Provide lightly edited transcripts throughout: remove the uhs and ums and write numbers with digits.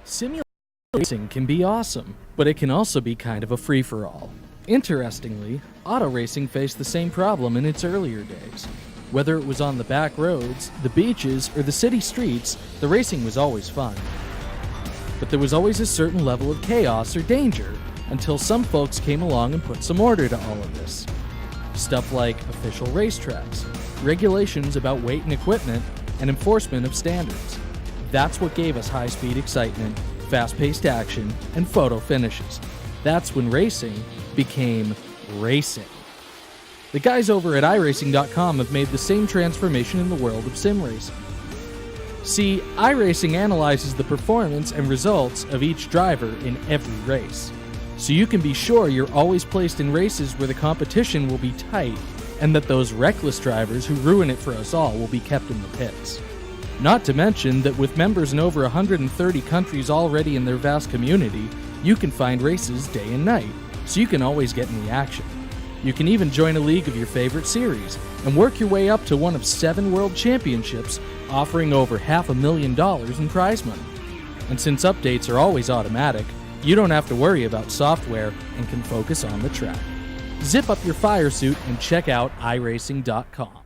Simulation racing can be awesome, but it can also be kind of a free-for-all. Interestingly, auto racing faced the same problem in its earlier days. Whether it was on the back roads, the beaches, or the city streets, the racing was always fun. But there was always a certain level of chaos or danger until some folks came along and put some order to all of this. Stuff like official racetracks, regulations about weight and equipment, and enforcement of standards. That's what gave us high-speed excitement, fast-paced action, and photo finishes. That's when racing became racing. The guys over at iRacing.com have made the same transformation in the world of sim racing. See, iRacing analyzes the performance and results of each driver in every race, so you can be sure you're always placed in races where the competition will be tight and that those reckless drivers who ruin it for us all will be kept in the pits. Not to mention that with members in over 130 countries already in their vast community, you can find races day and night, so you can always get in the action. You can even join a league of your favorite series and work your way up to one of 7 world championships, offering over $500,000 in prize money. And since updates are always automatic, you don't have to worry about software and can focus on the track. Zip up your fire suit and check out iRacing.com.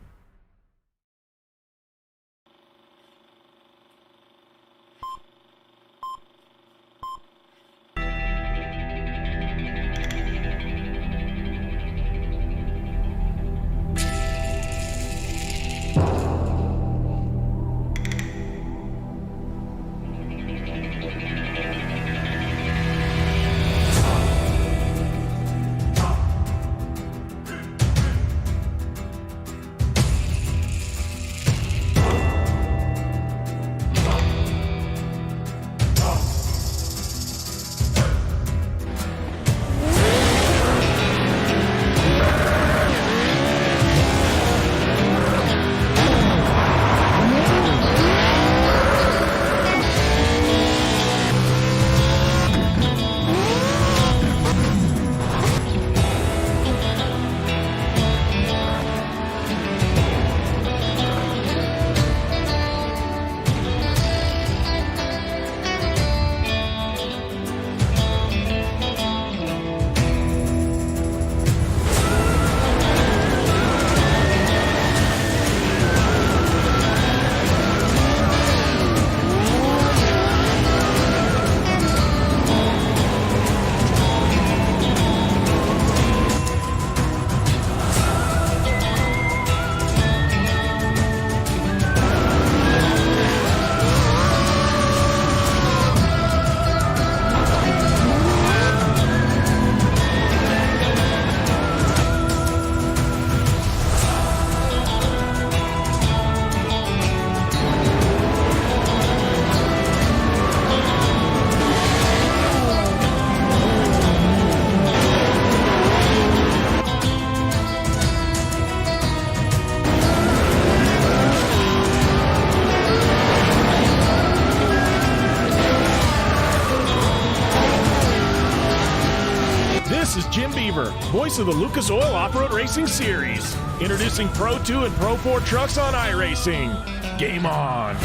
This is Jim Beaver, voice of the Lucas Oil Off-Road Racing Series. Introducing Pro 2 and Pro 4 trucks on iRacing. Game on!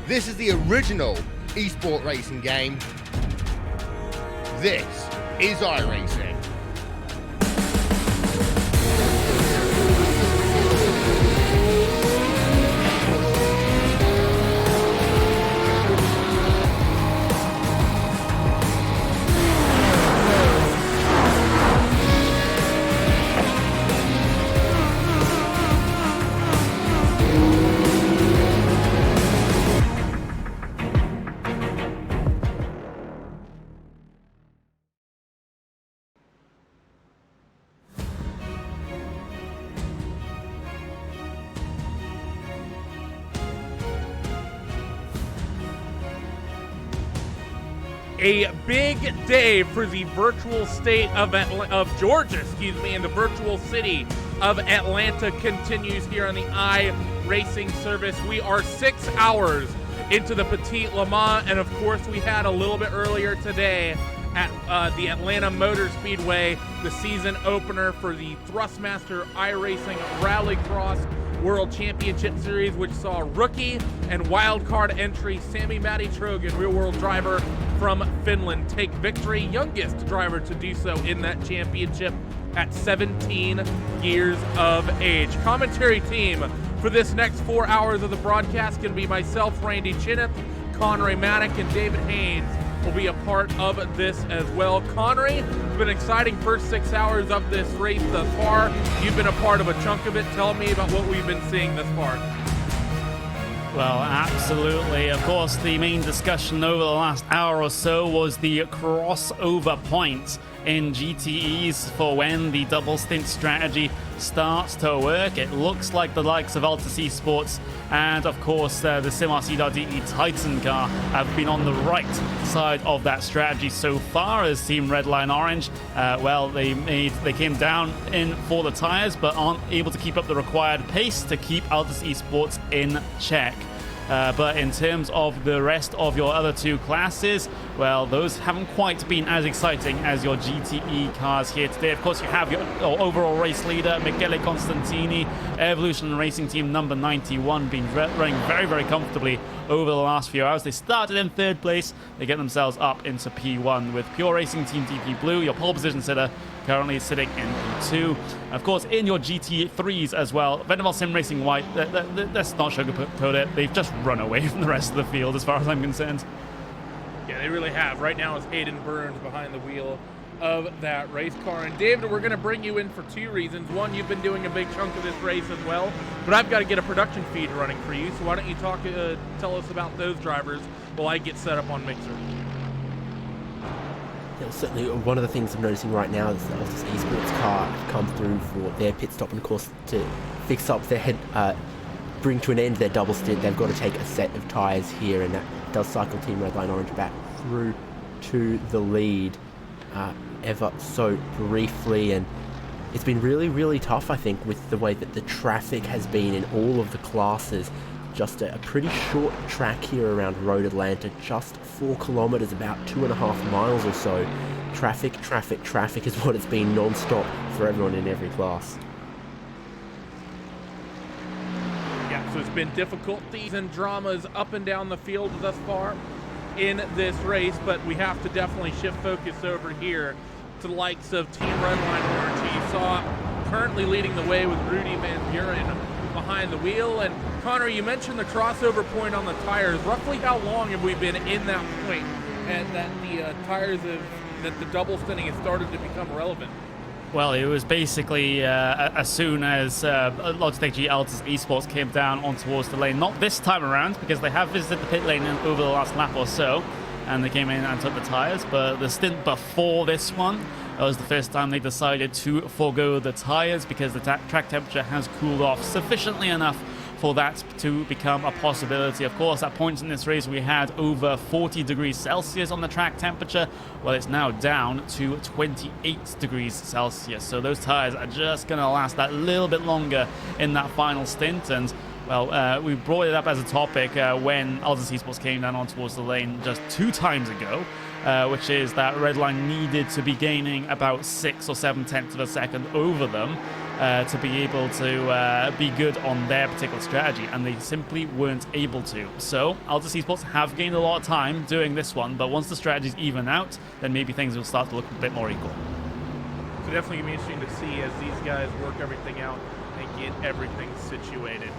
This is the original esport racing game. This is iRacing. A big day for the virtual state of Georgia, and the virtual city of Atlanta continues here on the iRacing service. We are 6 hours into the Petit Le Mans, and of course we had a little bit earlier today at the Atlanta Motor Speedway, the season opener for the Thrustmaster iRacing Rallycross World Championship Series, which saw rookie and wildcard entry Sami Matti Trogan, real-world driver from Finland, take victory, youngest driver to do so in that championship at 17 years of age. Commentary team for this next 4 hours of the broadcast can be myself, Randy Chineth, Connery Maddock, and David Haynes will be a part of this as well. Connery, it's been an exciting first 6 hours of this race thus far. You've been a part of a chunk of it. Tell me about what we've been seeing thus far. Well, absolutely. Of course, the main discussion over the last hour or so was the crossover point in GTEs for when the double stint strategy starts to work. It looks like the likes of Altus Esports and, of course, the SimRC.de Titan car have been on the right side of that strategy so far as Team Redline Orange. Well, they came down in for the tires, but aren't able to keep up the required pace to keep Altus Esports in check. But in terms of the rest of your other two classes, well, those haven't quite been as exciting as your GTE cars here today. Of course, you have your overall race leader, Michele Constantini, Evolution Racing Team number 91, been running very, very comfortably over the last few hours. They started in third place. They get themselves up into P1 with Pure Racing Team DP Blue, your pole position sitter, currently sitting in P2. Of course, in your GT3s as well, Vendaval Sim Racing White, let's not sugarcoat it. They've just run away from the rest of the field as far as I'm concerned. Yeah, they really have. Right now is Hayden Burns behind the wheel of that race car. And David, we're going to bring you in for two reasons. One, you've been doing a big chunk of this race as well, but I've got to get a production feed running for you. So why don't you tell us about those drivers while I get set up on Mixer. Yeah, well, certainly one of the things I'm noticing right now is the Altus Esports car have come through for their pit stop, and of course to fix up their bring to an end their double stint, they've got to take a set of tyres here, and that does cycle Team Redline Orange back through to the lead ever so briefly. And it's been really, really tough, I think, with the way that the traffic has been in all of the classes. Just a pretty short track here around Road Atlanta, just 4 kilometers, about 2.5 miles or so. Traffic is what it's been non-stop for everyone in every class. Yeah, so it's been difficulties and dramas up and down the field thus far in this race, but we have to definitely shift focus over here to the likes of Team Redline Orange. You saw currently leading the way with Rudy Van Buren behind the wheel. And Connor, you mentioned the crossover point on the tires. Roughly how long have we been in that point, and that the tires that the double stinting has started to become relevant? Well, it was basically as soon as Logitech G Altus Esports came down on towards the lane. Not this time around, because they have visited the pit lane over the last lap or so, and they came in and took the tires. But the stint before this one, that was the first time they decided to forego the tires because the track temperature has cooled off sufficiently enough for that to become a possibility. Of course, at points in this race, we had over 40 degrees Celsius on the track temperature. Well, it's now down to 28 degrees Celsius. So those tires are just going to last that little bit longer in that final stint. And well, we brought it up as a topic when Altus Esports came down on towards the lane just 2 times ago, which is that Redline needed to be gaining about 6 or 7 tenths of a second over them to be able to be good on their particular strategy, and they simply weren't able to. So Altus Esports have gained a lot of time doing this one, but once the strategies even out, then maybe things will start to look a bit more equal. So definitely going to be interesting to see as these guys work everything out and get everything situated.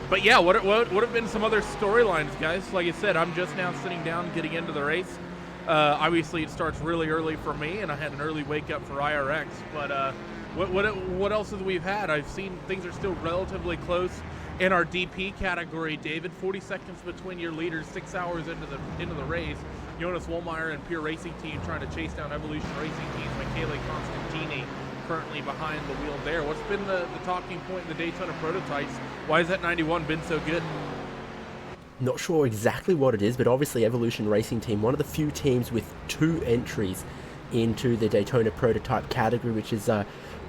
But yeah, what have been some other storylines, guys? Like I said, I'm just now sitting down getting into the race. Obviously, it starts really early for me, and I had an early wake up for IRX. But what else have we had? I've seen things are still relatively close in our DP category. David, 40 seconds between your leaders, 6 hours into the race. Jonas Wollmeyer and Pure Racing Team trying to chase down Evolution Racing Team. Michele Constantini currently behind the wheel there. What's been the talking point in the Daytona prototypes? Why has that 91 been so good? Not sure exactly what it is, but obviously Evolution Racing Team, one of the few teams with 2 entries into the Daytona prototype category, which is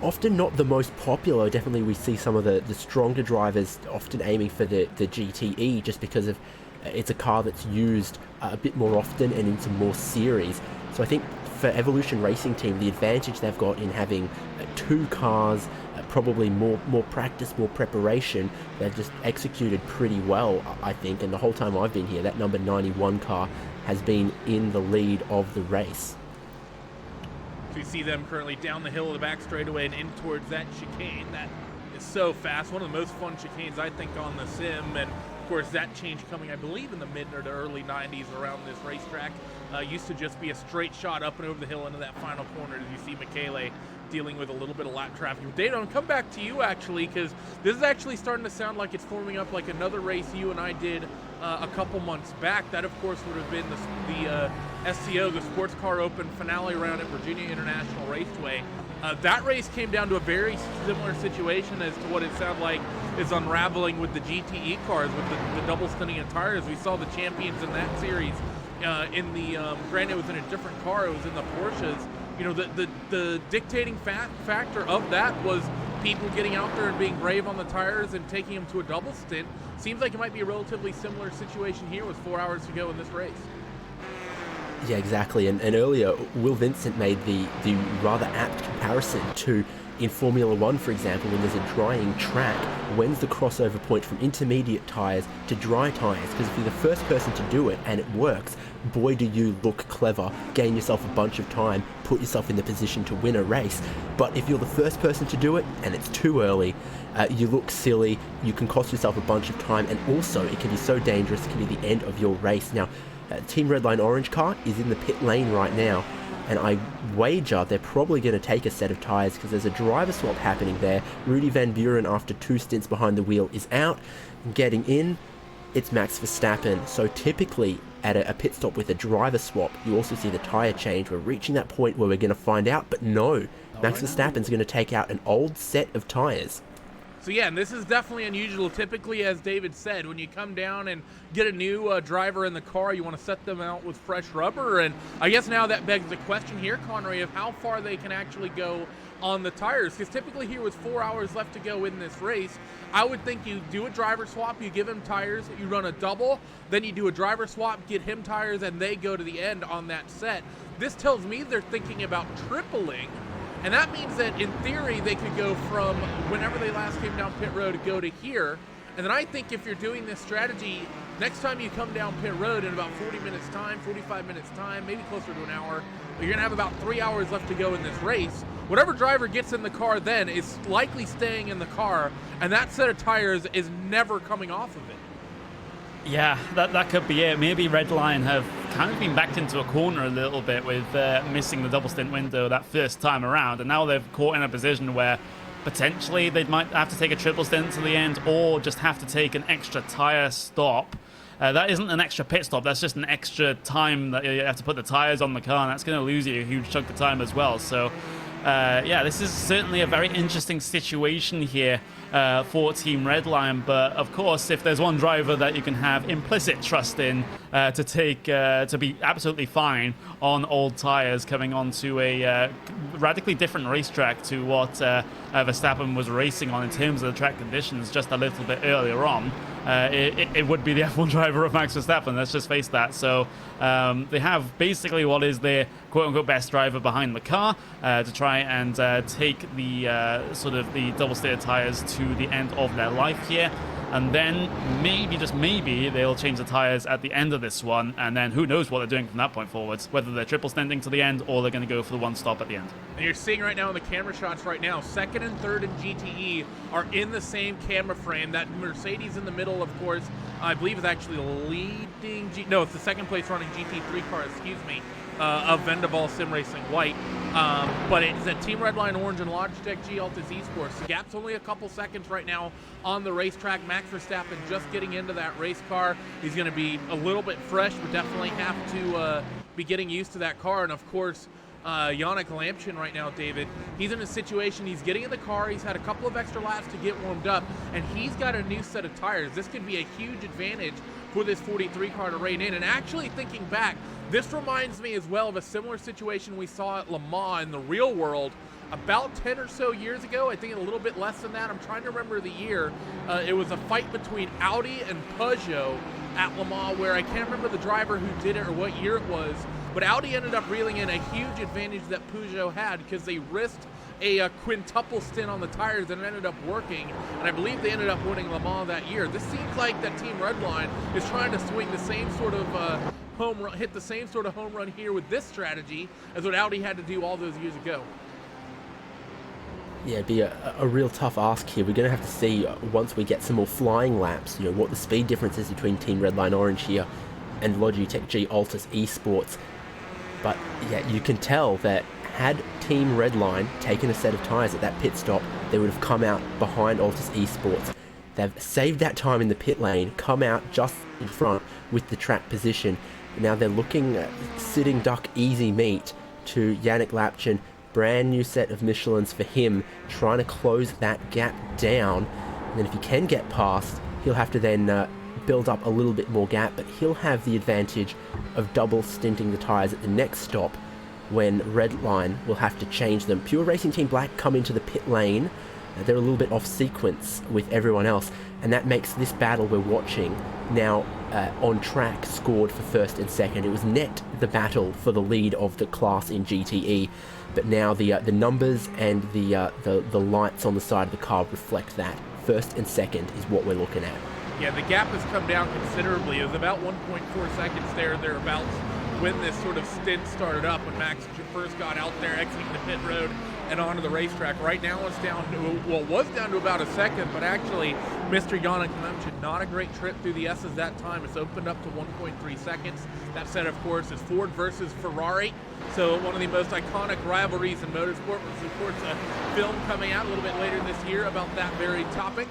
often not the most popular. Definitely we see some of the stronger drivers often aiming for the GTE just because of It's a car that's used a bit more often and into more series. So I think for Evolution Racing Team, the advantage they've got in having 2 cars, probably more practice, more preparation, they've just executed pretty well, I think. And the whole time I've been here, that number 91 car has been in the lead of the race. So you see them currently down the hill of the back straightaway and in towards that chicane. That is so fast. One of the most fun chicanes, I think, on the sim. And of course, that change coming, I believe, in the mid or the early 90s around this racetrack. Used to just be a straight shot up and over the hill into that final corner, as you see Michele dealing with a little bit of lap traffic. Dave, I'll come back to you, actually, because this is actually starting to sound like it's forming up like another race you and I did a couple months back. That, of course, would have been the SCO, the Sports Car Open finale round at Virginia International Raceway. That race came down to a very similar situation as to what it sounded like is unraveling with the GTE cars, with the double stinting of tires. We saw the champions in that series granted it was in a different car, it was in the Porsches. You know, the dictating factor of that was people getting out there and being brave on the tires and taking them to a double stint. Seems like it might be a relatively similar situation here with 4 hours to go in this race. Yeah, exactly. And earlier, Will Vincent made the rather apt comparison to, in Formula One, for example, when there's a drying track, when's the crossover point from intermediate tyres to dry tyres? Because if you're the first person to do it and it works, boy, do you look clever, gain yourself a bunch of time, put yourself in the position to win a race. But if you're the first person to do it and it's too early, you look silly, you can cost yourself a bunch of time, and also it can be so dangerous, it can be the end of your race. Now, Team Redline Orange car is in the pit lane right now, and I wager they're probably going to take a set of tyres because there's a driver swap happening there. Rudy Van Buren, after 2 stints behind the wheel, is out. Getting in, it's Max Verstappen. So typically at a pit stop with a driver swap, you also see the tyre change. We're reaching that point where we're going to find out, but no, Max Verstappen's going to take out an old set of tyres. So yeah, and this is definitely unusual. Typically, as David said, when you come down and get a new driver in the car, you want to set them out with fresh rubber. And I guess now that begs the question here, Connery, of how far they can actually go on the tires. Because typically here with 4 hours left to go in this race, I would think you do a driver swap, you give him tires, you run a double, then you do a driver swap, get him tires, and they go to the end on that set. This tells me they're thinking about tripling. And that means that, in theory, they could go from whenever they last came down pit road to go to here. And then I think if you're doing this strategy, next time you come down pit road in about 40 minutes time, 45 minutes time, maybe closer to an hour, you're going to have about 3 hours left to go in this race. Whatever driver gets in the car then is likely staying in the car, and that set of tires is never coming off of it. Yeah, that could be it. Maybe Redline have kind of been backed into a corner a little bit with missing the double stint window that first time around, and now they've caught in a position where potentially they might have to take a triple stint to the end or just have to take an extra tire stop. That isn't an extra pit stop, that's just an extra time that you have to put the tires on the car, and that's going to lose you a huge chunk of time as well. So yeah, this is certainly a very interesting situation here for Team Redline, but of course, if there's one driver that you can have implicit trust in to be absolutely fine on old tires coming onto a radically different racetrack to what Verstappen was racing on in terms of the track conditions just a little bit earlier on, it would be the F1 driver of Max Verstappen, let's just face that. So they have basically what is their quote-unquote best driver behind the car to try and take the sort of the double-stated tires to the end of their life here, and then maybe, just maybe, they'll change the tires at the end of this one, and then who knows what they're doing from that point forwards, whether they're triple stinting to the end or they're going to go for the one stop at the end. And you're seeing right now in the camera shots right now, second and third in GTE are in the same camera frame. That Mercedes in the middle, of course, I believe is actually leading no, it's the second place running GT3 car, excuse me, of Vendaval Sim Racing White. But it's a Team Redline Orange and Logitech G Altis Esports. The gap's only a couple seconds right now on the racetrack. Max Verstappen just getting into that race car. He's going to be a little bit fresh, but definitely have to be getting used to that car. And of course, Yannick Lampkin right now, David, he's in a situation, he's getting in the car, he's had a couple of extra laps to get warmed up, and he's got a new set of tires. This could be a huge advantage for this 43 car to rein in. And actually thinking back, this reminds me as well of a similar situation we saw at Le Mans in the real world about 10 or so years ago. I think a little bit less than that. I'm trying to remember the year. It was a fight between Audi and Peugeot at Le Mans, where I can't remember the driver who did it or what year it was, but Audi ended up reeling in a huge advantage that Peugeot had because they risked a quintuple stint on the tires and it ended up working, and I believe they ended up winning Le Mans that year. This seems like that Team Redline is trying to swing the same sort of home run, hit the same sort of home run here with this strategy as what Audi had to do all those years ago. Yeah, it'd be a real tough ask here. We're going to have to see once we get some more flying laps, what the speed difference is between Team Redline Orange here and Logitech G Altus Esports. But yeah, you can tell that had Team Redline taken a set of tyres at that pit stop, they would have come out behind Altus Esports. They've saved that time in the pit lane, come out just in front with the track position. Now they're looking at sitting duck easy meat to Yannick Lapchin. Brand new set of Michelins for him, trying to close that gap down. And then if he can get past, he'll have to then build up a little bit more gap, but he'll have the advantage of double stinting the tyres at the next stop when Redline will have to change them. Pure Racing Team Black come into the pit lane. They're a little bit off sequence with everyone else, and that makes this battle we're watching now on track scored for first and second. It was net the battle for the lead of the class in GTE, but now the numbers and the lights on the side of the car reflect that. First and second is what we're looking at. Yeah, the gap has come down considerably. It was about 1.4 seconds thereabouts when this sort of stint started up, when Max first got out there exiting the pit road and onto the racetrack. Right now it's down to, well, it was down to about a second, but actually Mr. Yannick Lemchen, not a great trip through the S's that time. It's opened up to 1.3 seconds. That said, of course, is Ford versus Ferrari. So one of the most iconic rivalries in motorsport was, of course, a film coming out a little bit later this year about that very topic,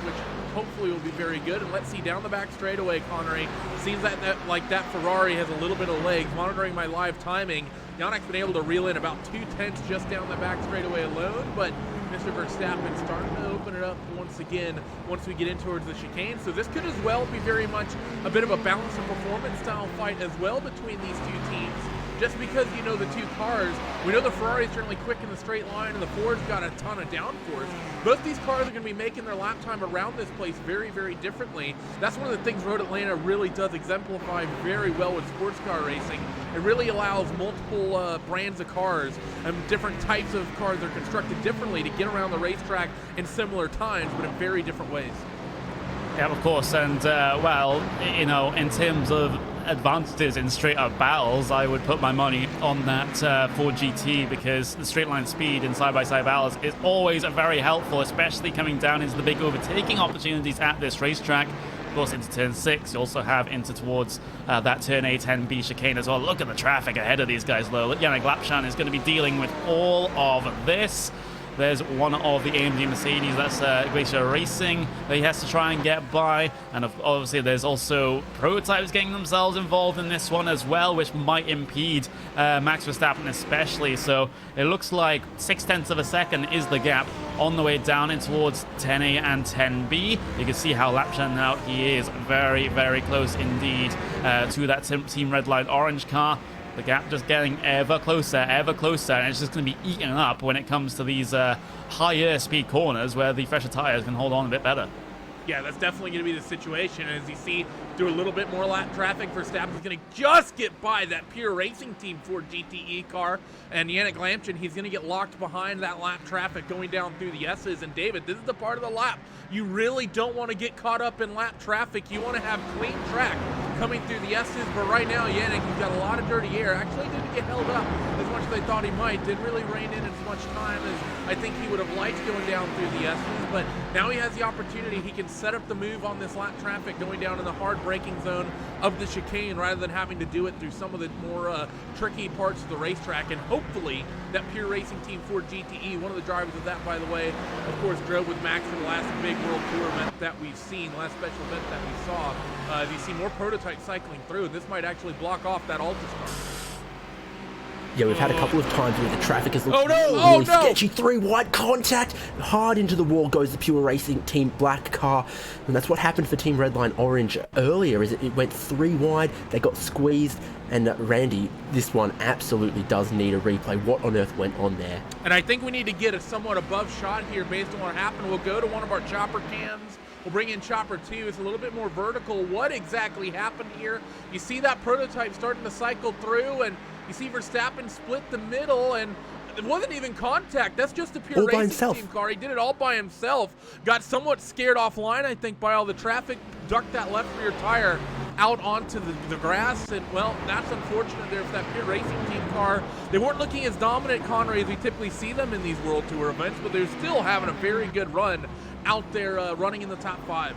which hopefully will be very good. And let's see, down the back straightaway, Connery, seems like that Ferrari has a little bit of legs. Monitoring my live timing, Yannick's been able to reel in about 2/10 just down the back straightaway alone, but Mr. Verstappen's starting to open it up once again once we get in towards the chicane. So this could as well be very much a bit of a balance and performance style fight as well between these two teams. Just because you know the two cars, we know the Ferrari's certainly quick in the straight line and the Ford's got a ton of downforce. Both these cars are going to be making their lap time around this place very, very differently. That's one of the things Road Atlanta really does exemplify very well with sports car racing. It really allows multiple brands of cars and different types of cars that are constructed differently to get around the racetrack in similar times, but in very different ways. Yeah, of course, and well, in terms of advantages in straight-up battles, I would put my money on that Ford GT, because the straight-line speed in side-by-side battles is always very helpful, especially coming down into the big overtaking opportunities at this racetrack. Of course, into turn 6, you also have into towards that turn A, 10B chicane as well. Look at the traffic ahead of these guys, though. Yannick Lapchin is going to be dealing with all of this. There's one of the AMG Mercedes, that's Glacier Racing, that he has to try and get by. And obviously there's also prototypes getting themselves involved in this one as well, which might impede Max Verstappen especially. So it looks like 0.6 of a second is the gap on the way down in towards 10A and 10B. You can see how Lapchin now, he is very, very close indeed to that Team Redline Orange car. The gap just getting ever closer, and it's just going to be eaten up when it comes to these higher speed corners where the fresher tires can hold on a bit better. Yeah, that's definitely going to be the situation. As you see, through a little bit more lap traffic, Verstappen's going to just get by that Pure Racing Team Ford GTE car. And Yannick Lapchin, he's going to get locked behind that lap traffic going down through the S's. And David, this is the part of the lap you really don't want to get caught up in lap traffic. You want to have clean track coming through the S's. But right now, Yannick, he's got a lot of dirty air. Actually didn't get held up as much as they thought he might. Didn't really rein in as much time as I think he would have liked going down through the S's. But now he has the opportunity. He can set up the move on this lap traffic going down in the hard braking zone of the chicane rather than having to do it through some of the more tricky parts of the racetrack. And hopefully that Pure Racing Team Ford GTE, one of the drivers of that, by the way, of course, drove with Max in the last big World Tour event that we've seen, last special event that we saw. You see more prototypes cycling through, and this might actually block off that Altus car. Yeah, we've had a couple of times where the traffic has looked Oh, really no! sketchy. 3 wide contact. Hard into the wall goes the Pure Racing Team black car. And that's what happened for Team Redline Orange earlier, is it went 3 wide. They got squeezed. And Randy, this one absolutely does need a replay. What on earth went on there? And I think we need to get a somewhat above shot here based on what happened. We'll go to one of our chopper cams. We'll bring in chopper 2. It's a little bit more vertical. What exactly happened here? You see that prototype starting to cycle through, and you see Verstappen split the middle, and it wasn't even contact. That's just a pure racing team car. He did it all by himself. Got somewhat scared offline, I think, by all the traffic. Ducked that left rear tire out onto the grass, and well, that's unfortunate there for that pure racing team car. They weren't looking as dominant, Connery, as we typically see them in these World Tour events, but they're still having a very good run out there, running in the top 5.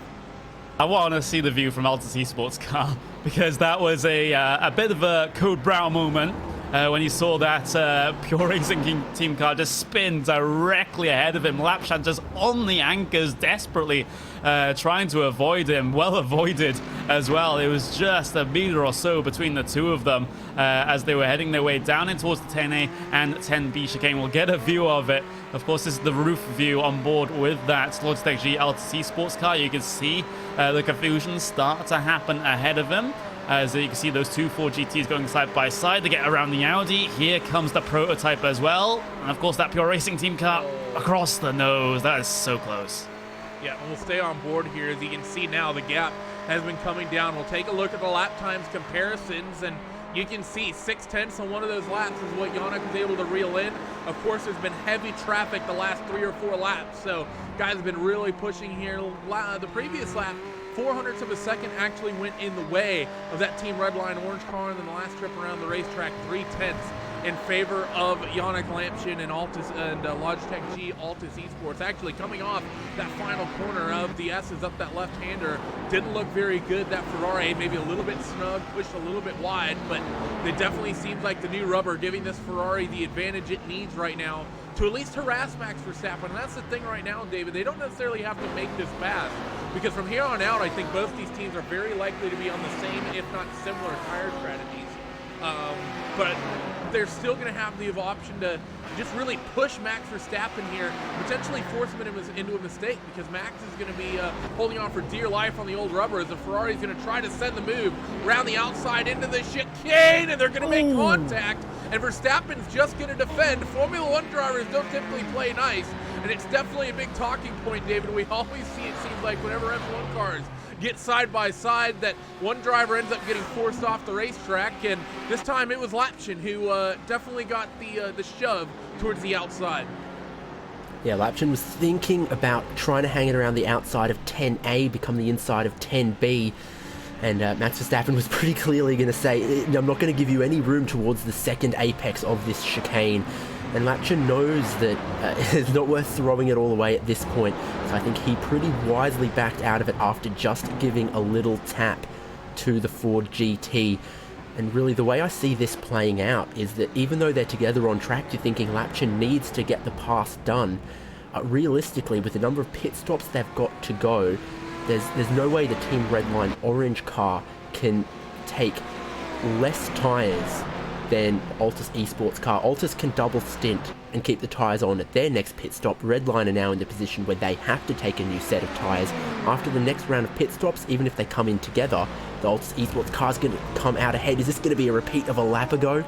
I want to see the view from Altus Esports car, because that was a bit of a Code Brown moment when you saw that Pure Racing team car just spin directly ahead of him. Lapshan just on the anchors, desperately trying to avoid him. Well avoided as well. It was just a meter or so between the two of them as they were heading their way down in towards the 10A and 10B chicane. We'll get a view of it. Of course, this is the roof view on board with that Logitech G Altus Esports car. You can see the confusion start to happen ahead of him. As you can see those two Ford GTs going side by side to get around the Audi. Here comes the prototype as well. And of course that Pure Racing team car across the nose. That is so close. Yeah, we'll stay on board here. As you can see now, the gap has been coming down. We'll take a look at the lap times comparisons, and you can see 6/10 on one of those laps is what Yannick was able to reel in. Of course, there's been heavy traffic the last 3 or 4 laps, so guys have been really pushing here. The previous lap, 0.04 of a second actually went in the way of that Team Redline Orange car, and then the last trip around the racetrack, 0.3 in favor of Yannick Lampshin and Altus and Logitech G Altus Esports. Actually coming off that final corner of the S's up that left-hander, didn't look very good. That Ferrari maybe a little bit snug, pushed a little bit wide, but it definitely seems like the new rubber giving this Ferrari the advantage it needs right now to at least harass Max Verstappen. And that's the thing right now, David. They don't necessarily have to make this pass, because from here on out, I think both these teams are very likely to be on the same, if not similar, tire strategies. But they're still going to have the option to just really push Max Verstappen here, potentially force him into a mistake, because Max is going to be holding on for dear life on the old rubber, as the Ferrari is going to try to send the move around the outside into the chicane, and they're going to make contact, and Verstappen's just going to defend. Formula One drivers don't typically play nice, and it's definitely a big talking point, David. We always see, it seems like, whenever F1 cars get side by side, that one driver ends up getting forced off the racetrack, and this time it was Lapshin who definitely got the shove towards the outside. Yeah, Lapshin was thinking about trying to hang it around the outside of 10A, become the inside of 10B, and Max Verstappen was pretty clearly going to say, I'm not going to give you any room towards the second apex of this chicane. And Lapshin knows that it's not worth throwing it all away at this point, so I think he pretty wisely backed out of it after just giving a little tap to the Ford GT. And really, the way I see this playing out is that even though they're together on track, you're thinking Lapshin needs to get the pass done. Realistically, with the number of pit stops they've got to go, there's no way the Team Redline Orange car can take less tyres than Altus Esports car. Altus can double stint and keep the tyres on at their next pit stop. Redline are now in the position where they have to take a new set of tyres. After the next round of pit stops, even if they come in together, the Altus Esports car is going to come out ahead. Is this going to be a repeat of a lap ago?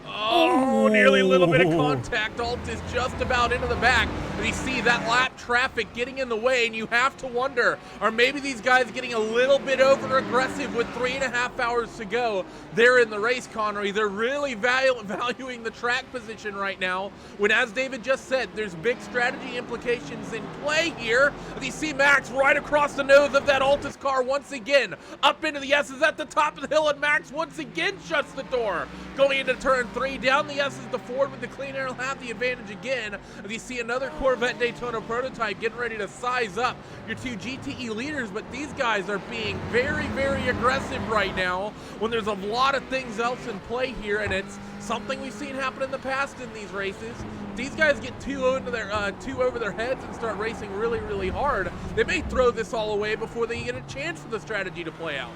Oh, nearly a little bit of contact. Altus just about into the back. And you see that lap traffic getting in the way, and you have to wonder, are maybe these guys getting a little bit over aggressive with 3.5 hours to go there in the race, Connery? They're really valuing the track position right now, when, as David just said, there's big strategy implications in play here. And you see Max right across the nose of that Altus car once again, up into the S's at the top of the hill, and Max once again shuts the door. Going into turn 3, down the S's, the Ford with the clean air will have the advantage again. And you see another Corvette Daytona prototype getting ready to size up your two GTE leaders, but these guys are being very, very aggressive right now when there's a lot of things else in play here, and it's something we've seen happen in the past in these races. These guys get too over their heads and start racing really, really hard. They may throw this all away before they get a chance for the strategy to play out.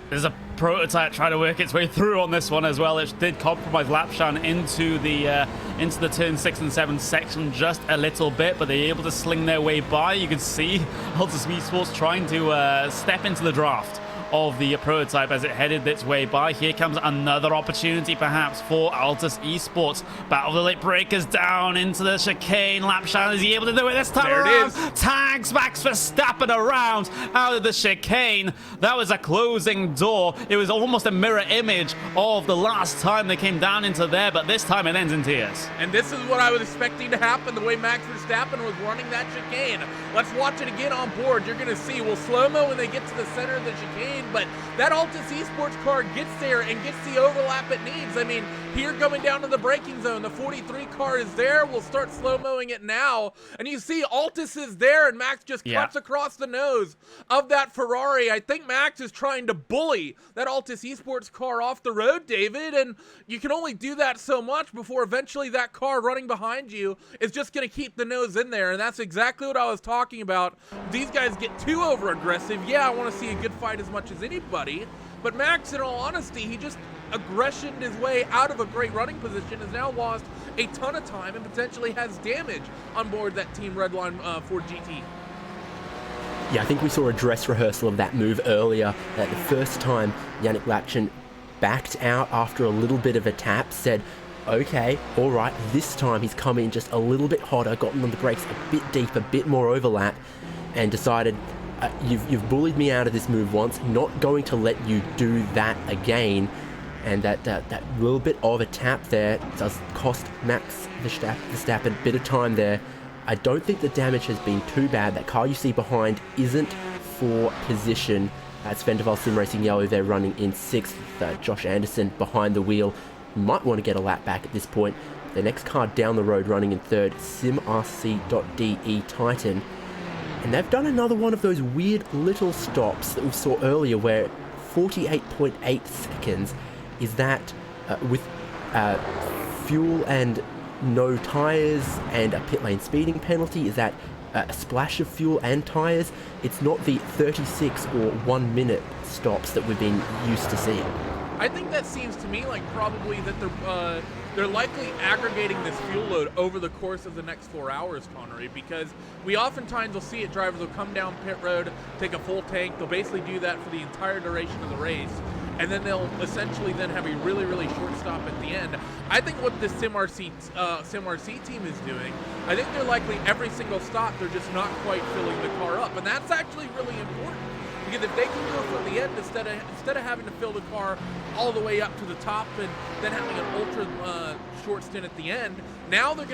There's a prototype trying to work its way through on this one as well. It did compromise Lapshan into the turn 6 and 7 section just a little bit, but they're able to sling their way by. You can see Altus Esports trying to step into the draft of the prototype as it headed its way by. Here comes another opportunity perhaps for Altus Esports. Battle of the Late Breakers down into the chicane. Lapshan, is he able to do it this time There around? it is. Tags Max Verstappen around out of the chicane. That was a closing door. It was almost a mirror image of the last time they came down into there, but this time it ends in tears. And this is what I was expecting to happen, the way Max Verstappen was running that chicane. Let's watch it again on board. You're going to see, we'll slow-mo when they get to the center of the chicane, but that Altus Esports car gets there and gets the overlap it needs. I mean, here going down to the braking zone, the 43 car is there. We'll start slow-moing it now. And you see Altus is there, and Max just cuts across the nose of that Ferrari. I think Max is trying to bully that Altus Esports car off the road, David, and you can only do that so much before eventually that car running behind you is just going to keep the nose in there, and that's exactly what I was talking about. These guys get too over-aggressive. Yeah, I want to see a good fight as much as anybody, but Max, in all honesty, he just aggressioned his way out of a great running position, has now lost a ton of time and potentially has damage on board that Team Redline for GT. Yeah, I think we saw a dress rehearsal of that move earlier. The first time Yannick Lapchan backed out after a little bit of a tap, said, okay, all right, this time he's come in just a little bit hotter, gotten on the brakes a bit deep, a bit more overlap, and decided, you've bullied me out of this move once, not going to let you do that again. And that little bit of a tap there does cost Max Verstappen a bit of time there. I don't think the damage has been too bad. That car you see behind isn't for position. It's Vendaval Sim Racing Yellow. They're running in 6th. Josh Anderson behind the wheel. Might want to get a lap back at this point. The next car down the road running in 3rd, SimRC.de Titan. And they've done another one of those weird little stops that we saw earlier where 48.8 seconds is that with fuel and no tyres and a pit lane speeding penalty. Is that a splash of fuel and tyres? It's not the 36 or 1 minute stops that we've been used to seeing. I think that seems to me like probably that they're likely aggregating this fuel load over the course of the next 4 hours, Connery, because we oftentimes will see it, drivers will come down pit road, take a full tank, they'll basically do that for the entire duration of the race, and then they'll essentially then have a really, really short stop at the end. I think what this SimRC team is doing, I think they're likely every single stop, they're just not quite filling the car up, and that's actually really important. Because if they can do it from the end, instead of having to fill the car all the way up to the top and then having an ultra short stint at the end, now they're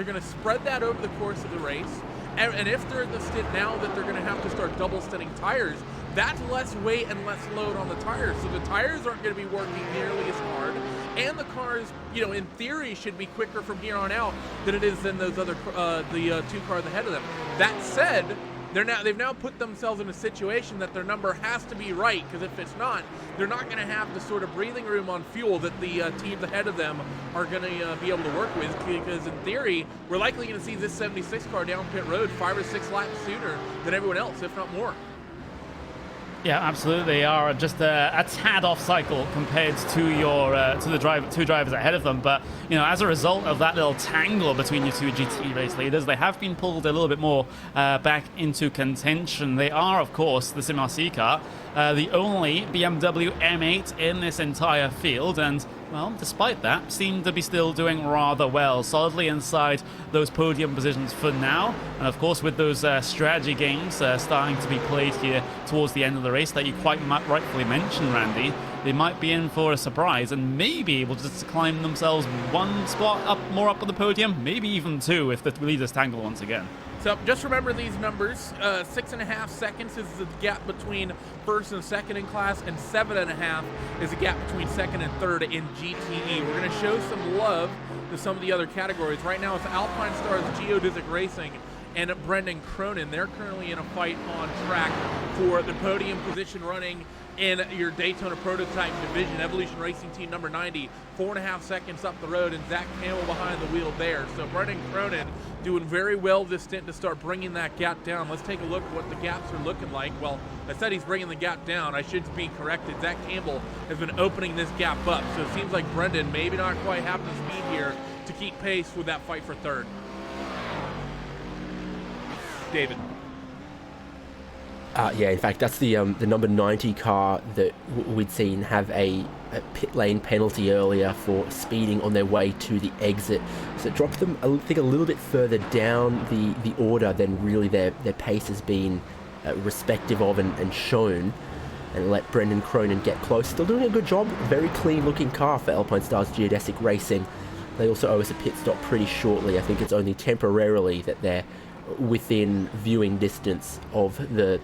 gonna spread that over the course of the race. And if they're in the stint now that they're gonna have to start double stinting tires, that's less weight and less load on the tires. So the tires aren't gonna be working nearly as hard, and the cars, in theory, should be quicker from here on out than it is than those other the 2 cars ahead of them. That said, they've now put themselves in a situation that their number has to be right, because if it's not, they're not going to have the sort of breathing room on fuel that the teams ahead of them are going to be able to work with, because in theory, we're likely going to see this 76 car down pit road 5 or 6 laps sooner than everyone else, if not more. Yeah, absolutely. They are just a tad off cycle compared to your to the two drivers ahead of them. But as a result of that little tangle between your 2 GT race leaders, they have been pulled a little bit more back into contention. They are, of course, the SimRC car, the only BMW M8 in this entire field, and well, despite that, seem to be still doing rather well, solidly inside those podium positions for now. And of course, with those strategy games starting to be played here towards the end of the race that you quite rightfully mentioned, Randy, they might be in for a surprise and maybe able to climb themselves 1 spot more up on the podium, maybe even 2 if the leaders tangle once again. So just remember these numbers. 6.5 seconds is the gap between 1st and 2nd in class, and 7.5 is the gap between 2nd and 3rd in GTE. We're going to show some love to some of the other categories. Right now it's Alpine Stars Geodesic Racing and Brendan Cronin. They're currently in a fight on track for the podium position, running in your Daytona Prototype Division. Evolution Racing Team number 90, 4.5 seconds up the road, and Zach Campbell behind the wheel there. So Brendan Cronin doing very well this stint to start bringing that gap down. Let's take a look at what the gaps are looking like. Well, I said he's bringing the gap down. I should be corrected. Zach Campbell has been opening this gap up. So it seems like Brendan maybe not quite having the speed here to keep pace with that fight for third. David. Yeah, in fact, that's the number 90 car that we'd seen have a pit lane penalty earlier for speeding on their way to the exit. So it dropped them, I think, a little bit further down the order than really their pace has been respective of and shown, and let Brendan Cronin get close. Still doing a good job. Very clean-looking car for Alpine Stars Geodesic Racing. They also owe us a pit stop pretty shortly. I think it's only temporarily that they're within viewing distance of the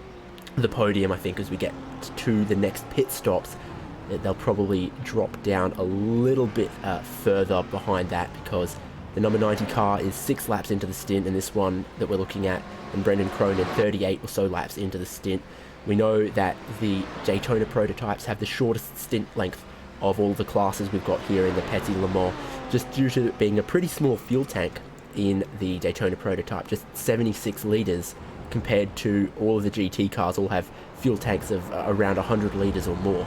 podium. I think as we get to the next pit stops, they'll probably drop down a little bit further behind that, because the number 90 car is 6 laps into the stint, and this one that we're looking at, and Brendan Cronin 38 or so laps into the stint. We know that the Daytona prototypes have the shortest stint length of all the classes we've got here in the Petit Le Mans, just due to it being a pretty small fuel tank in the Daytona prototype, just 76 litres, compared to all of the GT cars all have fuel tanks of around 100 litres or more.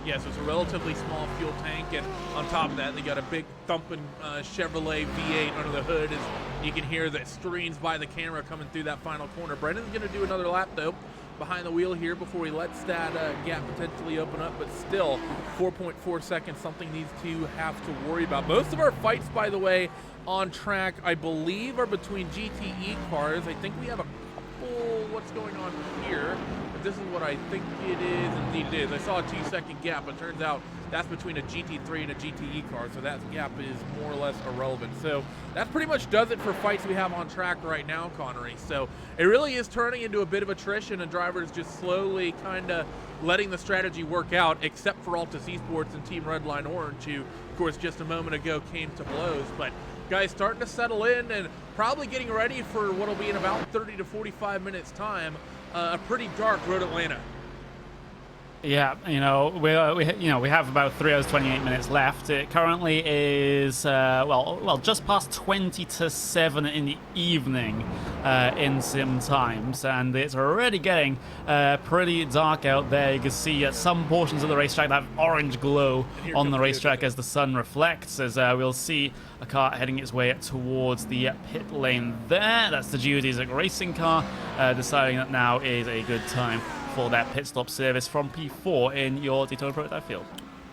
Yeah, so it's a relatively small fuel tank, and on top of that, they got a big thumping Chevrolet V8 under the hood. As you can hear the streams by the camera coming through that final corner. Brendan's going to do another lap, though, behind the wheel here before he lets that gap potentially open up, but still 4.4 seconds, something these two have to worry about. Most of our fights, by the way, on track, I believe, are between GTE cars. I think we have a couple, what's going on here? But this is what I think it is. Indeed it is. I saw a 2-second gap, but turns out that's between a GT3 and a GTE car, so that gap is more or less irrelevant. So that pretty much does it for fights we have on track right now, Connery. So it really is turning into a bit of attrition, and drivers just slowly kind of letting the strategy work out, except for Altus Esports and Team Redline Orange, who, of course, just a moment ago came to blows. But guys starting to settle in and probably getting ready for what will be in about 30 to 45 minutes time, a pretty dark Road Atlanta. Yeah, we have about 3 hours 28 minutes left. It currently is well just past 20 to 7 in the evening in sim times, and it's already getting pretty dark out there. You can see some portions of the racetrack that have orange glow on the racetrack as the sun reflects, as we'll see a car heading its way towards the pit lane there. That's the Geodesic Racing car, deciding that now is a good time for that pit stop service from P4 in your Daytona Prototype field.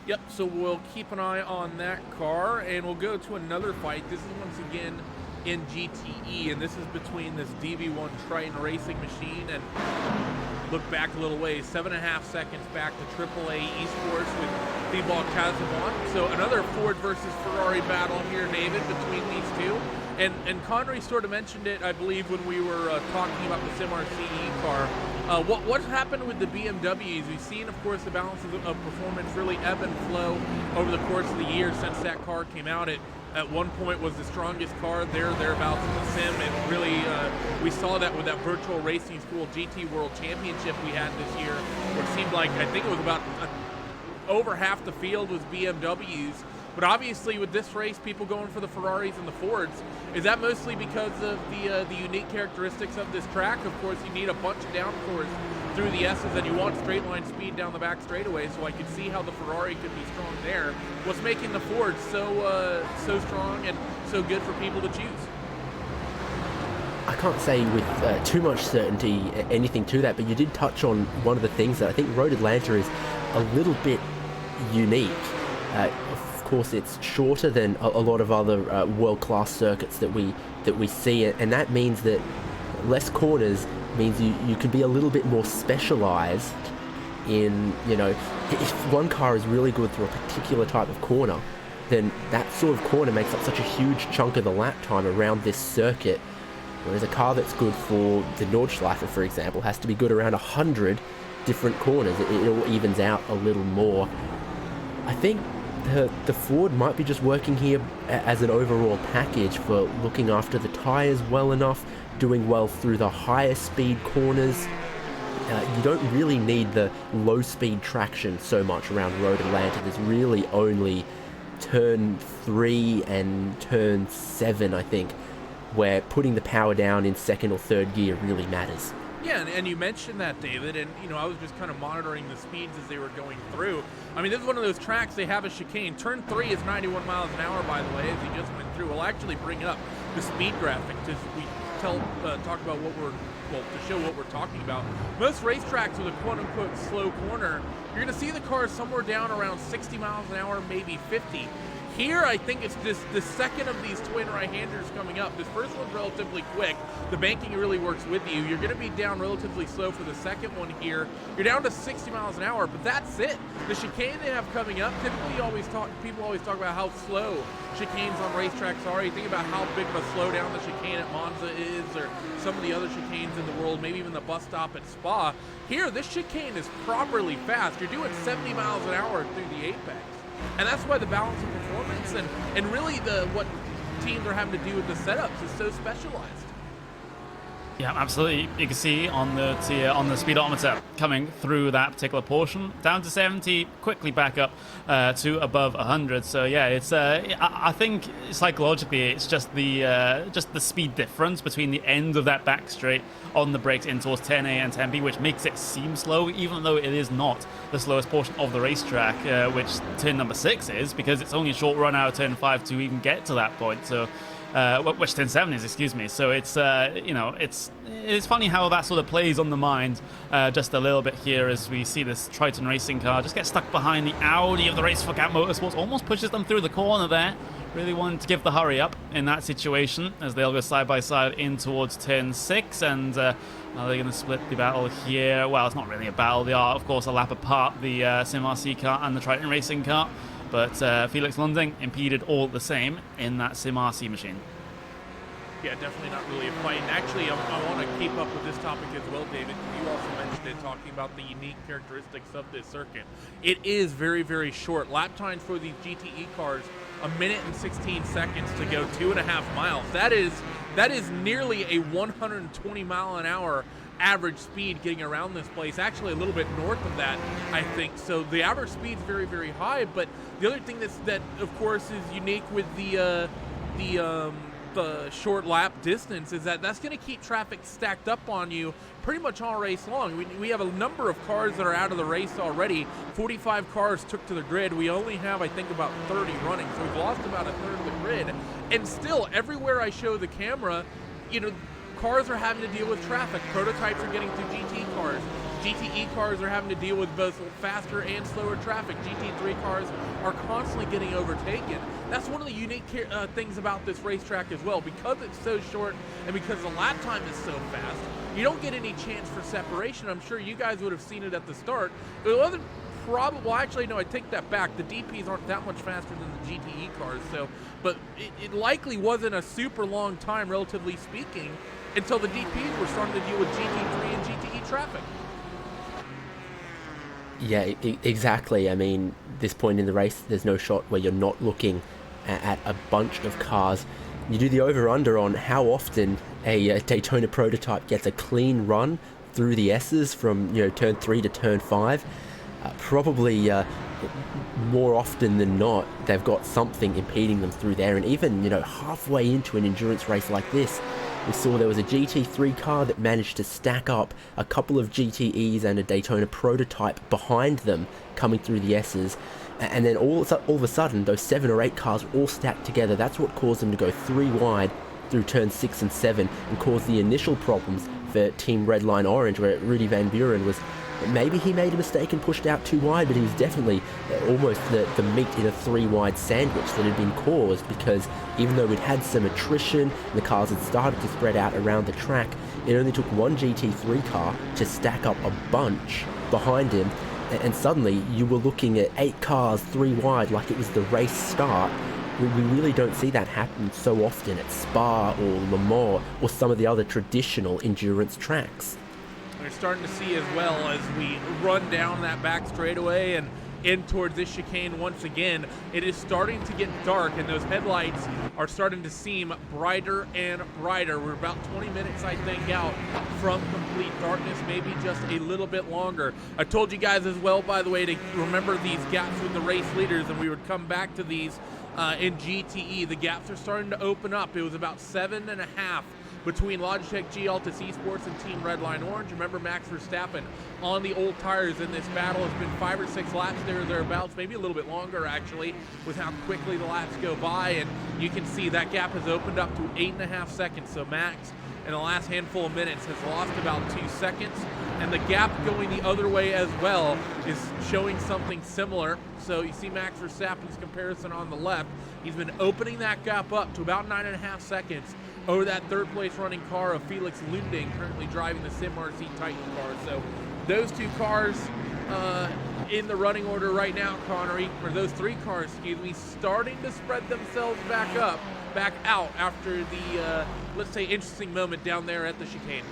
Yep, so we'll keep an eye on that car, and we'll go to another fight. This is once again in GTE, and this is between this DB1 Triton racing machine and look back a little ways, 7.5 seconds back to AAA Esports with Thibaut Casabon. So another Ford versus Ferrari battle here, David, between these two. And Connery sort of mentioned it, I believe, when we were talking about the SimRCE car. What happened with the BMWs? We've seen, of course, the balance of performance really ebb and flow over the course of the year since that car came out. It at one point was the strongest car thereabouts in the sim, and really we saw that with that virtual racing school GT World Championship we had this year, where it seemed like, I think it was about over half the field was BMWs. But obviously with this race, people going for the Ferraris and the Fords. Is that mostly because of the unique characteristics of this track? Of course, you need a bunch of downforce through the S's, and you want straight line speed down the back straightaway, so I could see how the Ferrari could be strong there. What's making the Ford so strong and so good for people to choose? I can't say with too much certainty anything to that, but you did touch on one of the things that I think Road Atlanta is a little bit unique. Of course, it's shorter than a lot of other world-class circuits that we see, and that means that less corners means you can be a little bit more specialized in, if one car is really good through a particular type of corner, then that sort of corner makes up such a huge chunk of the lap time around this circuit. Whereas a car that's good for the Nordschleife, for example, has to be good around 100 different corners. It all evens out a little more. I think the Ford might be just working here as an overall package for looking after the tyres well enough, doing well through the higher speed corners. You don't really need the low speed traction so much around Road Atlanta. There's really only turn 3 and turn 7, I think, where putting the power down in second or third gear really matters. Yeah, and you mentioned that, David, and I was just kind of monitoring the speeds as they were going through. I mean, this is one of those tracks, they have a chicane. Turn 3 is 91 miles an hour, by the way, as you just went through. We'll actually bring up the speed graphic as we talk about to show what we're talking about. Most racetracks with a quote-unquote slow corner, you're going to see the cars somewhere down around 60 miles an hour, maybe 50. Here, I think it's just the second of these twin right-handers coming up. This first one's relatively quick. The banking really works with you. You're going to be down relatively slow for the second one here. You're down to 60 miles an hour, but that's it. The chicane they have coming up, typically people always talk about how slow chicanes on racetracks are. You think about how big of a slowdown the chicane at Monza is, or some of the other chicanes in the world, maybe even the bus stop at Spa. Here, this chicane is properly fast. You're doing 70 miles an hour through the apex. And that's why the balance of performance and really what teams are having to do with the setups is so specialized. Yeah, absolutely. You can see on the speedometer coming through that particular portion, down to 70, quickly back up to above 100. So yeah, it's I think psychologically it's just the speed difference between the end of that back straight on the brakes in towards 10A and 10B, which makes it seem slow, even though it is not the slowest portion of the racetrack, which turn number 6 is, because it's only a short run out of turn 5 to even get to that point. So. Which turn 7 is, excuse me. So it's it's funny how that sort of plays on the mind just a little bit here as we see this Triton racing car just get stuck behind the Audi of the race for Cat Motorsports, almost pushes them through the corner there. Really wanted to give the hurry up in that situation as they'll go side by side in towards turn 6, and are they going to split the battle here? Well, it's not really a battle. They are, of course, a lap apart, the Sim RC car and the Triton racing car. But Felix Lunding impeded all the same in that Sim RC machine. Yeah, definitely not really a fight. And actually, I want to keep up with this topic as well, David. You also mentioned it, talking about the unique characteristics of this circuit. It is very, very short. Lap times for these GTE cars, 1 minute and 16 seconds to go 2.5 miles. That is nearly a 120 mile an hour average speed getting around this place, actually a little bit north of that, I think. So the average speed's very, very high. But the other thing that of course is unique with the short lap distance is that's going to keep traffic stacked up on you pretty much all race long. We have a number of cars that are out of the race already. 45 cars took to the grid. We only have, I think, about 30 running, so we've lost about a third of the grid. And still, everywhere I show the camera, cars are having to deal with traffic. Prototypes are getting through GT cars. GTE cars are having to deal with both faster and slower traffic. GT3 cars are constantly getting overtaken. That's one of the unique things about this racetrack as well. Because it's so short and because the lap time is so fast, you don't get any chance for separation. I'm sure you guys would have seen it at the start. It wasn't probably, actually, no, I take that back. The DPs aren't that much faster than the GTE cars, but it likely wasn't a super long time, relatively speaking, until the DPs were starting to deal with GT3 and GTE traffic. Yeah, exactly. I mean, this point in the race, there's no shot where you're not looking at a bunch of cars. You do the over-under on how often a Daytona prototype gets a clean run through the S's from turn 3 to turn 5. Probably more often than not, they've got something impeding them through there. And even halfway into an endurance race like this, we saw there was a GT3 car that managed to stack up a couple of GTEs and a Daytona prototype behind them coming through the S's. And then all of a sudden, those 7 or 8 cars all stacked together. That's what caused them to go 3 wide through turn 6 and 7 and caused the initial problems for Team Redline Orange, where Rudy Van Buren was, maybe he made a mistake and pushed out too wide, but he was definitely almost the meat in a 3-wide sandwich that had been caused, because even though we'd had some attrition and the cars had started to spread out around the track, it only took one GT3 car to stack up a bunch behind him, and suddenly you were looking at 8 cars 3 wide like it was the race start. We really don't see that happen so often at Spa or Le Mans or some of the other traditional endurance tracks. We're starting to see as well as we run down that back straightaway, and in towards this chicane once again. It is starting to get dark, and those headlights are starting to seem brighter and brighter. We're about 20 minutes, I think, out from complete darkness, maybe just a little bit longer. I told you guys as well, by the way, to remember these gaps with the race leaders, and we would come back to these in GTE. The gaps are starting to open up. It was about 7.5 between Logitech G Altus Esports and Team Redline Orange. Remember, Max Verstappen on the old tires in this battle has been 5 or 6 laps there or thereabouts, maybe a little bit longer actually, with how quickly the laps go by. And you can see that gap has opened up to 8.5 seconds. So Max, in the last handful of minutes, has lost about 2 seconds. And the gap going the other way as well is showing something similar. So you see Max Verstappen's comparison on the left. He's been opening that gap up to about 9.5 seconds over that third place running car of Felix Lunding, currently driving the SimRC Titan car. So those 2 cars in the running order right now, Connery, or those 3 cars, excuse me, starting to spread themselves back out after the, let's say, interesting moment down there at the chicane.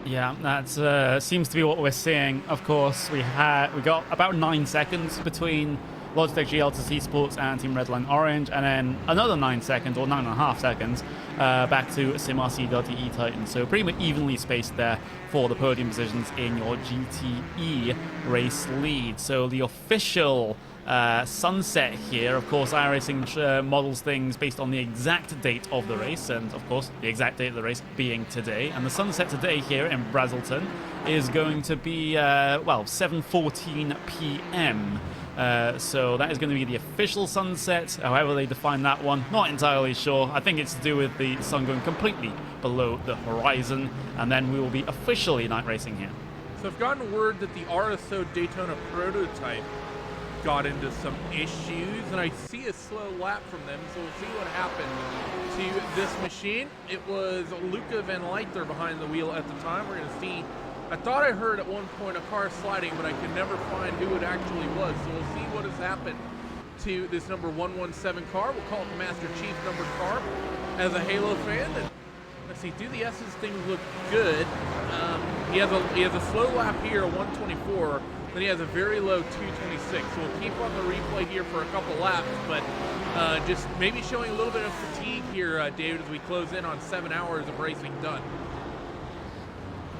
Yeah, that seems to be what we're seeing. Of course, we got about 9 seconds between Logitech G Altus Esports and Team Redline Orange, and then another 9 seconds, or 9.5 seconds, back to SimRC Titan. So pretty much evenly spaced there for the podium positions in your GTE race lead. So the official sunset here, of course, iRacing models things based on the exact date of the race, and of course the exact date of the race being today. And the sunset today here in Brazelton is going to be 7:14 p.m. So that is going to be the official sunset, however they define that one, not entirely sure. I think it's to do with the sun going completely below the horizon, and then we will be officially night racing here. So I've gotten word that the RSO Daytona prototype got into some issues, and I see a slow lap from them, so we'll see what happened to this machine. It was Luca Van Leither behind the wheel at the time. We're going to see. I thought I heard at one point a car sliding, but I could never find who it actually was, so we'll see what has happened to this number 117 car. We'll call it the Master Chief numbered car as a Halo fan. And let's see, do the S's things look good? He has a slow lap here, 124. Then he has a very low 226. So we'll keep on the replay here for a couple laps, but just maybe showing a little bit of fatigue here, David, as we close in on 7 hours of racing done.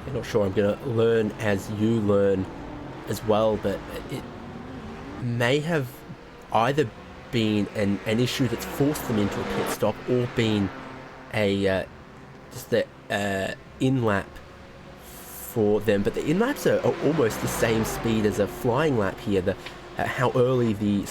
I'm not sure. I'm going to learn as you learn as well, but it may have either been an issue that's forced them into a pit stop, or been a just the in-lap for them. But the in-laps are almost the same speed as a flying lap here. How early the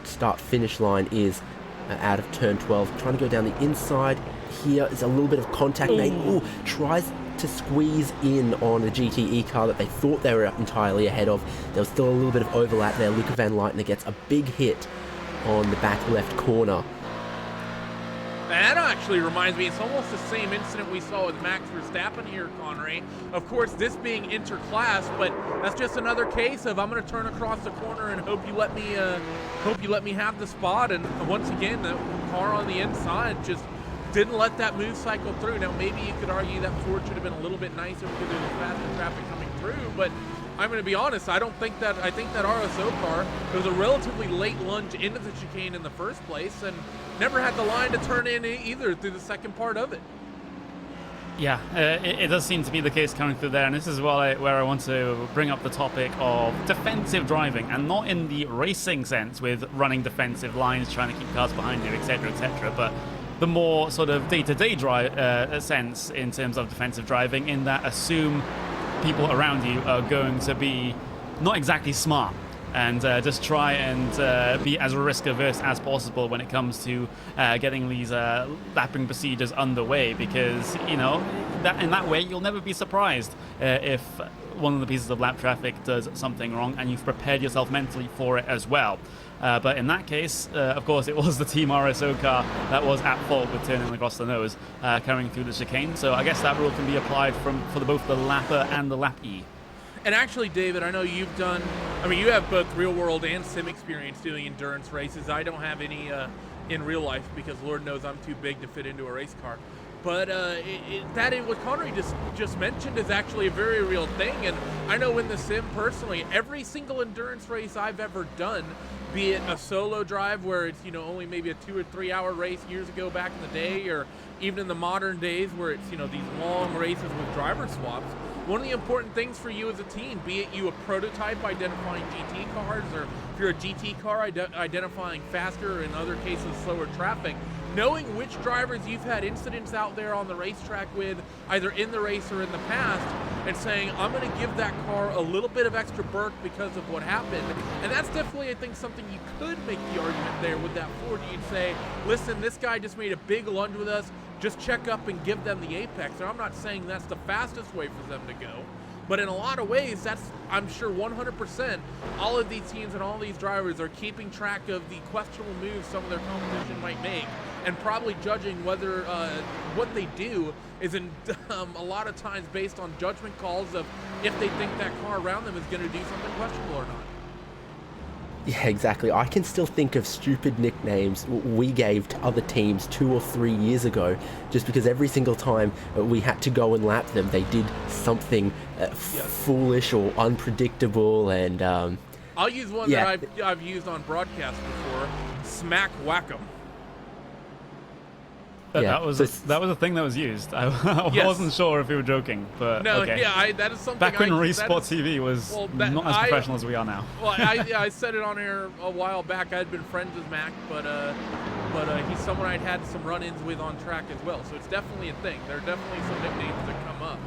start-finish line is out of turn 12. Trying to go down the inside. Here is a little bit of contact made. Ooh, tries to squeeze in on the GTE car that they thought they were entirely ahead of. There was still a little bit of overlap there. Luca Van Leitner gets a big hit on the back left corner. That actually reminds me, it's almost the same incident we saw with Max Verstappen here, Connery. Of course, this being interclass, but that's just another case of I'm going to turn across the corner and hope you let me have the spot. And once again, the car on the inside just didn't let that move cycle through. Now, maybe you could argue that Ford should have been a little bit nicer because there was faster traffic coming through, but I'm going to be honest, I think that RSO car, there was a relatively late lunge into the chicane in the first place, and never had the line to turn in either through the second part of it. Yeah, it does seem to be the case coming through there, and this is where I want to bring up the topic of defensive driving, and not in the racing sense with running defensive lines, trying to keep cars behind you, etc., but the more sort of day-to-day sense in terms of defensive driving, in that assume people around you are going to be not exactly smart, and just try and be as risk-averse as possible when it comes to getting these lapping procedures underway, because, you know, that in that way you'll never be surprised if one of the pieces of lap traffic does something wrong, and you've prepared yourself mentally for it as well. But in that case, of course, it was the Team RSO car that was at fault with turning across the nose, carrying through the chicane. So I guess that rule can be applied for both the lapper and the lappee. And actually, David, I know you have both real world and sim experience doing endurance races. I don't have any in real life because Lord knows I'm too big to fit into a race car. But what Connery just mentioned is actually a very real thing. And I know in the sim personally, every single endurance race I've ever done, be it a solo drive where it's, you know, only maybe a 2 or 3 hour race years ago back in the day, or even in the modern days where it's, you know, these long races with driver swaps, one of the important things for you as a team, be it you a prototype identifying GT cars, or if you're a GT car identifying faster, or in other cases slower traffic, knowing which drivers you've had incidents out there on the racetrack with, either in the race or in the past, and saying, I'm going to give that car a little bit of extra berth because of what happened. And that's definitely, I think, something you could make the argument there with that Ford. You'd say, listen, this guy just made a big lunge with us, just check up and give them the apex. And I'm not saying that's the fastest way for them to go, but in a lot of ways, that's, I'm sure 100%, all of these teams and all these drivers are keeping track of the questionable moves some of their competition might make, and probably judging whether what they do is in a lot of times based on judgment calls of if they think that car around them is going to do something questionable or not. Yeah, exactly. I can still think of stupid nicknames we gave to other teams 2 or 3 years ago, just because every single time we had to go and lap them, they did something foolish or unpredictable. And I'll use one that I've used on broadcast before: Smack Whack'em. That was a thing that was used. I wasn't sure if you were joking, but no, okay. yeah, that is something. Back when Resport TV was not as professional as we are now. Well, I said it on air a while back. I had been friends with Mac, but he's someone I'd had some run-ins with on track as well. So it's definitely a thing. There are definitely some nicknames that come up.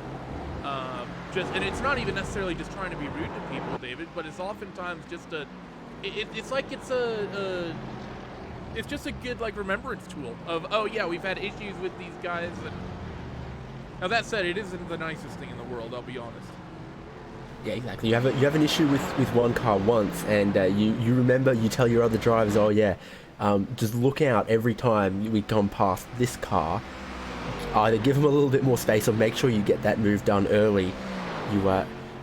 And it's not even necessarily just trying to be rude to people, David, but it's oftentimes just it's just a good, like, remembrance tool of, oh yeah, we've had issues with these guys. And now that said, it isn't the nicest thing in the world, I'll be honest. yeah, exactly. You have an issue with one car once, and you remember, you tell your other drivers, oh yeah, just look out every time we come past this car. Either give them a little bit more space, or make sure you get that move done early.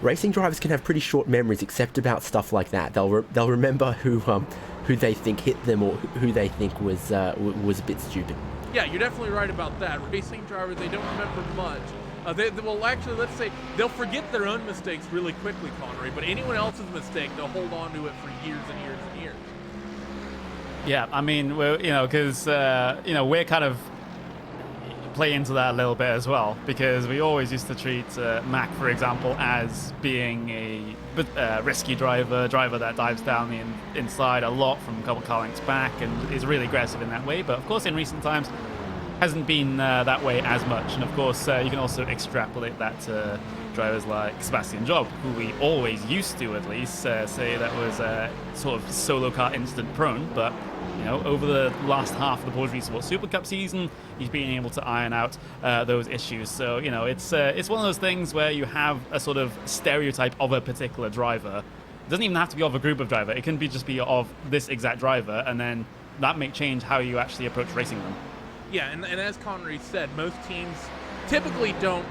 Racing drivers can have pretty short memories, except about stuff like that. They'll remember who they think hit them, or who they think was a bit stupid. Yeah, you're definitely right about that. Racing drivers, they don't remember much. Well, actually, let's say they'll forget their own mistakes really quickly, Connery, but anyone else's mistake, they'll hold on to it for years and years and years. Yeah, I mean, because we're kind of play into that a little bit as well, because we always used to treat Mac, for example, as being a risky driver that dives down the inside a lot from a couple car lengths back and is really aggressive in that way. But of course, in recent times, hasn't been that way as much. And of course, you can also extrapolate that to drivers like Sebastian Job, who we always used to, at least, say that was sort of solo car incident prone. But over the last half of the Porsche Esports Super Cup season, he's been able to iron out those issues. So, it's one of those things where you have a sort of stereotype of a particular driver. It doesn't even have to be of a group of driver. It can just be of this exact driver, and then that may change how you actually approach racing them. Yeah, and as Connery said, most teams typically don't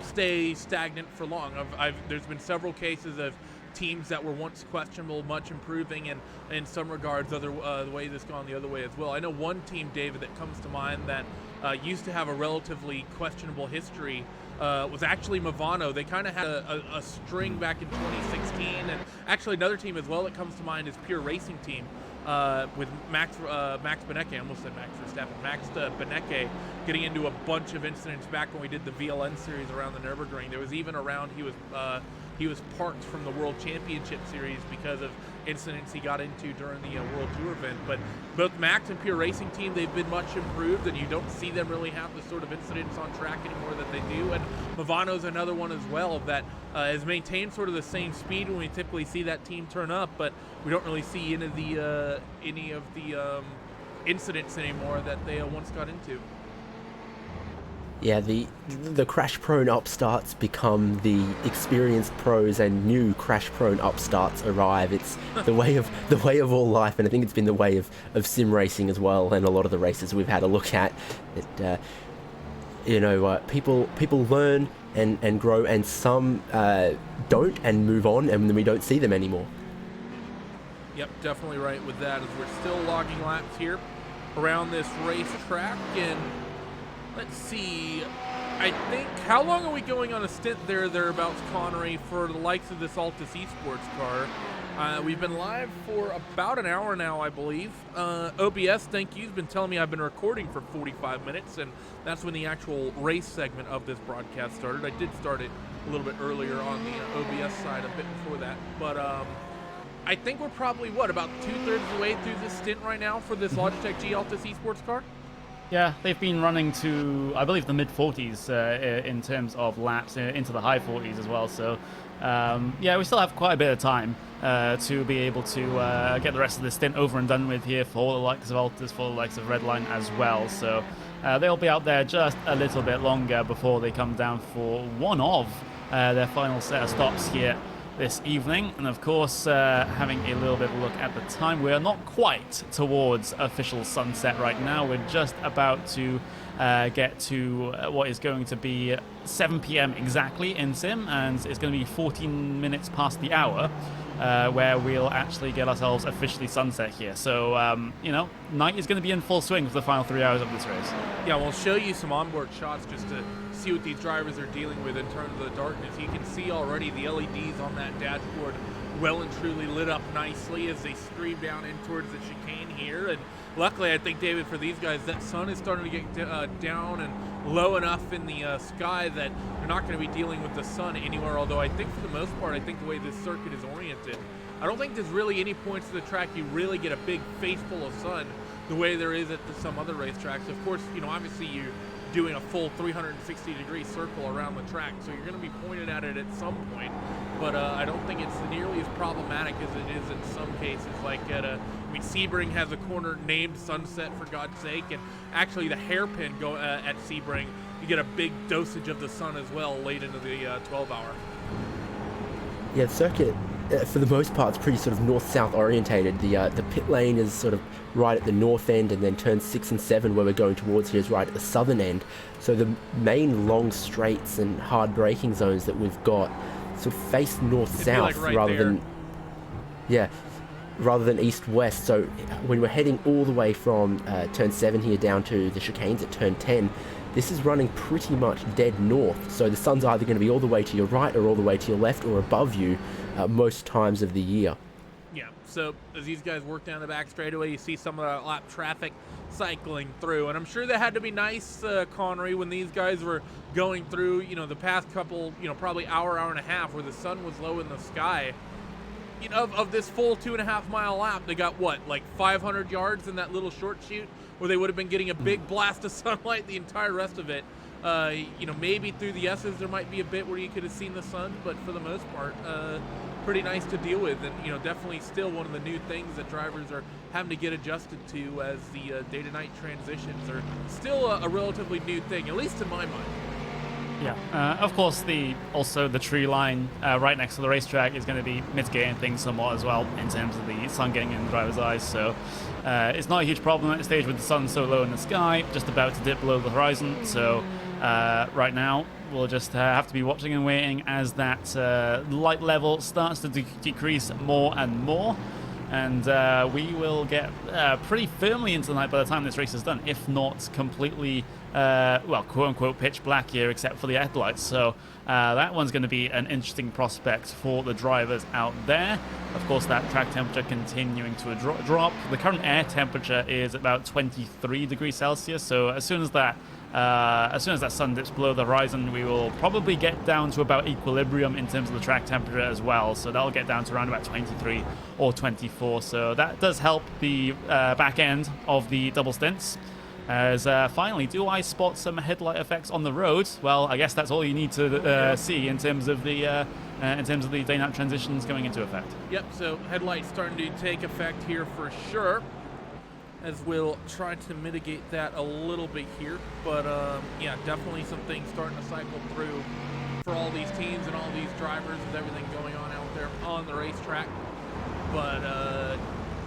stay stagnant for long. There's been several cases of teams that were once questionable, much improving, and in some regards, the way this gone the other way as well. I know one team, David, that comes to mind that used to have a relatively questionable history was actually Movano. They kind of had a string back in 2016, and actually another team as well that comes to mind is Pure Racing Team with Max Benecke. I almost said Max Verstappen. Max Benecke getting into a bunch of incidents back when we did the VLN series around the Nürburgring. There was even around he was parked from the World Championship Series because of incidents he got into during the World Tour event. But both Max and Pure Racing Team, they've been much improved, and you don't see them really have the sort of incidents on track anymore that they do. And Movano's another one as well that has maintained sort of the same speed when we typically see that team turn up, but we don't really see any of the incidents anymore that they once got into. Yeah, the crash-prone upstarts become the experienced pros, and new crash-prone upstarts arrive. It's the way of all life, and I think it's been the way of sim racing as well. And a lot of the races we've had a look at, people learn and grow, and some don't and move on, and then we don't see them anymore. Yep, definitely right with that, as we're still logging laps here around this racetrack, and Let's see. I think, how long are we going on a stint thereabouts, Connery, for the likes of this Altus Esports car? We've been live for about an hour now, I believe. OBS, thank you, has been telling me I've been recording for 45 minutes, and that's when the actual race segment of this broadcast started. I did start it a little bit earlier on the OBS side, a bit before that. But I think we're probably, about 2/3 of the way through this stint right now for this Logitech G Altus Esports car? Yeah, they've been running to, I believe, the mid-40s in terms of laps, into the high 40s as well. So, yeah, we still have quite a bit of time to be able to get the rest of the stint over and done with here for the likes of Altus, for the likes of Redline as well. So they'll be out there just a little bit longer before they come down for one of their final set of stops here this evening. And of course, having a little bit of a look at the time, we're not quite towards official sunset right now. We're just about to get to what is going to be 7 p.m. exactly in Sim, and it's going to be 14 minutes past the hour where we'll actually get ourselves officially sunset here. So, you know, night is going to be in full swing for the final 3 hours of this race. Yeah, we'll show you some onboard shots just to see what these drivers are dealing with in terms of the darkness. You can see already the LEDs on that dashboard well and truly lit up nicely as they stream down in towards the chicane here. And luckily, I think, David, for these guys, that sun is starting to get down and low enough in the sky that they're not going to be dealing with the sun anywhere. Although I think for the most part, I think the way this circuit is oriented, I don't think there's really any points of the track you really get a big face full of sun the way there is at some other racetracks. Of course, you know, obviously you're doing a full 360-degree circle around the track, so you're going to be pointed at it at some point, but I don't think it's nearly as problematic as it is in some cases. Like I mean, Sebring has a corner named Sunset, for God's sake, and actually the hairpin at Sebring, you get a big dosage of the sun as well late into the 12-hour. Yeah, the circuit, for the most part, is pretty sort of north-south orientated. The pit lane is sort of right at the north end, and then turns 6 and 7, where we're going towards here, is right at the southern end. So the main long straights and hard braking zones that we've got sort of face north-south, like right rather there. rather than east-west. So when we're heading all the way from turn 7 here down to the chicanes at turn 10, this is running pretty much dead north. So the sun's either going to be all the way to your right or all the way to your left or above you most times of the year. Yeah, so as these guys work down the back straightaway, you see some of the lap traffic cycling through. And I'm sure that had to be nice, Connery, when these guys were going through, you know, the past couple, you know, probably hour and a half where the sun was low in the sky. You know, of this full 2.5 mile lap, they got what, like 500 yards in that little short shoot where they would have been getting a big blast of sunlight the entire rest of it. You know, maybe through the S's there might be a bit where you could have seen the sun, but for the most part, pretty nice to deal with. And, you know, definitely still one of the new things that drivers are having to get adjusted to as the day to night transitions are still a relatively new thing, at least in my mind. Yeah, of course, the tree line right next to the racetrack is going to be mitigating things somewhat as well in terms of the sun getting in the driver's eyes. So it's not a huge problem at this stage with the sun so low in the sky, just about to dip below the horizon. So right now, we'll just have to be watching and waiting as that light level starts to decrease more and more. And we will get pretty firmly into the night by the time this race is done, if not completely, well, quote-unquote pitch black here, except for the headlights. So that one's going to be an interesting prospect for the drivers out there. Of course, that track temperature continuing to drop. The current air temperature is about 23 degrees Celsius, so as soon as that sun dips below the horizon, we will probably get down to about equilibrium in terms of the track temperature as well. So that'll get down to around about 23 or 24. So that does help the back end of the double stints. As finally, do I spot some headlight effects on the road? Well, I guess that's all you need to see in terms of the day-night transitions going into effect. Yep. So headlights starting to take effect here for sure, as we'll try to mitigate that a little bit here. But yeah, definitely some things starting to cycle through for all these teams and all these drivers with everything going on out there on the racetrack. But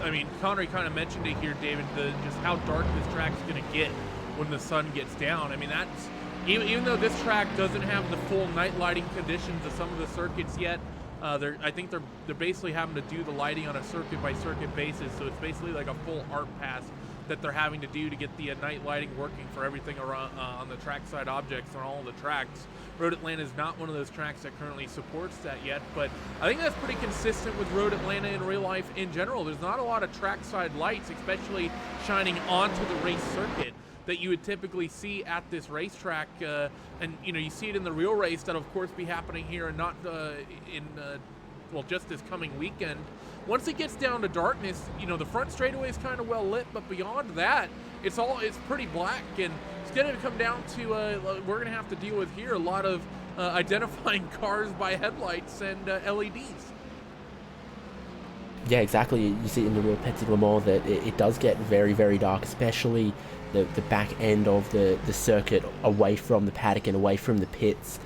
I mean, Connery kind of mentioned it here, David, just how dark this track's going to get when the sun gets down. I mean, that's even though this track doesn't have the full night lighting conditions of some of the circuits yet. I think they're basically having to do the lighting on a circuit by circuit basis, so it's basically like a full art pass that they're having to do to get the night lighting working for everything around on the trackside objects on all the tracks. Road Atlanta is not one of those tracks that currently supports that yet, but I think that's pretty consistent with Road Atlanta in real life in general. There's not a lot of trackside lights, especially shining onto the race circuit, that you would typically see at this racetrack, and you see it in the real race that'll of course be happening here and not just this coming weekend. Once it gets down to darkness, the front straightaway is kind of well lit, but beyond that, it's pretty black, and it's going to come down to we're going to have to deal with here a lot of identifying cars by headlights and LEDs. Yeah, exactly. You see in the real Petit Le Mans that it does get very, very dark, especially the back end of the circuit, away from the paddock and away from the pits,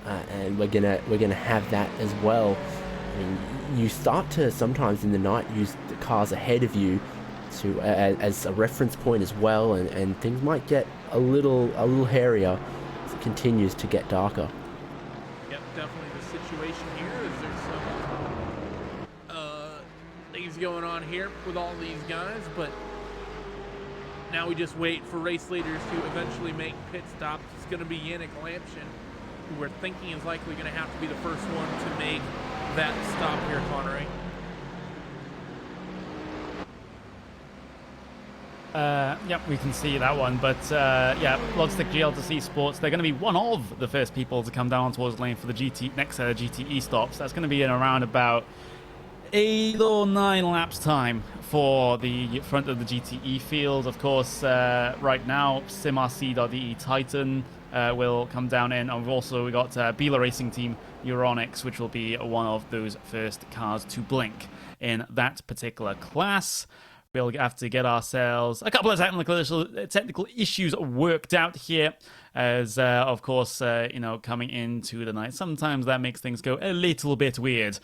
and we're gonna have that as well. I mean, you start to sometimes in the night use the cars ahead of you to as a reference point as well, and things might get a little hairier as it continues to get darker. Yep, definitely the situation here is there's some things going on here with all these guys, but now we just wait for race leaders to eventually make pit stops. It's going to be Yannick Lampshin, who we're thinking is likely going to have to be the first one to make that stop here, Connery. Yep, we can see that one. But yeah, Logstick GL2C Sports, they're going to be one of the first people to come down towards the lane for the next set of GTE stops. That's going to be in around about 8 or 9 laps time for the front of the GTE field. Of course, right now, SimRC.de Titan will come down in, and we got Bila Racing Team Euronics, which will be one of those first cars to blink in that particular class. We'll have to get ourselves a couple of technical issues worked out here, as of course, coming into the night, sometimes that makes things go a little bit weird,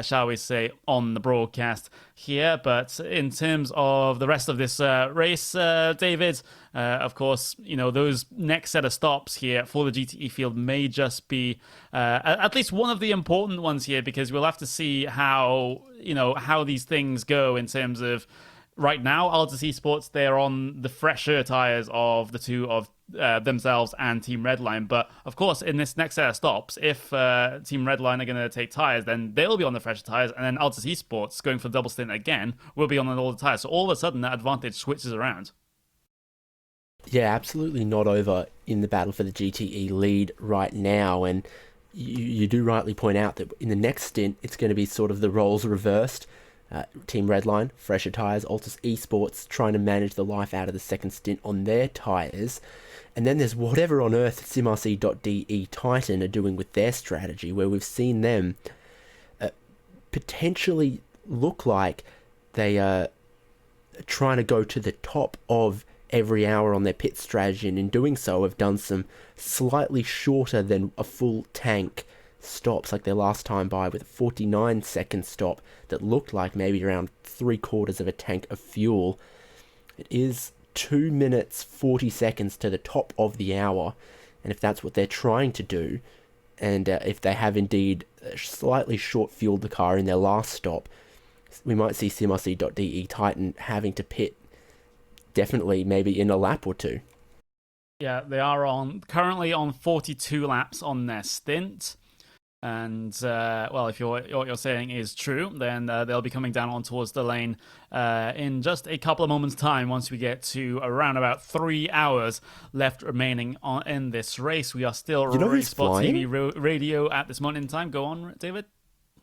shall we say, on the broadcast here. But in terms of the rest of this race, David, of course, those next set of stops here for the GTE field may just be at least one of the important ones here, because we'll have to see how these things go in terms of. Right now, Altus Esports, they're on the fresher tires of the two of themselves and Team Redline. But, of course, in this next set of stops, if Team Redline are going to take tires, then they'll be on the fresher tires. And then Altus Esports, going for the double stint again, will be on the older tires. So all of a sudden, that advantage switches around. Yeah, absolutely not over in the battle for the GTE lead right now. And you do rightly point out that in the next stint, it's going to be sort of the roles reversed. Team Redline, fresher tyres, Altus Esports trying to manage the life out of the second stint on their tyres. And then there's whatever on earth SimRC.de Titan are doing with their strategy, where we've seen them potentially look like they are trying to go to the top of every hour on their pit strategy, and in doing so have done some slightly shorter than a full tank stops, like their last time by, with a 49-second stop that looked like maybe around 3/4 of a tank of fuel. It is 2 minutes 40 seconds to the top of the hour, and if that's what they're trying to do, and if they have indeed slightly short fueled the car in their last stop, we might see SimRC.de Titan having to pit definitely maybe in a lap or two. Yeah, they are currently on 42 laps on their stint. And, well, if what you're saying is true, then they'll be coming down on towards the lane in just a couple of moments' time once we get to around about 3 hours left remaining in this race. We are still Race Spot TV radio at this moment in time. Go on, David.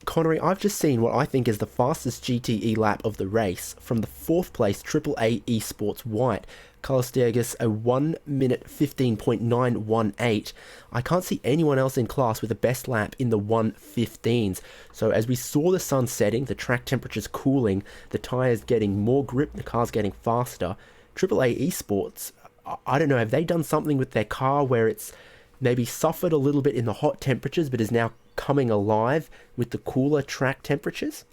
Connery, I've just seen what I think is the fastest GTE lap of the race from the 4th place AAA Esports White. Carlos Diegas, a 1 minute 15.918. I can't see anyone else in class with a best lap in the 1:15s. So as we saw the sun setting, the track temperatures cooling, the tyres getting more grip, the cars getting faster, AAA Esports, I don't know, have they done something with their car where it's maybe suffered a little bit in the hot temperatures but is now coming alive with the cooler track temperatures?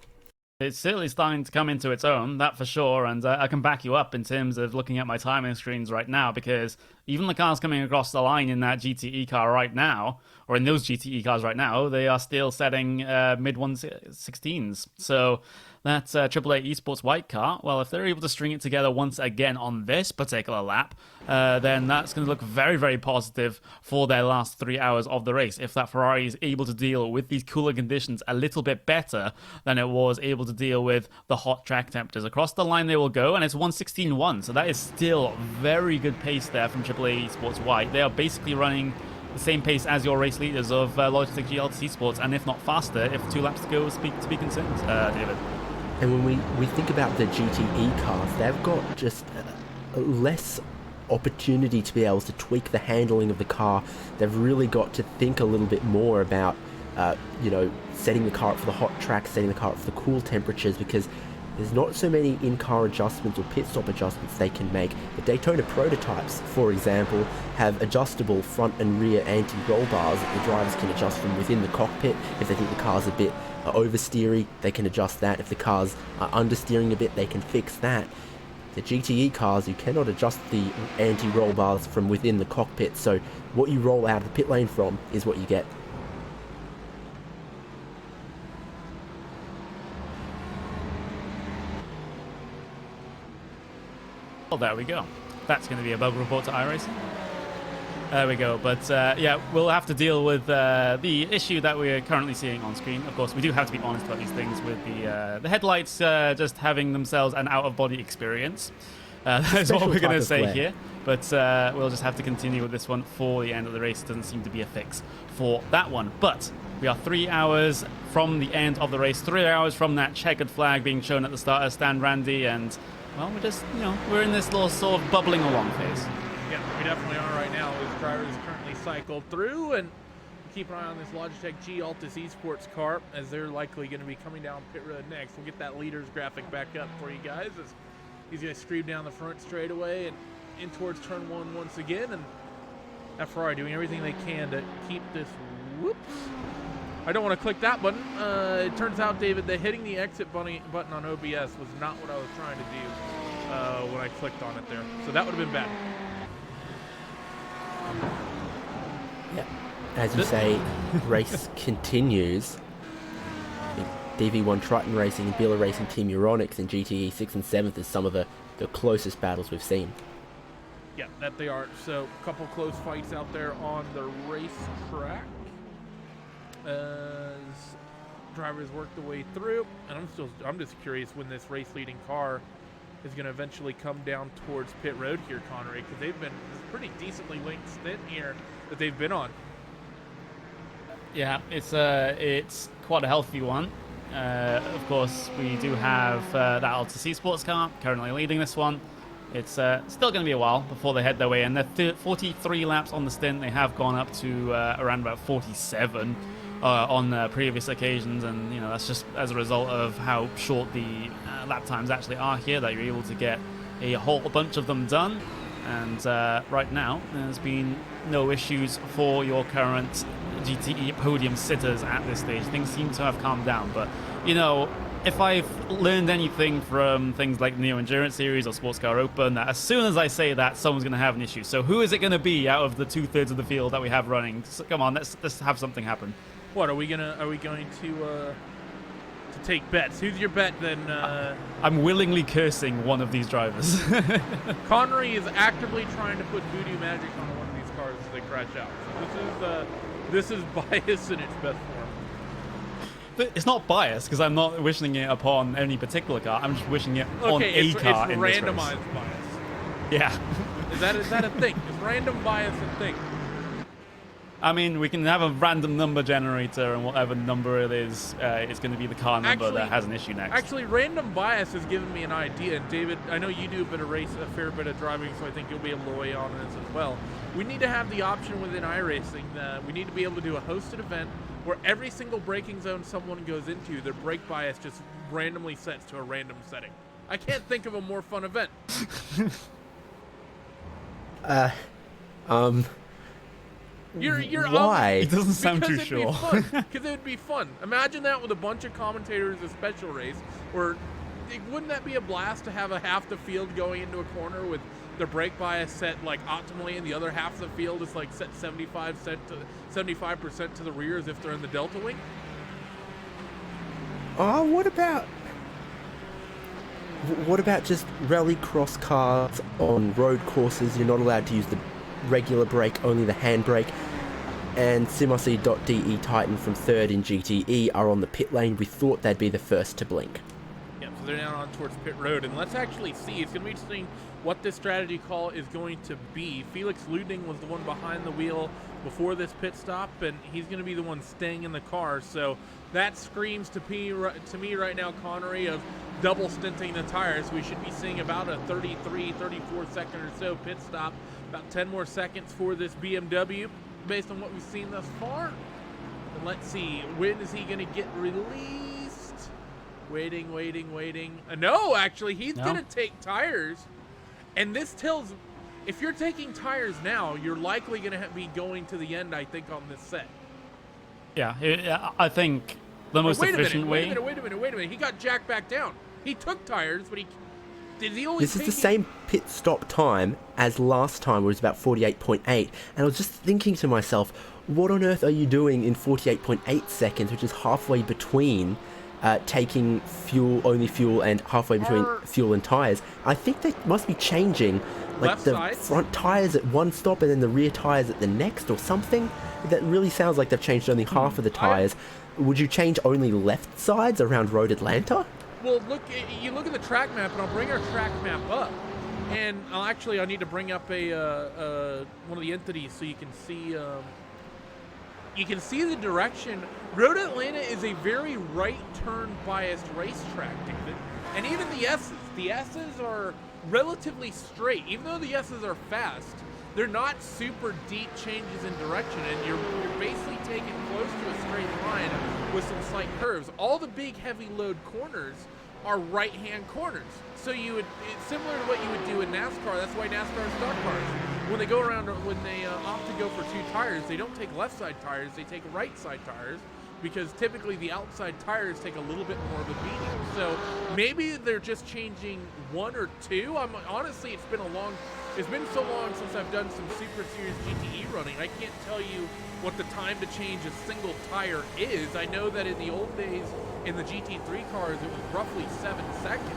It's certainly starting to come into its own, that for sure, and I can back you up in terms of looking at my timing screens right now, because, Even the cars coming across the line in that GTE car right now, or in those GTE cars right now, they are still setting mid 116s. So that AAA Esports white car, well, if they're able to string it together once again on this particular lap, then that's going to look very, very positive for their last 3 hours of the race. If that Ferrari is able to deal with these cooler conditions a little bit better than it was able to deal with the hot track temperatures. Across the line they will go, and it's 116.1, so that is still very good pace there from AAA Esports white. They are basically running the same pace as your race leaders of Logitech GLT Sports, and if not faster, if 2 laps to go to be concerned, David. And when we think about the GTE cars, they've got just less opportunity to be able to tweak the handling of the car. They've really got to think a little bit more about, setting the car up for the hot track, setting the car up for the cool temperatures, because there's not so many in-car adjustments or pit stop adjustments they can make. The Daytona prototypes, for example, have adjustable front and rear anti-roll bars that the drivers can adjust from within the cockpit. If they think the car's a bit oversteery, they can adjust that. If the car's understeering a bit, they can fix that. The GTE cars, you cannot adjust the anti-roll bars from within the cockpit, so what you roll out of the pit lane from is what you get. Well, there we go. That's going to be a bug report to iRacing. There we go. But yeah, we'll have to deal with the issue that we're currently seeing on screen. Of course, we do have to be honest about these things with the headlights just having themselves an out-of-body experience. That's what we're going to say here. But we'll just have to continue with this one for the end of the race. It doesn't seem to be a fix for that one. But we are 3 hours from the end of the race, 3 hours from that checkered flag being shown at the starter stand, Randy, and well, we're just, we're in this little sort of bubbling along phase. Yeah, we definitely are right now. This driver is currently cycled through, and keep an eye on this Logitech G Altis Esports car, as they're likely going to be coming down pit road next. We'll get that leaders graphic back up for you guys as these guys stream down the front straightaway and in towards turn 1 once again, and that Ferrari doing everything they can to keep this. Whoops. I don't want to click that button. It turns out, David, that hitting the exit button on OBS was not what I was trying to do when I clicked on it there. So that would have been bad. Yeah. As you say, race continues. DV1 Triton Racing and Bila Racing Team Euronics in GTE 6th and 7th is some of the closest battles we've seen. Yeah, that they are. So a couple close fights out there on the racetrack as drivers work their way through, and I'm just curious when this race leading car is going to eventually come down towards pit road here, Connery, because they've been a pretty decently linked stint here that they've been on. Yeah, it's quite a healthy one. Of course, we do have that Altis Esports car currently leading this one. It's still going to be a while before they head their way in. They're 43 laps on the stint. They have gone up to around about 47 on previous occasions, and that's just as a result of how short the lap times actually are here, that you're able to get a whole bunch of them done. And right now, there's been no issues for your current GTE podium sitters at this stage. Things seem to have calmed down, but if I've learned anything from things like the Neo Endurance Series or Sports Car Open, that as soon as I say that, someone's going to have an issue. So who is it going to be out of the 2/3 of the field that we have running? So, come on, let's have something happen. What are we going to take bets? Who's your bet then? I'm willingly cursing one of these drivers. Connery is actively trying to put voodoo magic on one of these cars as they crash out. So this is bias in its best form. But it's not biased, because I'm not wishing it upon any particular car. I'm just wishing it on a car in this race. It's randomized bias. Yeah. Is that a thing? Is random bias a thing? I mean, we can have a random number generator, and whatever number it is, it's going to be the car number that has an issue next. Actually, random bias has given me an idea. And David, I know you do a fair bit of driving, so I think you'll be able to weigh on this as well. We need to have the option within iRacing that we need to be able to do a hosted event where every single braking zone someone goes into, their brake bias just randomly sets to a random setting. I can't think of a more fun event. You're why? It doesn't sound too sure. Because it would be fun. Imagine that with a bunch of commentators a special race, or wouldn't that be a blast to have half the field going into a corner with their brake bias set like optimally, and the other half of the field is like set 75% to the rear as if they're in the delta wing? Oh, what about just rallycross cars on road courses? You're not allowed to use the regular brake, only the handbrake. And SimRC.de Titan from 3rd in GTE are on the pit lane. We thought they'd be the first to blink. Yeah, so they're down on towards pit road, and let's actually see. It's going to be interesting what this strategy call is going to be. Felix Luding was the one behind the wheel before this pit stop, and he's going to be the one staying in the car. So that screams to me right now, Connery, of double stinting the tires. We should be seeing about a 33, 34 second or so pit stop, about 10 more seconds for this BMW, based on what we've seen thus far. And let's see, when is he going to get released? Waiting. No, actually, he's going to take tires. And this tells, if you're taking tires now, you're likely going to be going to the end, I think, on this set. Yeah, I think the most efficient way... Wait a minute. He got jacked back down. He took tires, but did he only This is the same pit stop time as last time, where it was about 48.8. And I was just thinking to myself, what on earth are you doing in 48.8 seconds, which is halfway between taking only fuel and halfway between fuel and tires? I think they must be changing like the front tires at one stop and then the rear tires at the next or something. That really sounds like they've changed only half of the tires. Would you change only left sides around Road Atlanta? Well, you look at the track map, and I'll bring our track map up. And I need to bring up a one of the entities so you can see the direction. Road Atlanta is a very right turn biased racetrack, David. And even the S's are relatively straight. Even though the S's are fast, they're not super deep changes in direction, and you're basically taking close to a straight line with some slight curves. All the big heavy load corners are right-hand corners. So it's similar to what you would do in NASCAR. That's why NASCAR stock cars, when they go around, when they opt to go for two tires, they don't take left side tires, they take right side tires, because typically the outside tires take a little bit more of a beating. So maybe they're just changing one or two. Honestly, it's been so long since I've done some Super Series GTE running. I can't tell you what the time to change a single tire is. I know that in the old days, in the GT3 cars, it was roughly 7 seconds.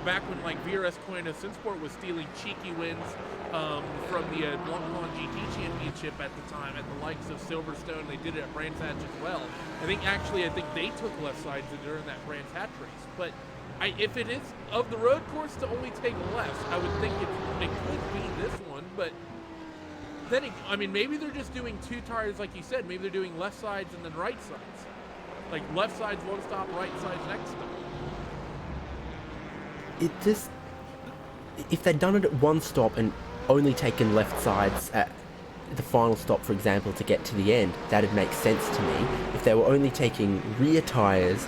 Back when like VRS Coin Sinsport was stealing cheeky wins from the Blanc GT Championship at the time, at the likes of Silverstone. They did it at Brands Hatch as well. I think they took left sides during that Brands Hatch race. But if it is of the road course to only take left, I would think it could be this one. But then, maybe they're just doing two tires like you said. Maybe they're doing left sides and then right sides. Like left sides one stop, right sides next stop. If they'd done it at one stop and only taken left sides at the final stop, for example, to get to the end, that'd make sense to me. If they were only taking rear tires,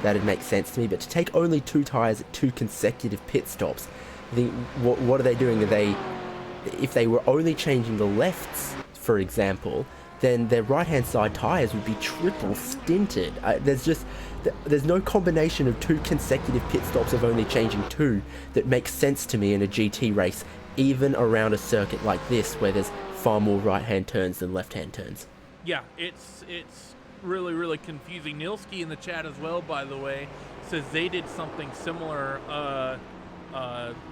that'd make sense to me. But to take only two tires at two consecutive pit stops, I think, what are they doing? If they were only changing the lefts, for example, then their right-hand side tires would be triple stinted. There's no combination of two consecutive pit stops of only changing two that makes sense to me in a GT race, even around a circuit like this where there's far more right-hand turns than left-hand turns. Yeah, it's really, really confusing. Nilski in the chat as well, by the way, says they did something similar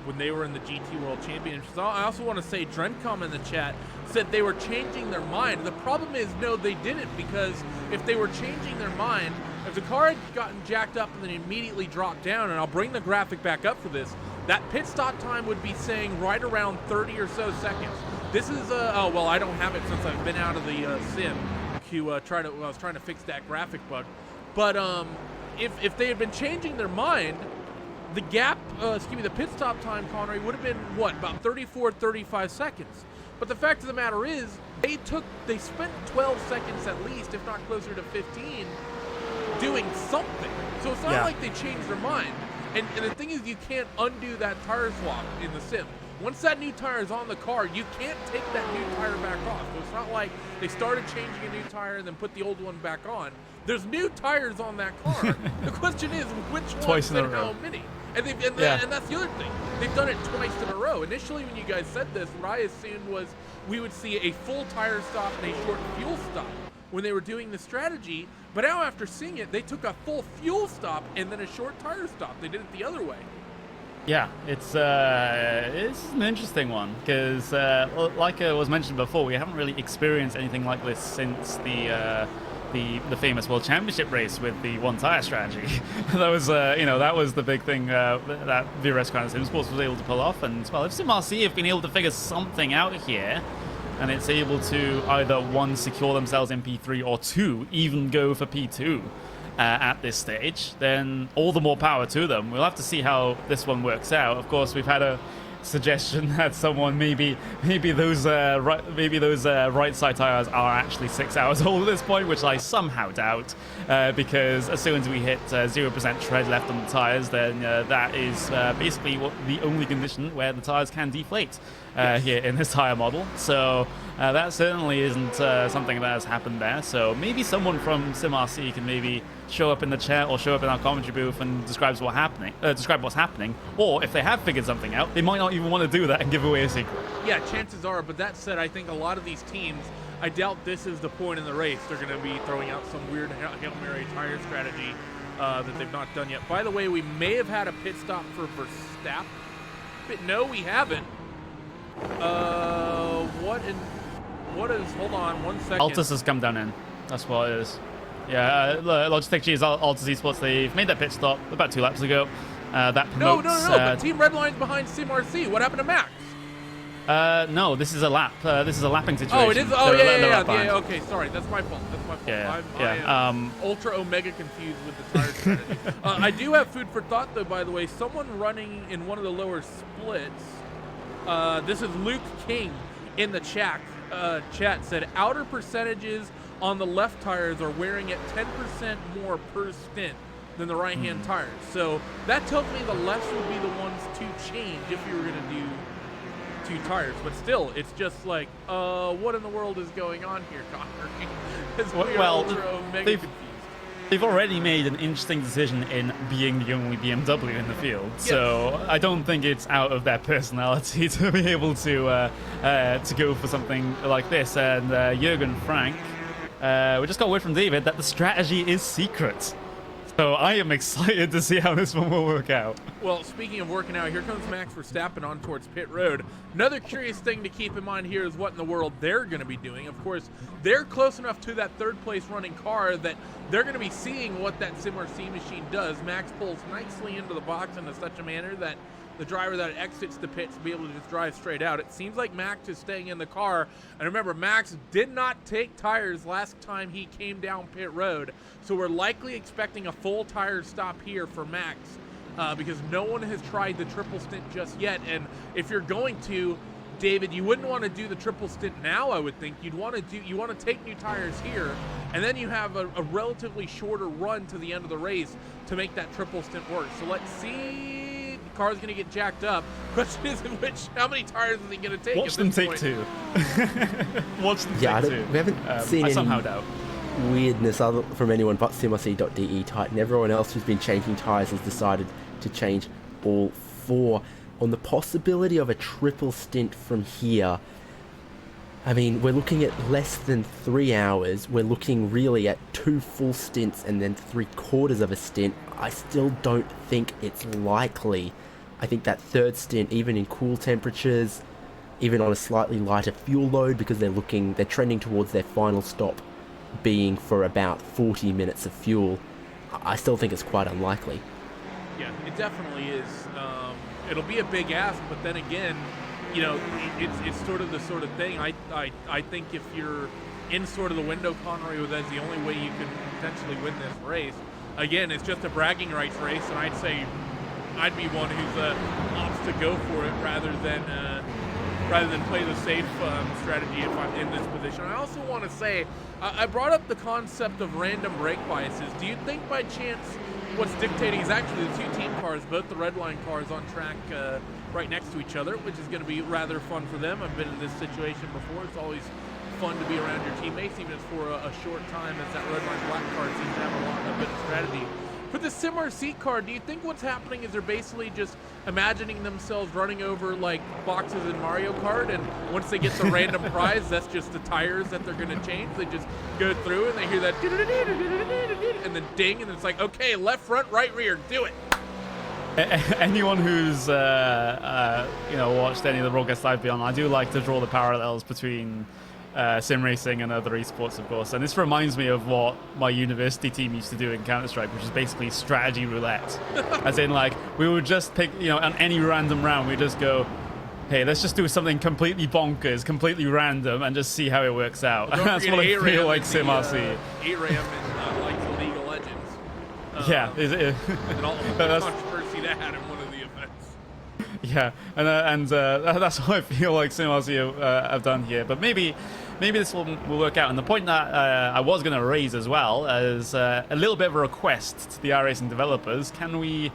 when they were in the GT World Championships. I also want to say Drencom in the chat said they were changing their mind. The problem is, no, they didn't, because if they were changing their mind, if the car had gotten jacked up and then immediately dropped down, and I'll bring the graphic back up for this, that pit stop time would be saying right around 30 or so seconds. This is, I don't have it since I've been out of the sim to I was trying to fix that graphic bug. But if they had been changing their mind, the gap, the pit stop time, Connery, would have been, about 34, 35 seconds. But the fact of the matter is, they spent 12 seconds at least, if not closer to 15, doing something. So it's not like they changed their mind. And the thing is, you can't undo that tire swap in the sim. Once that new tire is on the car, you can't take that new tire back off. So it's not like they started changing a new tire and then put the old one back on. There's new tires on that car. The question is, which ones and how many? And and that's the other thing. They've done it twice in a row. Initially, when you guys said this, what I assumed was we would see a full tire stop and a short fuel stop when they were doing the strategy. But now after seeing it, they took a full fuel stop and then a short tire stop. They did it the other way. Yeah, it's an interesting one because, like was mentioned before, we haven't really experienced anything like this since the famous World Championship race with the one tire strategy. That was that was the big thing that VRS kind of Sim Sports was able to pull off. And well, if SimRC have been able to figure something out here, and it's able to either one secure themselves in P3 or two even go for P2. At this stage, then all the more power to them. We'll have to see how this one works out. Of course, we've had a suggestion that someone maybe those right side tires are actually 6 hours old at this point, which I somehow doubt, because as soon as we hit 0% tread left on the tires, then that is basically the only condition where the tires can deflate here in this tire model. So that certainly isn't something that has happened there. So maybe someone from SimRC can maybe show up in the chat or show up in our commentary booth and describe what's happening. Or if they have figured something out, they might not even want to do that and give away a secret. Yeah, chances are. But that said, I think a lot of these teams, I doubt this is the point in the race. They're going to be throwing out some weird Hail Mary tire strategy that they've not done yet. By the way, we may have had a pit stop for Verstappen. But no, we haven't. What is, hold on 1 second. Altus has come down in. That's what it is. Yeah, Logitech G's Altus Esports, they've made that pit stop about 2 laps ago. That promotes... No, but Team Redline's behind SimRC. What happened to Max? No, this is a lap. This is a lapping situation. Oh, it is? Oh, yeah, okay, sorry. That's my fault. Yeah, I am ultra omega confused with the tire strategy. I do have food for thought, though, by the way. Someone running in one of the lower splits, this is Luke King in the chat said outer percentages on the left tires are wearing at 10% more per stint than the right-hand tires. So that tells me the lefts would be the ones to change if you were going to do 2 tires. But still, it's just like, what in the world is going on here, Connor? Well, they've already made an interesting decision in being the only BMW in the field. Yes. So I don't think it's out of their personality to be able to go for something like this. And Jürgen Frank, we just got word from David that the strategy is secret. So I am excited to see how this one will work out. Well, speaking of working out, here comes Max Verstappen on towards pit road. Another curious thing to keep in mind here is what in the world they're going to be doing. Of course, they're close enough to that third place running car that they're going to be seeing what that SimRC machine does. Max pulls nicely into the box in such a manner that the driver that exits the pits will be able to just drive straight out. It seems like Max is staying in the car. And remember, Max did not take tires last time he came down pit road. So we're likely expecting a full tire stop here for Max because no one has tried the triple stint just yet. And if you're going to, David, you wouldn't want to do the triple stint now, I would think. You want to take new tires here, and then you have a relatively shorter run to the end of the race to make that triple stint work. So let's see. Car's going to get jacked up. Question is, how many tires is he going to take? Watch them take 2. Watch them take 2. We haven't seen any weirdness from anyone but SimRC.de Titan. Everyone else who's been changing tires has decided to change all 4. On the possibility of a triple stint from here, I mean, we're looking at less than 3 hours. We're looking really at 2 full stints and then 3/4 of a stint. I still don't think it's likely. I think that third stint, even in cool temperatures, even on a slightly lighter fuel load, because they're trending towards their final stop being for about 40 minutes of fuel, I still think it's quite unlikely. Yeah, it definitely is. It'll be a big ask, but then again, you know, it's sort of the sort of thing. I think if you're in sort of the window, Connery, that's the only way you can potentially win this race. Again, it's just a bragging rights race, and I'd say I'd be one who's opts to go for it rather than play the safe strategy if I'm in this position. I also want to say, I brought up the concept of random brake biases. Do you think by chance what's dictating is actually the 2 team cars, both the Redline cars on track right next to each other, which is going to be rather fun for them. I've been in this situation before. It's always fun to be around your teammates, even if it's for a short time, as that Redline black car seems to have a bit of strategy. For the SimRC car, do you think what's happening is they're basically just imagining themselves running over like boxes in Mario Kart, and once they get the random prize, that's just the tires that they're going to change? They just go through and they hear that and then ding, and it's like, okay, left front, right rear, do it. Anyone who's watched any of the broadcasts I've been on, I do like to draw the parallels between sim racing and other esports, of course. And this reminds me of what my university team used to do in Counter-Strike, which is basically strategy roulette. As in, like, we would just pick, on any random round, we just go, hey, let's just do something completely bonkers, completely random, and just see how it works out. Well, that's what I feel like SimRC. A-Ram in like the League of Legends. Yeah. And all the controversy that had in one of the events. Yeah, and that's what I feel like SimRC have done here. But maybe this will work out. And the point that I was going to raise as well as a little bit of a request to the iRacing developers: can we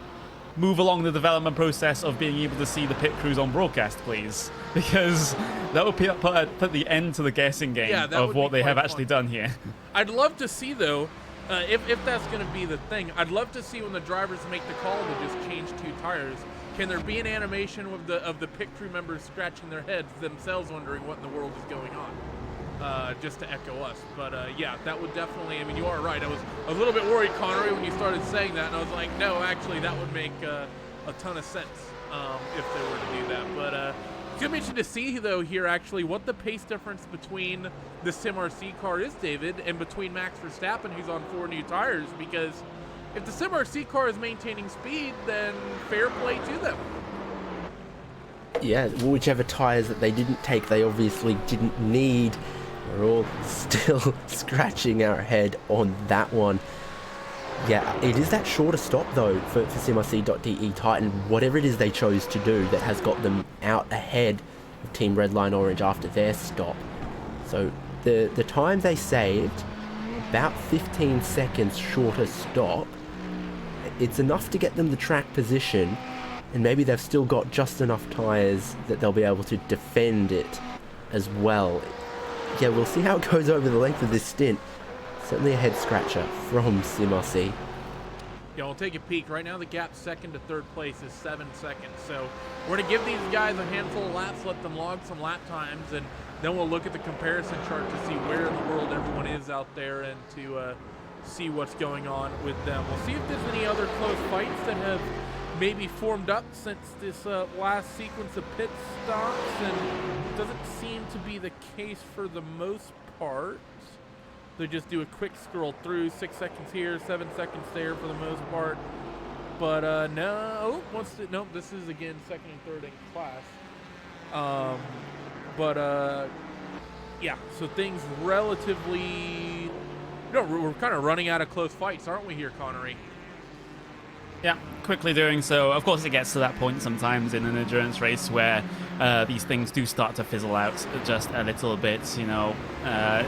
move along the development process of being able to see the pit crews on broadcast, please? Because that would put the end to the guessing game of what they have actually done here. I'd love to see, though, if that's going to be the thing, I'd love to see when the drivers make the call to just change 2 tires. Can there be an animation of the pit crew members scratching their heads, themselves wondering what in the world is going on? Just to echo us. But yeah, that would definitely, I mean, you are right. I was a little bit worried, Connery, when you started saying that, and I was like, no, actually, that would make a ton of sense if they were to do that. But it's going to be interesting to see, though, here actually what the pace difference between the SimRC car is, David, and between Max Verstappen, who's on 4 new tires, because if the SimRC car is maintaining speed, then fair play to them. Yeah, whichever tires that they didn't take, they obviously didn't need. We're all still scratching our head on that one. Yeah, it is that shorter stop, though, for SimRC.de Titan, whatever it is they chose to do that has got them out ahead of Team Redline Orange after their stop. So the time they saved, about 15 seconds shorter stop, it's enough to get them the track position, and maybe they've still got just enough tyres that they'll be able to defend it as well. Yeah, we'll see how it goes over the length of this stint. Certainly a head scratcher from SimRC. Yeah, we'll take a peek. Right now the gap second to third place is 7 seconds. So we're going to give these guys a handful of laps, let them log some lap times, and then we'll look at the comparison chart to see where in the world everyone is out there and to see what's going on with them. We'll see if there's any other close fights that have maybe formed up since this last sequence of pit stops, and it doesn't seem to be the case for the most part. They just do a quick scroll through, 6 seconds here, 7 seconds there for the most part. But no, nope, this is again second and third in class. Yeah, so things relatively, we're kind of running out of close fights, aren't we here, Connery? Yeah, quickly doing so. Of course, it gets to that point sometimes in an endurance race where these things do start to fizzle out just a little bit,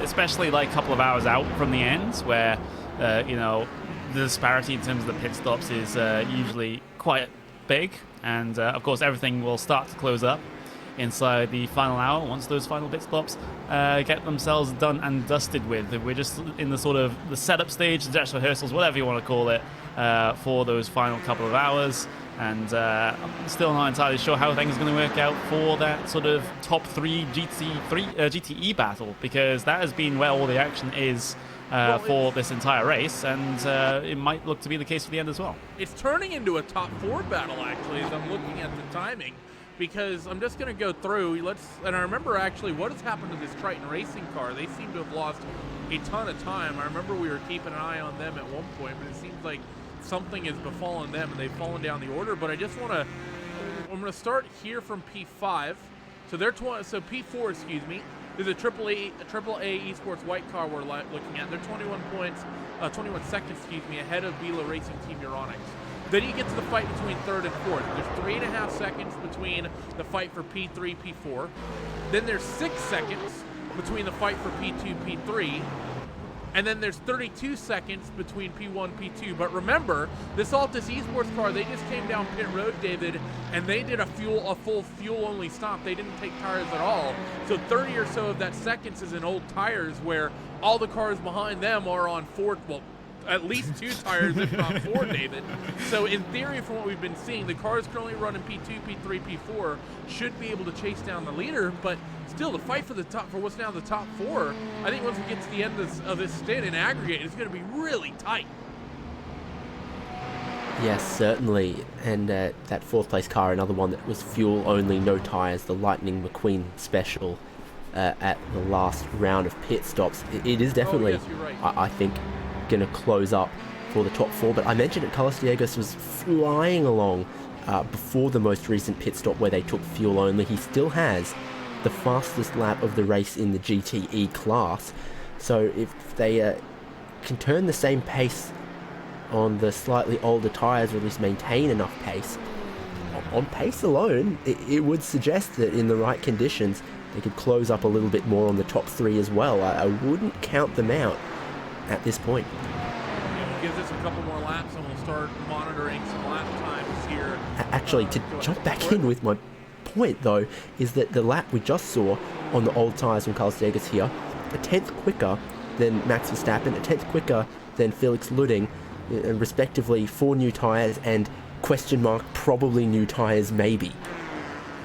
especially like a couple of hours out from the end where, the disparity in terms of the pit stops is usually quite big. And, of course, everything will start to close up inside the final hour once those final pit stops get themselves done and dusted with. We're just in the sort of the setup stage, the dress rehearsals, whatever you want to call it, for those final couple of hours, and I'm still not entirely sure how things are going to work out for that sort of top 3 GTE battle, because that has been where all the action is for this entire race, and it might look to be the case for the end as well. It's turning into a top 4 battle, actually, as I'm looking at the timing, because I'm just going to go through, and I remember actually what has happened to this Triton racing car. They seem to have lost a ton of time. I remember we were keeping an eye on them at one point, but it seems like something has befallen them and they've fallen down the order. But I just want to, I'm going to start here from P5. So P4, excuse me. There's a AAA Esports white car we're looking at. They're 21 seconds, ahead of Bila Racing Team Euronics. Then you get to the fight between third and fourth. There's 3.5 seconds between the fight for P3, P4. Then there's 6 seconds between the fight for P2, P3. And then there's 32 seconds between P1, P2. But remember, this Altus Esports car, they just came down pit road, David, and they did a full fuel-only stop. They didn't take tires at all. So 30 or so of that seconds is in old tires where all the cars behind them are on at least 2 tires, if not 4, David. So in theory, from what we've been seeing, the cars currently running P2, P3, P4 should be able to chase down the leader, but still, the fight for the top, for what's now the top 4, I think once we get to the end of this stint in aggregate, it's going to be really tight. Yes, certainly. And that 4th place car, another one that was fuel only, no tyres, the Lightning McQueen special at the last round of pit stops. It is definitely, yes, you're right. I think, going to close up for the top 4. But I mentioned that Carlos Dieguez was flying along before the most recent pit stop where they took fuel only. He still has the fastest lap of the race in the GTE class. So if they can turn the same pace on the slightly older tyres, or at least maintain enough pace, on pace alone, it would suggest that in the right conditions, they could close up a little bit more on the top 3 as well. I wouldn't count them out at this point. Gives us a couple more laps and we'll start monitoring some lap times here. Actually, to jump back in with my point, though, is that the lap we just saw on the old tyres from Carlos Dieguez here, a 10th quicker than Max Verstappen, a 10th quicker than Felix Luding, respectively 4 new tyres and question mark probably new tyres maybe.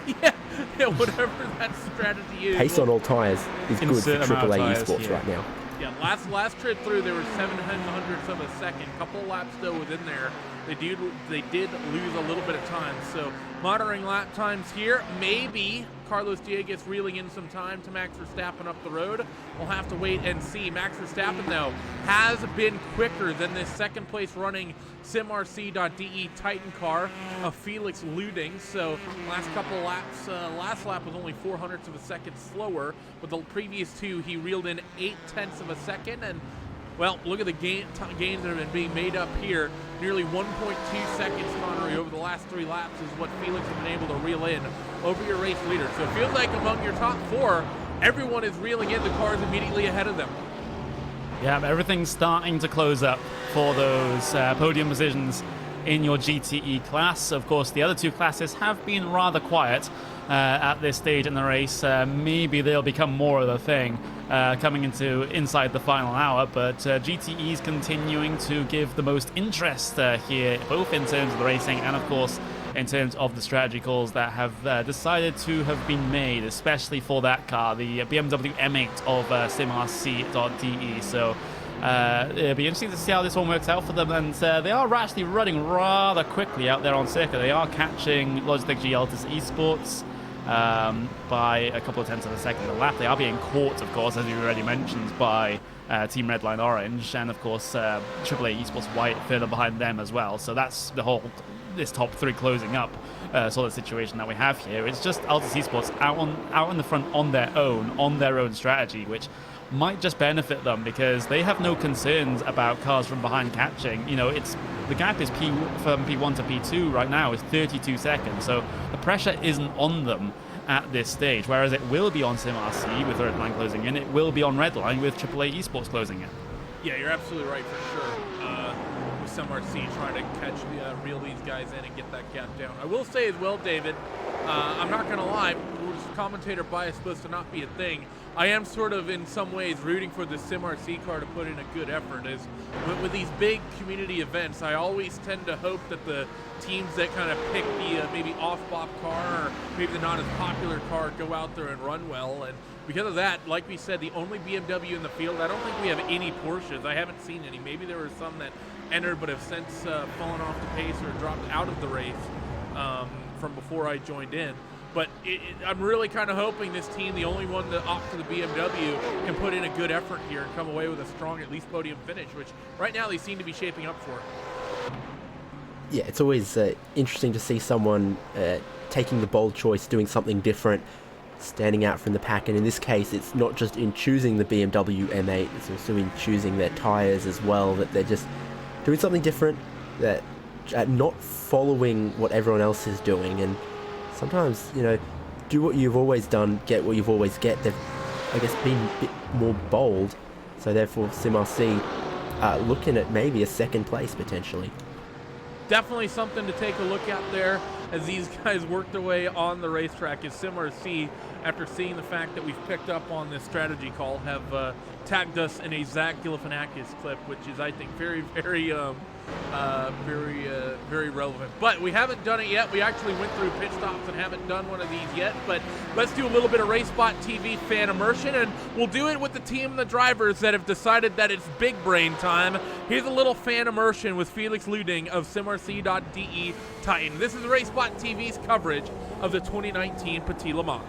Yeah, whatever that strategy is. Pace on all tyres is good for AAA esports right now. Yeah, last trip through there were 700ths of a second. Couple laps still within there. They did lose a little bit of time. So monitoring lap times here. Maybe Carlos Dieguez reeling in some time to Max Verstappen up the road. We'll have to wait and see. Max Verstappen, though, has been quicker than this second place running SimRC.de Titan car of Felix Luding. So last couple laps, last lap was only 0.04 of a second slower, but the previous 2 he reeled in 0.8 of a second. And well, look at the gains that have been being made up here. Nearly 1.2 seconds, Connery, over the last 3 laps is what Felix has been able to reel in over your race leader. So it feels like among your top 4, everyone is reeling in the cars immediately ahead of them. Yeah, everything's starting to close up for those podium positions in your GTE class. Of course, the other 2 classes have been rather quiet at this stage in the race. Maybe they'll become more of the thing coming inside the final hour, but GTE is continuing to give the most interest here, both in terms of the racing and, of course, in terms of the strategy calls that have decided to have been made, especially for that car, the BMW M8 of SimRC.de. So it'll be interesting to see how this one works out for them, and they are actually running rather quickly out there on circuit. They are catching Logitech G Altus Esports by a couple of tenths of a second a lap. They are being caught, of course, as you already mentioned, by Team Redline Orange, and of course AAA Esports White further behind them as well. So that's this top 3 closing up sort of situation that we have here. It's just Altus Esports out in the front on their own strategy, which might just benefit them because they have no concerns about cars from behind catching. You know, the gap is from P1 to P2 right now is 32 seconds, so the pressure isn't on them at this stage, whereas it will be on SimRC with Redline closing in, it will be on Redline with AAA Esports closing in. Yeah, you're absolutely right for sure. With SimRC trying to reel these guys in and get that gap down. I will say as well, David, I'm not going to lie, commentator bias supposed to not be a thing. I am sort of in some ways rooting for the SimRC car to put in a good effort. With these big community events, I always tend to hope that the teams that kind of pick the maybe off-bop car or maybe the not as popular car go out there and run well. And because of that, like we said, the only BMW in the field, I don't think we have any Porsches. I haven't seen any. Maybe there were some that entered but have since fallen off the pace or dropped out of the race from before I joined in. But I'm really kind of hoping this team, the only one to opt for the BMW, can put in a good effort here and come away with a strong, at least, podium finish, which right now they seem to be shaping up for. Yeah, it's always interesting to see someone taking the bold choice, doing something different, standing out from the pack. And in this case, it's not just in choosing the BMW M8, it's also in choosing their tyres as well, that they're just doing something different, that not following what everyone else is doing. And sometimes, you know, do what you've always done, get what you've always get. They've, I guess, been a bit more bold. So therefore, SimRC looking at maybe a second place potentially. Definitely something to take a look at there as these guys work their way on the racetrack. Is SimRC, after seeing the fact that we've picked up on this strategy call, have tagged us in a Zach Galifianakis clip, which is, I think, very, very relevant. But we haven't done it yet. We actually went through pit stops and haven't done one of these yet. But let's do a little bit of RaceSpot TV fan immersion, and we'll do it with the team and the drivers that have decided that it's big brain time. Here's a little fan immersion with Felix Luding of simrc.de Titan. This is RaceSpot TV's coverage of the 2019 Petit Le Mans.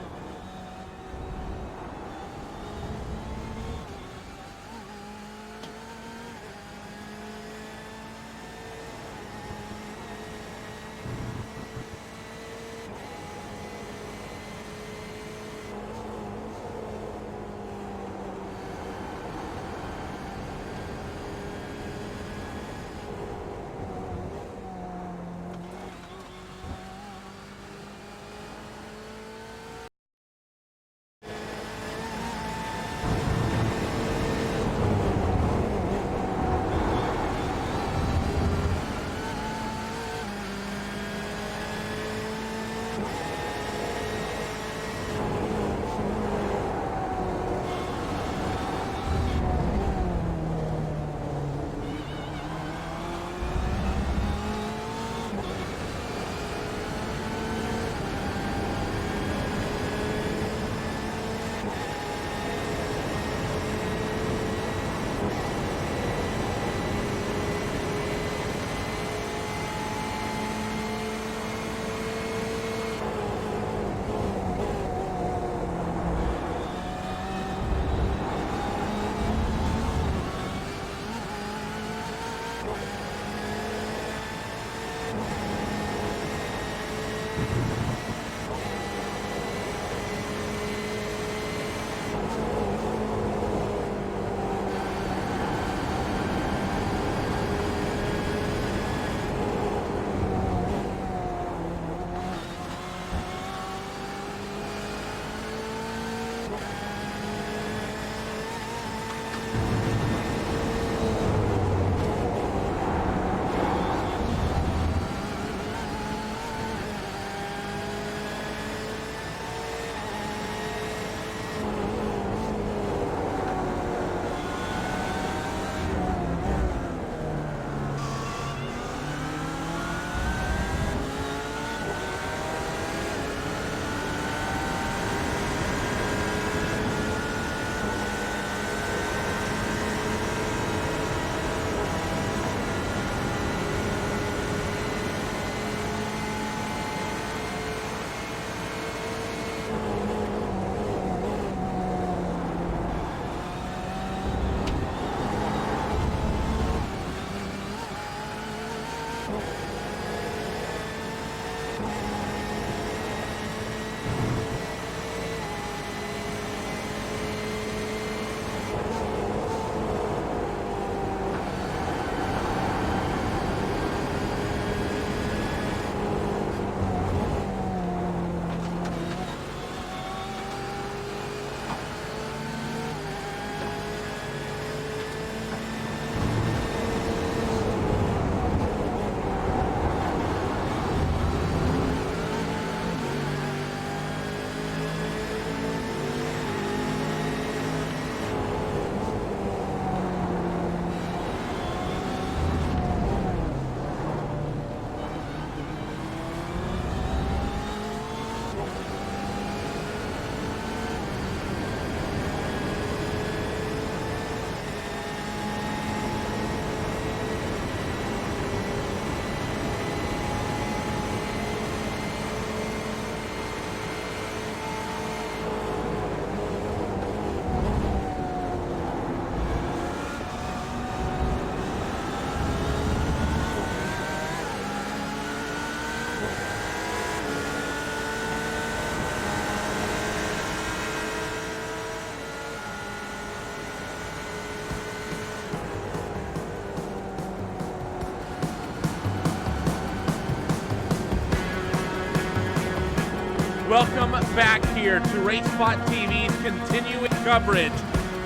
Welcome back here to RaceSpot TV's continuing coverage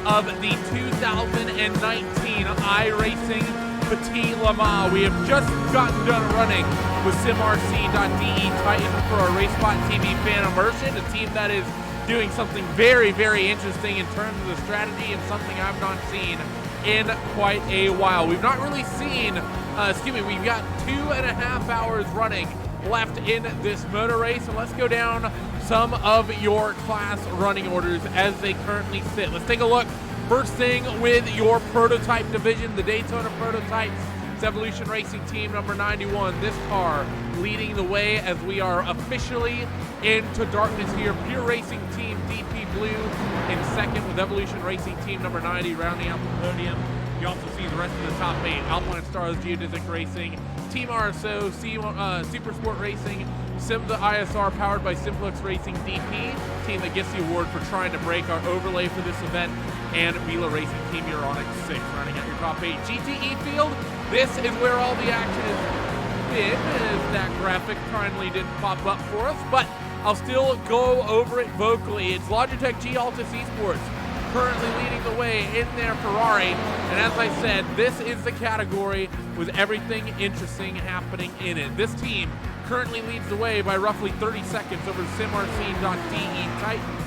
of the 2019 iRacing Petit Le Mans. We have just gotten done running with simrc.de Titan for our RaceSpot TV fan immersion, a team that is doing something very, very interesting in terms of the strategy and something I've not seen in quite a while. We've not really seen, we've got 2.5 hours running left in this motor race, and let's go down some of your class running orders as they currently sit. Let's take a look. First thing with your prototype division, the Daytona prototypes. It's Evolution Racing Team number 91. This car leading the way as we are officially into darkness here. Pure Racing Team DP Blue in second with Evolution Racing Team number 90 rounding out the podium. You also see the rest of the top 8. Alpine Stars Geodesic Racing, Team RSO, Super Sport Racing, Simza ISR powered by Simplex Racing DP, team that gets the award for trying to break our overlay for this event, and Vila Racing Team Euronics 6, rounding out your top 8. GTE field, this is where all the action has been, as that graphic kindly didn't pop up for us, but I'll still go over it vocally. It's Logitech G Altus Esports currently leading the way in their Ferrari, and as I said, this is the category with everything interesting happening in it. This team currently leads the way by roughly 30 seconds over simrc.de Titan.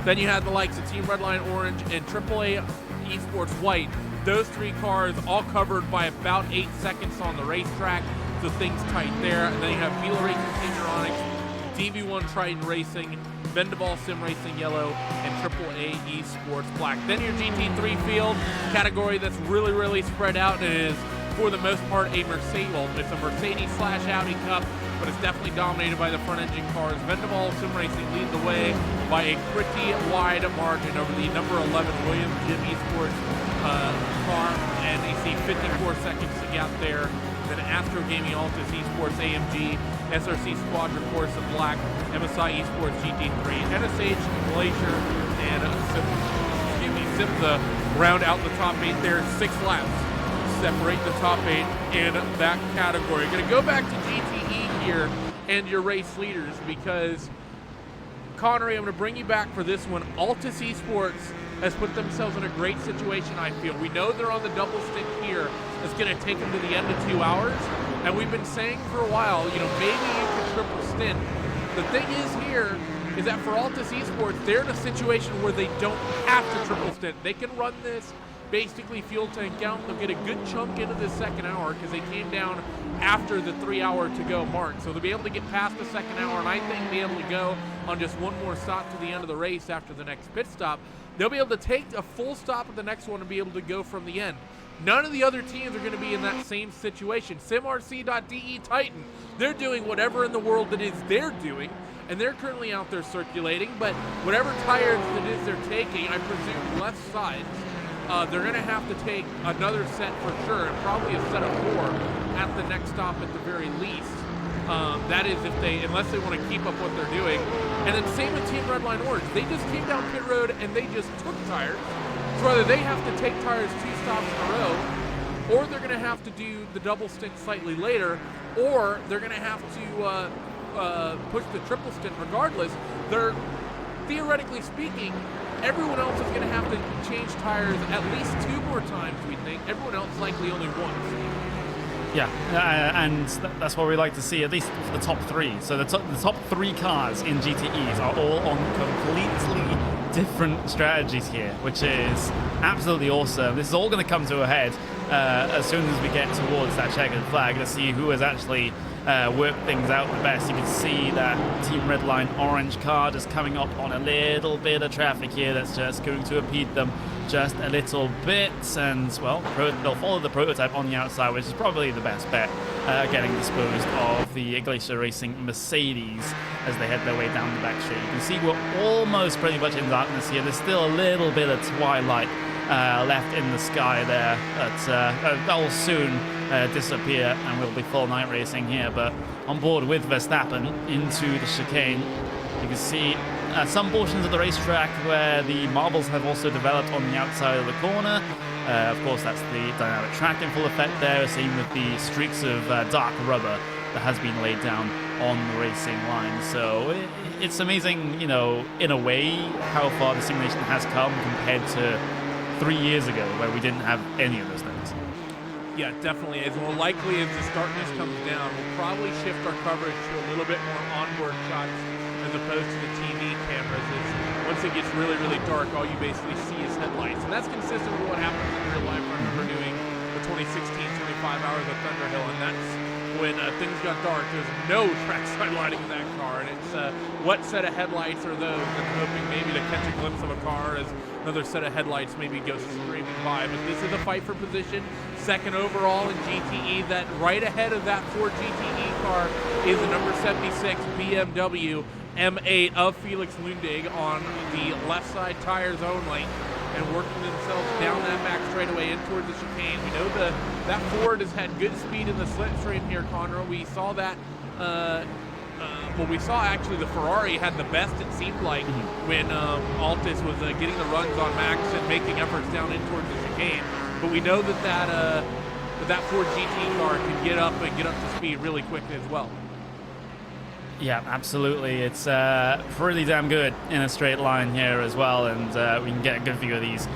Then you had the likes of Team Redline Orange and AAA Esports White. Those 3 cars all covered by about 8 seconds on the racetrack, so things tight there. And then you have Vila Racing Team Euronics, DV1 Triton Racing, Vendaval Sim Racing Yellow, and AAA Esports Black. Then your GT3 field, category that's really, really spread out, and it is, for the most part, a Mercedes. Well, it's a Mercedes/Audi Cup, but it's definitely dominated by the front engine cars. Vendaval Sim Racing lead the way by a pretty wide margin over the number 11 Williams Jim Esports car, and you see 54 seconds to get there. Then Astro Gaming Altus Esports AMG, SRC Squadron Corsa Black, MSI Esports GT3, NSH Glacier, and Simza round out the top 8 there. 6 laps separate the top 8 in that category. Going to go back to GTE here and your race leaders, because Connery, I'm going to bring you back for this one. Altus Esports has put themselves in a great situation, I feel. We know they're on the double stick here. It's going to take them to the end of 2 hours. And we've been saying for a while, maybe you could triple stint. The thing is here is that for Altus Esports, they're in a situation where they don't have to triple stint. They can run this basically fuel tank out. They'll get a good chunk into the second hour because they came down after the 3 hour to go mark. So they'll be able to get past the second hour, and I think be able to go on just one more stop to the end of the race after the next pit stop. They'll be able to take a full stop at the next one and be able to go from the end. None of the other teams are going to be in that same situation. SimRC.de Titan, they're doing whatever in the world that is they're doing, and they're currently out there circulating, but whatever tires it is they're taking, I presume left sides, they're going to have to take another set for sure, and probably a set of 4 at the next stop at the very least. That is unless they want to keep up what they're doing. And then same with Team Redline Orange. They just came down pit road and they just took tires. So either they have to take tires 2 stops in a row, or they're going to have to do the double stint slightly later, or they're going to have to push the triple stint regardless. They're, theoretically speaking, everyone else is going to have to change tires at least 2 more times, we think. Everyone else likely only once. Yeah, and that's what we like to see, at least for the top 3. So the top 3 cars in GTEs are all on completely different strategies here, which is absolutely awesome. This is all going to come to a head as soon as we get towards that checkered flag to see who has actually worked things out the best. You can see that Team Redline Orange car just coming up on a little bit of traffic here that's just going to impede them just a little bit, and well, they'll follow the prototype on the outside, which is probably the best bet, getting disposed of the Glacier Racing Mercedes as they head their way down the back straight. You can see we're almost pretty much in darkness here. There's still a little bit of twilight left in the sky there, but that will soon disappear and we'll be full night racing here. But on board with Verstappen into the chicane, you can see some portions of the racetrack where the marbles have also developed on the outside of the corner. Of course, that's the dynamic track in full effect there, same with the streaks of dark rubber that has been laid down on the racing line. So it's amazing, in a way, how far the simulation has come compared to 3 years ago, where we didn't have any of those things. Yeah, definitely is. More likely as this darkness comes down, we'll probably shift our coverage to a little bit more onboard shots as opposed to the TV cameras is once it gets really, really dark, all you basically see is headlights. And that's consistent with what happens in real life. I remember doing the 2016 25 Hours of Thunderhill, and that's when things got dark. There's no trackside lighting in that car, and it's what set of headlights are those, and hoping maybe to catch a glimpse of a car as another set of headlights maybe goes streaming by. But this is a fight for position, second overall in GTE. That right ahead of that Ford GTE car is the number 76 BMW M8 of Felix Lundig on the left side tires only, and working themselves down that back straightaway in towards the chicane. We know that Ford has had good speed in the slipstream here, Conroe. We saw that, well, we saw actually the Ferrari had the best, it seemed like, when Altus was getting the runs on Max and making efforts down in towards the chicane. But we know that Ford GT car can get up and get up to speed really quickly as well. Yeah, absolutely. It's pretty damn good in a straight line here as well, and we can get a good view of these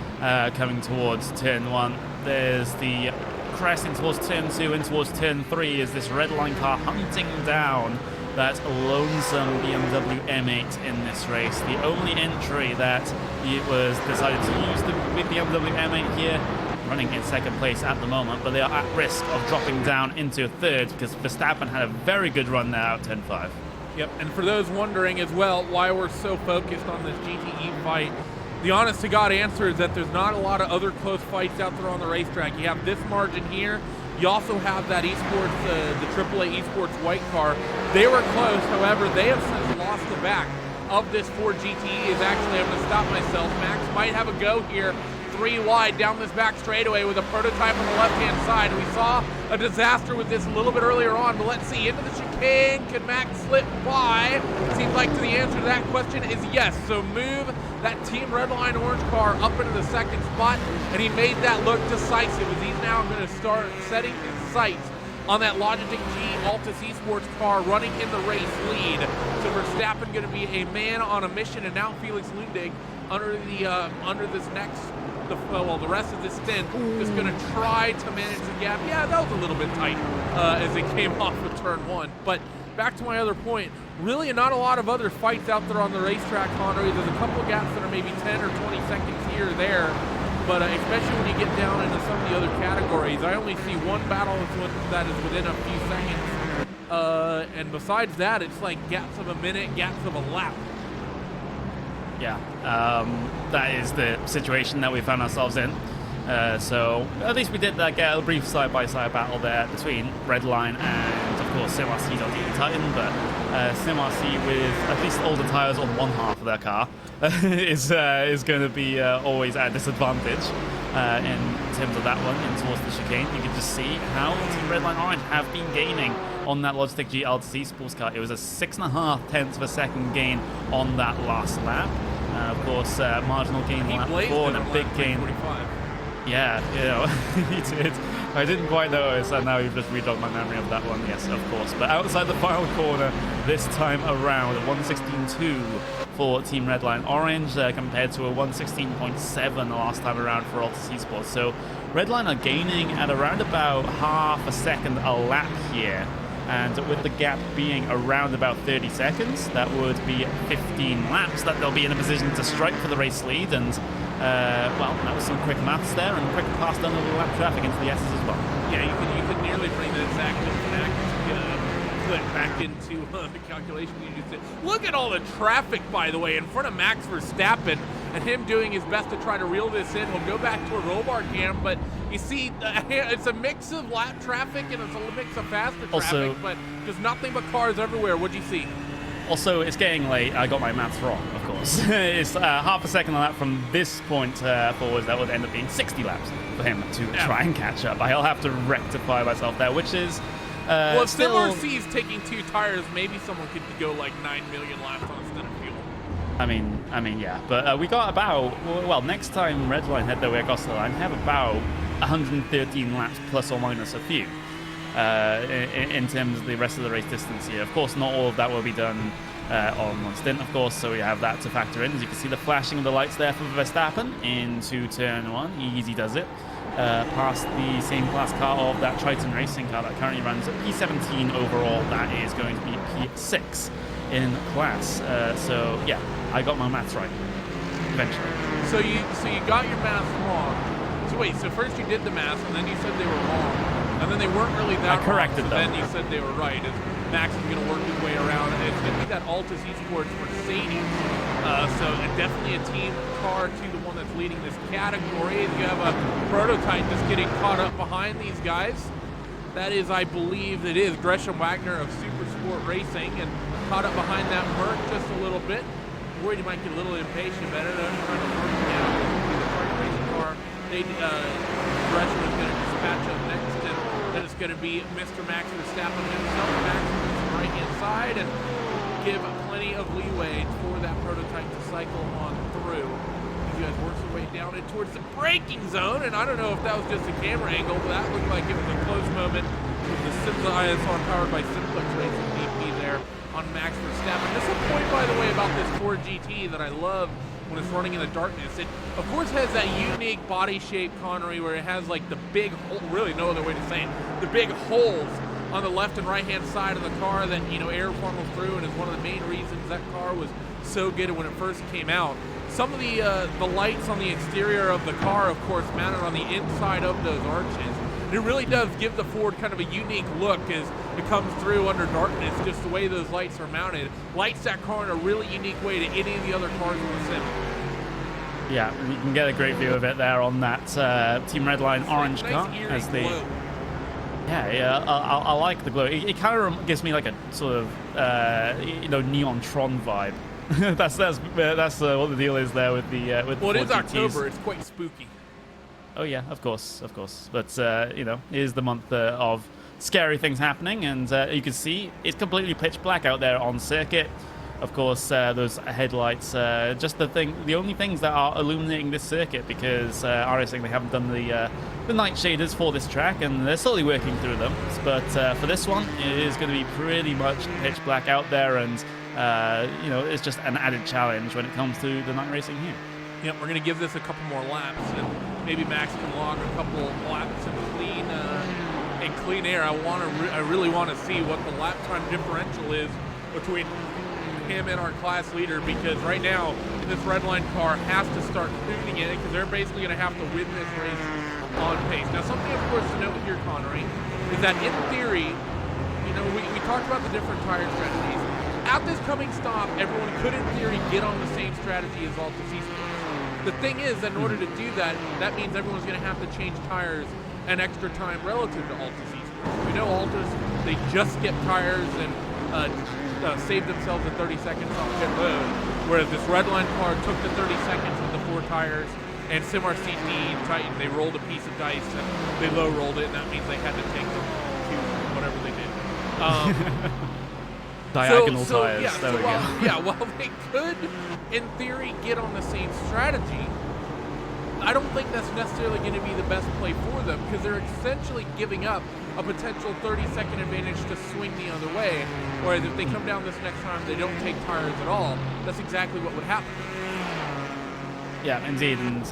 coming towards turn 1. There's the crashing towards turn 2 and towards turn 3 is this red line car hunting down that lonesome BMW M8 in this race. The only entry that it was decided to use with the BMW M8 here, running in second place at the moment, but they are at risk of dropping down into third because Verstappen had a very good run there at turn 5. Yep, and for those wondering as well why we're so focused on this GTE fight, the honest-to-God answer is that there's not a lot of other close fights out there on the racetrack. You have this margin here. You also have that esports, the AAA esports white car. They were close, however, they have since lost the back of this Ford GTE. Is actually, I'm going to stop myself. Max might have a go here. 3 wide down this back straightaway with a prototype on the left-hand side. We saw a disaster with this a little bit earlier on, but let's see. Into the chicane, can Max slip by? Seems like the answer to that question is yes. So move that Team Redline orange car up into the second spot, and he made that look decisive as he's now going to start setting his sights on that Logitech G Altus Esports car running in the race lead. So Verstappen going to be a man on a mission, and now Felix Lundig under this next, the rest of this stint is going to try to manage the gap. Yeah, that was a little bit tight as it came off of turn 1. But back to my other point, really not a lot of other fights out there on the racetrack, Connery. There's a couple gaps that are maybe 10 or 20 seconds here or there. But especially when you get down into some of the other categories, I only see one battle that is within a few seconds. And besides that, it's like gaps of a minute, gaps of a lap. Yeah, that is the situation that we found ourselves in. So at least we did get a brief side-by-side battle there between Redline and, of course, SimRC.de Titan, but SimRC with at least all the tires on one half of their car is going to be always at a disadvantage in terms of that one in towards the chicane. You can just see how Team Redline Orange have been gaining on that Logitech G Altus Sports car. It was a 6.5 tenths of a second gain on that last lap. Of course, marginal gain lap before and a big gain. 45. Yeah, you know, he did. I didn't quite notice, and now you've just rejogged my memory of that one. Yes, of course. But outside the final corner this time around, 116.2 for Team Redline Orange compared to a 116.7 the last time around for Altus Esports. So Redline are gaining at around about half a second a lap here. And with the gap being around about 30 seconds, that would be 15 laps that they'll be in a position to strike for the race lead. And, well, that was some quick maths there and quick pass down over the lap traffic into the S's as well. Yeah, you could nearly bring that exact clip back into the calculation you just did. Look at all the traffic, by the way, in front of Max Verstappen, and him doing his best to try to reel this in. We'll go back to a roll bar cam, but you see, it's a mix of lap traffic and it's a mix of faster traffic, but there's nothing but cars everywhere. What'd you see? Also, it's getting late. I got my maths wrong, of course. It's half a second a lap from this point forwards. That would end up being 60 laps for him to try and catch up. I'll have to rectify myself there, which is well, if SimRC is taking 2 tires, maybe someone could go like 9 million laps on a stint of fuel. I mean, yeah. But we got about, well, next time Redline head their way across the line, have about 113 laps plus or minus a few in terms of the rest of the race distance here. Of course, not all of that will be done on one stint, of course, so we have that to factor in. As you can see, the flashing of the lights there for Verstappen into turn 1. Easy does it. Past the same class car of that Triton Racing car that currently runs at P17 overall. That is going to be P6 in class. So yeah, I got my maths right eventually. So you got your math wrong. So wait, so first you did the math, and then you said they were wrong, and then they weren't really that I corrected wrong, so them. then you said they were right. As Max is going to work his way around, and it's going to be that Altus Esports Mercedes. So definitely a team car to the one that's leading this category. You have a prototype that's getting caught up behind these guys. That is, I believe, it is Gresham Wagner of Super Sport Racing, and caught up behind that Merc just a little bit. Worried he might get a little impatient. Better than trying to work down the target racing car. Gresham is going to dispatch up next, and then it's going to be Mr. Max Verstappen himself. Max moves to the right-hand side and give plenty of leeway for that prototype to cycle on through. You guys work your way down in towards the braking zone, and I don't know if that was just a camera angle, but that looked like it was a close moment with the Simsa ISR powered by Simplex Racing DP there on Max Verstappen. This is a point, by the way, about this Ford GT that I love when it's running in the darkness. It, of course, has that unique body shape, Connery, where it has like the big hole, really no other way to say it, the big holes on the left and right hand side of the car that, you know, air funnels through, and is one of the main reasons that car was so good when it first came out. Some of the lights on the exterior of the car, of course, mounted on the inside of those arches. It really does give the Ford kind of a unique look as it comes through under darkness, just the way those lights are mounted. Lights that car in a really unique way to any of the other cars in the sim. Yeah, you can get a great view of it there on that Team Redline orange car. Nice eerie glow. I like the glow. It kind of gives me like a sort of neon Tron vibe. that's what the deal is there with the with the Well, it is Ford GTs. October. It's quite spooky. Oh yeah, of course. But it is the month of scary things happening, and you can see it's completely pitch black out there on circuit. Of course, those headlights, just the only things that are illuminating this circuit, because iRacing, they haven't done the night shaders for this track, and they're slowly working through them. But for this one, it is going to be pretty much pitch black out there, and it's just an added challenge when it comes to the night racing here. Yep, we're going to give this a couple more laps, and maybe Max can log a couple laps in clean air. I really want to see what the lap time differential is between him and our class leader, because right now this Redline car has to start tuning in, because they're basically going to have to win this race on pace. Now, something, of course, to note here, Connery, is that in theory, we talked about the different tire strategies. At this coming stop, everyone could, in theory, get on the same strategy as Altus Esports. The thing is that in order to do that, that means everyone's going to have to change tires an extra time relative to Altus Esports. We know Altus, they just skip tires and save themselves the 30 seconds on pit road, whereas this Redline car took the 30 seconds with the 4 tires, and SimRCT and Titan, they rolled a piece of dice and they low rolled it, and that means they had to take them to whatever they did. Diagonal tires. There we go. While they could, in theory, get on the same strategy, I don't think that's necessarily going to be the best play for them, because they're essentially giving up a potential 30-second advantage to swing the other way. Whereas if they come down this next time, they don't take tires at all. That's exactly what would happen. Yeah, indeed. And,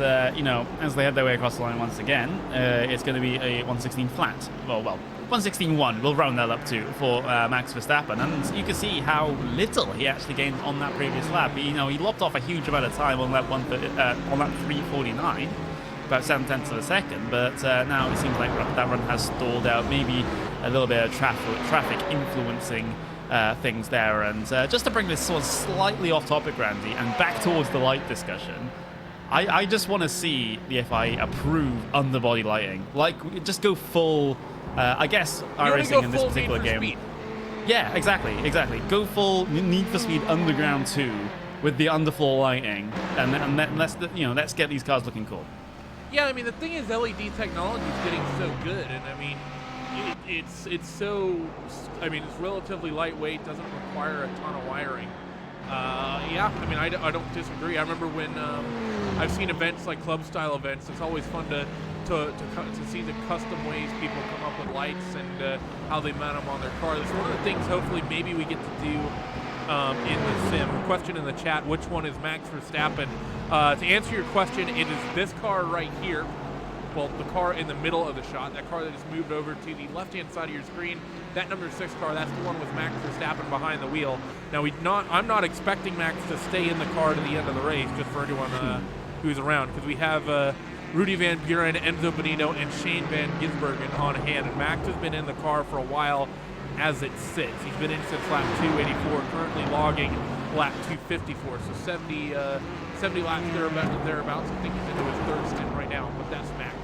as they head their way across the line once again, it's going to be a 116 flat. Well, 116.1, we'll round that up to, for Max Verstappen. And you can see how little he actually gained on that previous lap. He lopped off a huge amount of time on lap 349, about 7/10 of a second. But now it seems like that run has stalled out. Maybe a little bit of traffic influencing things there. And just to bring this sort of slightly off topic, Randy, and back towards the light discussion, I just want to see the FI approve underbody lighting. Like, just go full, I guess, iRacing in this particular game. Speed. Yeah, exactly. Go full Need for Speed Underground 2 with the underfloor lighting, and let's get these cars looking cool. Yeah, I mean, the thing is, LED technology is getting so good, and I mean, it's relatively lightweight, doesn't require a ton of wiring. I don't disagree. I remember when I've seen events like club style events. It's always fun to see the custom ways people come up with lights and how they mount them on their car. That's one of the things hopefully maybe we get to do in the sim. Question in the chat: which one is Max Verstappen? To answer your question, it is this car right here. well, the car in the middle of the shot, that car that just moved over to the left-hand side of your screen, that number 6 car, that's the one with Max Verstappen behind the wheel. Now, I'm not expecting Max to stay in the car to the end of the race, just for anyone who's around, because we have Rudy Van Buren, Enzo Bonino, and Shane Van Gisbergen on hand, and Max has been in the car for a while as it sits. He's been in since lap 284, currently logging lap 254, so 70 laps thereabouts. I think he's into his third stint right now, but that's Max.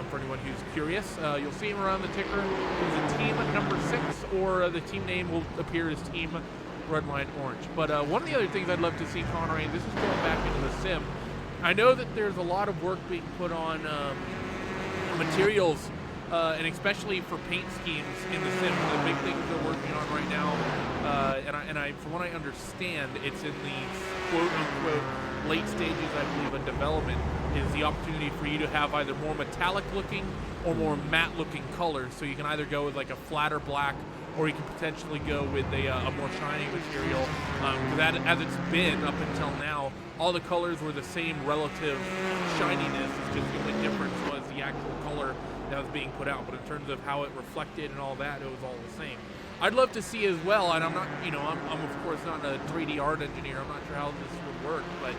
For anyone who's curious, you'll see him around the ticker. He's a team number 6, or the team name will appear as Team Redline Orange. But one of the other things I'd love to see, Connery, and this is going back into the sim, I know that there's a lot of work being put on materials, and especially for paint schemes in the sim. One of the big things they're working on right now, and from what I understand, it's in the quote-unquote late stages, I believe, of development, is the opportunity for you to have either more metallic-looking or more matte-looking colors. So you can either go with like a flatter black, or you can potentially go with a more shiny material. Because as it's been up until now, all the colors were the same relative shininess. It's just the only difference was the actual color that was being put out. But in terms of how it reflected and all that, it was all the same. I'd love to see as well, and I'm not, I'm of course not a 3D art engineer. I'm not sure how this would work, but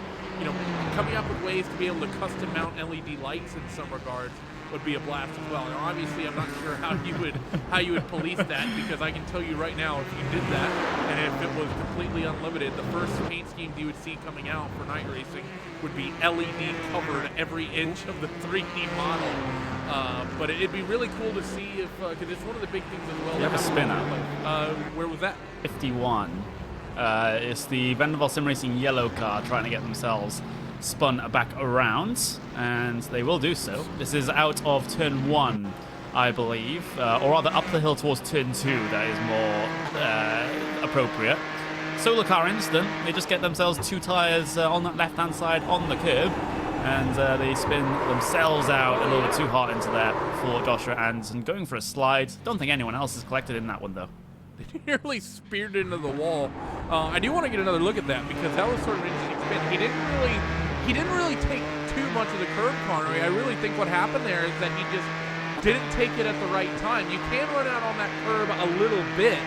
coming up with ways to be able to custom mount LED lights in some regards would be a blast as well. Now, obviously, I'm not sure how you would police that, because I can tell you right now, if you did that and if it was completely unlimited, the first paint schemes you would see coming out for night racing would be LED covered every inch of the 3D model. But it'd be really cool to see if, because it's one of the big things as well. You have a spinner. Where was that? 51. It's the Vanderbilt Sim Racing yellow car trying to get themselves spun back around, and they will do so. This is out of turn 1, I believe, or rather up the hill towards turn 2. That is more appropriate. Solar car instant. They just get themselves 2 tires on that left-hand side on the curb, and they spin themselves out a little bit too hard into there for Joshua Anderson, going for a slide. Don't think anyone else is collected in that one, though. They nearly speared into the wall. I do want to get another look at that, because that was sort of an interesting spin. He didn't really take too much of the curb, Connery. I really think what happened there is that he just didn't take it at the right time. You can run out on that curb a little bit,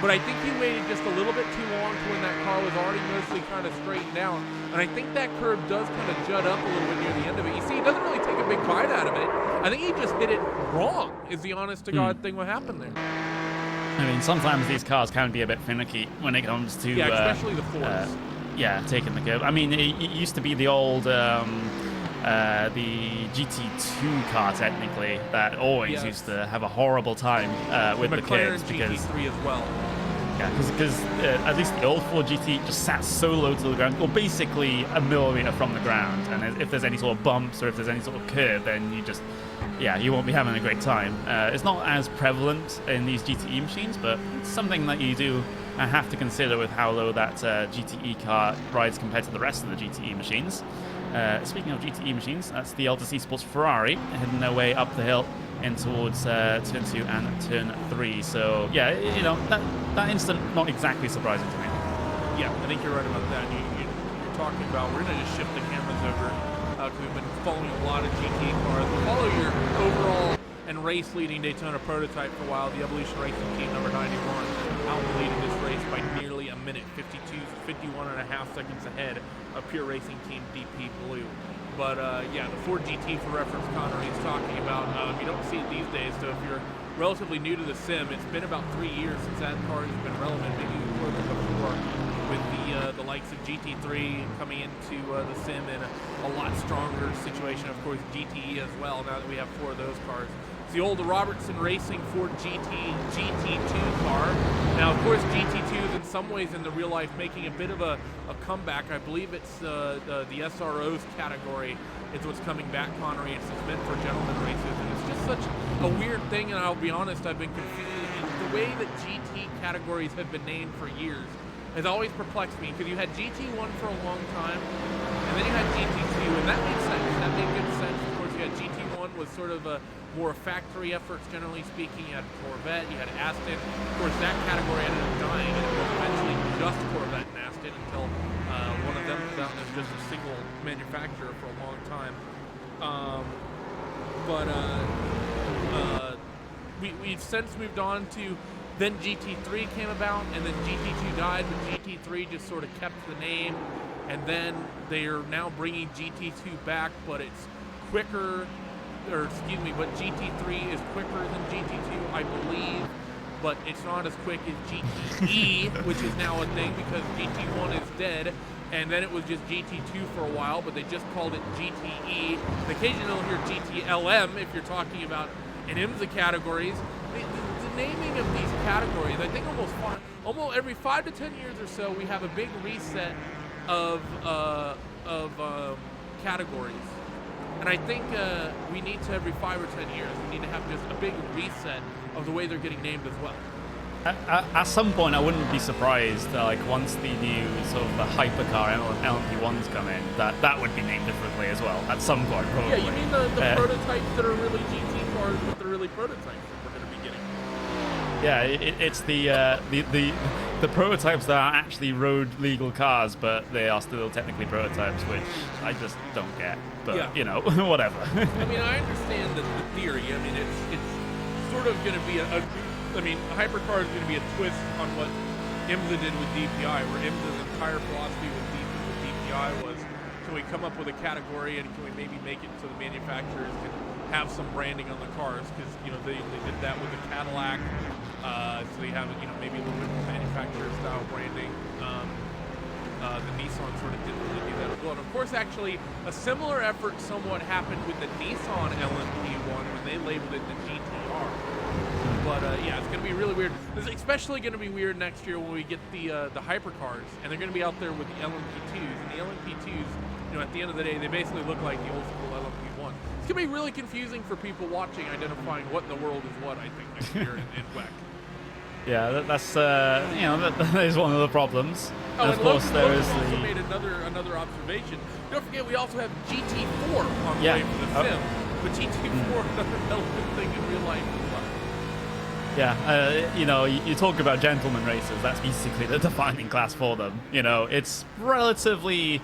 but I think he waited just a little bit too long to when that car was already mostly kind of straightened out. And I think that curb does kind of jut up a little bit near the end of it. You see, he doesn't really take a big bite out of it. I think he just hit it wrong, is the honest-to-God thing what happened there. I mean, sometimes these cars can be a bit finicky when it comes to... Yeah, especially the Fords. Taking the curb. I mean, it used to be the old, the GT2 car, technically, that always used to have a horrible time with the curbs. because GT3 as well. Yeah, because at least the old Ford GT just sat so low to the ground, or basically a millimeter from the ground. And if there's any sort of bumps or if there's any sort of curb, then you won't be having a great time. It's not as prevalent in these GTE machines, but it's something that you do have to consider with how low that GTE car rides compared to the rest of the GTE machines. Speaking of GTE machines, that's the Alta C Sports Ferrari heading their way up the hill in towards turn 2 and turn 3. So yeah, that instant not exactly surprising to me. Yeah, I think you're right about that. You're talking about, we're going to just shift the cameras over, because we've been following a lot of GT cars. We'll follow your overall and race-leading Daytona prototype for a while, the Evolution Racing Team number 91, out in the lead of this race by nearly a minute, 51.5 seconds ahead of Pure Racing Team DP Blue. But the Ford GT, for reference, Connery is talking about, you don't see it these days, so if you're relatively new to the sim, it's been about 3 years since that car has been relevant, maybe a little bit before, with the likes of GT3 coming into the sim in a lot stronger situation. Of course, GTE as well, now that we have 4 of those cars. It's the old Robertson Racing Ford GT2 car. Now, of course, GT2 is in some ways in the real life making a bit of a comeback. I believe it's the SROs category is what's coming back, Connery. It's meant for gentleman races, and it's just such a weird thing, and I'll be honest, I've been confused. The way that GT categories have been named for years has always perplexed me, because you had GT1 for a long time, and then you had GT2, and that made sense. That made good sense. Of course, you had GT1 was sort of more factory efforts, generally speaking. You had Corvette, you had Aston. Of course, that category ended up dying, and it was eventually just Corvette and Aston until one of them was out as just a single manufacturer for a long time. but we've since moved on to, then GT3 came about, and then GT2 died, but GT3 just sort of kept the name, and then they are now bringing GT2 back, but it's quicker, or excuse me, but GT3 is quicker than GT2, I believe, but it's not as quick as GTE, which is now a thing because GT1 is dead, and then it was just GT2 for a while, but they just called it GTE. Occasionally you'll hear GTLM if you're talking about in IMSA categories. The naming of these categories, I think almost every 5 to 10 years or so, we have a big reset of categories. And I think we need to, every 5 or 10 years, we need to have just a big reset of the way they're getting named as well. At some point, I wouldn't be surprised, like once the new sort of the hypercar LMP1s come in, that would be named differently as well. At some point, probably. Yeah, you mean the prototypes that are really GT cars, but they're really prototypes that we're going to be getting. Yeah, it's the prototypes that are actually road legal cars, but they are still technically prototypes, which I just don't get. But yeah. You know, whatever. I mean, I understand the theory. I mean, it's sort of going to be a hypercar is going to be a twist on what IMSA did with DPI, where IMSA's entire philosophy with DPI was, can we come up with a category and can we maybe make it so the manufacturers can have some branding on the cars? Because, you know, they did that with the Cadillac, so they have, you know, maybe a little bit more manufacturer style branding. The Nissan sort of didn't really do that as well. And of course, actually, a similar effort somewhat happened with the Nissan LMP1 when they labeled it the GTR. But yeah, it's going to be really weird. It's especially going to be weird next year when we get the hypercars, and they're going to be out there with the LMP2s. And the LMP2s, you know, at the end of the day, they basically look like the old school LMP1. It's going to be really confusing for people watching, identifying what in the world is what, I think, next year in WEC. Yeah, that's you know, that is one of the problems. Oh, and of course there is also made another observation. Don't forget, we also have GT4 on the way for the sim, but GT4 another relevant thing in real life as well. Yeah, you know, you talk about gentleman racers. That's basically the defining class for them. You know, it's relatively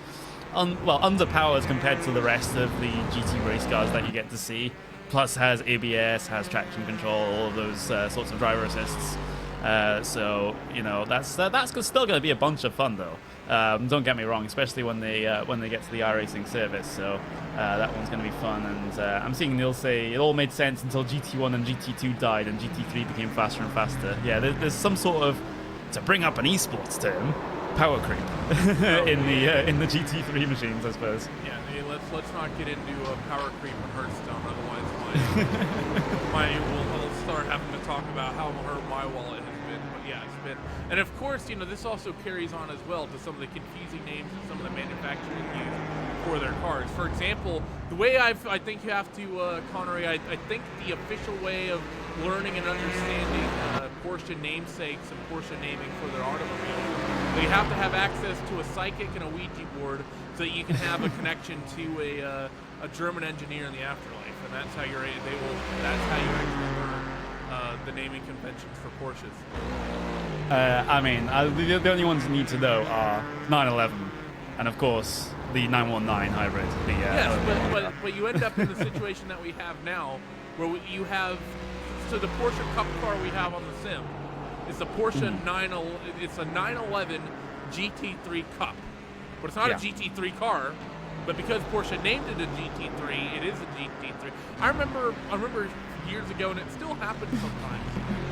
underpowered compared to the rest of the GT race cars that you get to see. Plus, has ABS, has traction control, all of those sorts of driver assists. So you know, that's still going to be a bunch of fun though. Don't get me wrong, especially when they get to the iRacing service. So that one's going to be fun. And I'm seeing Neil say it all made sense until GT1 and GT2 died and GT3 became faster and faster. Yeah, there's some sort of, to bring up an esports term, power creep in the GT3 machines, I suppose. Yeah, let's not get into a power creep in Hearthstone, otherwise we'll start having to talk about how hurt my wallet has been. But yeah, it's been, and of course, you know, this also carries on as well to some of the confusing names that some of the manufacturers use for their cars. For example, the way I think you have to, Connery, I think the official way of learning and understanding Porsche namesakes and Porsche naming for their automobiles, they have to have access to a psychic and a Ouija board so that you can have a connection to a German engineer in the afterlife, and that's how you actually learn the naming conventions for Porsches. I mean, the only ones you need to know are 911 and of course the 919 hybrid. Yes, but you end up in the situation that we have now, where you have, so the Porsche Cup car we have on the sim is the Porsche it's a 911 GT3 Cup, but it's not a GT3 car. But because Porsche named it a GT3, it is a GT3. I remember years ago, and it still happens sometimes.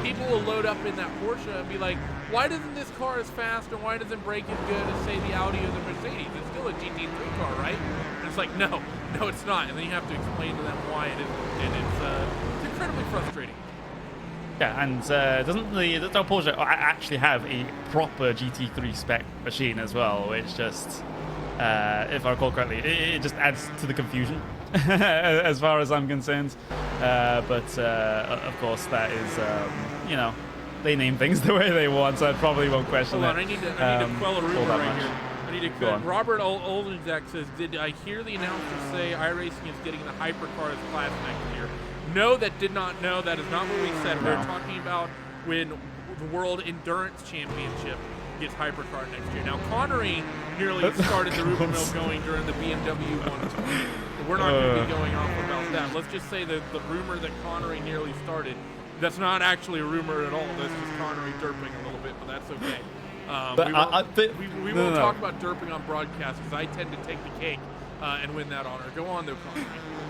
People will load up in that Porsche and be like, "Why doesn't this car as fast, or why doesn't it brake as good as say the Audi or the Mercedes? It's still a GT3 car, right?" And it's like, no, it's not. And then you have to explain to them why it isn't, and it's incredibly frustrating. Yeah, and doesn't the Porsche actually have a proper GT3 spec machine as well, which just, if I recall correctly, it just adds to the confusion as far as I'm concerned. But of course, that is, you know, they name things the way they want, so I probably won't question Hold on, it. I need to quell a rumor right much. here. I need to Robert Oldenzack says, did I hear the announcer say iRacing is getting the hypercars class next year? No, that did not know. That is not what we said. No. We're talking about when the World Endurance Championship gets hypercar next year. Now, Connery nearly started the rumor mill going during the BMW 120, the we're not going to be going off about that. Let's just say that the rumor that Connery nearly started, that's not actually a rumor at all. That's just Connery derping a little bit, but that's okay. We won't talk about derping on broadcast because I tend to take the cake and win that honor. Go on, though,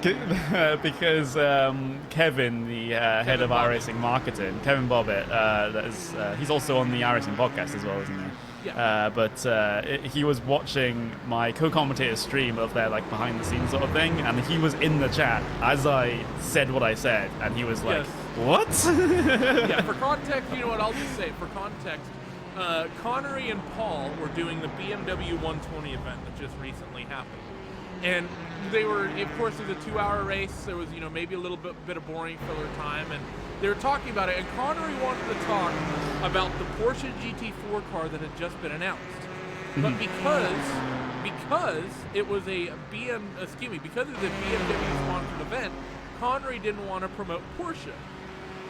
Connery. Because Kevin, the head of iRacing marketing, Kevin Bobbitt, he's also on the iRacing podcast as well, isn't he? Yeah. But he was watching my co-commentator's stream of their like behind the scenes sort of thing, and he was in the chat as I said what I said, and he was like, Yes. "What?" Yeah, for context, you know what, I'll just say, for context, Connery and Paul were doing the BMW 120 event that just recently happened. And they were, of course, it was a 2-hour race. There was, maybe a little bit of boring filler time, and they were talking about it. And Connery wanted to talk about the Porsche GT4 car that had just been announced. But because it was a BMW sponsored event, Connery didn't want to promote Porsche.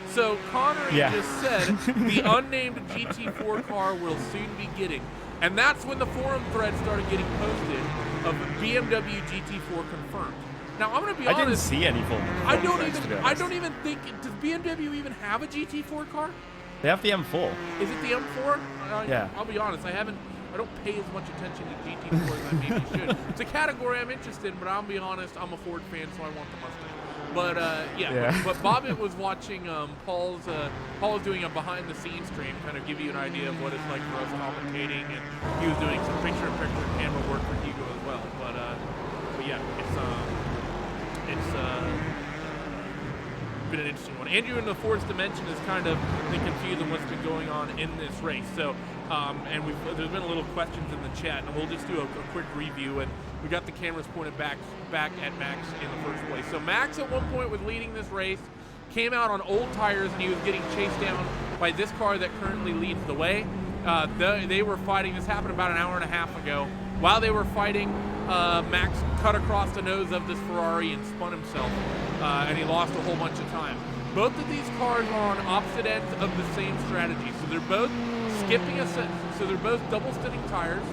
So Connery just said the unnamed GT4 car will soon be getting. And that's when the forum thread started getting posted of BMW GT4 confirmed. Now I'm going to be honest. I didn't see any form. I don't even think. Does BMW even have a GT4 car? They have the M4. Is it the M4? Yeah. I'll be honest. I don't pay as much attention to GT4 as I maybe should. It's a category I'm interested in, but I'll be honest. I'm a Ford fan, so I want the Mustang. But but Bobbitt was watching Paul was doing a behind-the-scenes stream, kind of give you an idea of what it's like for us commentating, and he was doing some picture-in-picture camera work for Hugo as well. But yeah, it's been an interesting one. Andrew in the Fourth Dimension is kind of been confused on what's been going on in this race. So, and there's been a little questions in the chat, and we'll just do a quick review. And we got the cameras pointed back at Max in the first place. So Max at one point was leading this race, came out on old tires, and he was getting chased down by this car that currently leads the way. They were fighting. This happened about an hour and a half ago. While they were fighting, Max cut across the nose of this Ferrari and spun himself, and he lost a whole bunch of time. Both of these cars are on opposite ends of the same strategy. So they're both skipping so they're both double stinting tires.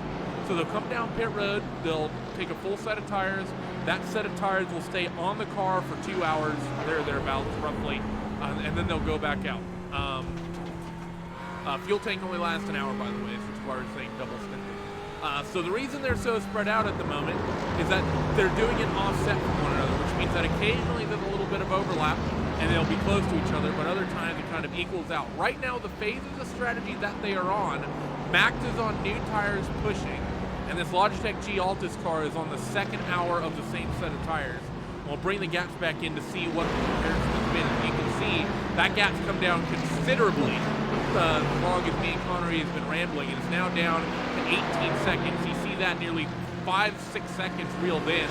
So they'll come down pit road, they'll take a full set of tires. That set of tires will stay on the car for 2 hours, thereabouts roughly, and then they'll go back out. Fuel tank only lasts an hour, by the way, which is why we're saying double stinting. So the reason they're so spread out at the moment is that they're doing it offset from one another, which means that occasionally there's a little bit of overlap and they'll be close to each other, but other times it kind of equals out. Right now, the phase of the strategy that they are on, Max is on new tires pushing, and this Logitech G Altis car is on the second hour of the same set of tires. We'll bring the gaps back in to see what the comparison has been. As you can see, that gap's come down considerably. The log as me and Connery has been rambling, and it's now down to 18 seconds. You see that nearly 5-6 seconds reeled in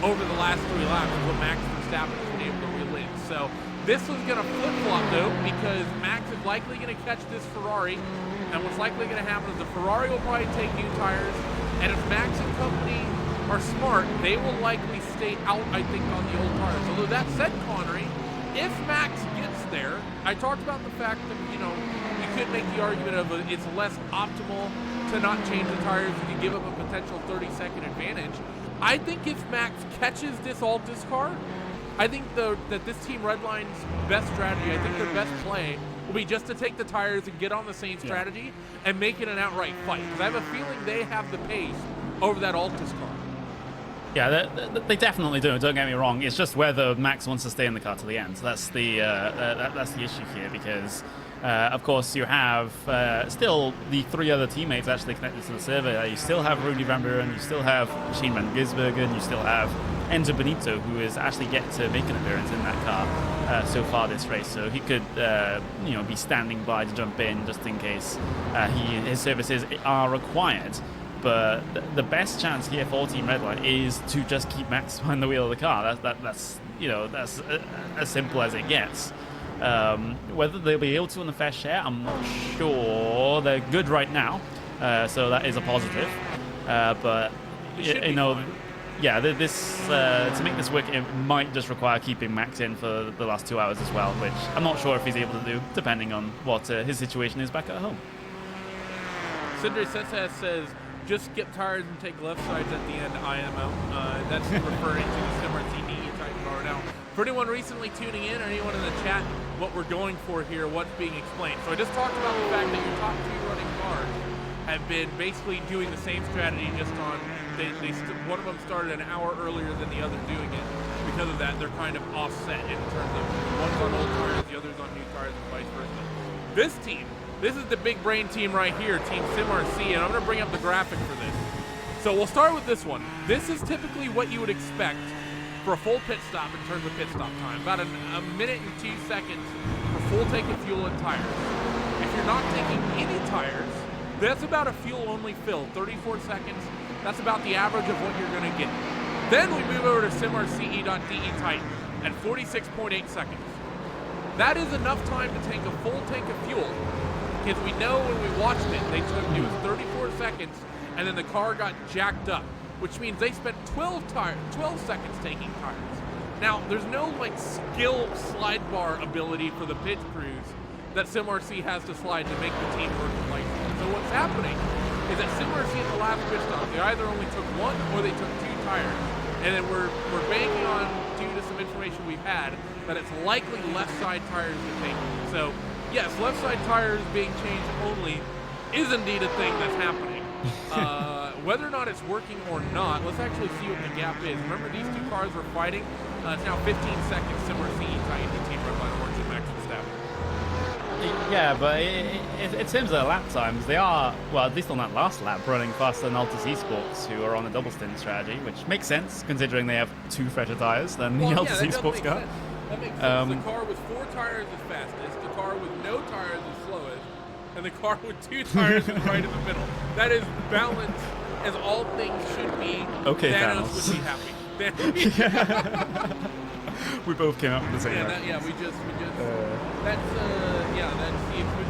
over the last 3 laps is what Max Verstappen has been able to reel in. So this was going to flip-flop, though, because Max is likely going to catch this Ferrari, and what's likely going to happen is the Ferrari will probably take new tires, and if Max and company are smart, they will likely stay out, I think, on the old tires. Although that said, Connery, if Max gets there, I talked about the fact that, you could make the argument of it's less optimal to not change the tires if you give up a potential 30-second advantage. I think if Max catches this Altis car, I think that this Team Redline's best strategy, I think their best play will be just to take the tires and get on the same strategy and make it an outright fight. Because I have a feeling they have the pace over that Altis car. Yeah, they definitely do. Don't get me wrong. It's just whether Max wants to stay in the car to the end. So that's the issue here, because of course you have still the 3 other teammates actually connected to the server. You still have Rudy Van Buren, you still have Machine Man Gisbergen, you still have Enzo Benito, who is actually yet to make an appearance in that car so far this race. So he could be standing by to jump in just in case his services are required. But the best chance here for Team Redline is to just keep Max behind the wheel of the car. That's as simple as it gets. Whether they'll be able to in the fair share, I'm not sure. They're good right now, so that is a positive. But this to make this work, it might just require keeping Max in for the last 2 hours as well, which I'm not sure if he's able to do, depending on what his situation is back at home. Sindri Sensei says, just skip tires and take left sides at the end, IMO. That's referring to the SimRC Titan car. Now, for anyone recently tuning in or anyone in the chat, what we're going for here, what's being explained. So I just talked about the fact that your top 2 running cars have been basically doing the same strategy, just on, one of them started an hour earlier than the other doing it. Because of that, they're kind of offset in terms of one's on old tires, the other's on new tires, and vice versa. This team, this is the big brain team right here, Team SimRC, and I'm going to bring up the graphic for this. So we'll start with this one. This is typically what you would expect for a full pit stop in terms of pit stop time. About a minute and 2 seconds for full tank of fuel and tires. If you're not taking any tires, that's about a fuel-only fill, 34 seconds. That's about the average of what you're going to get. Then we move over to SimRC.de Titan at 46.8 seconds. That is enough time to tank a full tank of fuel, because we know when we watched it, it was 34 seconds, and then the car got jacked up, which means they spent 12 seconds taking tires. Now, there's no like skill slide bar ability for the pit crews that SimRC has to slide to make the team work like that. So what's happening is that SimRC at the last pit stop, they either only took 1 or they took 2 tires. And then we're banking on, due to some information we've had, that it's likely left side tires to take. So yes, left side tires being changed only is indeed a thing that's happening. Whether or not it's working or not, let's actually see what the gap is. Remember, these 2 cars were fighting. It's now 15 seconds. SimRC Titan to Team Red by Orange and Max Verstappen. Yeah, but in terms of lap times, they are, well, at least on that last lap, running faster than Altus Esports, who are on a double stint strategy, which makes sense considering they have 2 fresher tires than the Altus Esports car. That makes sense. The car with 4 tires is fastest, the car with no tires is slowest, and the car with 2 tires is right in the middle. That is balanced as all things should be. Okay, Thanos would be happy. We both came up with the same. Yeah, we just.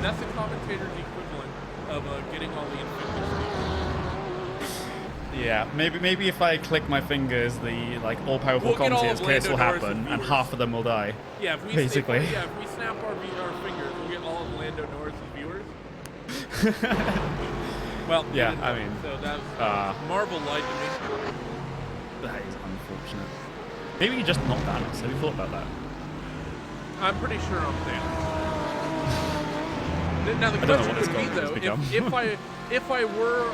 That's the commentator's equivalent of getting all the Infinity Stones. Yeah, maybe if I click my fingers, the like all-powerful commentator's case will happen, and half of them will die. Yeah, if we basically. If we snap our fingers, we'll get all of Lando Norris's viewers. Well, yeah, I mean, so that's Marvel lied to me. That is unfortunate. Maybe you just not Thanos. Have you thought about that? I'm pretty sure I'm Thanos. Now the question would be though, if I were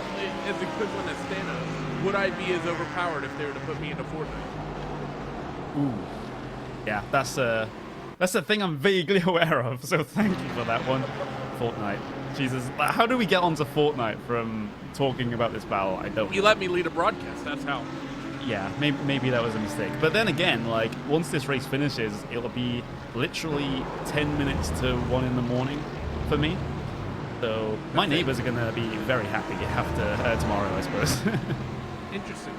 as equivalent as Thanos, would I be as overpowered if they were to put me into Fortnite? Ooh, yeah, that's a thing I'm vaguely aware of. So thank you for that one, Fortnite. Jesus, how do we get onto Fortnite from talking about this battle? I don't know. You let me lead a broadcast. That's how. Yeah, maybe that was a mistake. But then again, like, once this race finishes, it'll be literally 10 minutes to 1 in the morning for me. So my neighbors are going to be very happy after tomorrow, I suppose. Interesting.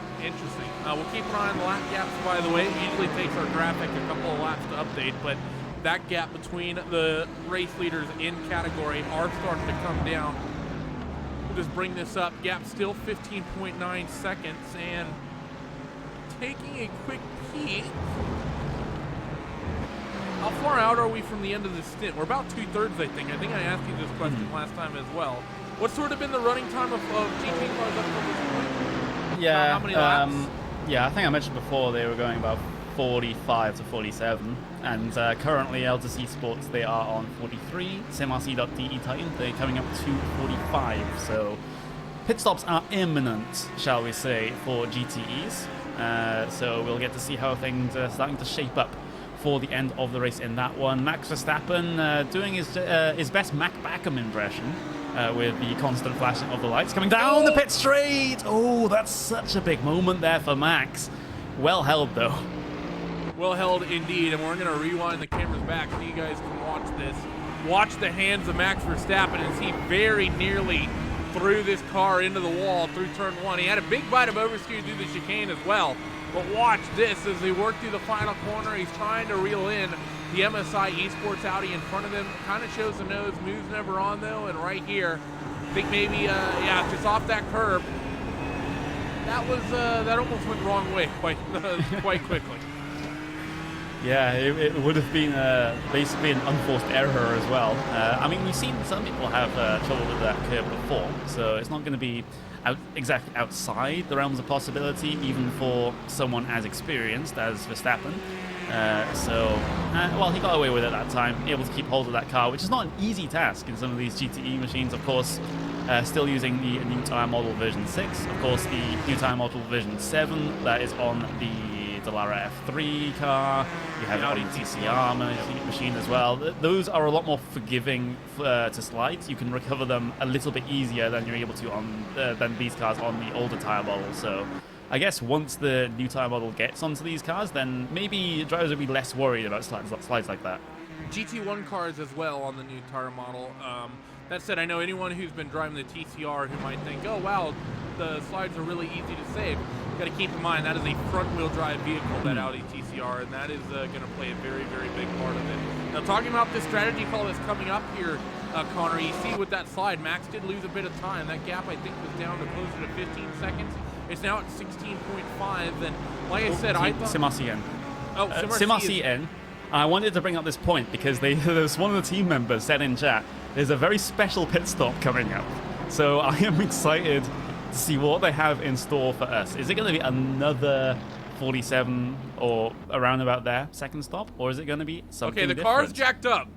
We'll keep an eye on the lap gaps, by the way. It usually takes our graphic a couple of laps to update, but that gap between the race leaders in category are starting to come down. We'll just bring this up. Gap still 15.9 seconds, and taking a quick peek. How far out are we from the end of the stint? We're about 2/3, I think. I think I asked you this question last time as well. What's sort of been the running time of GT cars up to this point? Yeah. How many laps? Yeah, I think I mentioned before they were going about 45 to 47, and currently Altus Esports, they are on 43. SimRC.de Titan, they're coming up to 45. So pit stops are imminent, shall we say, for GTEs. So we'll get to see how things are starting to shape up for the end of the race in that one. Max Verstappen doing his best Mac Backham impression with the constant flashing of the lights coming down the pit straight. Oh, that's such a big moment there for Max. Well held, though. Well held indeed, and we're going to rewind the cameras back so you guys can watch this. Watch the hands of Max Verstappen as he very nearly threw this car into the wall through turn 1. He had a big bite of oversteer through the chicane as well. But watch this as they work through the final corner. He's trying to reel in the MSI Esports Audi in front of him. Kind of shows the nose. Moves never on, though. And right here, I think maybe, just off that curb. That was that almost went the wrong way quite quickly. Yeah, it would have been basically an unforced error as well. I mean, we've seen some people have trouble with that curve before, so it's not going to be exactly outside the realms of possibility, even for someone as experienced as Verstappen. Well, he got away with it that time, able to keep hold of that car, which is not an easy task in some of these GTE machines, of course. Still using the new tyre model version 6, of course the new tyre model version 7 that is on the Dallara F3 car. You have Audi TCR machine as well. Those are a lot more forgiving to slides. You can recover them a little bit easier than you're able to on than these cars on the older tyre model. So I guess once the new tyre model gets onto these cars, then maybe drivers will be less worried about slides like that. GT1 cars as well on the new tire model. That said, I know anyone who's been driving the TCR who might think, oh wow, the slides are really easy to save. Got to keep in mind that is a front-wheel drive vehicle, that Audi TCR, and that is going to play a very, very big part of it. Now, talking about this strategy call that's coming up here, Connor, you see with that slide, Max did lose a bit of time. That gap, I think, was down to closer to 15 seconds. It's now at 16.5, and like I said, I thought... Simacien. Oh, Simacien. I wanted to bring up this point because there's one of the team members said in chat, there's a very special pit stop coming up. So I am excited to see what they have in store for us. Is it going to be another 47 or around about there second stop, or is it going to be something Okay, the different? car's jacked up.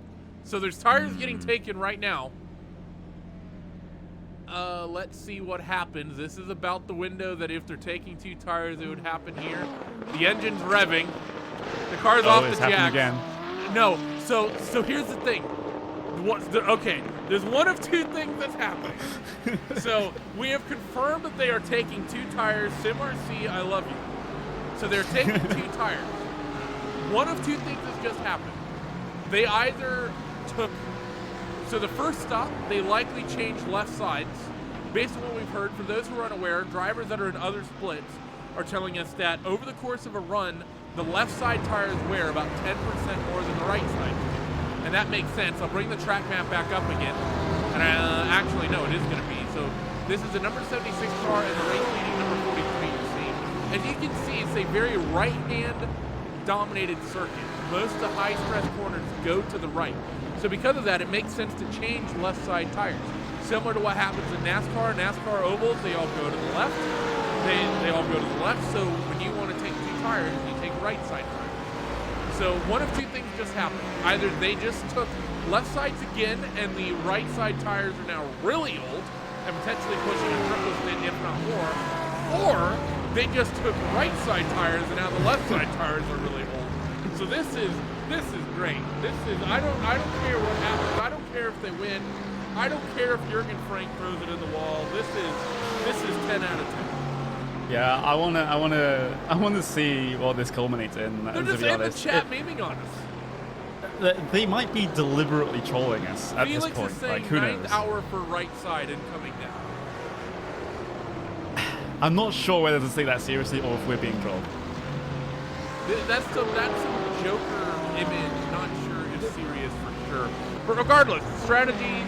So there's tires getting taken right now. Let's see what happens. This is about the window that if they're taking 2 tires, it would happen here. The engine's revving. The car's off the jack. Again. No, so here's the thing. Okay, there's one of 2 things that's happening. So we have confirmed that they are taking 2 tires. SimRC, I love you. So they're taking 2 tires. One of 2 things has just happened. They either took... So the first stop, they likely changed left sides. Based on what we've heard, for those who are unaware, drivers that are in other splits are telling us that over the course of a run, the left side tires wear about 10% more than the right side. And that makes sense. I'll bring the track map back up again. And actually, no, it is going to be. So this is the number 76 car and the race leading number 43 you're seeing. As you can see, it's a very right-hand dominated circuit. Most of the high-stress corners go to the right. So because of that, it makes sense to change left side tires. Similar to what happens in NASCAR. NASCAR ovals, they all go to the left. They all go to the left. So when you want to take 2 tires, you take right side tires. So one of 2 things just happened. Either they just took left sides again and the right side tires are now really old and potentially pushing a triple stint, if not more, or they just took right side tires and now the left side tires are really old. So this is great. I don't care what happens. I don't care if they win. I don't care if Jürgen Frank throws it in the wall. This is 10 out of 10. Yeah, I wanna see what this culminates in. They're just in the chat memeing on us. They might be deliberately trolling us at Felix this point. is saying Like, who 9th knows? hour for right side and coming down. I'm not sure whether to take that seriously or if we're being trolled. That's some Joker image. Not sure if serious for sure. But regardless, strategy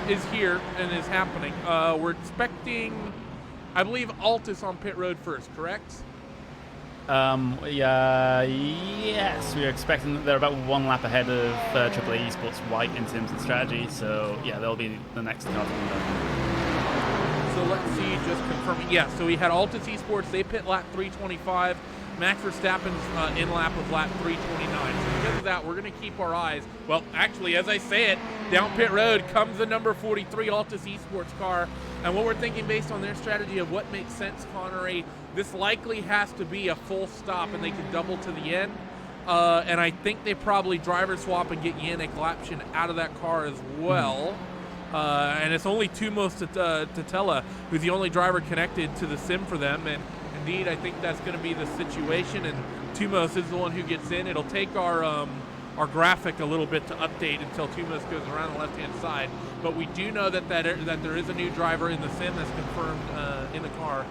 is here and is happening. We're expecting, I believe, Altus on pit road first, correct? Yes, we're expecting that they're about 1 lap ahead of AAA Esports White in terms of strategy. So yeah, they'll be the next car to come down. So let's see, just confirming. Yeah, so we had Altus Esports. They pit lap 325. Max Verstappen's in lap of lap 329. So because of that, we're going to keep our eyes. Well, actually, as I say it, down pit road comes the number 43 Altus Esports car. And what we're thinking based on their strategy of what makes sense, Connery, this likely has to be a full stop and they can double to the end. And I think they probably driver swap and get Yannick Lapshin out of that car as well. And it's only Tumos Tatella who's the only driver connected to the sim for them. And indeed, I think that's going to be the situation. And Tumos is the one who gets in. It'll take our graphic a little bit to update until Tumos goes around the left-hand side. But we do know that there is a new driver in the sim that's confirmed in the car.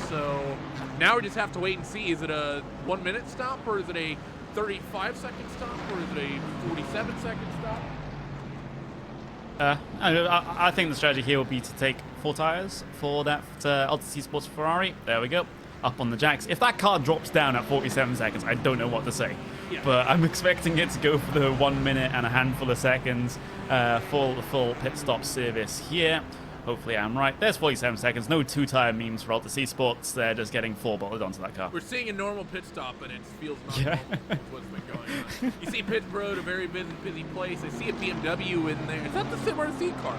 So now we just have to wait and see. Is it a 1-minute stop, or is it a 35-second stop, or is it a 47-second stop? I think the strategy here will be to take 4 tires for that Altus Esports Ferrari. There we go. up on the jacks. If that car drops down at 47 seconds, I don't know what to say. Yeah. But I'm expecting it to go for the 1 minute and a handful of seconds full pit stop service here. Hopefully I'm right. There's 47 seconds. No two-tire memes for Altus Esports. They're just getting four-bolted onto that car. We're seeing a normal pit stop, and it feels not normal. That's what's been going on. You see Pitts Road, a very busy place. I see a BMW in there. Is that the CRC car?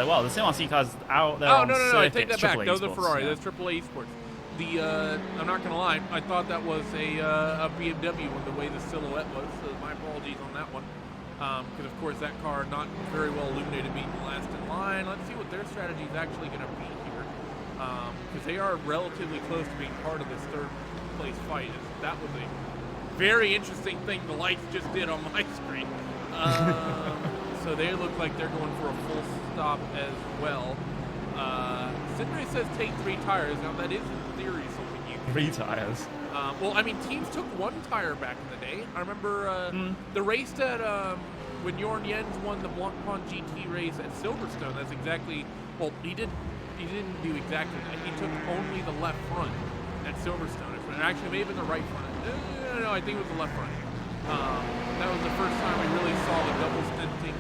Well, the CRC car's out there. Oh, no, I take that back. AAA Those are Esports, Ferrari. yeah. That's AAA Esports. I'm not gonna lie. I thought that was a BMW with the way the silhouette was. So my apologies on that one. Because of course that car not very well illuminated, being last in line. Let's see what their strategy is actually going to be here, because they are relatively close to being part of this third place fight. That was a very interesting thing the lights just did on my screen. So they look like they're going for a full stop as well. Sidray says take 3 tires. Now that is in theory something you can 3 tires. well, I mean, teams took 1 tire back in the day. I remember the race that when Jorn Jens won the Blancpain GT race at Silverstone. That's exactly, well, he didn't do exactly that. He took only the left front at Silverstone. Actually, maybe in the right front. No, I think it was the left front. That was the first time we really saw the double stinting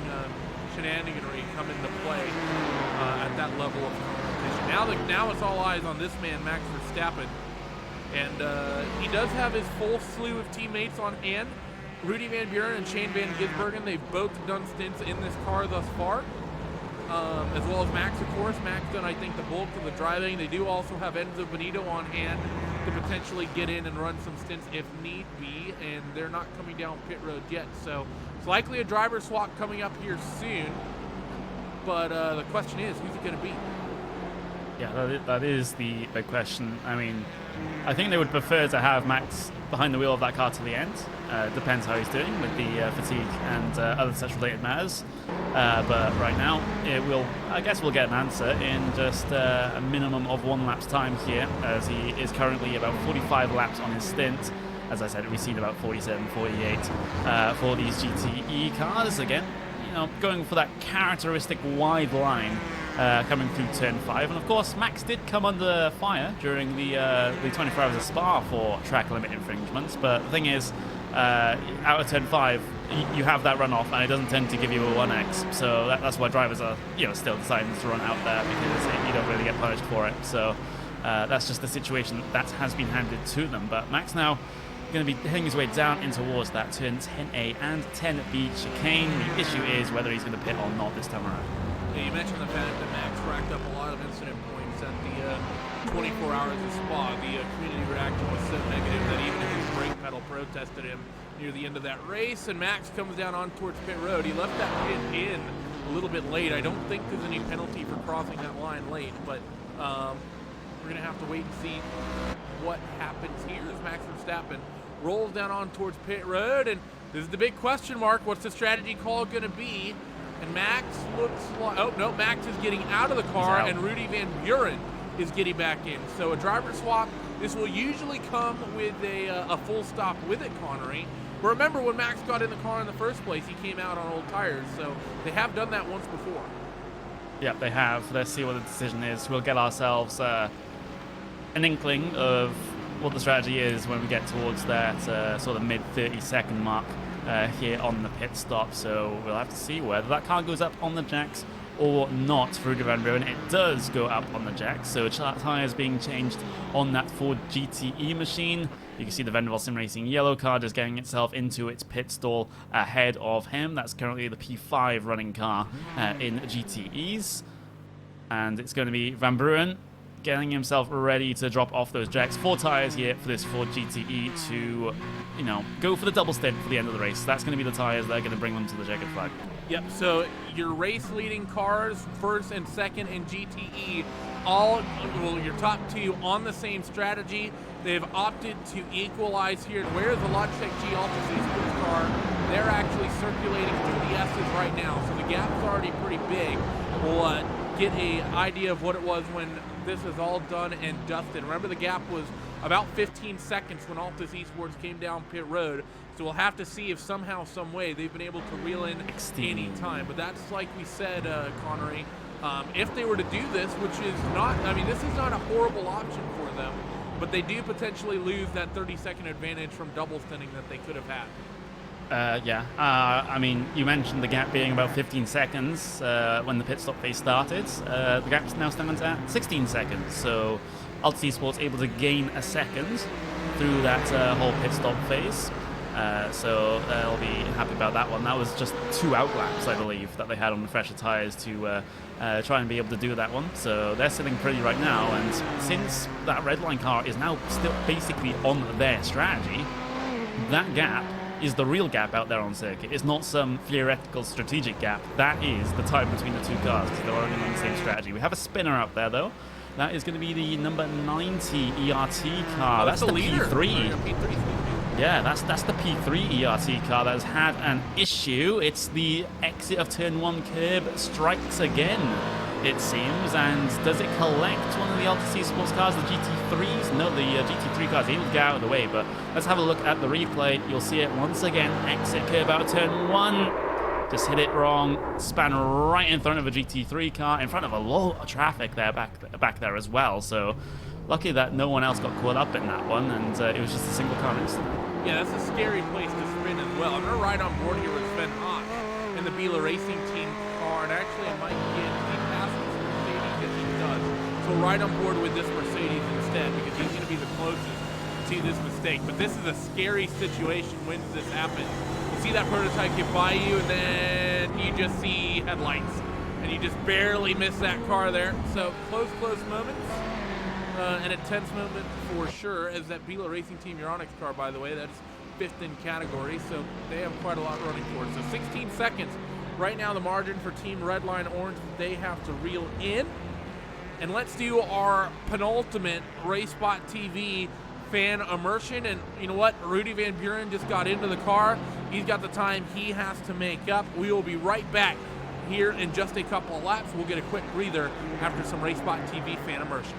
shenaniganry come into play at that level of competition. Now it's all eyes on this man, Max Verstappen. And he does have his full slew of teammates on hand. Rudy Van Buren and Shane Van Gisbergen, they've both done stints in this car thus far. As well as Max, of course. Max done, I think, the bulk of the driving. They do also have Enzo Benito on hand to potentially get in and run some stints if need be, and they're not coming down pit road yet. So it's likely a driver swap coming up here soon. But the question is, who's it going to be? Yeah, that is the big question. I mean, I think they would prefer to have Max behind the wheel of that car to the end. Depends how he's doing with the fatigue and other such related matters. But right now, I guess we'll get an answer in just a minimum of 1 lap's time here, as he is currently about 45 laps on his stint. As I said, we've seen about 47, 48 for these GTE cars. Again, going for that characteristic wide line coming through turn 5. And of course, Max did come under fire during the 24 hours of Spa for track limit infringements. But the thing is, out of turn 5, you have that runoff, and it doesn't tend to give you a 1x. So that's why drivers are, still deciding to run out there, because you don't really get punished for it. So that's just the situation that has been handed to them. But Max now going to be heading his way down in towards that turn 10A and 10B chicane. The issue is whether he's going to pit or not this time around. Yeah, you mentioned the fact that Max racked up a lot of incident points at the 24 hours of Spa. The community reaction was so negative that even his brake pedal protested him near the end of that race. And Max comes down on towards pit road. He left that pit in a little bit late. I don't think there's any penalty for crossing that line late, but we're going to have to wait and see what happens here as Max Verstappen rolls down on towards pit road. And this is the big question mark. What's the strategy call going to be? And Max looks like, oh no, Max is getting out of the car, and Rudy Van Buren is getting back in. So a driver swap. This will usually come with a full stop with it, Connery. But remember, when Max got in the car in the first place, he came out on old tires. So they have done that once before. Yep, they have. Let's see what the decision is. We'll get ourselves an inkling of what the strategy is when we get towards that sort of mid 30-second mark here on the pit stop. So we'll have to see whether that car goes up on the jacks or not for Rudy Van Buren. It does go up on the jacks, so tires being changed on that Ford GTE machine. You can see the Vanderbilt Sim Racing yellow car just getting itself into its pit stall ahead of him. That's currently the P5 running car in GTEs, and it's going to be Van Buren getting himself ready to drop off those jacks. 4 tires here for this Ford GTE to, go for the double stint for the end of the race. That's going to be the tires that are going to bring them to the checkered flag. Yep, so your race-leading cars, first and second in GTE, your top 2 on the same strategy. They've opted to equalize here. Where's the Logitech G Altus Esports car? They're actually circulating through the S's right now, so the gap's already pretty big. We'll get an idea of what it was when this is all done and dusted. Remember, the gap was about 15 seconds when Altus Esports came down pit road. So we'll have to see if somehow, some way, they've been able to reel in any time. But that's like we said, Connery, if they were to do this, which is not, I mean, this is not a horrible option for them, but they do potentially lose that 30-second advantage from double stinting that they could have had. I mean, you mentioned the gap being about 15 seconds when the pit stop phase started. The gap now stands at 16 seconds, so Altus Esports able to gain a second through that whole pit stop phase. So they'll be happy about that one. That was just 2 out laps, I believe, that they had on the fresher tires to try and be able to do that one. So they're sitting pretty right now, and since that red line car is now still basically on their strategy, that gap is the real gap out there on circuit. It's not some theoretical strategic gap. That is the time between the 2 cars, because they're already on the same strategy. We have a spinner up there, though. That is going to be the number 90 ERT car. That's the P3. Yeah, that's the P3 ERT car that has had an issue. It's the exit of turn 1 curb strikes again, it seems. And does it collect one of the Altus Esports cars, the GT3s? No, the GT3 car's able to get out of the way, but let's have a look at the replay. You'll see it once again. Exit curb out of turn 1. Just hit it wrong. Span right in front of a GT3 car, in front of a lot of traffic there, back there as well. So lucky that no one else got caught up in that one, and it was just a single car incident. Yeah, that's a scary place to spin as well. I'm going to ride on board here with Sven Haack in the Biela Racing Team car, and actually I might get the passes Mercedes if he does. So we'll ride on board with this Mercedes instead, because he's going to be the closest to this mistake. But this is a scary situation when this happens. You see that prototype get by you, and then you just see headlights, and you just barely miss that car there. So close moments. An intense moment for sure, as that Biela Racing Team Euronics car, by the way, that's 5th in category, so they have quite a lot running for it. So 16 seconds right now, the margin for Team Redline Orange that they have to reel in. And let's do our penultimate RaceSpot TV fan immersion. And you know what? Rudy Van Buren just got into the car. He's got the time he has to make up. We will be right back here in just a couple of laps. We'll get a quick breather after some RaceSpot TV fan immersion.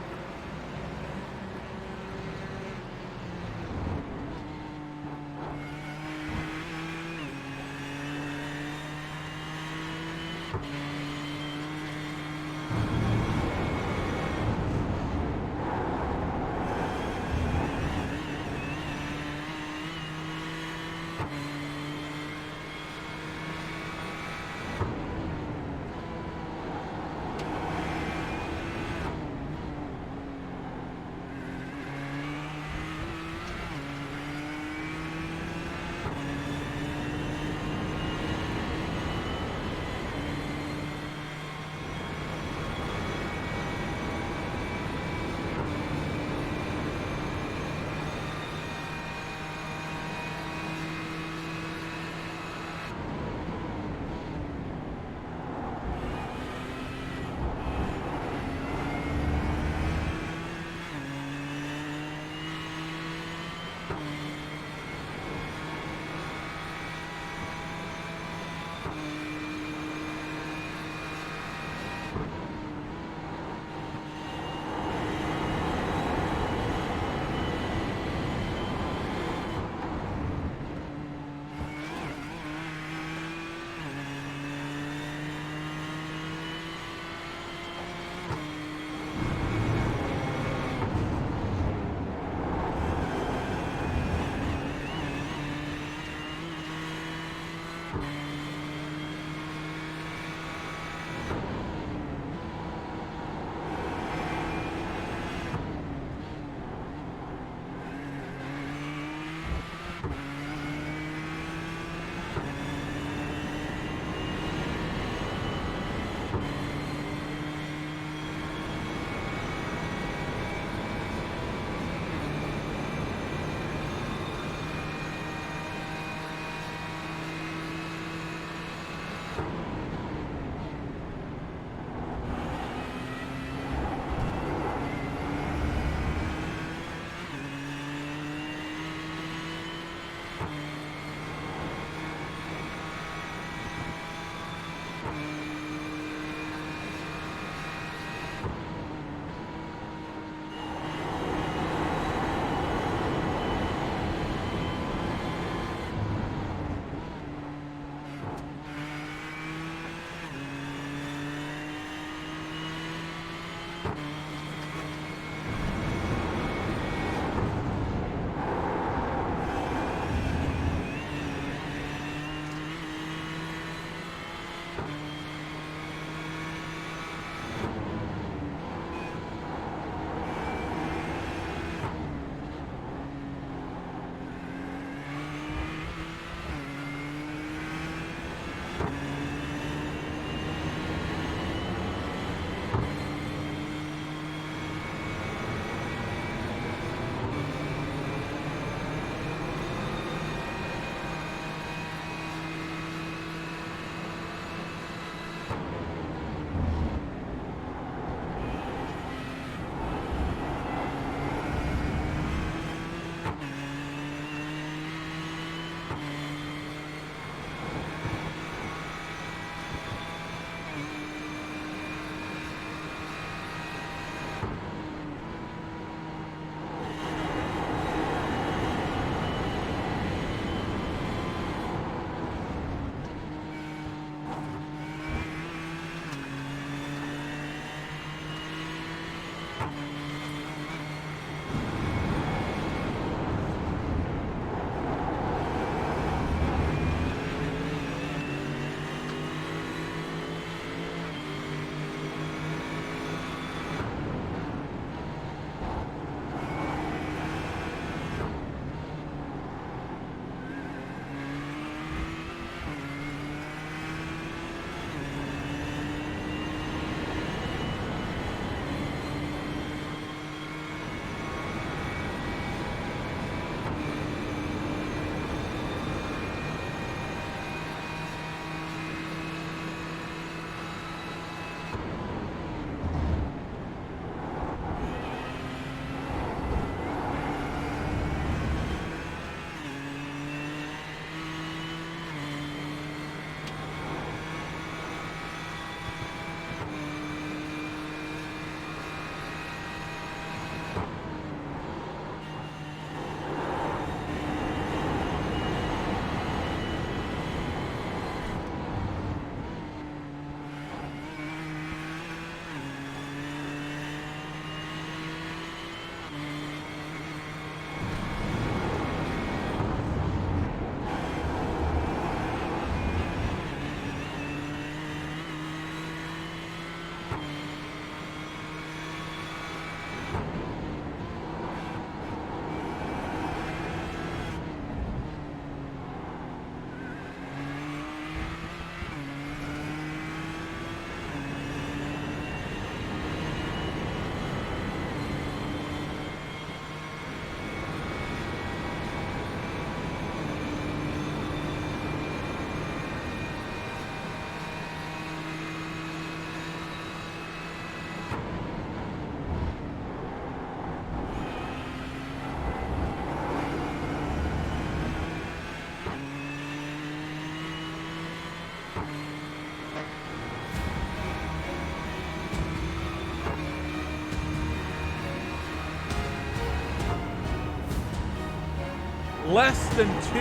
less than 2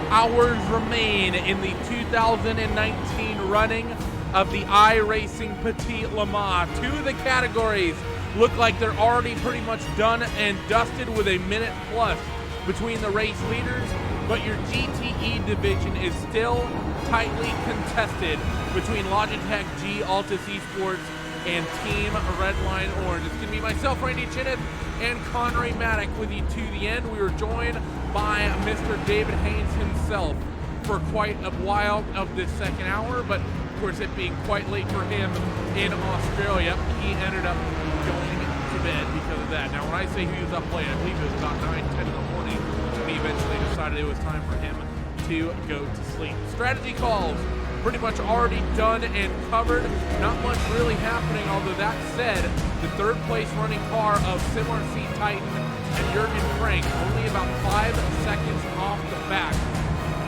hours remain in the 2019 running of the iRacing Petit Le Mans. 2 of the categories look like they're already pretty much done and dusted with a minute plus between the race leaders, but your GTE division is still tightly contested between Logitech G Altus Esports and Team Redline Orange. It's going to be myself, Randy Chineth, and Connery Maddock with you to the end. We were joined by Mr. David Haynes himself for quite a while of this second hour, but of course it being quite late for him in Australia, he ended up going to bed because of that. Now when I say he was up late, I believe it was about 9, 10 in the morning when he eventually decided it was time for him to go to sleep. Strategy calls pretty much already done and covered. Not much really happening, although that said, the third place running car of SimRC Titan and Jurgen Frank only about 5 seconds off the back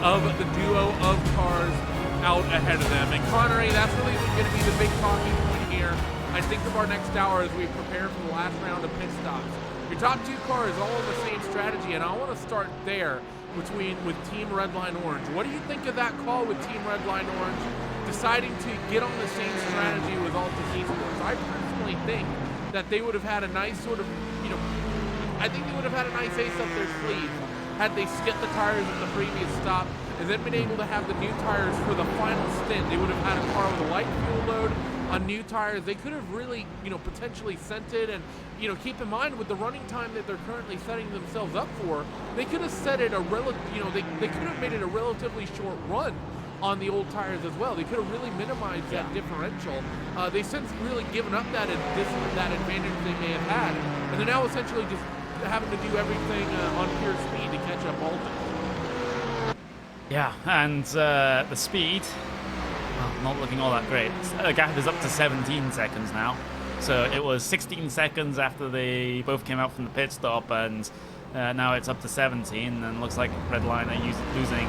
of the duo of cars out ahead of them. And Connery, that's really going to be the big talking point here, I think, of our next hour as we prepare for the last round of pit stops. Your top 2 cars all in the same strategy, and I want to start there with Team Redline Orange. What do you think of that call with Team Redline Orange deciding to get on the same strategy with Altus Esports? I personally think that they would have had a nice sort of, I think they would have had a nice ace up their sleeve had they skipped the tires in the previous stop and then been able to have the new tires for the final stint. They would have had a car with a light fuel load on new tires. They could have really, potentially sent it, and, keep in mind with the running time that they're currently setting themselves up for, they could have set it they could have made it a relatively short run on the old tires as well. They could have really minimized that differential. They since really given up that advantage they may have had, and they're now essentially just having to do everything on pure speed to catch up Altus. Yeah, and the speed, not looking all that great. The gap is up to 17 seconds now. So it was 16 seconds after they both came out from the pit stop, and now it's up to 17, and looks like Redline are losing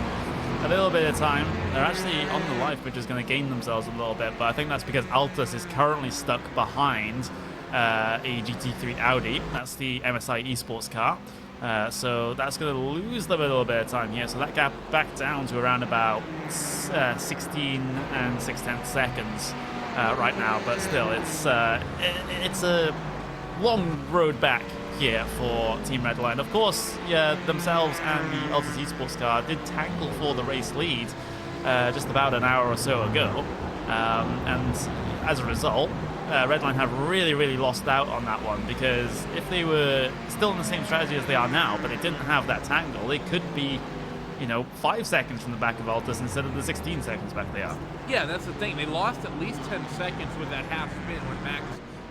a little bit of time. They're actually on the life, which is going to gain themselves a little bit, but I think that's because Altus is currently stuck behind a GT3 Audi. That's the MSI Esports car. So that's going to lose them a little bit of time here. So that gap back down to around about 16 and 6/10 seconds right now. But still, it's a long road back here for Team Redline. Of course, themselves and the Altus Esports car did tangle for the race lead just about an hour or so ago. And as a result, Redline have really lost out on that one, because if they were still in the same strategy as they are now, but they didn't have that tangle, they could be, 5 seconds from the back of Altus instead of the 16 seconds back they are. Yeah, that's the thing. They lost at least 10 seconds with that half spin when Max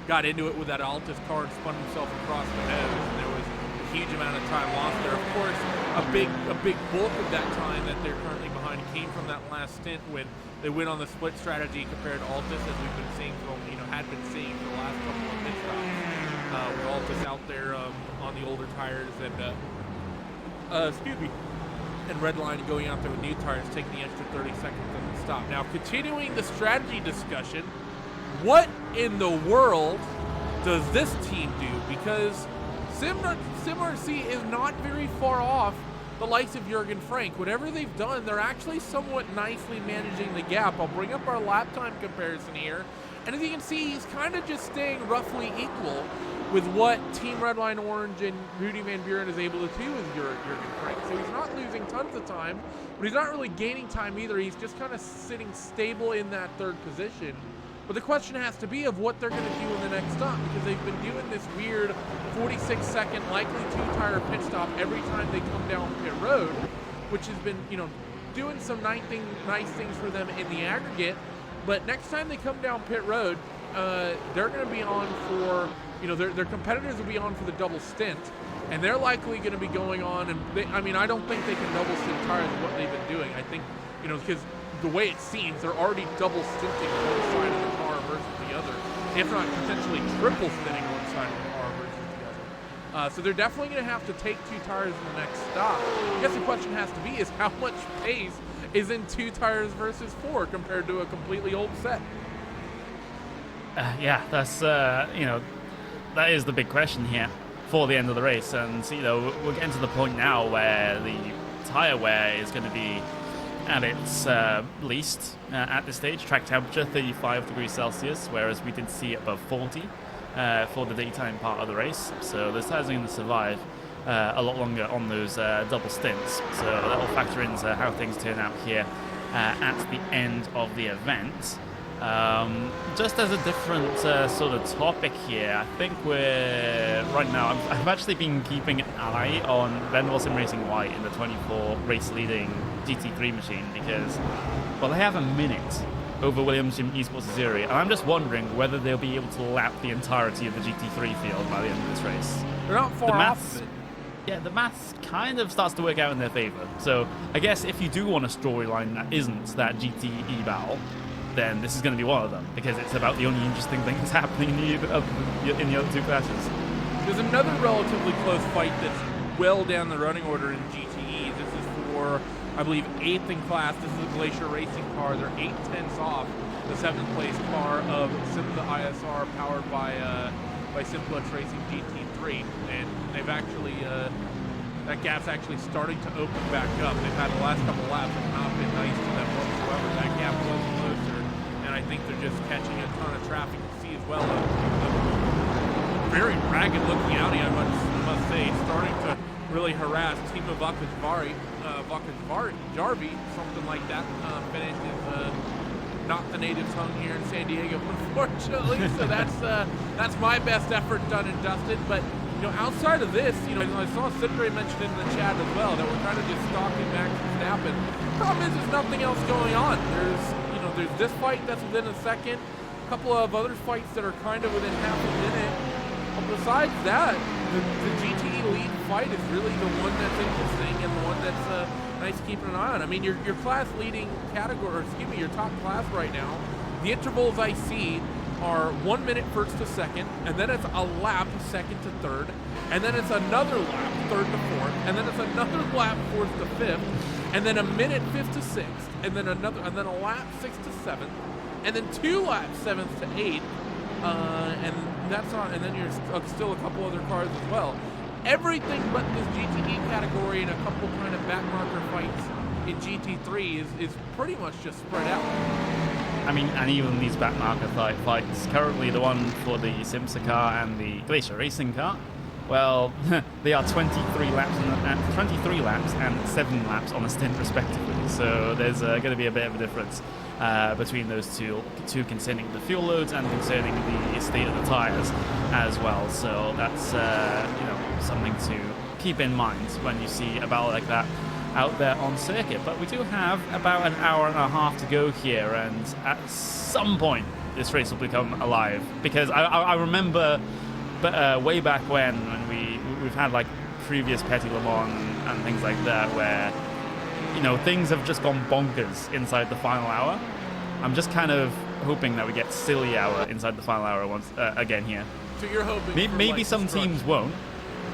got into it with that Altus car and spun himself across the nose, and there was a huge amount of time lost there. Of course, a big bulk of that time that they're currently behind came from that last stint when they went on the split strategy compared to Altus, as we've been seeing had been seeing for the last couple of pit stops, with Altus out there on the older tires and Redline going out there with new tires, taking the extra 30 seconds on the stop. Now, continuing the strategy discussion, what in the world does this team do? Because SimRC is not very far off the likes of Jurgen Frank. Whatever they've done, they're actually somewhat nicely managing the gap. I'll bring up our lap time comparison here, and as you can see, he's kind of just staying roughly equal with what Team Redline Orange and Rudy Van Buren is able to do with Jurgen Frank. So he's not losing tons of time, but he's not really gaining time either. He's just kind of sitting stable in that third position. But the question has to be of what they're going to do in the next stop, because they've been doing this weird 46-second likely two-tire pit stop every time they come down pit road, which has been, doing some nice things for them in the aggregate. But next time they come down pit road, they're going to be on for, their competitors will be on for the double stint, and they're likely going to be going on. And I don't think they can double stint tires with what they've been doing. I think, because the way it seems, they're already double stinting one side of the car versus the other, if not potentially triple stinting one side of the car versus the other. So they're definitely going to have to take two tires in the next stop. I guess the question has to be is how much pace is in 2 tires versus 4 compared to a completely old set? Yeah, that's, that is the big question here for the end of the race. And we're getting to the point now where the tire wear is going to be at its least at this stage. Track temperature 35 degrees Celsius, whereas we did see above 40 for the daytime part of the race. So the tires are going to survive a lot longer on those double stints. So that will factor into how things turn out here at the end of the event. Just as a different sort of topic here, I think right now, I've actually been keeping an eye on Vendor Sim Racing White in the 24 race leading GT3 machine because, well, they have a minute over Williams Jim Esports Azuri, and I'm just wondering whether they'll be able to lap the entirety of the GT3 field by the end of this race. They're not far off of it. Yeah, the maths kind of starts to work out in their favor. So I guess if you do want a storyline that isn't that GTE battle, then this is going to be one of them, because it's about the only interesting thing that's happening in the other two classes. There's another relatively close fight that's well down the running order in GTE. This is for, I believe, 8th in class. This is a Glacier Racing car. They're 8/10ths off the 7th place car of Simba ISR, powered by Simplex Racing GT3. And they've actually, that gap's actually starting to open back up. They've had the last couple laps have not been nice to them whatsoever. That gap was closer, and I think they're just catching a ton of traffic. You see as well a very ragged looking Audi, I must say, starting to really harass Timo Jarvi, something like that. Finished his not the native tongue here in San Diego, unfortunately. So that's my best effort done and dusted. But outside of this, I saw Cindre mention in the chat as well that we're kind of just stalking Max Verstappen. Problem is, there's nothing else going on. There's this fight that's within a second, a couple of other fights that are kind of within half a minute. But besides that, the GTE lead fight is really the one that's interesting and the one that's nice keeping an eye on. I mean, your class leading category, your top class right now, the intervals I see are 1 minute first to second, and then it's a lap second to third, and then it's another lap third to fourth, and then it's another lap fourth to fifth, and then a minute fifth to sixth, and then a lap sixth to seventh, and then 2 laps seventh to eighth, and that's on. And then you're still a couple other cars as well. Everything but this GTE category and a couple kind of backmarker fights in GT3 is pretty much just spread out. I mean, and even these backmarker fights, currently the one for the Simsa car and the Glacier Racing car, well, they are 23 laps and 7 laps on a stint respectively. So there's going to be a bit of a difference between those two concerning the fuel loads and concerning the state of the tires as well. So that's something to keep in mind when you see a battle like that out there on circuit. But we do have about an hour and a half to go here, and at some point this race will become alive, because I remember way back when we've had like previous Petit Le Mans and things like that, where things have just gone bonkers inside the final hour. I'm just kind of hoping that we get silly hour inside the final hour once again here. So you're hoping maybe some teams won't.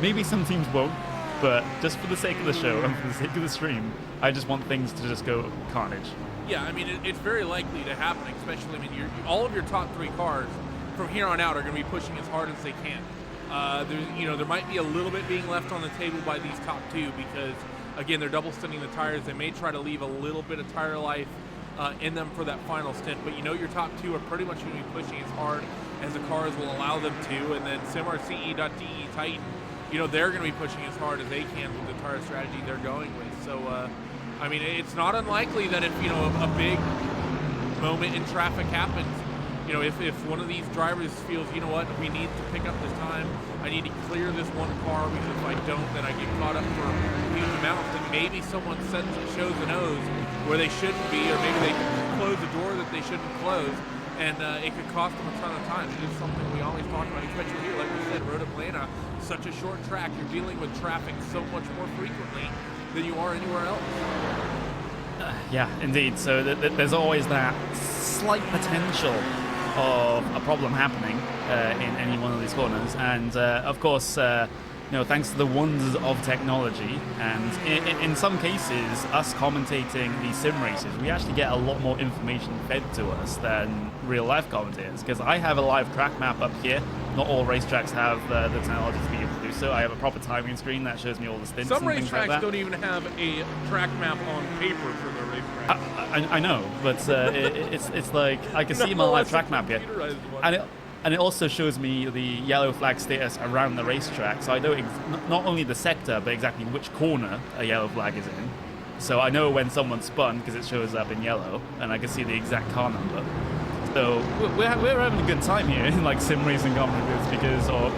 Maybe some teams won't. But just for the sake of the show and for the sake of the stream, I just want things to just go carnage. Yeah, I mean, it's very likely to happen, especially, I mean, all of your top 3 cars from here on out are going to be pushing as hard as they can. There might be a little bit being left on the table by these top 2 because, again, they're double stinting the tires. They may try to leave a little bit of tire life in them for that final stint, but your top 2 are pretty much going to be pushing as hard as the cars will allow them to, and then SimRCE.de Titan, they're going to be pushing as hard as they can with the tire strategy they're going with. So, I mean, it's not unlikely that if, a big moment in traffic happens, if one of these drivers feels, we need to pick up this time, I need to clear this one car, because if I don't, then I get caught up for huge amounts, then maybe someone shows the nose where they shouldn't be, or maybe they close a door that they shouldn't close, and it could cost them a ton of time. It is something we always talk about, especially here, like we said, Road Atlanta, such a short track, you're dealing with traffic so much more frequently than you are anywhere else. Yeah, indeed. So there's always that slight potential of a problem happening in any one of these corners, and of course, thanks to the wonders of technology, and in some cases, us commentating these sim races, we actually get a lot more information fed to us than real-life commentators. Because I have a live track map up here. Not all racetracks have the technology to be able to do also I have a proper timing screen that shows me all the stints Some and things like racetracks that. don't even have a track map on paper for their racetrack. I know, but it's like I can see my No, live it's a track map here, computerized one. and it also shows me the yellow flag status around the racetrack, so I know not only the sector but exactly which corner a yellow flag is in. So I know when someone spun because it shows up in yellow, and I can see the exact car number. So we're having a good time here in like sim racing commentaries because, or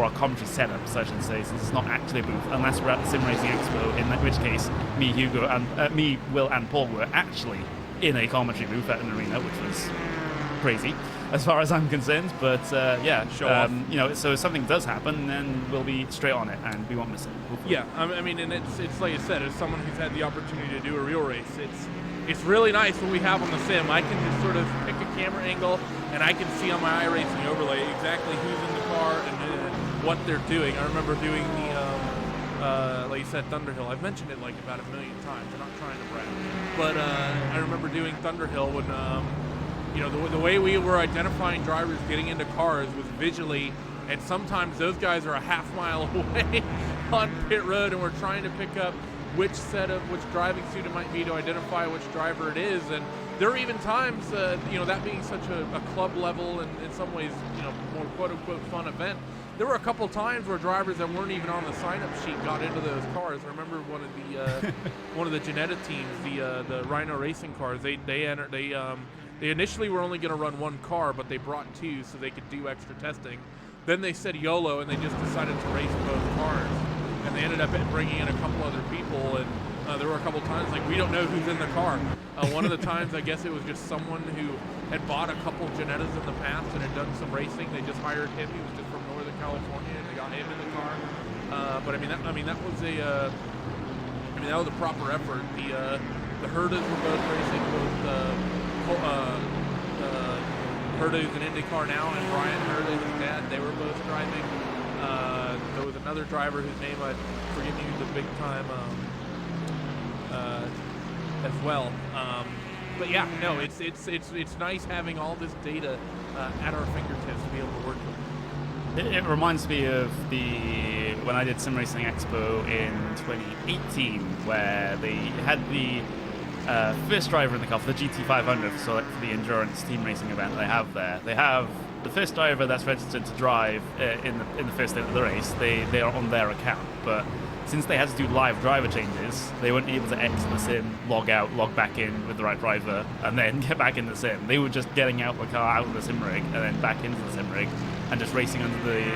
our commentary setups, I should say, since it's not actually a booth, unless we're at the Sim Racing Expo, in which case me, Hugo, and me, Will, and Paul were actually in a commentary booth at an arena, which was crazy as far as I'm concerned. But yeah, Show off. you know, so if something does happen, then we'll be straight on it and we won't miss it. Hopefully. Yeah, I mean, and it's like I said, as someone who's had the opportunity to do a real race, it's really nice what we have on the sim. I can just sort of pick a camera angle, and I can see on my iRacing overlay exactly who's in the car and what they're doing. I remember doing the, like you said, Thunderhill. I've mentioned it like about 1 million times. I'm not trying to brag, but I remember doing Thunderhill when, you know, the way we were identifying drivers getting into cars was visually, and sometimes those guys are a half-mile away on pit road, and we're trying to pick up which driving suit it might be to identify which driver it is. And there are even times, you know, that being such a club level and in some ways, you know, more quote-unquote fun event, there were a couple times where drivers that weren't even on the sign-up sheet got into those cars. I remember one of the Janetta teams, the Rhino Racing cars. They initially were only going to run one car, but they brought two so they could do extra testing. Then they said YOLO, and they just decided to race both cars. And they ended up bringing in a couple other people, and there were a couple times like we don't know who's in the car. One of the times, I guess it was just someone who had bought a couple Janettas in the past and had done some racing. They just hired him. He was just from Northern California, and they got him in the car. But that was a proper effort. The Herdas were both racing. Herda, who's an IndyCar now, and Brian Herda, his dad, they were both driving. There was another driver whose name I forget me, who's a big time as well. But yeah, no, it's nice having all this data at our fingertips to be able to work with. It reminds me of when I did Sim Racing Expo in 2018, where they had the first driver in the car for the GT500, so for the endurance team racing event they have there. They have the first driver that's registered to drive in the first day of the race. They are on their account, but since they had to do live driver changes, they weren't able to exit the sim, log out, log back in with the right driver, and then get back in the sim. They were just getting out the car, out of the sim rig, and then back into the sim rig, and just racing under the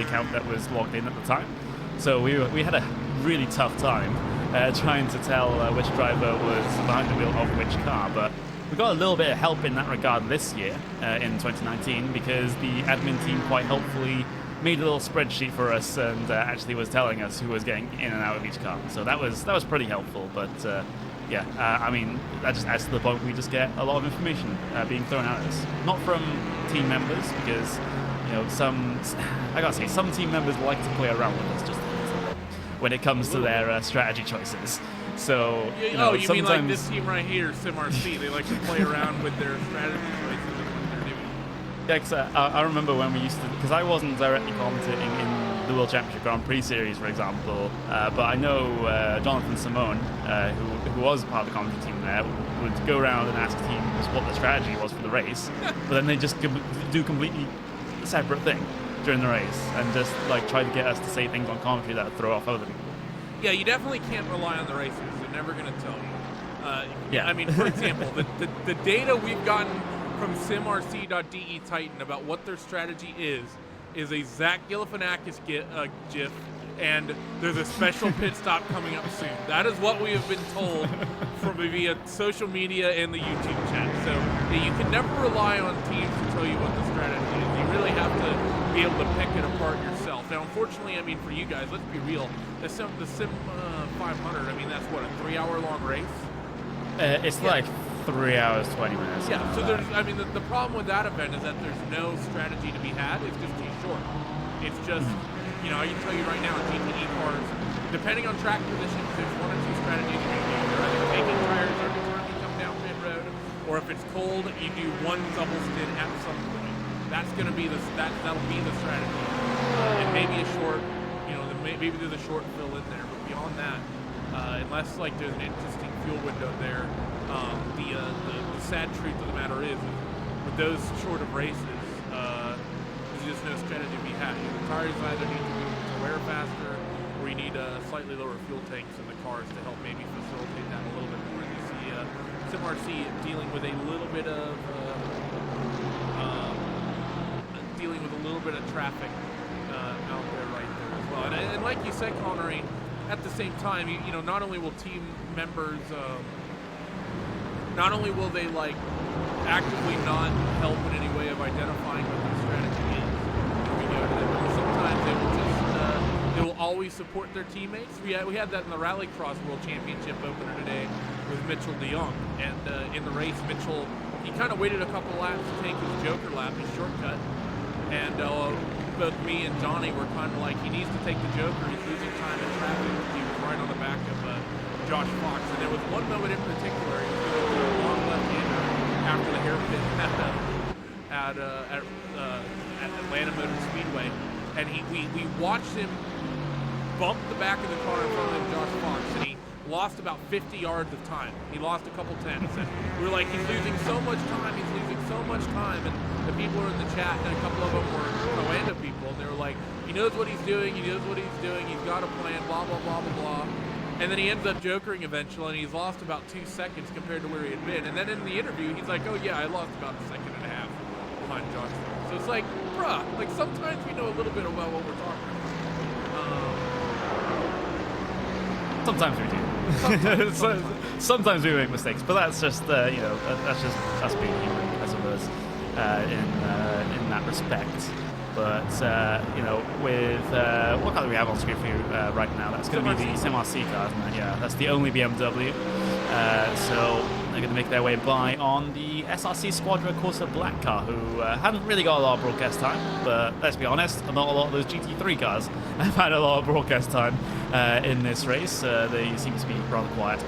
account that was logged in at the time. So we had a really tough time trying to tell which driver was behind the wheel of which car, but we got a little bit of help in that regard this year in 2019, because the admin team quite helpfully made a little spreadsheet for us and actually was telling us who was getting in and out of each car. So that was pretty helpful. But yeah, I mean, that just adds to the point we just get a lot of information being thrown at us, not from team members, because you know some team members like to play around with us just a little bit when it comes to their strategy choices. So you sometimes mean like this team right here, SimRC? They like to play around with their strategy choices and what they're doing. Yeah, cause I remember when we used to, because I wasn't directly commentating in the World Championship Grand Prix Series, for example, but I know Jonathan Simone, who was part of the commentary team there, would go around and ask teams what the strategy was for the race, but then they just do completely separate thing during the race and just like try to get us to say things on commentary that would throw off other people. Yeah, you definitely can't rely on the racers. They're never going to tell you. Yeah. I mean, for example, the data we've gotten from simrc.de Titan about what their strategy is a Zach Galifianakis GIF, and there's a special pit stop coming up soon. That is what we have been told from via social media and the YouTube chat. So yeah, you can never rely on teams to tell you what the strategy is. You really have to be able to pick it apart yourself. Now, unfortunately, I mean, for you guys, let's be real. The Sim 500, I mean, that's what, a 3-hour-long race? It's like 3 hours, 20 minutes. Yeah, so there's, I mean, the problem with that event is that there's no strategy to be had. It's just too short. It's just, you know, I can tell you right now, GTE cars, depending on track positions, there's one or two strategies you can do. You're either taking tires every time you come down pit road, or if it's cold, you do one double stint at some point. That's going to be that'll be the strategy. and maybe a short, maybe there's a short fill in there. But beyond that, unless like there's an interesting fuel window there, the sad truth of the matter is, with those short of races, there's just no strategy to be had. The tires either need to wear faster, or you need slightly lower fuel tanks in the cars to help maybe facilitate that a little bit more. You see SimRC dealing with a little bit of traffic out there right there as well. And like you said, Connery, at the same time, not only will team members, not only will they like actively not help in any way of identifying what their strategy is, sometimes they will always support their teammates. We had that in the Rallycross World Championship opener today with Mitchell de Jong, and in the race, Mitchell, he kind of waited a couple laps to take his Joker lap, his shortcut, and both me and Johnny were kind of like, he needs to take the Joker, he's losing time in traffic. He was right on the back of Josh Fox, and there was one moment in particular, he was going to a long left-hander after the hairpin at Atlanta Motor Speedway, and we watched him bump the back of the car in front of Josh Fox, and he lost about 50 yards of time. He lost a couple tenths, and we were like, he's losing so much time, and the people were in the chat, and a couple of them were Rwanda people, and they were like, he knows what he's doing, he's got a plan, blah, blah, blah, blah, blah. And then he ends up jokering eventually, and he's lost about 2 seconds compared to where he had been. And then in the interview, he's like, oh yeah, I lost about a second and a half behind Josh Fox. So it's like, bruh, like sometimes we know a little bit about what we're talking about. Sometimes we do. Sometimes we make mistakes, but that's just that's just us being human, I suppose, in that respect. But with what car do we have on screen for you right now? That's going to be the SimRC car, isn't it? Yeah, that's the only BMW. So they're going to make their way by on the SRC Squadra Corsa Black car, who haven't really got a lot of broadcast time. But let's be honest, not a lot of those GT3 cars have had a lot of broadcast time in this race. They seem to be rather quiet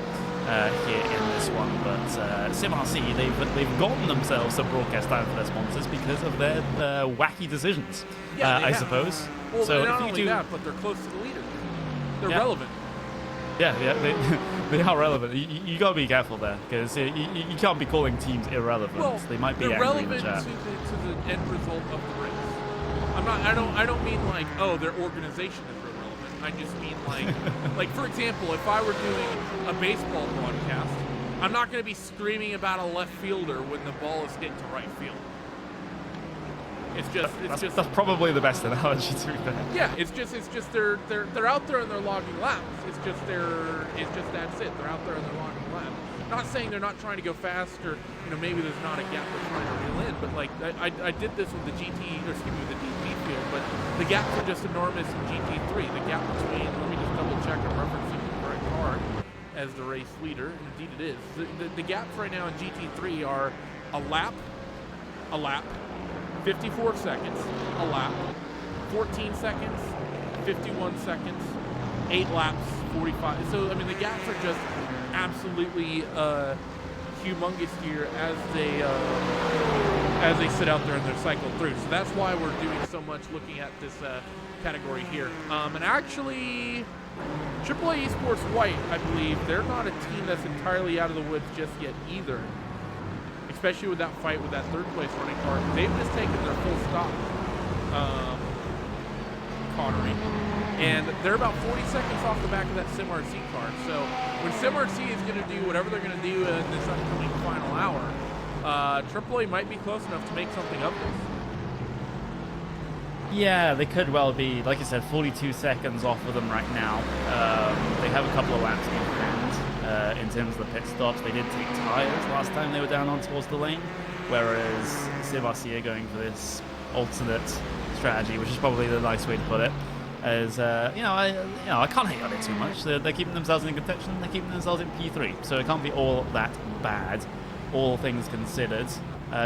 here in this one, but SimRC, they've gotten themselves some broadcast time for their sponsors because of their wacky decisions, I suppose. Well, so not only that, but they're close to the leader. They're relevant. Yeah, they are relevant. You got to be careful there, because you can't be calling teams irrelevant. Well, they might be they're angry in the relevant chat. to the end result of the race. I don't mean like, oh, their organization is irrelevant. I just mean like for example, if I were doing a baseball broadcast, I'm not going to be screaming about a left fielder when the ball is hit to right field. That's probably the best analogy to be fair. Yeah, it's just they're out there and they're logging laps. It's just that's it. They're out there and they're logging laps. Not saying they're not trying to go fast, or maybe there's not a gap they're trying to reel in, but like I did this with the DP field, but the gaps are just enormous in GT3. The gap between, let me just double check I'm referencing the correct car as the race leader, and indeed it is. The gaps right now in GT3 are a lap, 54 seconds, a lap, 14 seconds, 51 seconds, 8 laps, 45. So, I mean, the gaps are just absolutely humongous here as they sit out there and they're cycled through. So that's why we're doing so much looking at this category here. And actually, AAA Esports White, I believe, they're not a team that's entirely out of the woods just yet either. Especially with that fight with that third place running car. They've just taken their full stop, Connery. And they're about 40 seconds off the back of that SimRC car. So when SimRC is going to do whatever they're going to do in this upcoming final hour, AAA might be close enough to make something of this. Yeah, they could well be. Like I said, 42 seconds off of them right now. They have a couple of laps in hand. In terms of the pit stops, they did take tires last time they were down on towards the lane, whereas SimRC are going for this alternate strategy, which is probably the nice way to put it. As I can't hate on it too much. They're keeping themselves in contention. They're keeping themselves in P3, so it can't be all that bad, all things considered.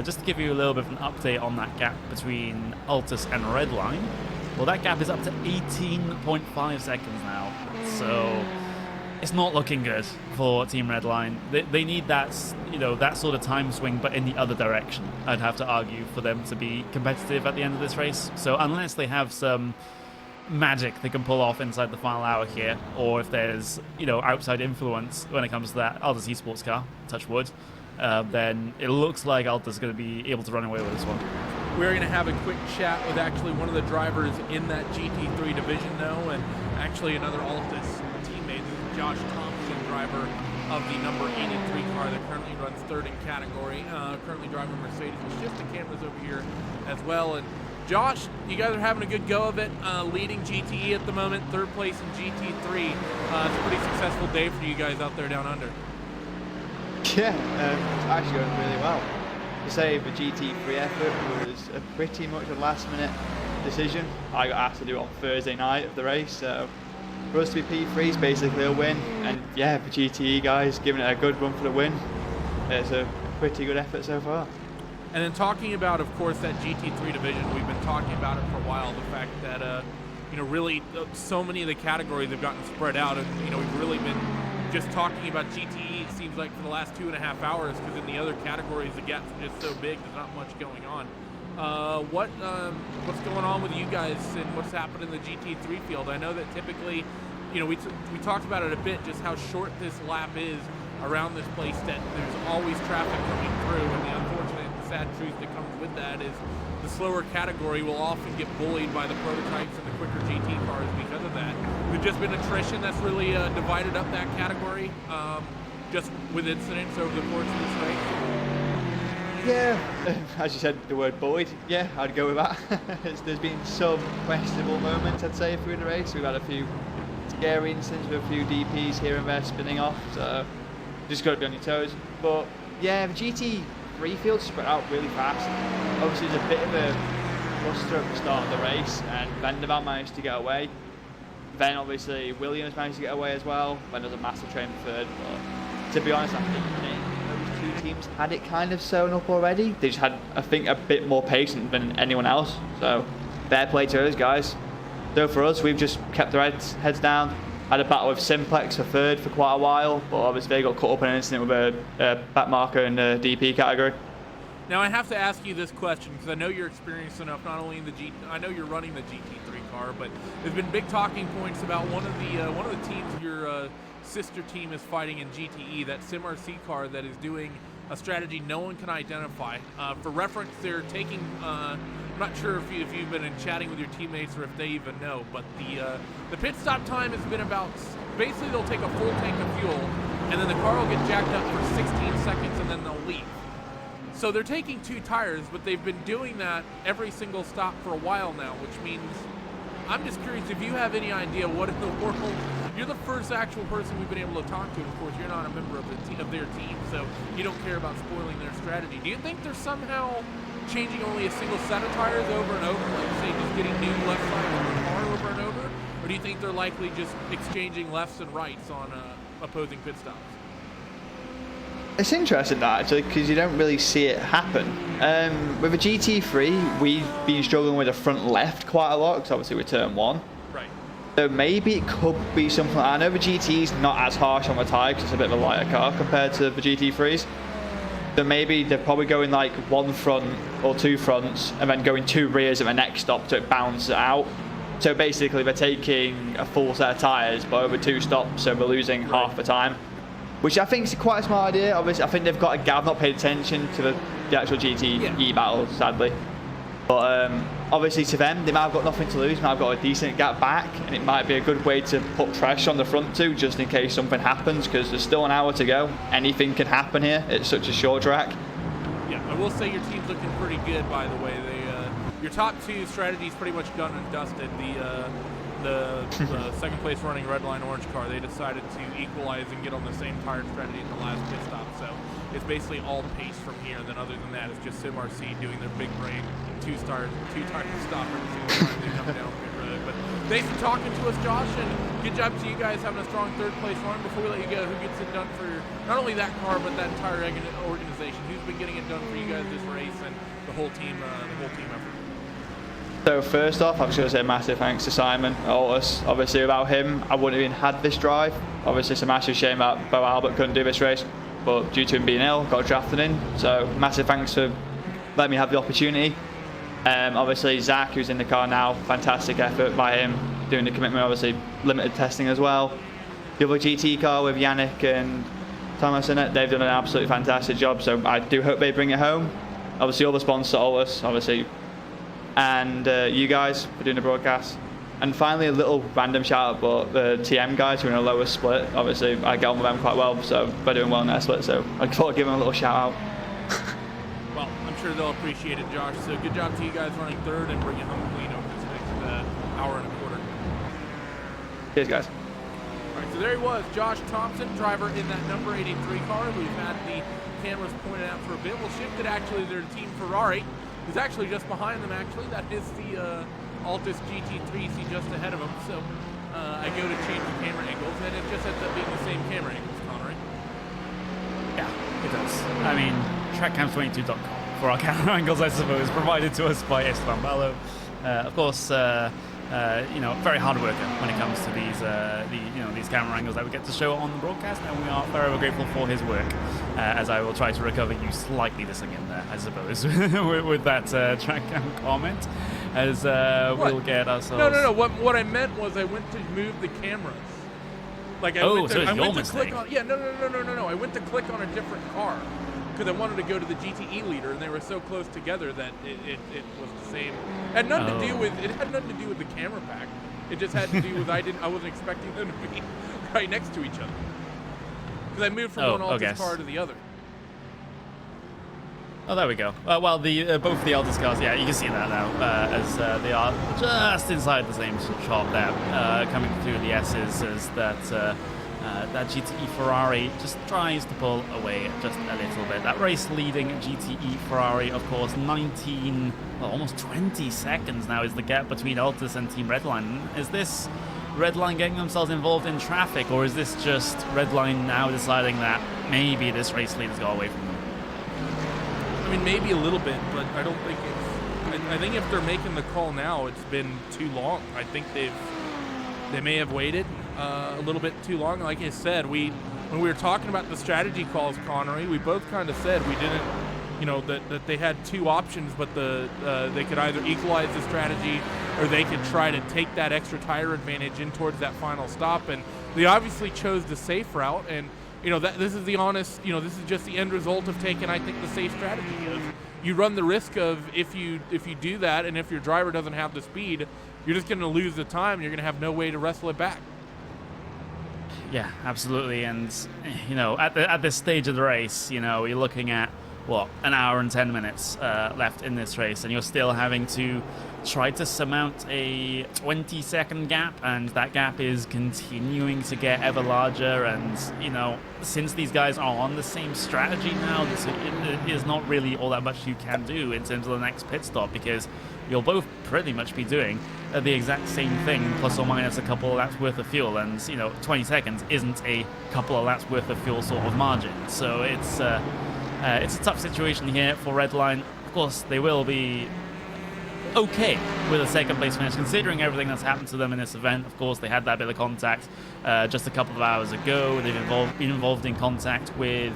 Just to give you a little bit of an update on that gap between Altus and Redline, well, that gap is up to 18.5 seconds now. So it's not looking good for Team Redline. They need that, that sort of time swing, but in the other direction, I'd have to argue, for them to be competitive at the end of this race. So unless they have some magic they can pull off inside the final hour here, or if there's, outside influence when it comes to that Aldous esports car, touch wood, then it looks like Alta's going to be able to run away with this one. We're going to have a quick chat with actually one of the drivers in that GT3 division, though, and actually another Altus teammate, Josh Thompson, driver of the number 83 car that currently runs third in category, currently driving Mercedes. It's just the cameras over here as well. And Josh, you guys are having a good go of it, leading GTE at the moment, third place in GT3. It's a pretty successful day for you guys out there down under. Yeah, it's actually going really well. To say the GT3 effort was a pretty much a last-minute decision. I got asked to do it on Thursday night of the race, so for us to be P3 is basically a win. And yeah, the GTE guys giving it a good run for the win. It's a pretty good effort so far. And then talking about, of course, that GT3 division, we've been talking about it for a while. The fact that, really so many of the categories have gotten spread out, and we've really been just talking about GTE, it seems like, for the last 2.5 hours, because in the other categories the gaps are just so big, there's not much going on. What's going on with you guys and what's happened in the GT3 field? I know that typically, we talked about it a bit, just how short this lap is around this place, that there's always traffic coming through, and the unfortunate and sad truth that comes with that is the slower category will often get bullied by the prototypes and the quicker GT cars because of that. There's just been attrition that's really divided up that category, just with incidents over the course of this race. Yeah, as you said, the word bullied, yeah, I'd go with that. There's been some questionable moments, I'd say, through the race. We've had a few scary incidents with a few DPs here and there spinning off, so just got to be on your toes. But yeah, the GT3 field spread out really fast. Obviously, there's a bit of a cluster at the start of the race, and Vendevan managed to get away. Then, obviously, Williams managed to get away as well. Then there's a massive train third. But to be honest, I think those two teams had it kind of sewn up already. They just had, I think, a bit more patience than anyone else. So, fair play to those guys. So for us, we've just kept our heads down. Had a battle with Simplex for third for quite a while, but obviously they got caught up in an incident with a back marker in the DP category. Now I have to ask you this question because I know you're experienced enough. Not only in the I know you're running the GT3 car, but there's been big talking points about one of the teams your sister team is fighting in GTE, that SimRC car that is doing a strategy no one can identify. For reference, they're taking. I'm not sure if you've been chatting with your teammates or if they even know, but the pit stop time has been about, basically they'll take a full tank of fuel and then the car will get jacked up for 16 seconds and then they'll leave. So they're taking 2 tires, but they've been doing that every single stop for a while now, which means I'm just curious if you have any idea what in the world. You're the first actual person we've been able to talk to. Of course, you're not a member of their team, so you don't care about spoiling their strategy. Do you think they're somehow changing only a single set of tires over and over, like say just getting new left side of the car over and over? Or do you think they're likely just exchanging lefts and rights on opposing pit stops? It's interesting that, actually, because you don't really see it happen. With a GT3, we've been struggling with the front left quite a lot, because obviously we're turn 1. Right. So maybe it could be something like, I know the GT's not as harsh on the tyre because it's a bit of a lighter car compared to the GT3s. So maybe they're probably going like 1 front or 2 fronts and then going 2 rears at the next stop so it balances it out. So basically they're taking a full set of tyres but over 2 stops, so they're losing half the time. Which I think is quite a smart idea. Obviously, I think they've got a gap, not paid attention to the actual GTE battle, sadly. But obviously to them, they might have got nothing to lose, might have got a decent gap back, and it might be a good way to put pressure on the front 2 just in case something happens, because there's still an hour to go. Anything can happen here. It's such a short track. Yeah, I will say your team's looking pretty good, by the way. Your top 2 strategies pretty much done and dusted. The second place running red line orange car, they decided to equalize and get on the same tire strategy at the last pit stop. So it's basically all pace from here. Then other than that, it's just SimRC doing their big brain 2-tire stop every single time they come down pit road. But thanks for talking to us, Josh, and good job to you guys having a strong 3rd place run. Before we let you go, who gets it done for not only that car but that entire organization? Who's been getting it done for you guys this race and the whole team effort? So first off, I'm just going to say massive thanks to Simon Altus. Obviously, without him, I wouldn't have even had this drive. Obviously, it's a massive shame that Bo Albert couldn't do this race, but due to him being ill, got drafted in. So massive thanks for letting me have the opportunity. Obviously, Zach, who's in the car now, fantastic effort by him, doing the commitment, obviously limited testing as well. The other GT car with Yannick and Thomas in it, they've done an absolutely fantastic job, so I do hope they bring it home. Obviously, all the sponsors, Altus, obviously, and you guys for doing the broadcast. And finally, a little random shout out, but the TM guys who are in a lower split, obviously I get on with them quite well, so they're doing well in their split, so I thought I'd give them a little shout out. Well, I'm sure they'll appreciate it, Josh. So good job to you guys running third and bringing home clean over this next hour and a quarter. Cheers, guys. All right, so there he was, Josh Thompson, driver in that number 83 car. We've had the cameras pointed out for a bit. We'll shift it actually to their team Ferrari, who's actually just behind them, actually. That is the Altus GT3 see just ahead of them. So I go to change the camera angles, and it just ends up being the same camera angles, Connery. Yeah, it does. I mean, trackcam22.com for our camera angles, I suppose, provided to us by Esteban Ballo. Of course, very hard worker when it comes to these camera angles that we get to show on the broadcast, and we are very grateful for his work. As I will try to recover you slightly dissing in there, I suppose, with that track cam comment, as we'll get ourselves. No. What I meant was I went to move the cameras. Like I went to click on. Yeah, no. I went to click on a different car because I wanted to go to the GTE leader, and they were so close together that it was the same. It had nothing to do with the camera pack. It just had to do with I wasn't expecting them to be right next to each other because I moved from one Altus car to the other. Oh, there we go. Well, both of the Altus cars, yeah, you can see that now, as they are just inside the same shot there, coming through the S's, as that GTE Ferrari just tries to pull away just a little bit. That race-leading GTE Ferrari, of course, almost 20 seconds now is the gap between Altus and Team Redline. Is this Redline getting themselves involved in traffic, or is this just Redline now deciding that maybe this race lead has got away from them? I mean, maybe a little bit, but I don't think it's... I think if they're making the call now, it's been too long. I think they may have waited a little bit too long. Like I said, when we were talking about the strategy calls, Connery, we both kind of said we didn't, that they had two options, but they could either equalize the strategy or they could try to take that extra tire advantage in towards that final stop. And they obviously chose the safe route. And this is the honest, this is just the end result of taking, I think, the safe strategy. You run the risk of if you do that, and if your driver doesn't have the speed, you're just going to lose the time. And you're going to have no way to wrestle it back. Yeah, absolutely. And at this stage of the race, you're looking at an hour and 10 minutes left in this race, and you're still having to try to surmount a 20-second gap, and that gap is continuing to get ever larger. And since these guys are on the same strategy now, it is not really all that much you can do in terms of the next pit stop, because you'll both pretty much be doing the exact same thing, plus or minus a couple of laps worth of fuel. And 20 seconds isn't a couple of laps worth of fuel sort of margin, so it's a tough situation here for Redline. Of course, they will be okay with a second place finish, considering everything that's happened to them in this event. Of course, they had that bit of contact just a couple of hours ago. They've been involved in contact with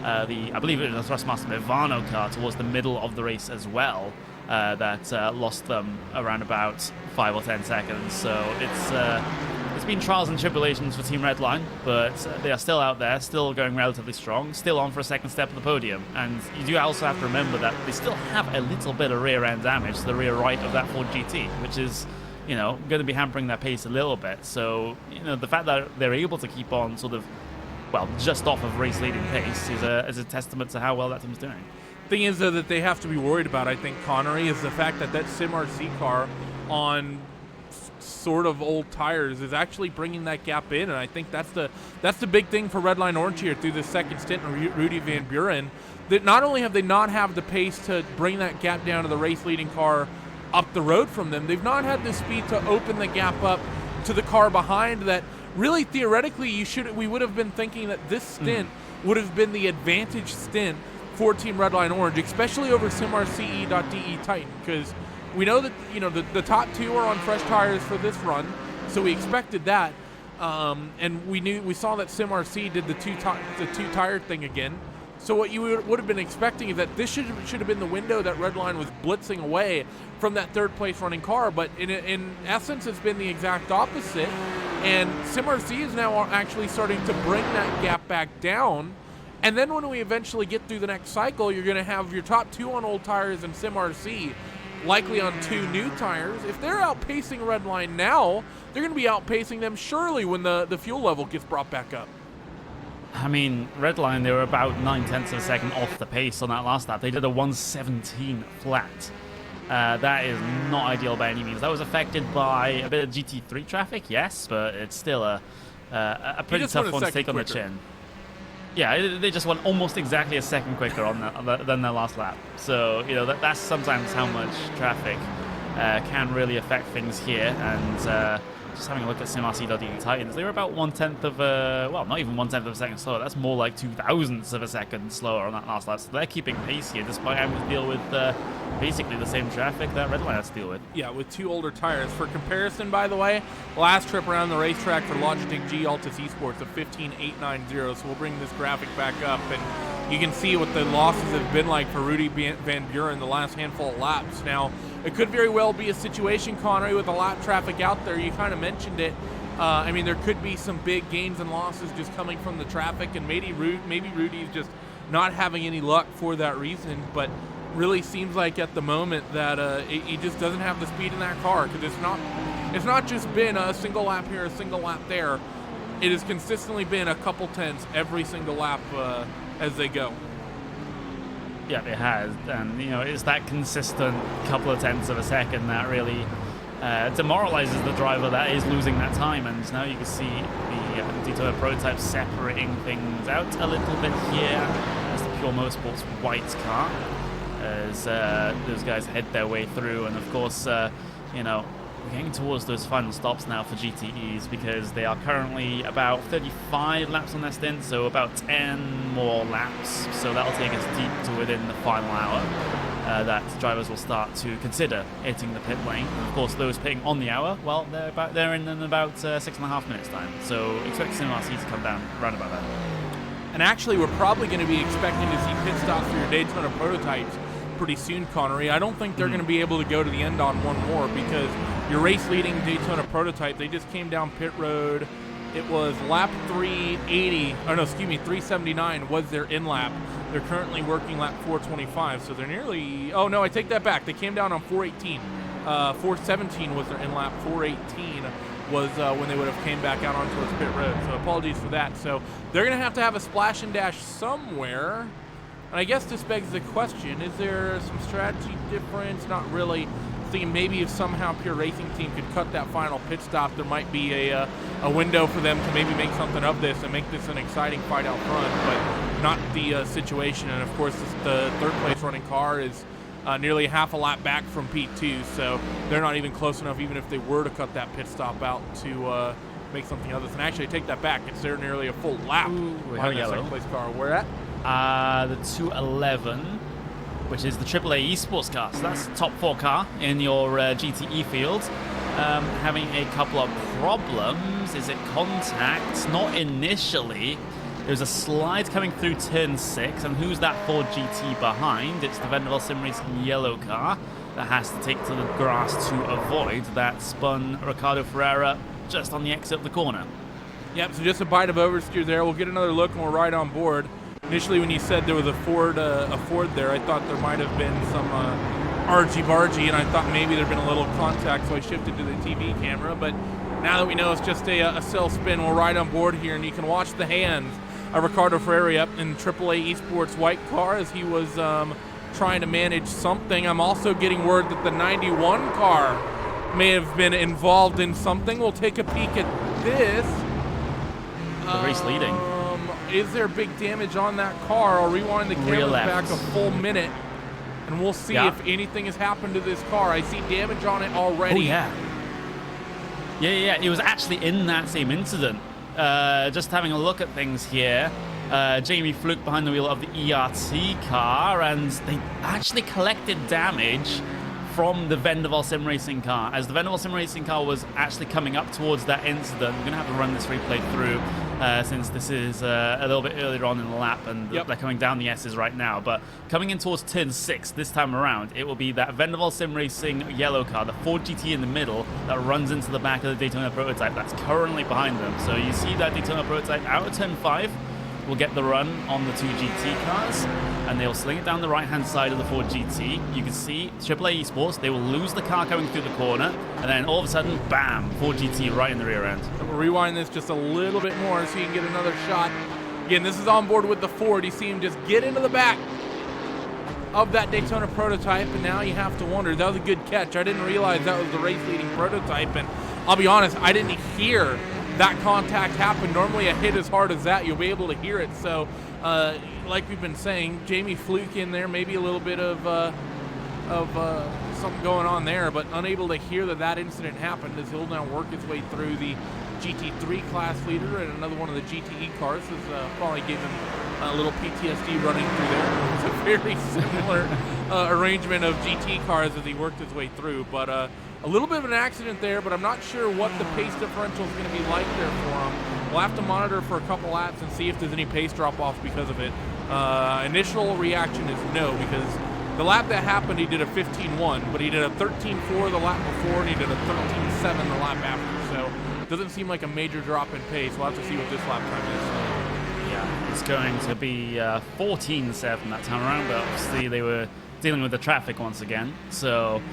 I believe it was the Thrustmaster Ivano car towards the middle of the race as well, that lost them around about 5 or 10 seconds. So it's been trials and tribulations for Team Redline, but they are still out there, still going relatively strong, still on for a second step of the podium. And you do also have to remember that they still have a little bit of rear end damage to the rear right of that Ford GT, which is going to be hampering their pace a little bit. So the fact that they're able to keep on sort of just off of race leading pace is a testament to how well that team's doing. Thing is, though, that they have to be worried about, I think, Connery, is the fact that Sim RC car on sort of old tires is actually bringing that gap in, and I think that's the big thing for Redline Orange here through this second stint and Rudy Van Buren, that not only have they not have the pace to bring that gap down to the race leading car up the road from them, they've not had the speed to open the gap up to the car behind. That really theoretically we would have been thinking that this stint would have been the advantage stint for Team Redline Orange, especially over SimRCE.DE Titan, because we know that the top two are on fresh tires for this run, so we expected that. And we saw that SimRC did the two tire thing again. So what you would have been expecting is that this should have been the window that Redline was blitzing away from that third place running car, but in essence it's been the exact opposite, and SimRC is now actually starting to bring that gap back down. And then when we eventually get through the next cycle, you're going to have your top two on old tires and SimRC likely on two new tires. If they're outpacing Redline now, they're going to be outpacing them surely when the fuel level gets brought back up. I mean, Redline, they were about 9/10 of a second off the pace on that last lap. They did a 1:17 flat. That is not ideal by any means. That was affected by a bit of GT3 traffic, yes, but it's still a pretty tough one to take on the chin. Yeah, they just went almost exactly a second quicker than their last lap. So, that's sometimes how much traffic can really affect things here. And just having a look at SimRC.de Titans, they were about 1/10 of not even 1/10 of a second slower. That's more like 0.02 of a second slower on that last lap. So they're keeping pace here, despite having to deal with basically the same traffic that Redline has to deal with. Yeah, with two older tires. For comparison, by the way, last trip around the racetrack for Logitech G Altus Esports of 15.890. So we'll bring this graphic back up, and you can see what the losses have been like for Rudy Van Buren the last handful of laps. Now, it could very well be a situation, Connery, with the lap traffic out there. You kind of mentioned it. I mean, there could be some big gains and losses just coming from the traffic, and maybe Rudy's just not having any luck for that reason. But really seems like at the moment that he just doesn't have the speed in that car, because it's not just been a single lap here, a single lap there. It has consistently been a couple tenths every single lap as they go. Yeah, it has, and it's that consistent couple of tenths of a second that really demoralizes the driver that is losing that time. And now you can see the Daytona prototype separating things out a little bit here as the Pure Motorsports white car, as those guys head their way through. And of course, we're getting towards those final stops now for GTEs, because they are currently about 35 laps on their stint, so about 10 more laps. So that'll take us deep to within the final hour that drivers will start to consider hitting the pit lane. And of course, those pitting on the hour, well, they're in about 6.5 minutes time. So expect SimRC to come down around about that. And actually, we're probably going to be expecting to see pit stops for your Daytona prototypes pretty soon, Connery. I don't think they're going to be able to go to the end on one more, because your race-leading Daytona prototype, they just came down pit road. It was lap 379 was their in-lap. They're currently working lap 425, so they're nearly... Oh, no, I take that back. They came down on 418. 417 was their in-lap. 418 was when they would have came back out onto towards pit road, so apologies for that. So they're going to have a splash and dash somewhere. And I guess this begs the question, is there some strategy difference? Not really. Thinking maybe if somehow Pure Racing Team could cut that final pit stop, there might be a window for them to maybe make something of this and make this an exciting fight out front, but not the situation. And of course, the third place running car is nearly half a lap back from P2, so they're not even close enough, even if they were to cut that pit stop out, to make something of this. And actually, I take that back. It's there nearly a full lap behind that second place car. Where at? The 211, which is the AAA Esports car. So that's the top 4 car in your GTE field. Having a couple of problems. Is it contact? Not initially. There's a slide coming through turn 6, and who's that Ford GT behind? It's the Vanderbilt Sim Racing yellow car that has to take to the grass to avoid that spun Ricardo Ferreira just on the exit of the corner. Yep, so just a bite of oversteer there. We'll get another look and we're right on board. Initially, when you said there was a Ford there, I thought there might have been some argy-bargy, and I thought maybe there'd been a little contact, so I shifted to the TV camera. But now that we know it's just a cell spin, we're right on board here, and you can watch the hands of Ricardo Ferreira up in AAA Esports white car as he was trying to manage something. I'm also getting word that the 91 car may have been involved in something. We'll take a peek at this. The race leading. Is there big damage on that car? I'll rewind the camera back a full minute, and we'll see if anything has happened to this car. I see damage on it already. Oh, yeah. Yeah. It was actually in that same incident. Just having a look at things here. Jamie Fluke behind the wheel of the ERT car, and they actually collected damage from the Vendaval Sim Racing car. As the Vendaval Sim Racing car was actually coming up towards that incident, we're going to have to run this replay through since this is a little bit earlier on in the lap, and they're coming down the S's right now. But coming in towards turn 6 this time around, it will be that Vendaval Sim Racing yellow car, the Ford GT in the middle, that runs into the back of the Daytona prototype that's currently behind them. So you see that Daytona prototype out of turn 5 will get the run on the 2 GT cars, and they'll sling it down the right-hand side of the Ford GT. You can see AAA Esports, they will lose the car coming through the corner, and then all of a sudden, bam, Ford GT right in the rear end. We'll rewind this just a little bit more so you can get another shot. Again, this is on board with the Ford. You see him just get into the back of that Daytona prototype, and now you have to wonder, that was a good catch. I didn't realize that was the race-leading prototype, and I'll be honest, I didn't hear that contact happen. Normally a hit as hard as that, you'll be able to hear it. So like we've been saying, Jamie Fluke in there, maybe a little bit of something going on there, but unable to hear that incident happened as he'll now work his way through the GT3 class leader, and another one of the GTE cars has probably given a little PTSD running through there. It's a very similar arrangement of GT cars as he worked his way through, but a little bit of an accident there, but I'm not sure what the pace differential is going to be like there for him. We'll have to monitor for a couple laps and see if there's any pace drop-off because of it. Initial reaction is no, because the lap that happened, he did a 15.1, but he did a 13.4 the lap before, and he did a 13.7 the lap after. So it doesn't seem like a major drop in pace. We'll have to see what this lap time is. Yeah, it's going to be 14.7 that time around, but obviously they were dealing with the traffic once again. So,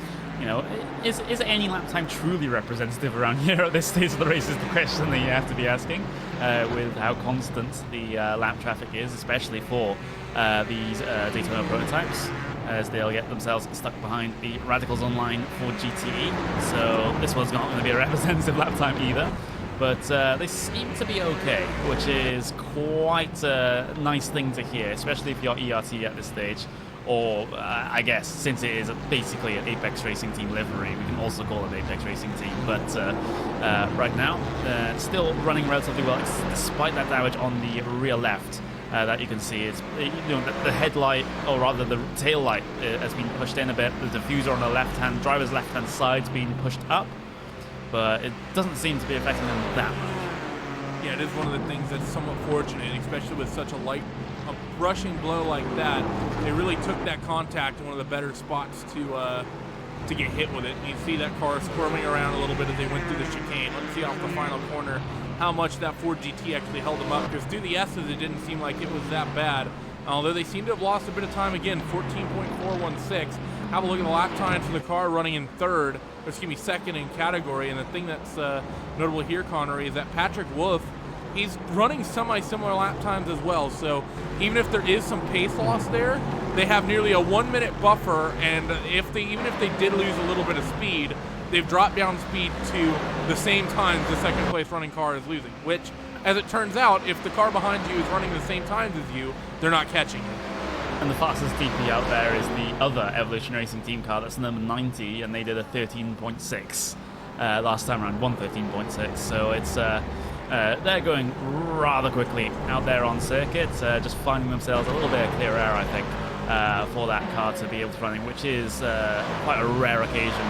you know, is any lap time truly representative around here at this stage of the race is the question that you have to be asking, with how constant the lap traffic is, especially for these Daytona prototypes, as they'll get themselves stuck behind the Radicals Online for GTE. So this one's not going to be a representative lap time either, but they seem to be okay, which is quite a nice thing to hear, especially if you're ERT at this stage. Or, I guess, since it is basically an Apex Racing Team livery, we can also call it an Apex Racing Team. But right now, still running relatively well, despite that damage on the rear left that you can see. It's, you know, the headlight, or rather the tail light, has been pushed in a bit. The diffuser on the driver's left-hand side's been pushed up, but it doesn't seem to be affecting them that much. Yeah, it is one of the things that's somewhat fortunate, especially with such a rushing blow like that. They really took that contact in one of the better spots to get hit with it. And you see that car squirming around a little bit as they went through the chicane. Let's see off the final corner how much that Ford GT actually held them up, because through the S's it didn't seem like it was that bad. Although they seem to have lost a bit of time again, 14.416. Have a look at the lap times for the car running in second in category. And the thing that's notable here, Connery, is that Patrick Wolf, he's running semi-similar lap times as well. So even if there is some pace loss there, they have nearly a 1 minute buffer, and even if they did lose a little bit of speed, they've dropped down speed to the same times the second place running car is losing, which, as it turns out, if the car behind you is running the same times as you, they're not catching you. And the fastest DP out there is the other Evolution Racing Team car, that's number 90, and they did a 13.6 last time around, 113.6. So it's they're going rather quickly out there on circuit, just finding themselves a little bit of clear air, I think, for that car to be able to run in, which is quite a rare occasion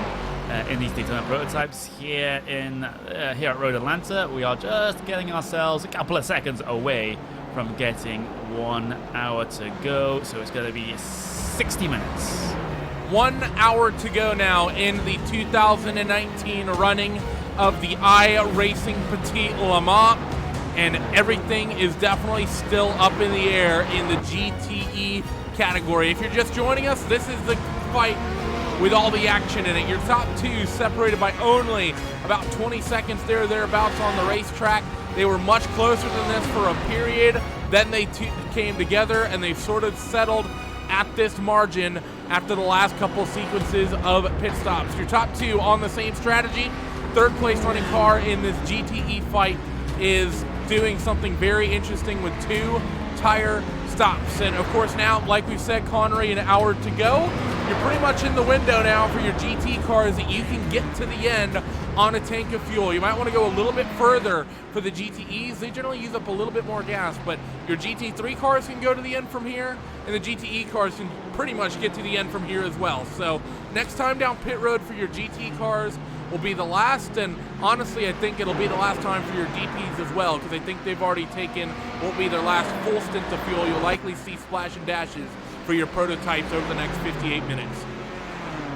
in these Daytona prototypes. Here at Road Atlanta, we are just getting ourselves a couple of seconds away from getting 1 hour to go, so it's going to be 60 minutes. 1 hour to go now in the 2019 running of the iRacing Petit Le Mans, and everything is definitely still up in the air in the GTE category. If you're just joining us, this is the fight with all the action in it. Your top two separated by only about 20 seconds there or thereabouts on the racetrack. They were much closer than this for a period. Then they came together, and they've sort of settled at this margin after the last couple sequences of pit stops. Your top two on the same strategy. Third place running car in this GTE fight is doing something very interesting with 2 tire stops. And of course now, like we've said, Connery, an hour to go. you're pretty much in the window now for your GT cars that you can get to the end on a tank of fuel. You might want to go a little bit further for the GTEs. They generally use up a little bit more gas, but your GT3 cars can go to the end from here, and the GTE cars can pretty much get to the end from here as well. So next time down pit road for your GT cars will be the last, and honestly I think it'll be the last time for your DPs as well, because I think they've already taken what will be their last full stint of fuel. You'll likely see splash and dashes for your prototypes over the next 58 minutes.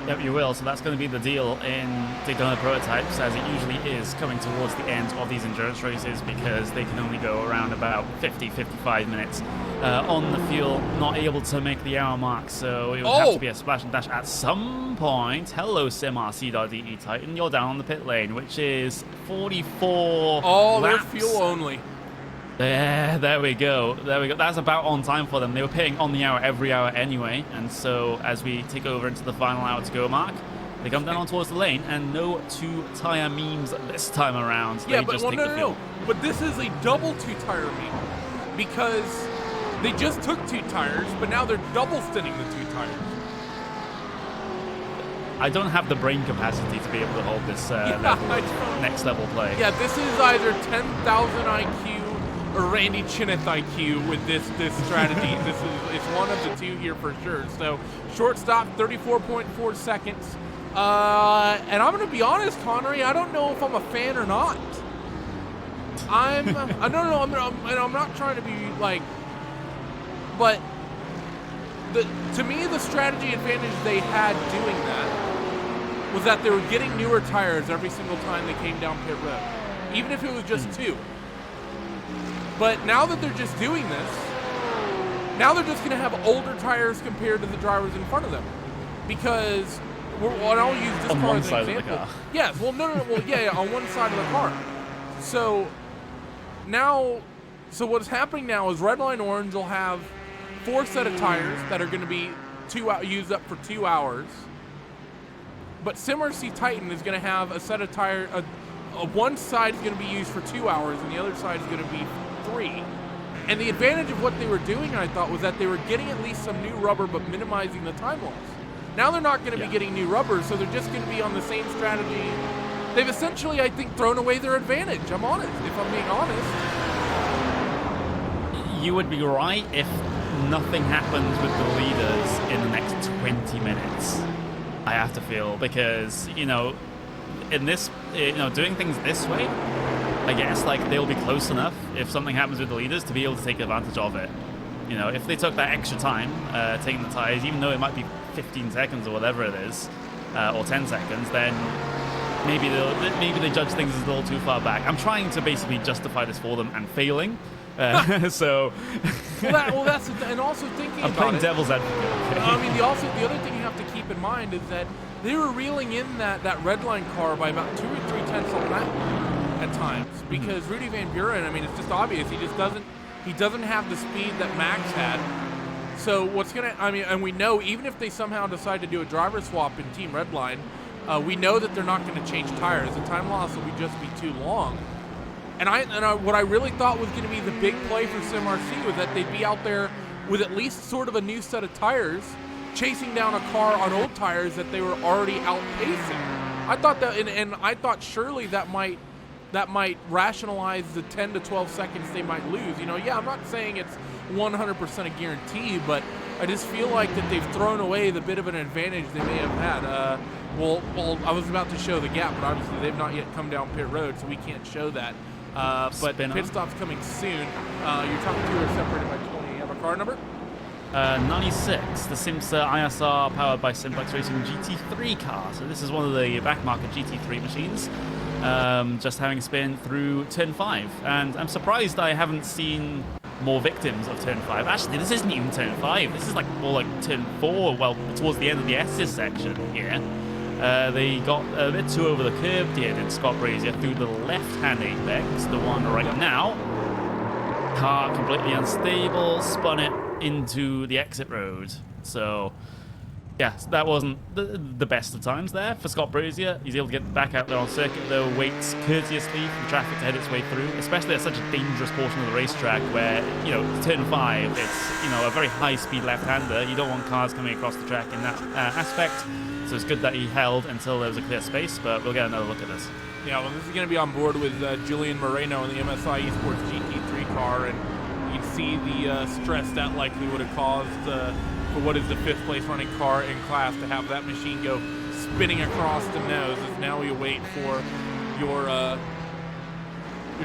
Yep, you will. So that's going to be the deal in Daytona prototypes, as it usually is coming towards the end of these endurance races, because they can only go around about 50-55 minutes on the fuel, not able to make the hour mark. So it would have to be a splash and dash at some point. Hello, SimRC.de Titan. You're down on the pit lane, which is 44 Oh, laps. they're fuel only. There we go. There we go. That's about on time for them. They were pitting on the hour every hour anyway, and so as we take over into the final hour to go mark, they come down towards the lane, and no two-tire memes this time around. Yeah, they but just well, take no, the no, field. no. But this is a double two-tire meme, because they just took 2 tires, but now they're double stinting the 2 tires. I don't have the brain capacity to be able to hold this next level play. Yeah, this is either 10,000 IQ or Randy Chineth IQ with this strategy. It's one of the two here for sure. So shortstop, 34.4 seconds. And I'm going to be honest, Connery, I don't know if I'm a fan or not. I'm not trying to be like, but to me the strategy advantage they had doing that was that they were getting newer tires every single time they came down pit road, even if it was just 2. But now that they're just doing this, now they're just going to have older tires compared to the drivers in front of them. Because, and I'll use this car as an example. Of the car. Yes, well, no, well, yeah, on one side of the car. So now, what's happening now is Redline Orange will have 4 set of tires that are going to be used up for 2 hours. But SimRC Titan is going to have a set of tires. One side is going to be used for 2 hours, and the other side is going to be 3. And the advantage of what they were doing, I thought, was that they were getting at least some new rubber, but minimizing the time loss. Now they're not going to be getting new rubber, so they're just going to be on the same strategy. They've essentially, I think, thrown away their advantage. I'm honest, if I'm being honest. You would be right if nothing happens with the leaders in the next 20 minutes. I have to feel, because, in this, doing things this way, I guess, like, they'll be close enough if something happens with the leaders to be able to take advantage of it. If they took that extra time taking the tires, even though it might be 15 seconds or whatever it is, or 10 seconds, then maybe they judge things a little too far back. I'm trying to basically justify this for them and failing. So that's and also thinking I'm about playing it, devil's advocate. I mean, the other thing you have to keep in mind is that they were reeling in that Redline car by about 2 or 3 tenths of a lap at times, because Rudy Van Buren, I mean, it's just obvious he doesn't have the speed that Max had. So and we know even if they somehow decide to do a driver swap in Team Redline, we know that they're not going to change tires. The time loss will just be too long. And what I really thought was going to be the big play for SimRC was that they'd be out there with at least sort of a new set of tires, chasing down a car on old tires that they were already outpacing. I thought that, and I thought surely that might rationalize the 10 to 12 seconds they might lose. I'm not saying it's 100% a guarantee, but I just feel like that they've thrown away the bit of an advantage they may have had. Well, I was about to show the gap, but obviously they've not yet come down pit road, so we can't show that. But pit stop's coming soon. Your top 2 are separated by 20. You have a car number? 96, the Simsa ISR powered by Simplex Racing GT3 car. So this is one of the back market GT3 machines. Just having a spin through turn 5. And I'm surprised I haven't seen more victims of turn 5. Actually, this isn't even turn 5. This is more like turn 4, well, towards the end of the S's section here. They got a bit too over the curb here, did Scott Brazier, through the left-hand apex, the one right now. Car completely unstable, spun it into the exit road. So Yes, that wasn't the best of times there for Scott Brazier. He's able to get back out there on circuit, though, waits courteously for the traffic to head its way through, especially at such a dangerous portion of the racetrack where, turn 5, it's, a very high-speed left-hander. You don't want cars coming across the track in that aspect, so it's good that he held until there was a clear space, but we'll get another look at this. Yeah, well, this is going to be on board with Julian Moreno in the MSI Esports GT3 car, and you can see the stress that likely would have caused for what is the 5th place running car in class to have that machine go spinning across the nose, as now we wait for your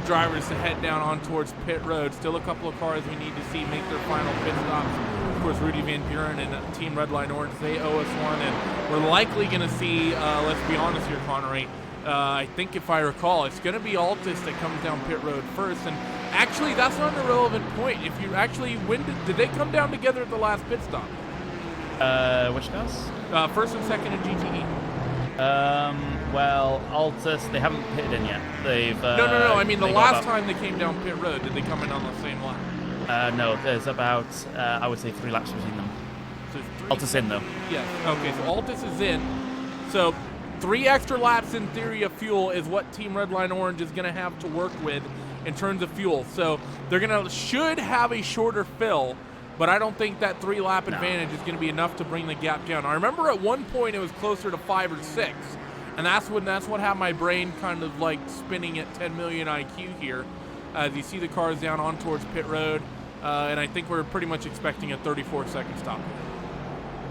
drivers to head down on towards pit road. Still a couple of cars we need to see make their final pit stops. Of course, Rudy Van Buren and Team Redline Orange, they owe us one, and we're likely going to see, let's be honest here, Connery, I think if I recall, it's going to be Altus that comes down pit road first, and actually that's not an irrelevant point. If you actually, did they come down together at the last pit stop? Which cars? First and second in GTE. Well, Altus, they haven't pitted in yet. They've No. I mean, the last time they came down pit road, did they come in on the same lap? No, there's about, I would say, 3 laps between them. So Altus in, though. Yes. Okay, so Altus is in. So 3 extra laps, in theory, of fuel is what Team Redline Orange is going to have to work with in terms of fuel. So they're should have a shorter fill, but I don't think that 3-lap advantage is going to be enough to bring the gap down. I remember at one point it was closer to 5 or 6, and that's what had my brain kind of like spinning at 10 million IQ here. As you see the cars down on towards pit road, and I think we're pretty much expecting a 34-second stop.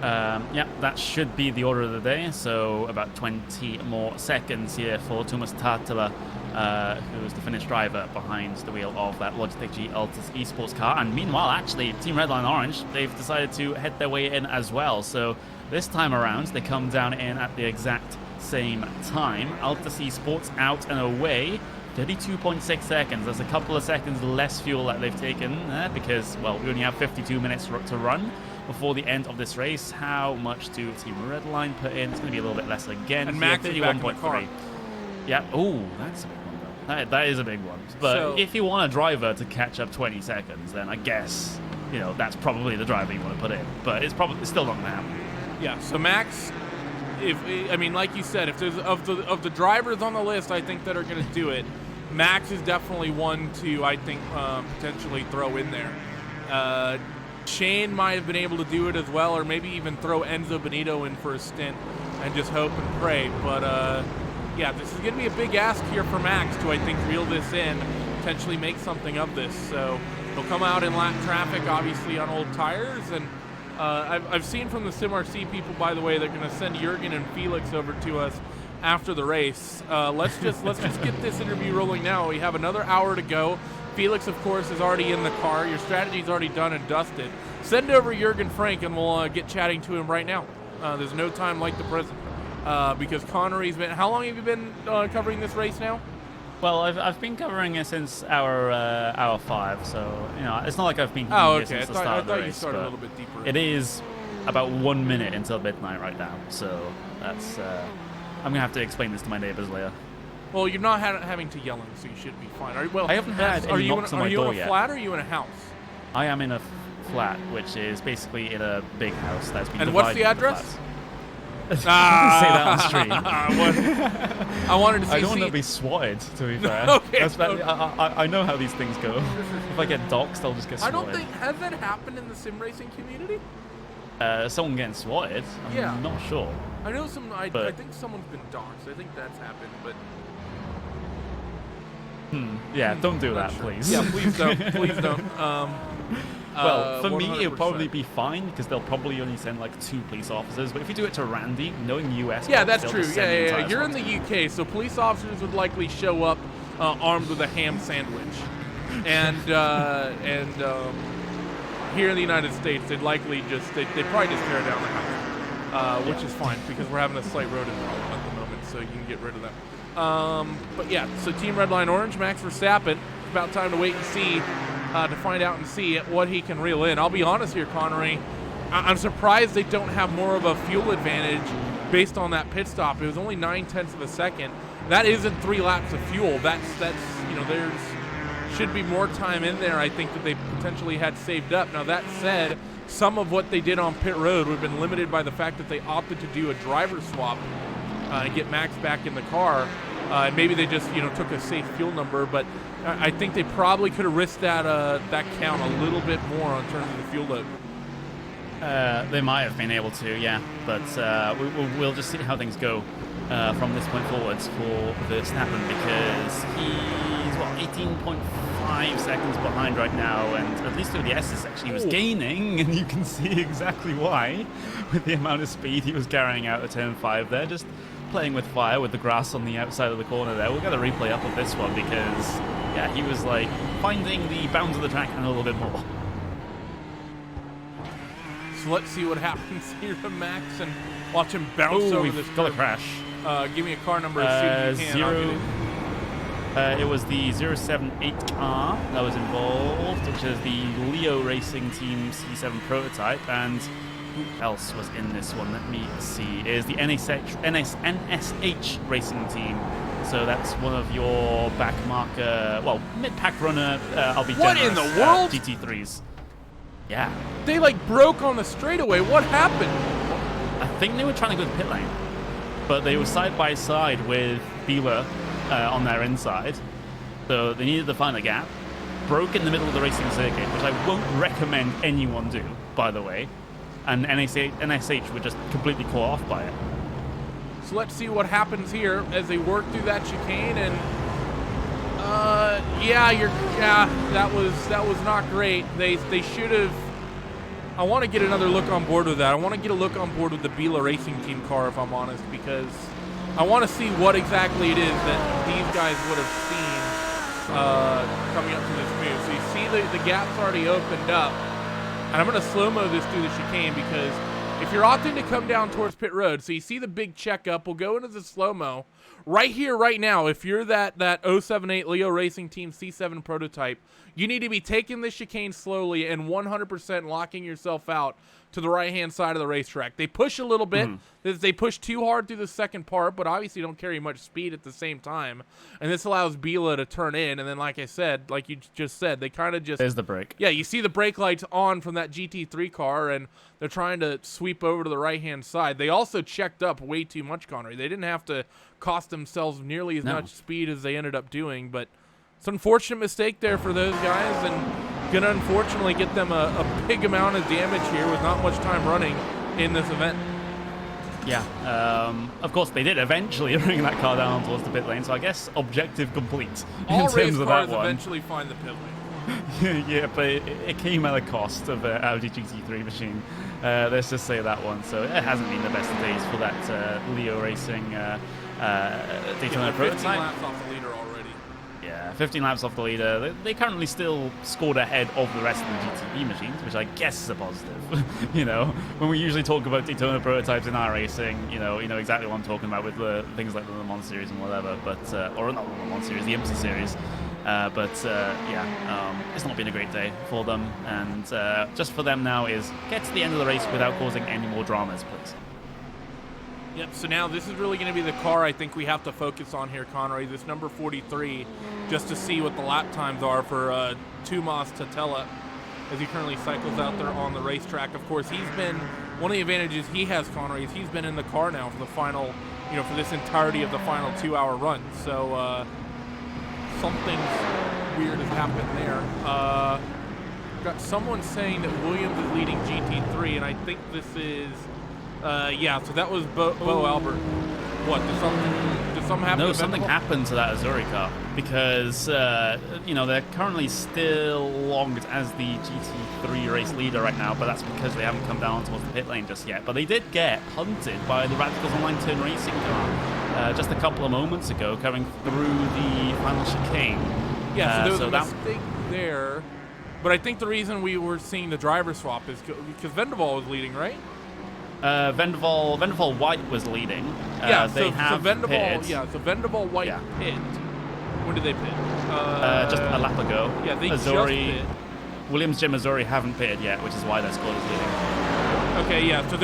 Yeah, that should be the order of the day. So about 20 more seconds here for Tuomas Tartila, who's the Finnish driver behind the wheel of that Logitech G Altus Esports car. And meanwhile, actually, Team Redline Orange, they've decided to head their way in as well. So this time around, they come down in at the exact same time. Altus Esports out and away. 32.6 seconds. That's a couple of seconds less fuel that they've taken because, well, we only have 52 minutes to run before the end of this race. How much do Team Redline put in? It's going to be a little bit less again. And Max is back in the car. Yeah. Oh, that's a big one, though. That is a big one. But if you want a driver to catch up 20 seconds, then I guess, that's probably the driver you want to put in. But it's still not going to happen. Yeah, so Max, like you said, if there's of the drivers on the list, I think that are going to do it, Max is definitely one to, I think, potentially throw in there. Shane might have been able to do it as well, or maybe even throw Enzo Benito in for a stint and just hope and pray. But, yeah, this is going to be a big ask here for Max to, I think, reel this in, potentially make something of this. So he'll come out in lap traffic, obviously, on old tires. And I've seen from the SimRC people, by the way, they're going to send Jurgen and Felix over to us after the race. Let's just get this interview rolling now. We have another hour to go. Felix, of course, is already in the car. Your strategy's already done and dusted. Send over Jurgen Frank, and we'll get chatting to him right now. There's no time like the present, because Connery's been. How long have you been covering this race now? Well, I've been covering it since hour 5, so it's not like I've been here since the start of the race. I thought you started a little bit deeper. It is about 1 minute until midnight right now, so that's. I'm gonna have to explain this to my neighbors later. Well, you're not having to yell in, so you should be fine. I haven't had any knocks on my door yet. Are you in a flat or are you in a house? I am in a flat, which is basically in a big house that's been divided. And what's the address? Say that on stream. I wanted to see. I don't want to be swatted, to be fair. Okay. I know how these things go. If I get doxxed, I'll just get swatted. I don't think has that happened in the sim racing community. Someone getting swatted. I'm not sure. I know some. I think someone's been doxxed. I think that's happened, but. Yeah, don't do that, please. Yeah, please don't. Please don't. Well, for me, 100%. it'll probably be fine because they'll probably only send like 2 police officers. But if you do it to Randy, knowing US, yeah, that's true. Yeah. You're in the UK, so police officers would likely show up armed with a ham sandwich, and here in the United States, they'd likely they'd probably just tear down the house, which is fine because we're having a slight rodent problem at the moment, so you can get rid of that. But yeah, so Team Redline Orange, Max Verstappen. It's about time to wait and see, to find out and see what he can reel in. I'll be honest here, Connery. I'm surprised they don't have more of a fuel advantage based on that pit stop. It was only 9/10 of a second. That isn't 3 laps of fuel. That's there's should be more time in there, I think, that they potentially had saved up. Now that said, some of what they did on pit road would have been limited by the fact that they opted to do a driver swap and get Max back in the car. And maybe they just, took a safe fuel number, but I think they probably could have risked that count a little bit more in terms of the fuel load. They might have been able to, yeah, but we'll just see how things go from this point forwards for Verstappen, because he's 18.5 seconds behind right now, and at least through the S's section he was gaining, and you can see exactly why with the amount of speed he was carrying out at turn 5 there, just playing with fire with the grass on the outside of the corner there. We'll get a replay up of this one because, yeah, he was like finding the bounds of the track and a little bit more. So let's see what happens here to Max and watch him bounce over this. Got a crash. Give me a car number as soon as you can. It was the 078 car that was involved, which is the Leo Racing Team C7 prototype, and who else was in this one? Let me see. It is the NSH Racing Team. So that's one of your back marker, mid-pack runner, I'll be What generous, in the world? GT3s. Yeah. They broke on the straightaway. What happened? I think they were trying to go to the pit lane, but they were side by side with Bieler on their inside. So they needed to find a gap. Broke in the middle of the racing circuit, which I won't recommend anyone do, by the way. And NSH were just completely caught off by it. So let's see what happens here as they work through that chicane, and that was not great. They should have. I want to get another look on board with that. I want to get a look on board with the Bieler Racing Team car, if I'm honest, because I want to see what exactly it is that these guys would have seen coming up to this move. So you see the gap's already opened up. And I'm going to slow-mo this through the chicane because if you're opting to come down towards pit road, so you see the big checkup, we'll go into the slow-mo. Right here, right now, if you're that 078 Leo Racing Team C7 prototype, you need to be taking this chicane slowly and 100% locking yourself out to the right-hand side of the racetrack. They push a little bit. They push too hard through the second part, but obviously don't carry much speed at the same time. And this allows Bieler to turn in. And then, like I said, like you just said, they kind of just... There's the brake. Yeah, you see the brake lights on from that GT3 car, and they're trying to sweep over to the right-hand side. They also checked up way too much, Connery. They didn't have to cost themselves nearly as much speed as they ended up doing, but it's an unfortunate mistake there for those guys, and gonna unfortunately get them a big amount of damage here with not much time running in this event. Yeah, of course they did eventually bring that car down towards the pit lane, so I guess objective complete All in race terms of cars that one. eventually find the pit lane. Yeah, but it came at a cost of an Audi GT3 machine. Let's just say that one. So it hasn't been the best of days for that Leo Racing Daytona 15 prototype. laps off the leader already. Yeah, 15 laps off the leader. They currently still scored ahead of the rest of the GTE machines, which I guess is a positive. When we usually talk about Daytona prototypes in iRacing, you know exactly what I'm talking about with the things like the Le Mans series and whatever, but or not the Le Mans series, the IMSA series. It's not been a great day for them, and just for them now is get to the end of the race without causing any more dramas, please. Yep, so now this is really going to be the car I think we have to focus on here, Connery, this number 43, just to see what the lap times are for Tomas Tatella as he currently cycles out there on the racetrack. Of course, he's been, one of the advantages he has, Connery, is he's been in the car now for the final, for this entirety of the final 2-hour run. So something weird has happened there. Got someone saying that Williams is leading GT3, and I think this is... so that was Bo Albert. What, did something happen? No, something happened to that Azuri car because, they're currently still logged as the GT3 race leader right now, but that's because they haven't come down towards the pit lane just yet. But they did get hunted by the Radicals Online Turn Racing car just a couple of moments ago, coming through the final chicane. Yeah, so there was a mistake there. But I think the reason we were seeing the driver swap is because Vendaval was leading, right? Vendaval White was leading. So Vendaval White pit. When did they pit? Just a lap ago. Yeah, they Azuri, just pit. Williams, Jim, Azuri haven't pitted yet, which is why their squad is leading. Okay, yeah. So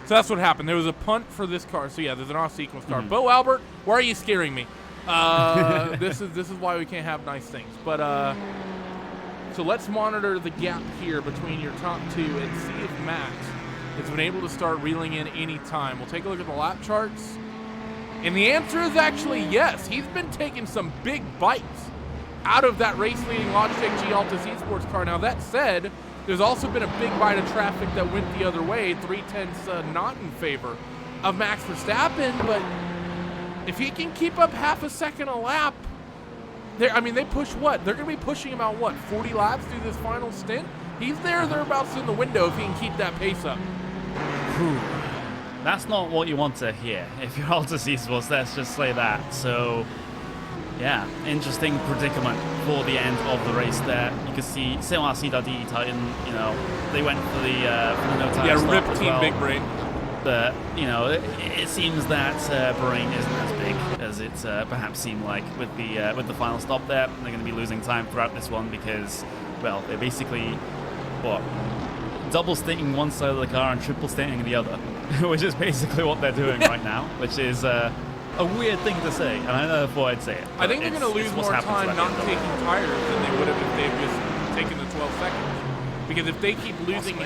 that's what happened. There was a punt for this car. So yeah, there's an off-sequence car. Bo Albert, why are you scaring me? This is why we can't have nice things. But So let's monitor the gap here between your top two and see if Max has been able to start reeling in any time. We'll take a look at the lap charts. And the answer is actually yes. He's been taking some big bites out of that race-leading Logitech G Altus Esports car. Now, that said, there's also been a big bite of traffic that went the other way, 3/10 not in favor of Max Verstappen, but if he can keep up half a second a lap, they push what? They're going to be pushing him out, what, 40 laps through this final stint? He's thereabouts in the window if he can keep that pace up. Whew. That's not what you want to hear if you're Altus Esports, let's just say that. So, yeah, interesting predicament for the end of the race there. You can see CMRC.de Titan, they went for the no tire stop rip as Team well. Big Brain. But, it seems that brain isn't as big as it perhaps seemed like with the final stop there. They're going to be losing time throughout this one because, well, they're basically, double stinting one side of the car and triple stinting the other, which is basically what they're doing right now, which is a weird thing to say, and I never thought I'd say it. I think they're going to lose more time not taking tires than they would have if they've just taken the 12 seconds. Because if they keep losing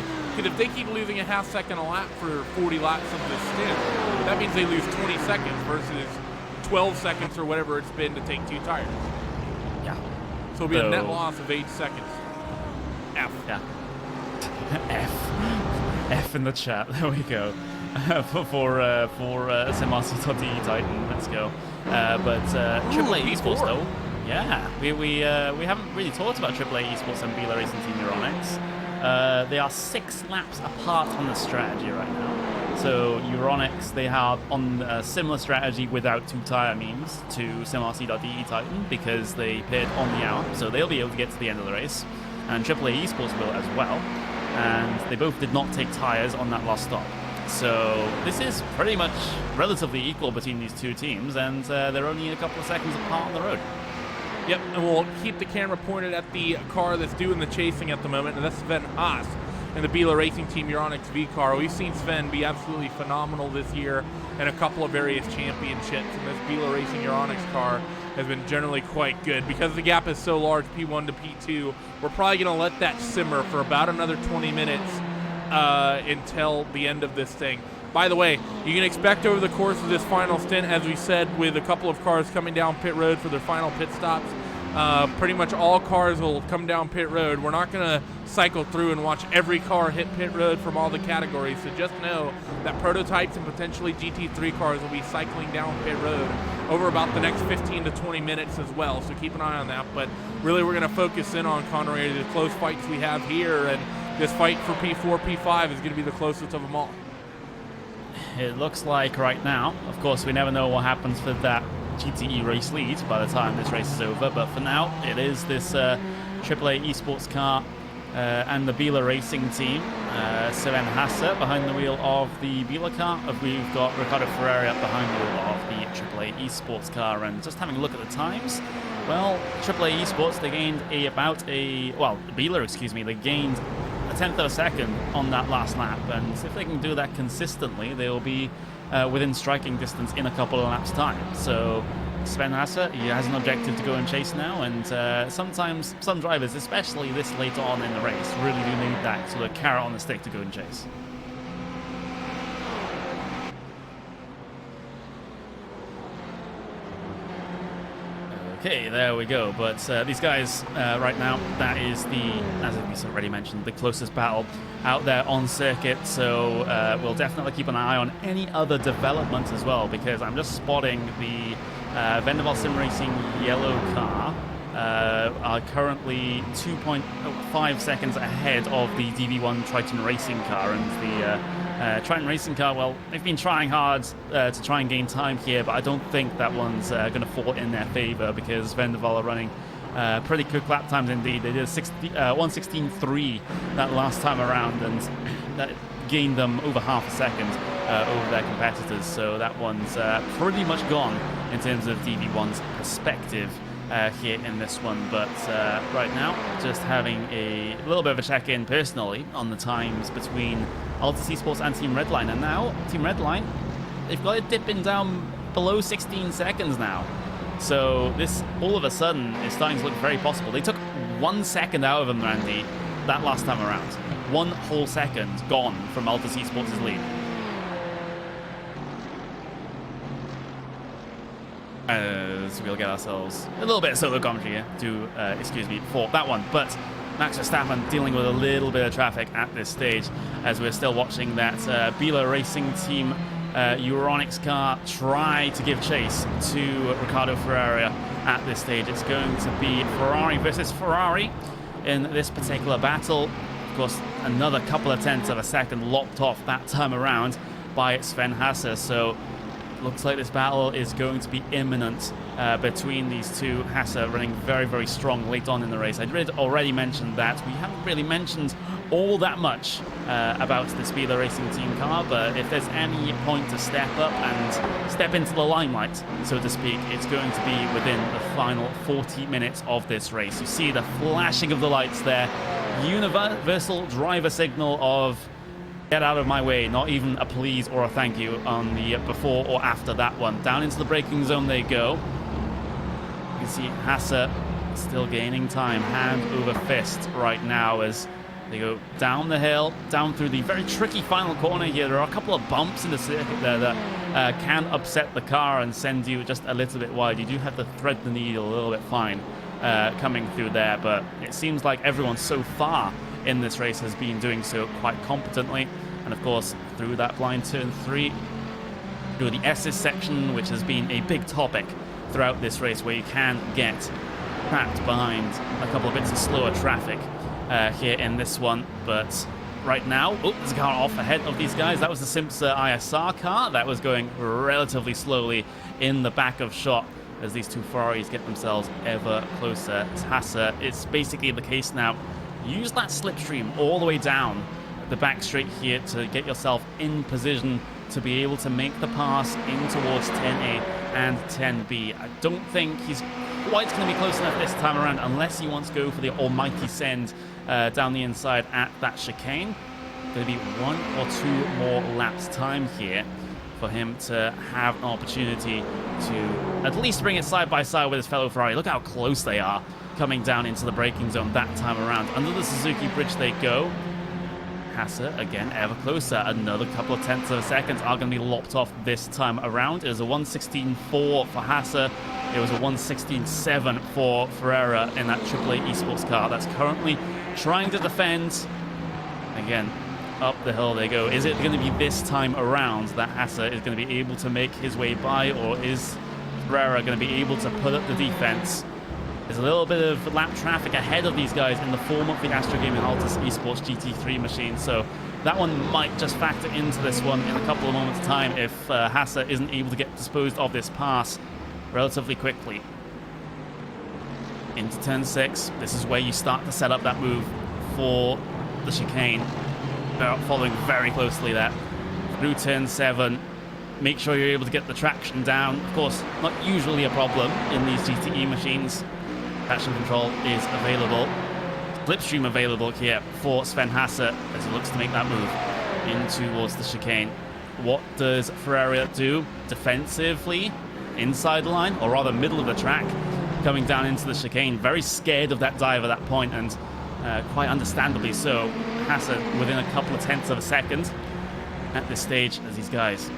a half second a lap for 40 laps of this stint, that means they lose 20 seconds versus 12 seconds or whatever it's been to take 2 tires. Yeah. So it'll be a net loss of 8 seconds. F. Yeah. F in the chat. There we go. for SMRC.de Titan. Let's go. But AAA Esports though. Yeah, we haven't really talked about AAA Esports and Bila Racing Team Euronics. They are 6 laps apart on the strategy right now. So Euronics, they have on a similar strategy without 2 tire memes to SimRC.de Titan because they paired on the hour, so they'll be able to get to the end of the race. And AAA Esports will as well. And they both did not take tires on that last stop. So this is pretty much relatively equal between these two teams, and they're only a couple of seconds apart on the road. Yep, and we'll keep the camera pointed at the car that's doing the chasing at the moment, and that's Sven Haas and the Bila Racing Team Euronics V car. We've seen Sven be absolutely phenomenal this year in a couple of various championships, and this Bila Racing Euronics car has been generally quite good. Because the gap is so large, P1 to P2, we're probably going to let that simmer for about another 20 minutes until the end of this thing. By the way, you can expect over the course of this final stint, as we said, with a couple of cars coming down pit road for their final pit stops, pretty much all cars will come down pit road. We're not going to cycle through and watch every car hit pit road from all the categories, so just know that prototypes and potentially GT3 cars will be cycling down pit road over about the next 15 to 20 minutes as well, so keep an eye on that. But really we're going to focus in on Connery, the close fights we have here, and this fight for P4, P5 is going to be the closest of them all. It looks like right now, of course, we never know what happens with that GTE race lead by the time this race is over, but for now, it is this AAA Esports car and the Bila Racing team. Sven Hasse behind the wheel of the Bila car. We've got Ricardo Ferrari up behind the wheel of the AAA Esports car, and just having a look at the times, well, AAA Esports, they gained Bila, they gained a 10th of a second on that last lap, and if they can do that consistently, they will be within striking distance in a couple of laps time. So Sven Hasse, he has an objective to go and chase now, and sometimes some drivers, especially this late on in the race, really do need that sort of carrot on the stick to go and chase. Okay, there we go. But these guys right now, that is as we already mentioned, the closest battle out there on circuit. So we'll definitely keep an eye on any other developments as well, because I'm just spotting the Vendaval Sim Racing yellow car are currely 2.5 seconds ahead of the DV1 Triton Racing car, and the Triton Racing car, well, they've been trying hard to try and gain time here, but I don't think that one's going to fall in their favor, because Vendaval are running pretty quick lap times indeed. They did 1:16.3 that last time around, and that gained them over half a second over their competitors, so that one's pretty much gone in terms of DV1's perspective here in this one. But right now, just having a little bit of a check-in personally on the times between Altus Esports and Team Redline, and now Team Redline, they've got it dipping down below 16 seconds now. So this all of a sudden is starting to look very possible. They took 1 second out of him, Randy, that last time around. 1 whole second gone from Altus Esports' lead. As we'll get ourselves a little bit of solo commentary here to, excuse me, for that one. But Max Verstappen dealing with a little bit of traffic at this stage as we're still watching that Bila Racing Team Euronics car try to give chase to Riccardo Ferreira at this stage. It's going to be Ferrari versus Ferrari in this particular battle. Of course, another couple of tenths of a second lopped off that time around by Sven Hasse. So looks like this battle is going to be imminent between these two. Hasse running very, very strong late on in the race. I did already mention that. We haven't really mentioned all that much about the Bila Racing Team car, but if there's any point to step up and step into the limelight, so to speak, it's going to be within the final 40 minutes of this race. You see the flashing of the lights there. Universal driver signal of get out of my way, not even a please or a thank you on the before or after that one. Down into the braking zone they go. You can see Hasse still gaining time, hand over fist right now as they go down the hill, down through the very tricky final corner here. There are a couple of bumps in the circuit there that can upset the car and send you just a little bit wide. You do have to thread the needle a little bit fine coming through there, but it seems like everyone so far in this race has been doing so quite competently. And of course, through that blind turn 3, through the S's section, which has been a big topic throughout this race, where you can get trapped behind a couple of bits of slower traffic here in this one. But right now, there's a car off ahead of these guys. That was the Simsa ISR car that was going relatively slowly in the back of shot as these two Ferraris get themselves ever closer to Hasse. It's basically the case now. Use that slipstream all the way down the back straight here to get yourself in position to be able to make the pass in towards 10A and 10B. I don't think he's quite going to be close enough this time around unless he wants to go for the almighty send down the inside at that chicane. Going to be 1 or 2 more laps time here for him to have an opportunity to at least bring it side by side with his fellow Ferrari. Look how close they are coming down into the braking zone that time around. Under the Suzuki bridge they go. Hasse, again, ever closer. Another couple of tenths of a second are going to be lopped off this time around. It was a 1:16.4 for Hasse. It was a 1:16.7 for Ferreira in that AAA Esports car that's currently trying to defend. Again, up the hill they go. Is it going to be this time around that Hasse is going to be able to make his way by, or is Ferreira going to be able to put up the defense? There's a little bit of lap traffic ahead of these guys in the form of the Astro Gaming Altus Esports GT3 machine, so that one might just factor into this one in a couple of moments' time if Hasse isn't able to get disposed of this pass relatively quickly. Into turn 6, this is where you start to set up that move for the chicane. They're following very closely there. Through turn 7, make sure you're able to get the traction down. Of course, not usually a problem in these GTE machines. Traction control is available. Slipstream available here for Sven Hasse as he looks to make that move in towards the chicane. What does Ferreira do defensively? Inside the line, or rather middle of the track, coming down into the chicane. Very scared of that dive at that point, and quite understandably so. Hasse within a couple of tenths of a second at this stage as these guys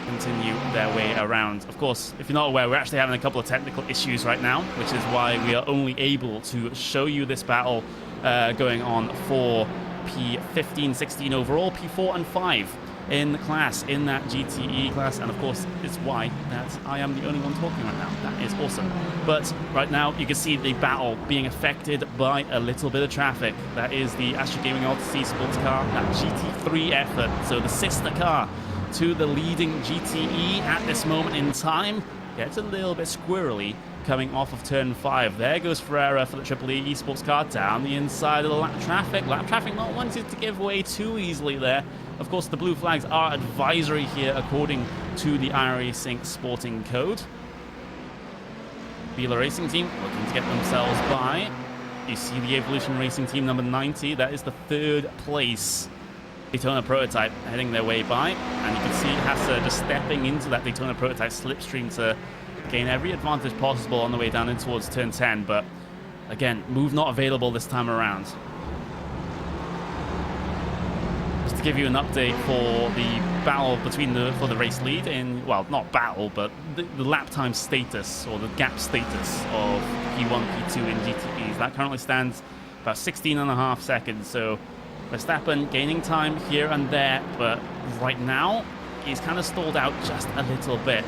continue their way around. Of course, if you're not aware, we're actually having a couple of technical issues right now, which is why we are only able to show you this battle going on for P15, 16 overall, P4 and 5 in the class, in that GTE class, and of course it's why that I am the only one talking right now. That is awesome. But right now you can see the battle being affected by a little bit of traffic. That is the Astro Gaming Altus Esports car, that GT3 effort, so the sister car to the leading GTE at this moment in time. Gets a little bit squirrely coming off of turn 5. There goes Ferreira for the AAA Esports car down the inside of the lap traffic. Lap traffic not wanting to give way too easily there. Of course, the blue flags are advisory here according to the iRacing Sporting Code. Bila Racing Team looking to get themselves by. You see the Evolution Racing Team number 90. That is the 3rd place Daytona prototype heading their way by, and you can see Hasse just stepping into that Daytona prototype slipstream to gain every advantage possible on the way down in towards turn 10. But Again, move not available this time around. Just to give you an update for the battle for the race lead in, well, not battle, but the lap time status or the gap status of P1, P2 in GTEs. That currently stands about 16.5 seconds. So Verstappen gaining time here and there, but right now he's kind of stalled out just a little bit.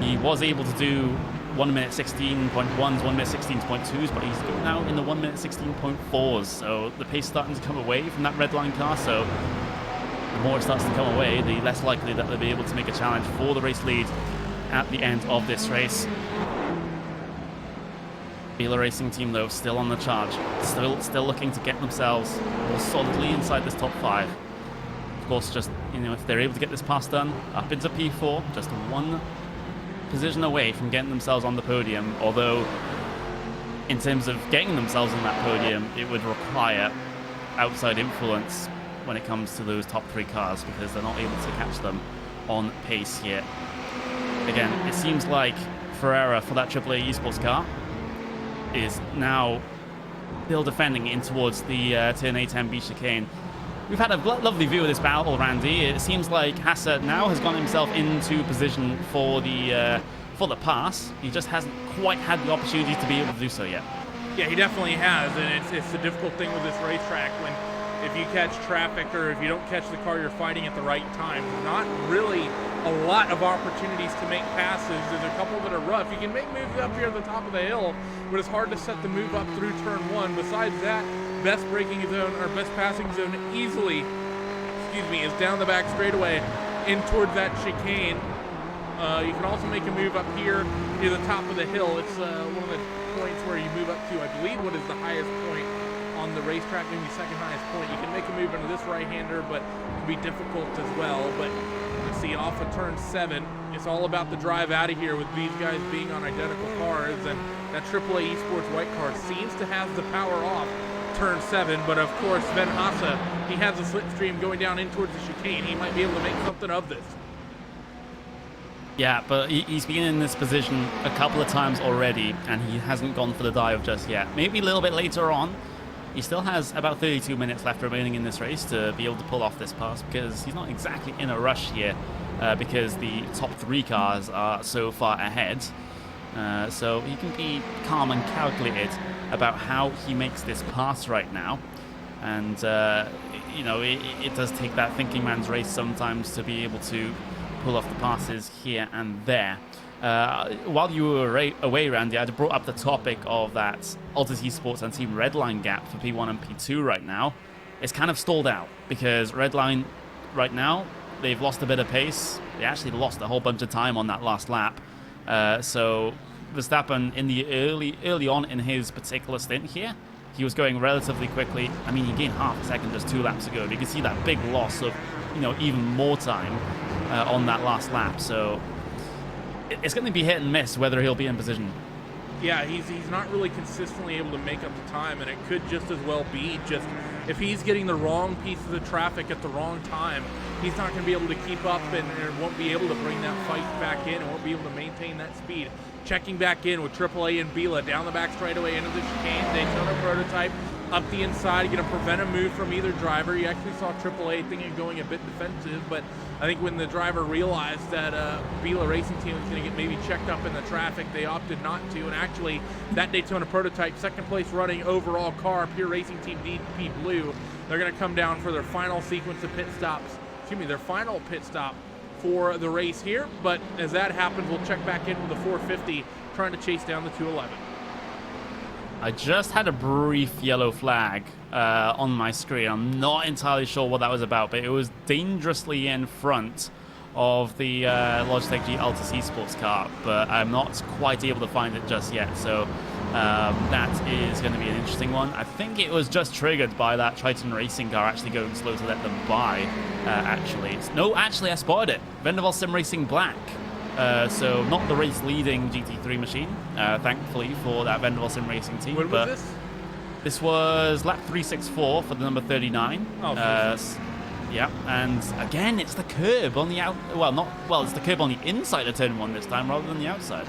He was able to do 1 minute 16.1s, 1 minute 16.2s, but he's going out in the 1 minute 16.4s. So the pace starting to come away from that red line car. So the more it starts to come away, the less likely that they'll be able to make a challenge for the race lead at the end of this race. Beeler Racing Team, though, still on the charge. Still looking to get themselves more solidly inside this top 5. Of course, just, if they're able to get this pass done, up into P4, just one position away from getting themselves on the podium. Although, in terms of getting themselves on that podium, it would require outside influence when it comes to those top 3 cars, because they're not able to catch them on pace here. Again, it seems like Ferreira, for that AAA Esports car, is now still defending in towards the turn 810B chicane. We've had a lovely view of this battle, Randy. It seems like Hassa now has gotten himself into position for the pass. He just hasn't quite had the opportunity to be able to do so yet. Yeah, he definitely has, and it's a difficult thing with this racetrack when if you catch traffic or if you don't catch the car you're fighting at the right time. There's not really a lot of opportunities to make passes. There's a couple that are rough. You can make moves up here at the top of the hill, but it's hard to set the move up through turn 1. Besides that, best braking zone or best passing zone easily, is down the back straightaway in towards that chicane. You can also make a move up here near the top of the hill. It's one of the points where you move up to, I believe, what is the highest point on the racetrack, maybe second highest point. You can make a move into this right-hander, but it can be difficult as well. But let's see, off of turn 7, it's all about the drive out of here with these guys being on identical cars, and that AAA Esports white car seems to have the power off turn 7, but of course Sven Hassa, he has a slipstream going down in towards the chicane. He might be able to make something of this. Yeah, but he's been in this position a couple of times already, and he hasn't gone for the dive just yet. Maybe a little bit later on. He still has about 32 minutes left remaining in this race to be able to pull off this pass, because he's not exactly in a rush here, because the top 3 cars are so far ahead. So he can be calm and calculated about how he makes this pass right now. And, it does take that thinking man's race sometimes to be able to pull off the passes here and there. While you were away, Randy, I brought up the topic of that Altus Esports and Team Redline gap for P1 and P2 right now. It's kind of stalled out because Redline right now, they've lost a bit of pace. They actually lost a whole bunch of time on that last lap. So Verstappen, in the early on in his particular stint here, he was going relatively quickly. I mean, he gained half a second just 2 laps ago. You can see that big loss of, even more time on that last lap. So it's going to be hit and miss whether he'll be in position. Yeah, he's not really consistently able to make up the time, and it could just as well be just if he's getting the wrong pieces of traffic at the wrong time, he's not going to be able to keep up and won't be able to bring that fight back in and won't be able to maintain that speed. Checking back in with AAA and Bila down the back straightaway into the chicane. Daytona prototype up the inside, going to prevent a move from either driver. You actually saw AAA thinking of going a bit defensive, but I think when the driver realized that Bila Racing Team was going to get maybe checked up in the traffic, they opted not to. And actually, that Daytona prototype, second place running overall car, Pure Racing Team DP Blue, they're going to come down for their final sequence of pit stops. Their final pit stop for the race here. But as that happens, we'll check back in with the 450, trying to chase down the 211. I just had a brief yellow flag on my screen. I'm not entirely sure what that was about, but it was dangerously in front of the Logitech G Altus Esports car, but I'm not quite able to find it just yet. So that is going to be an interesting one. I think it was just triggered by that Triton Racing car actually going slow to let them by, actually. No, actually, I spotted it. Vendaval Sim Racing Black. So not the race-leading GT3 machine, thankfully, for that Vendaval Sim Racing team. When was this? This was lap 364 for the number 39. Yeah, and again, it's the curb on the out. Well, it's the curb on the inside of turn 1 this time rather than the outside.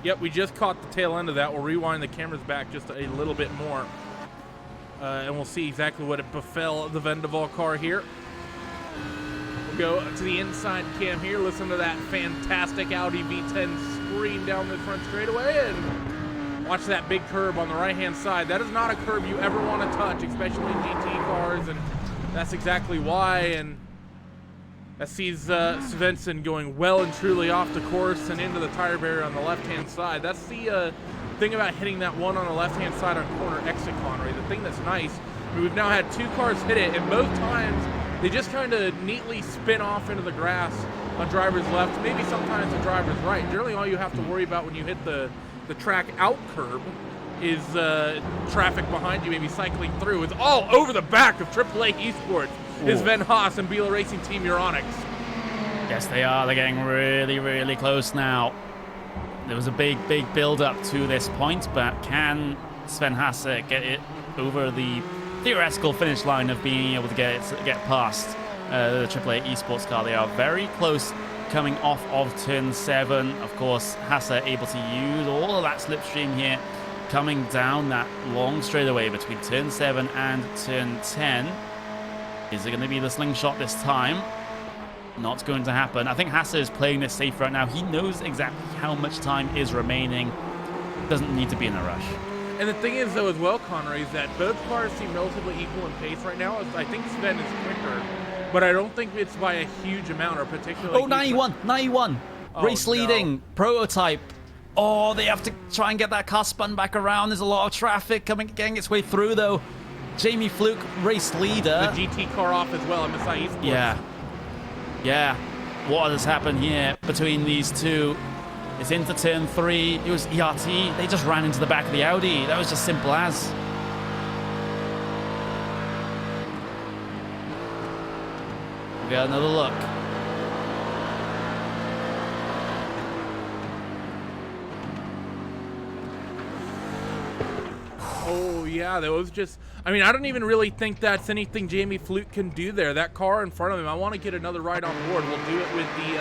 Yep, we just caught the tail end of that. We'll rewind the cameras back just a little bit more. And we'll see exactly what it befell the Vendaval car here. We'll go to the inside cam here. Listen to that fantastic Audi V10 scream down the front straightaway. And watch that big curb on the right-hand side. That is not a curb you ever want to touch, especially in GT cars. And that's exactly why. And that sees Svensson going well and truly off the course and into the tire barrier on the left-hand side. That's the thing about hitting that one on the left-hand side on corner exit, Connery. The thing that's nice, I mean, we've now had 2 cars hit it, and both times they just kind of neatly spin off into the grass on driver's left, maybe sometimes the driver's right. Generally, all you have to worry about when you hit the track out curb is traffic behind you maybe cycling through. It's all over the back of AAA Esports. Is Sven Haas and Biela Racing Team Euronics. Yes, they are. They're getting really, really close now. There was a big build-up to this point, but can Sven Haas get it over the theoretical finish line of being able to get past the AAA Esports car? They are very close coming off of turn 7. Of course, Haas are able to use all of that slipstream here, coming down that long straightaway between turn 7 and turn 10. Is it going to be the slingshot this time? Not going to happen. I think Haas is playing this safe right now. He knows exactly how much time is remaining. Doesn't need to be in a rush. And the thing is, though, as well, Connery, is that both cars seem relatively equal in pace right now. I think Sven is quicker, but I don't think it's by a huge amount or particularly. Oh, 91. Race leading. Prototype. Oh, they have to try and get that car spun back around. There's a lot of traffic getting its way through, though. Jamie Fluke, race leader. The GT car off as well, MSI Esports. Yeah. What has happened here between these two? It's into turn 3. It was ERT. They just ran into the back of the Audi. That was just simple as. We got another look. Oh, yeah, that was just... I mean, I don't even really think that's anything Jamie Fluke can do there. That car in front of him, I want to get another ride on board. We'll do it with the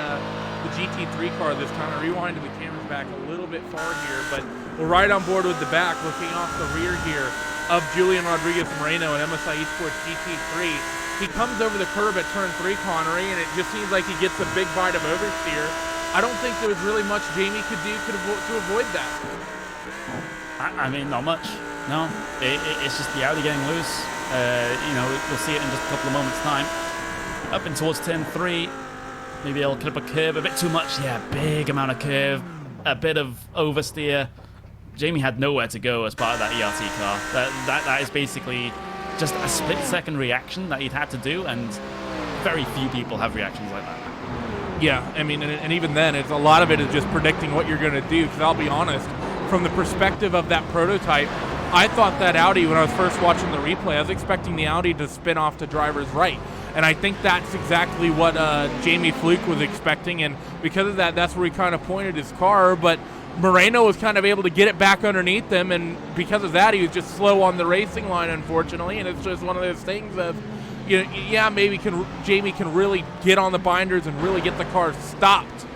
GT3 car this time. I rewinded the cameras back a little bit far here, but we'll ride on board with the back, looking off the rear here of Julian Rodriguez Moreno and MSI Esports GT3. He comes over the curb at turn 3, Connery, and it just seems like he gets a big bite of oversteer. I don't think there was really much Jamie could do to avoid that. I mean, not much. No, it's just the Audi getting loose. We'll see it in just a couple of moments' time. Up in towards turn 3. Maybe they'll clip a curve a bit too much. Yeah, big amount of curve. A bit of oversteer. Jamie had nowhere to go as part of that ERT car. That is basically just a split-second reaction that he'd had to do, and very few people have reactions like that. Yeah, I mean, and even then, a lot of it is just predicting what you're going to do, because I'll be honest, from the perspective of that prototype, I thought that Audi, when I was first watching the replay, I was expecting the Audi to spin off to driver's right. And I think that's exactly what Jamie Fluke was expecting. And because of that, that's where he kind of pointed his car. But Moreno was kind of able to get it back underneath him. And because of that, he was just slow on the racing line, unfortunately. And it's just one of those things of, maybe Jamie can really get on the binders and really get the car stopped.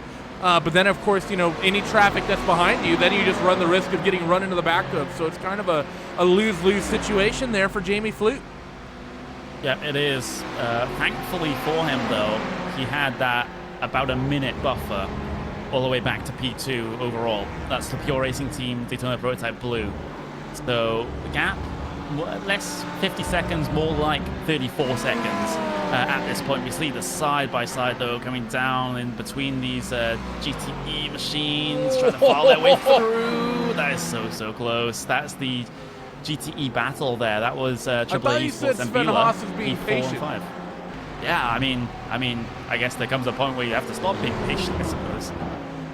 But then, of course, any traffic that's behind you, then you just run the risk of getting run into the back of. So it's kind of a lose-lose situation there for Jamie Fluke. Yeah, it is. Thankfully for him, though, he had that about a minute buffer all the way back to P2 overall. That's the Pure Racing Team Daytona Prototype Blue. So the gap, less 50 seconds, more like 34 seconds. At this point, we see the side-by-side, though, coming down in between these GTE machines, trying to follow their way through. That is so close. That's the GTE battle there. That was AAA Esports and Biela, P4 and 5. Yeah, I mean, I guess there comes a point where you have to stop being patient, I suppose.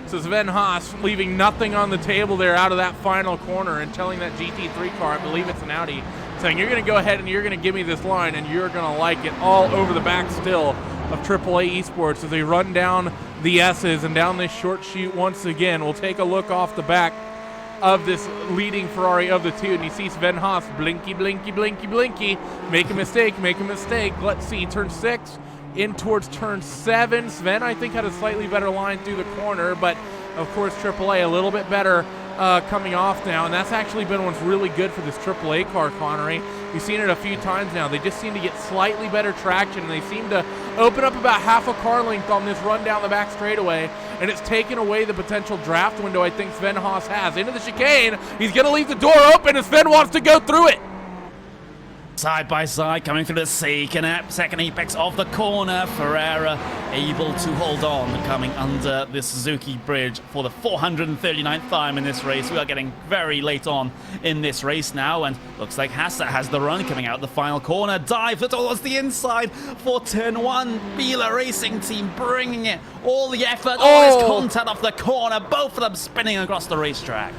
So Sven Haas leaving nothing on the table there out of that final corner and telling that GT3 car, I believe it's an Audi, saying you're going to go ahead and you're going to give me this line and you're going to like it, all over the back still of AAA Esports as they run down the S's and down this short chute once again. We'll take a look off the back of this leading Ferrari of the two, and you see Sven Haas blinky, blinky, blinky, blinky, make a mistake. Let's see, turn 6 in towards turn 7. Sven, I think, had a slightly better line through the corner, but of course, AAA a little bit better coming off now, and that's actually been what's really good for this AAA car, Connery. We've seen it a few times now. They just seem to get slightly better traction, and they seem to open up about half a car length on this run down the back straightaway, and it's taken away the potential draft window I think Sven Haas has. Into the chicane, he's going to leave the door open, and Sven wants to go through it. Side by side, coming through the second apex of the corner. Ferreira able to hold on, coming under the Suzuki bridge for the 439th time in this race. We are getting very late on in this race now, and looks like Hassa has the run coming out the final corner. Dive towards the inside for turn 1. Bila Racing Team bringing it all the effort, all this contact off the corner, both of them spinning across the racetrack.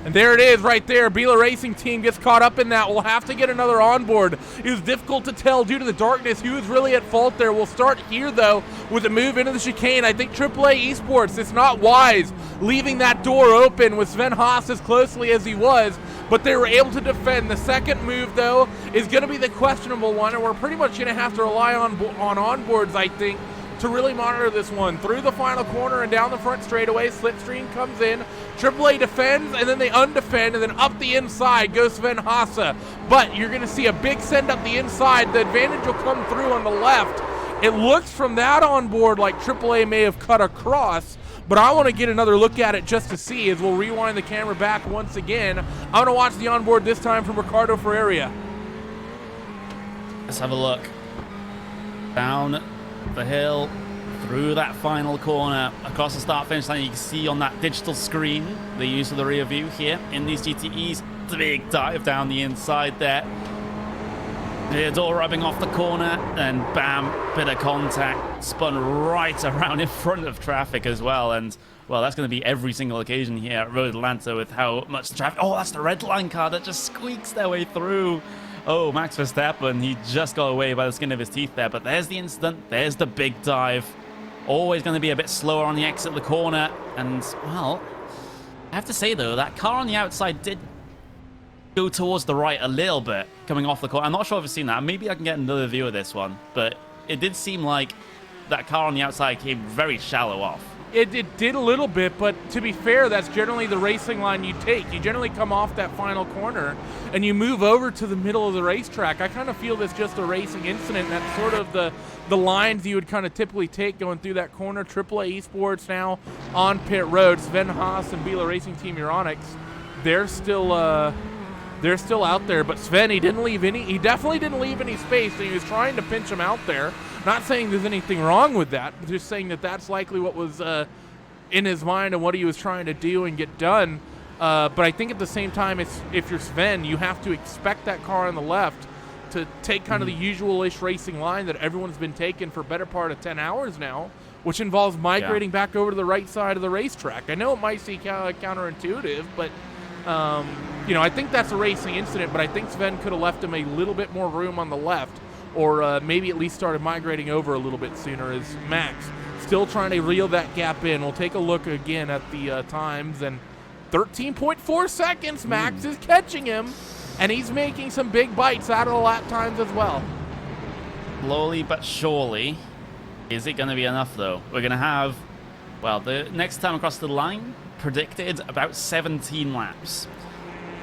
And there it is right there. Bila Racing Team gets caught up in that. We'll have to get another onboard. It was difficult to tell due to the darkness who was really at fault there. We'll start here, though, with a move into the chicane. I think AAA Esports, it's not wise leaving that door open with Sven Haas as closely as he was, but they were able to defend. The second move, though, is going to be the questionable one, and we're pretty much going to have to rely on onboards, I think, to really monitor this one. Through the final corner and down the front straightaway, Slipstream comes in, AAA defends, and then they undefend, and then up the inside goes Sven Hasse. But you're going to see a big send up the inside. The advantage will come through on the left. It looks from that onboard like AAA may have cut across, but I want to get another look at it just to see as we'll rewind the camera back once again. I want to watch the onboard this time from Ricardo Ferreira. Let's have a look. Down the hill, through that final corner, across the start-finish line. You can see on that digital screen the use of the rear view here in these GTEs. Big dive down the inside there. The door rubbing off the corner, and bam, bit of contact, spun right around in front of traffic as well. And well, that's going to be every single occasion here at Road Atlanta with how much traffic. Oh, that's the red line car that just squeaks their way through. Oh, Max Verstappen, he just got away by the skin of his teeth there. But there's the incident. There's the big dive. Always going to be a bit slower on the exit of the corner. And, well, I have to say, though, that car on the outside did go towards the right a little bit coming off the corner. I'm not sure if I've seen that. Maybe I can get another view of this one. But it did seem like that car on the outside came very shallow off. It did a little bit, but to be fair, that's generally the racing line you take. You generally come off that final corner and you move over to the middle of the racetrack. I kind of feel this just a racing incident. That's sort of the lines you would kind of typically take going through that corner. AAA Esports now on pit road. Sven Haas and Bila Racing Team Euronics, they're still out there. But Sven, he definitely didn't leave any space, and he was trying to pinch him out there. Not saying there's anything wrong with that, but just saying that that's likely what was in his mind and what he was trying to do and get done. But I think at the same time, if you're Sven, you have to expect that car on the left to take kind of the usual-ish racing line that everyone's been taking for better part of 10 hours now, which involves migrating back over to the right side of the racetrack. I know it might seem counterintuitive, but I think that's a racing incident, but I think Sven could have left him a little bit more room on the left, or maybe at least started migrating over a little bit sooner, as Max still trying to reel that gap in. We'll take a look again at the times, and 13.4 seconds, Max is catching him, and he's making some big bites out of the lap times as well. Slowly but surely. Is it going to be enough, though? We're going to have, well, the next time across the line, predicted about 17 laps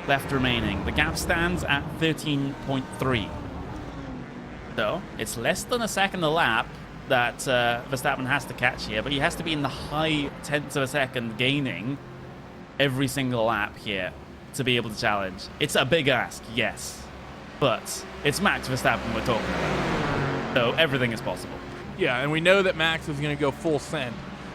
left remaining. The gap stands at 13.3. So it's less than a second a lap that Verstappen has to catch here, but he has to be in the high tenths of a second gaining every single lap here to be able to challenge. It's a big ask, yes, but it's Max Verstappen we're talking about, so everything is possible. Yeah, and we know that Max is going to go full send.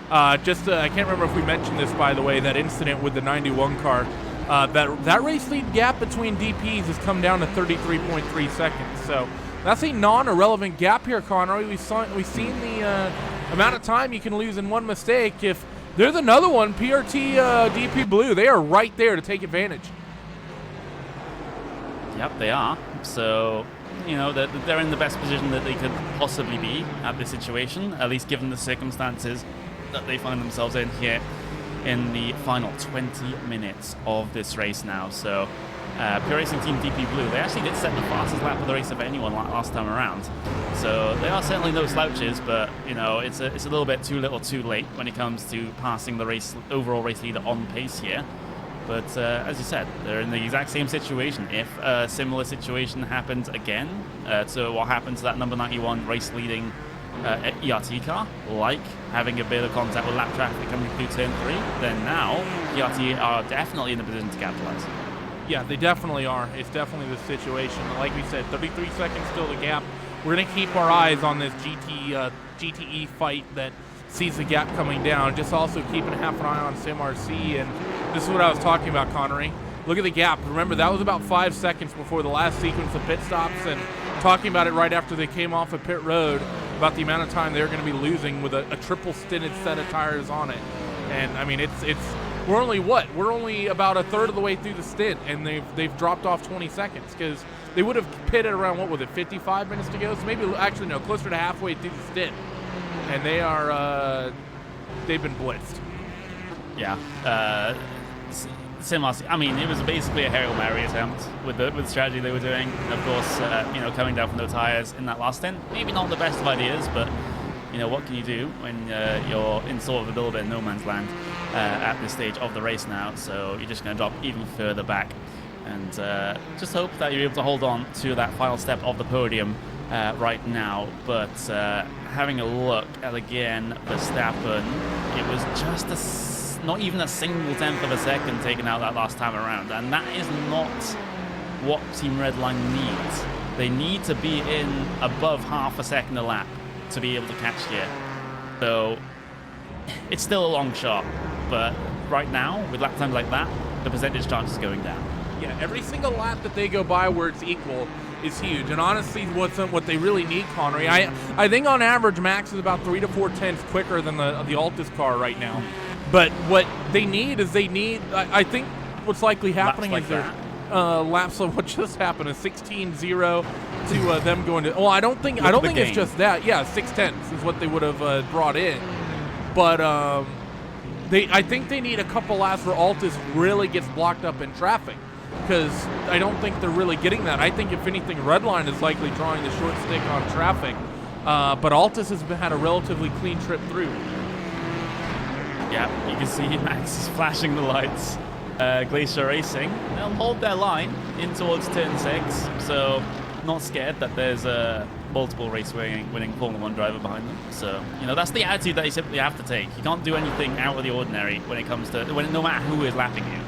I can't remember if we mentioned this, by the way, that incident with the 91 car. That race lead gap between DPs has come down to 33.3 seconds. So that's a non-irrelevant gap here, Conroy. We've seen the amount of time you can lose in one mistake. If there's another one, PRT DP Blue, they are right there to take advantage. Yep, they are. So, they're in the best position that they could possibly be at this situation, at least given the circumstances that they find themselves in here in the final 20 minutes of this race now. So Pure Racing Team DP Blue, they actually did set the fastest lap of the race of anyone last time around. So they are certainly no slouches, but you know, it's a little bit too little too late when it comes to passing the overall race leader on pace here. But as you said, they're in the exact same situation. If a similar situation happens again, to what happened to that number 91 race leading ERT car, like having a bit of contact with lap traffic coming through turn 3, then now ERT are definitely in a position to capitalize. Yeah, they definitely are. It's definitely the situation. Like we said, 33 seconds still the gap. We're going to keep our eyes on this GTE fight that sees the gap coming down. Just also keeping half an eye on SimRC. And this is what I was talking about, Connery. Look at the gap. Remember, that was about 5 seconds before the last sequence of pit stops, and talking about it right after they came off of pit road about the amount of time they're going to be losing with a triple stinted set of tires on it. And I mean, we're only about a third of the way through the stint, and they've dropped off 20 seconds because they would have pitted around, what was it, 55 minutes to go? So maybe, actually no, closer to halfway through the stint, and they've been blitzed. Yeah. SimRC, I mean, it was basically a Hail Mary attempt with the strategy they were doing. And of course, coming down from no tires in that last stint, maybe not the best of ideas, but you know, what can you do when you're in sort of a little bit of no man's land at this stage of the race now? So you're just going to drop even further back, and just hope that you're able to hold on to that final step of the podium right now. But having a look at, again, Verstappen, it was just not even a single tenth of a second taken out that last time around, and that is not what Team Redline needs. They need to be in above half a second a lap to be able to catch here. So it's still a long shot, but right now, with lap times like that, the percentage chance is going down. Yeah, every single lap that they go by where it's equal is huge. And honestly, what they really need, Connery, I think on average, Max is about 3 to 4 tenths quicker than the Altus car right now. But what they need is I think what's likely happening laps like is laps of what just happened, a 16-0 to them going to. Well, I don't think it's just that. Yeah, 6/10 is what they would have brought in. But I think they need a couple laps where Altus really gets blocked up in traffic, because I don't think they're really getting that. I think if anything, Redline is likely drawing the short stick on traffic. But Altus has had a relatively clean trip through. Yeah, you can see Max is flashing the lights. Glacier Racing, they'll hold their line in towards turn 6, so not scared that there's a multiple race winning Formula 1 driver behind them. So, you know, that's the attitude that you simply have to take. You can't do anything out of the ordinary when it comes to, no matter who is lapping you,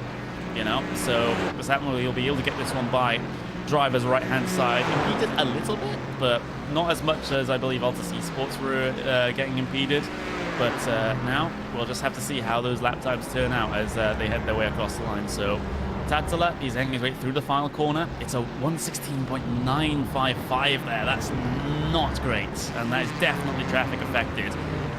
you know. So Verstappen, you'll be able to get this one by driver's right-hand side. Impeded a little bit, but not as much as I believe Altus Esports were getting impeded. But now we'll just have to see how those lap times turn out as they head their way across the line. So Tatsala, he's hanging his way through the final corner. It's a 1:16.955 there. That's not great, and that is definitely traffic affected.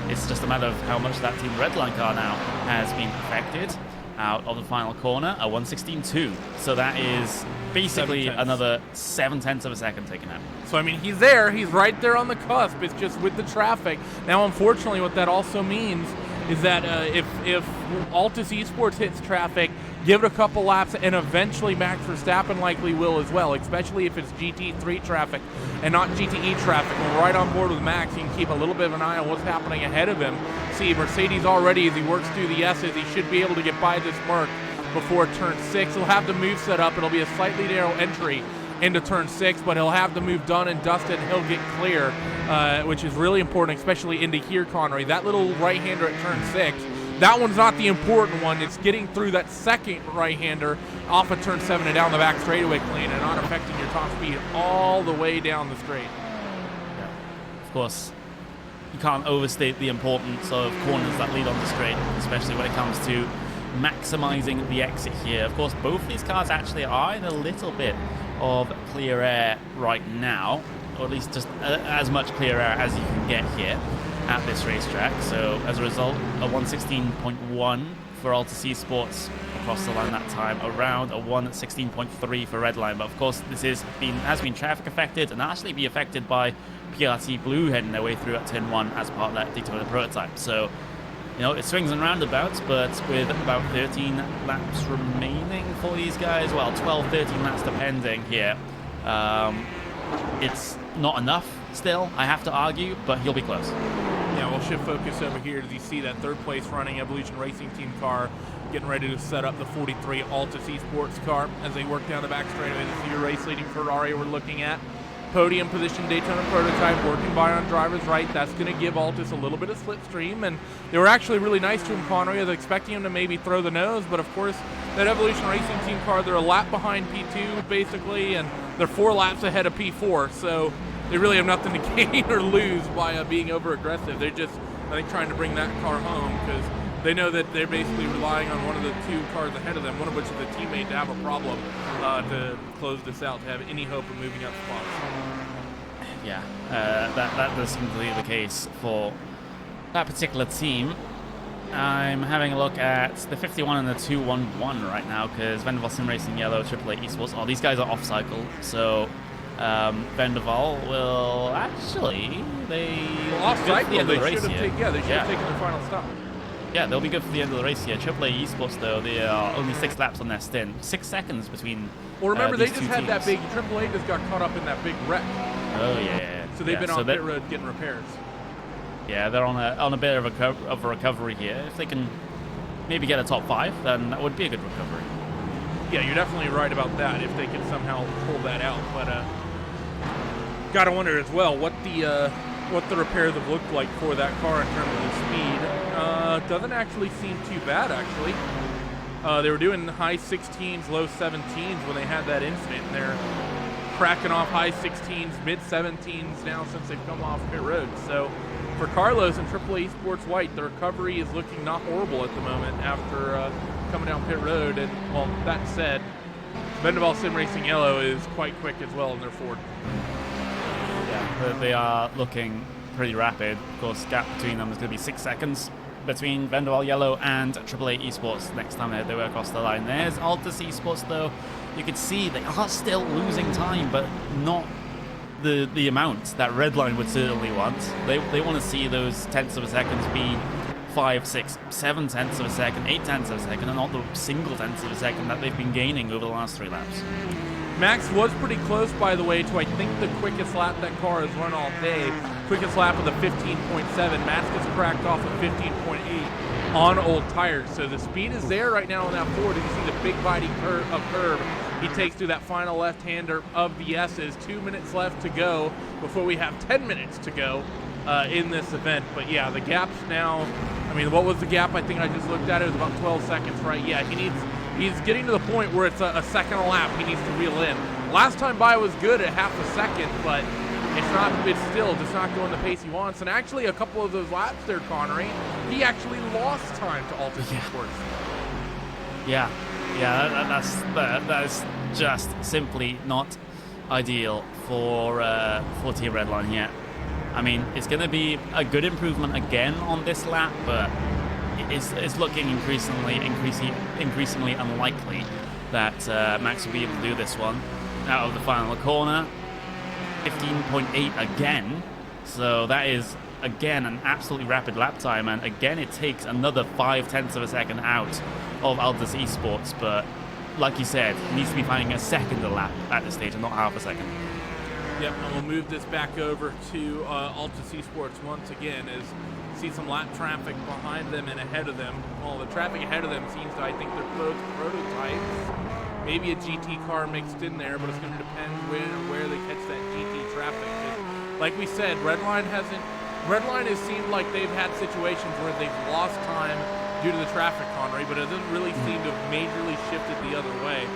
It's just a matter of how much that Team Redline car now has been affected out of the final corner. A 1:16.2. So that is basically another 7/10 of a second taken out. So, I mean, he's there. He's right there on the cusp. It's just with the traffic. Now, unfortunately, what that also means is that if Altus Esports hits traffic, give it a couple laps, and eventually Max Verstappen likely will as well, especially if it's GT3 traffic and not GTE traffic. We're right on board with Max. You can keep a little bit of an eye on what's happening ahead of him. See, Mercedes already, as he works through the S's, he should be able to get by this Merc before turn 6. He'll have the move set up. It'll be a slightly narrow entry into turn 6, but he'll have the move done and dusted, and he'll get clear, which is really important, especially into here, Connery. That little right-hander at turn 6, that one's not the important one. It's getting through that second right-hander off of turn 7 and down the back straightaway clean and not affecting your top speed all the way down the straight. Yeah. Of course, you can't overstate the importance of corners that lead on the straight, especially when it comes to maximizing the exit here. Of course, both these cars actually are in a little bit of clear air right now, or at least just as much clear air as you can get here at this racetrack. So as a result, a 1:16.1 for Altus Esports across the line that time, around a 1:16.3 for Redline. But of course, this has been traffic affected and actually be affected by PRT Blue heading their way through at turn 1 as part of that Daytona prototype. So you know, it swings and roundabouts, but with about 13 laps remaining for these guys, well, 12, 13 laps depending here, it's not enough still, I have to argue, but he'll be close. Yeah, we'll shift focus over here as you see that third place running Evolution Racing Team car getting ready to set up the 43 Altus Esports car as they work down the back straightaway. This is your race leading Ferrari we're looking at. Podium position Daytona prototype working by on driver's right. That's going to give Altus a little bit of slipstream, and they were actually really nice to him, Connery. I was expecting him to maybe throw the nose, but of course that Evolution Racing Team car, they're a lap behind P2 basically, and they're 4 laps ahead of P4, so they really have nothing to gain or lose by being over aggressive. They're just, I think, trying to bring that car home because they know that they're basically relying on one of the 2 cars ahead of them, one of which is the teammate, to have a problem to close this out, to have any hope of moving up spots. Yeah, that does seem to be the case for that particular team. I'm having a look at the 51 and the 211 right now because Vendaval Sim Racing Yellow, AAA Esports, oh, these guys are off cycle, so Vendaval will actually, off cycle, they should have taken their final stop. Yeah, they'll be good for the end of the race here. AAA Esports, though, they are only 6 laps on their stint. 6 seconds between Well, remember, they just had teams. that big, AAA just got caught up in that big wreck. Oh, yeah. So they've been on pit road getting repairs. Yeah, they're on a bit of a recovery here. If they can maybe get a top 5, then that would be a good recovery. Yeah, you're definitely right about that, if they can somehow pull that out. But gotta wonder as well what the repairs have looked like for that car in terms of the speed. Doesn't actually seem too bad, actually. They were doing high 16s, low 17s when they had that incident, and they're cracking off high 16s, mid 17s now since they've come off pit road. So for Carlos and AAA Esports White, the recovery is looking not horrible at the moment after coming down pit road. And, well, that said, Vendaval Sim Racing Yellow is quite quick as well in their Ford. Yeah, they are looking pretty rapid. Of course, gap between them is going to be 6 seconds between Vendaval Yellow and AAA Esports next time they work across the line. There's Altus Esports, though. You can see they are still losing time, but not the amount that Redline would certainly want. They want to see those tenths of a second be 5, 6, 7 tenths of a second, 8 tenths of a second, and not the single tenths of a second that they've been gaining over the last 3 laps. Max was pretty close, by the way, to I think the quickest lap that car has run all day. Quickest lap with a 15.7. Max gets cracked off at 15.8 on old tires. So the speed is there right now on that Ford. You see the big bitey curve he takes through that final left-hander of the S's. 2 minutes left to go before we have 10 minutes to go in this event. But yeah, the gap's now, I mean, what was the gap? I think I just looked at it. It was about 12 seconds, right? Yeah, he's getting to the point where it's a second a lap he needs to reel in. Last time by was good at half a second, but it's still just not going the pace he wants. And actually, a couple of those laps there, Connery, he actually lost time to Altus Esports. Yeah, that's just simply not ideal for Team Redline here. I mean, it's going to be a good improvement again on this lap, but it's looking increasingly unlikely that Max will be able to do this one out of the final corner. 15.8 again, so that is again an absolutely rapid lap time, and again it takes another 5 tenths of a second out of Altus Esports, but like you said, he needs to be finding a second a lap at this stage and not half a second. Yep, and we'll move this back over to Altus Esports once again as see some lap traffic behind them and ahead of them. Well, the traffic ahead of them seems to, I think, they're both prototypes. Maybe a GT car mixed in there, but it's going to depend where they catch that GT traffic. Like we said, Redline has seemed like they've had situations where they've lost time due to the traffic, Connery, but it doesn't really seem to have majorly shifted the other way.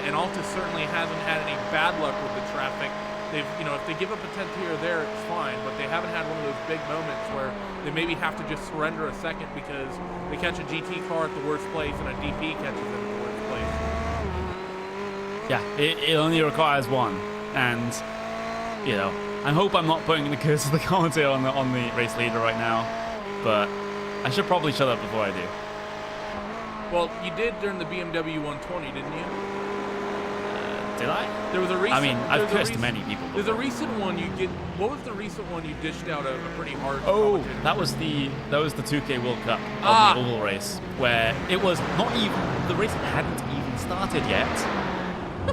And Altus certainly hasn't had any bad luck with the traffic. They've, if they give up a tenth here or there, it's fine, but they haven't had one of those big moments where they maybe have to just surrender a second because they catch a GT car at the worst place and a DP catches them at the worst place. Yeah, it only requires one, and I hope I'm not putting the curse of the commentator on the race leader right now, but I should probably shut up before I do. Well, you did during the BMW 120, didn't you? Did I? There was a recent. I mean, I've there's a cursed recent- many people There's a before. recent one you get. What was the recent one you dished out a pretty hard? Oh, commentator? that was the 2K World Cup of Ah. the oval race, where it was not even, the race hadn't even started yet,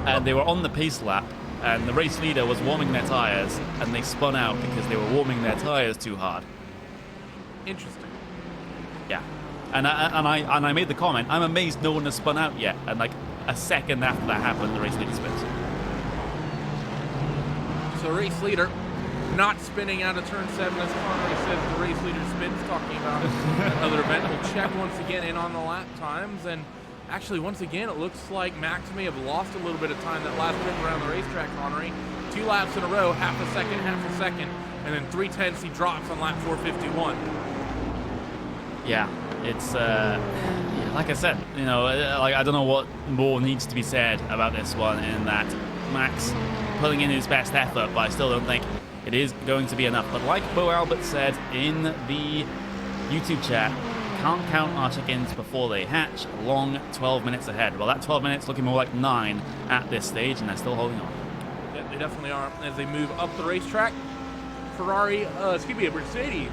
and they were on the pace lap, and the race leader was warming their tires, and they spun out because they were warming their tires too hard. Interesting. Yeah, and I made the comment, I'm amazed no one has spun out yet, and like a second after that happened, the race leader spins. So race leader not spinning out of turn 7 as Conway says the race leader spins, talking about another event. We'll check once again in on the lap times, and actually once again it looks like Max may have lost a little bit of time that last trip around the racetrack, Connery. 2 laps in a row, half a second, and then 3/10 he drops on lap 451. Yeah, it's like I said, you know, like I don't know what more needs to be said about this one, in that Max putting in his best effort, but I still don't think it is going to be enough. But like Bo Albert said in the YouTube chat, can't count our chickens before they hatch. Long 12 minutes ahead. Well, that 12 minutes looking more like 9 at this stage, and they're still holding on. Yeah, they definitely are. As they move up the racetrack, Mercedes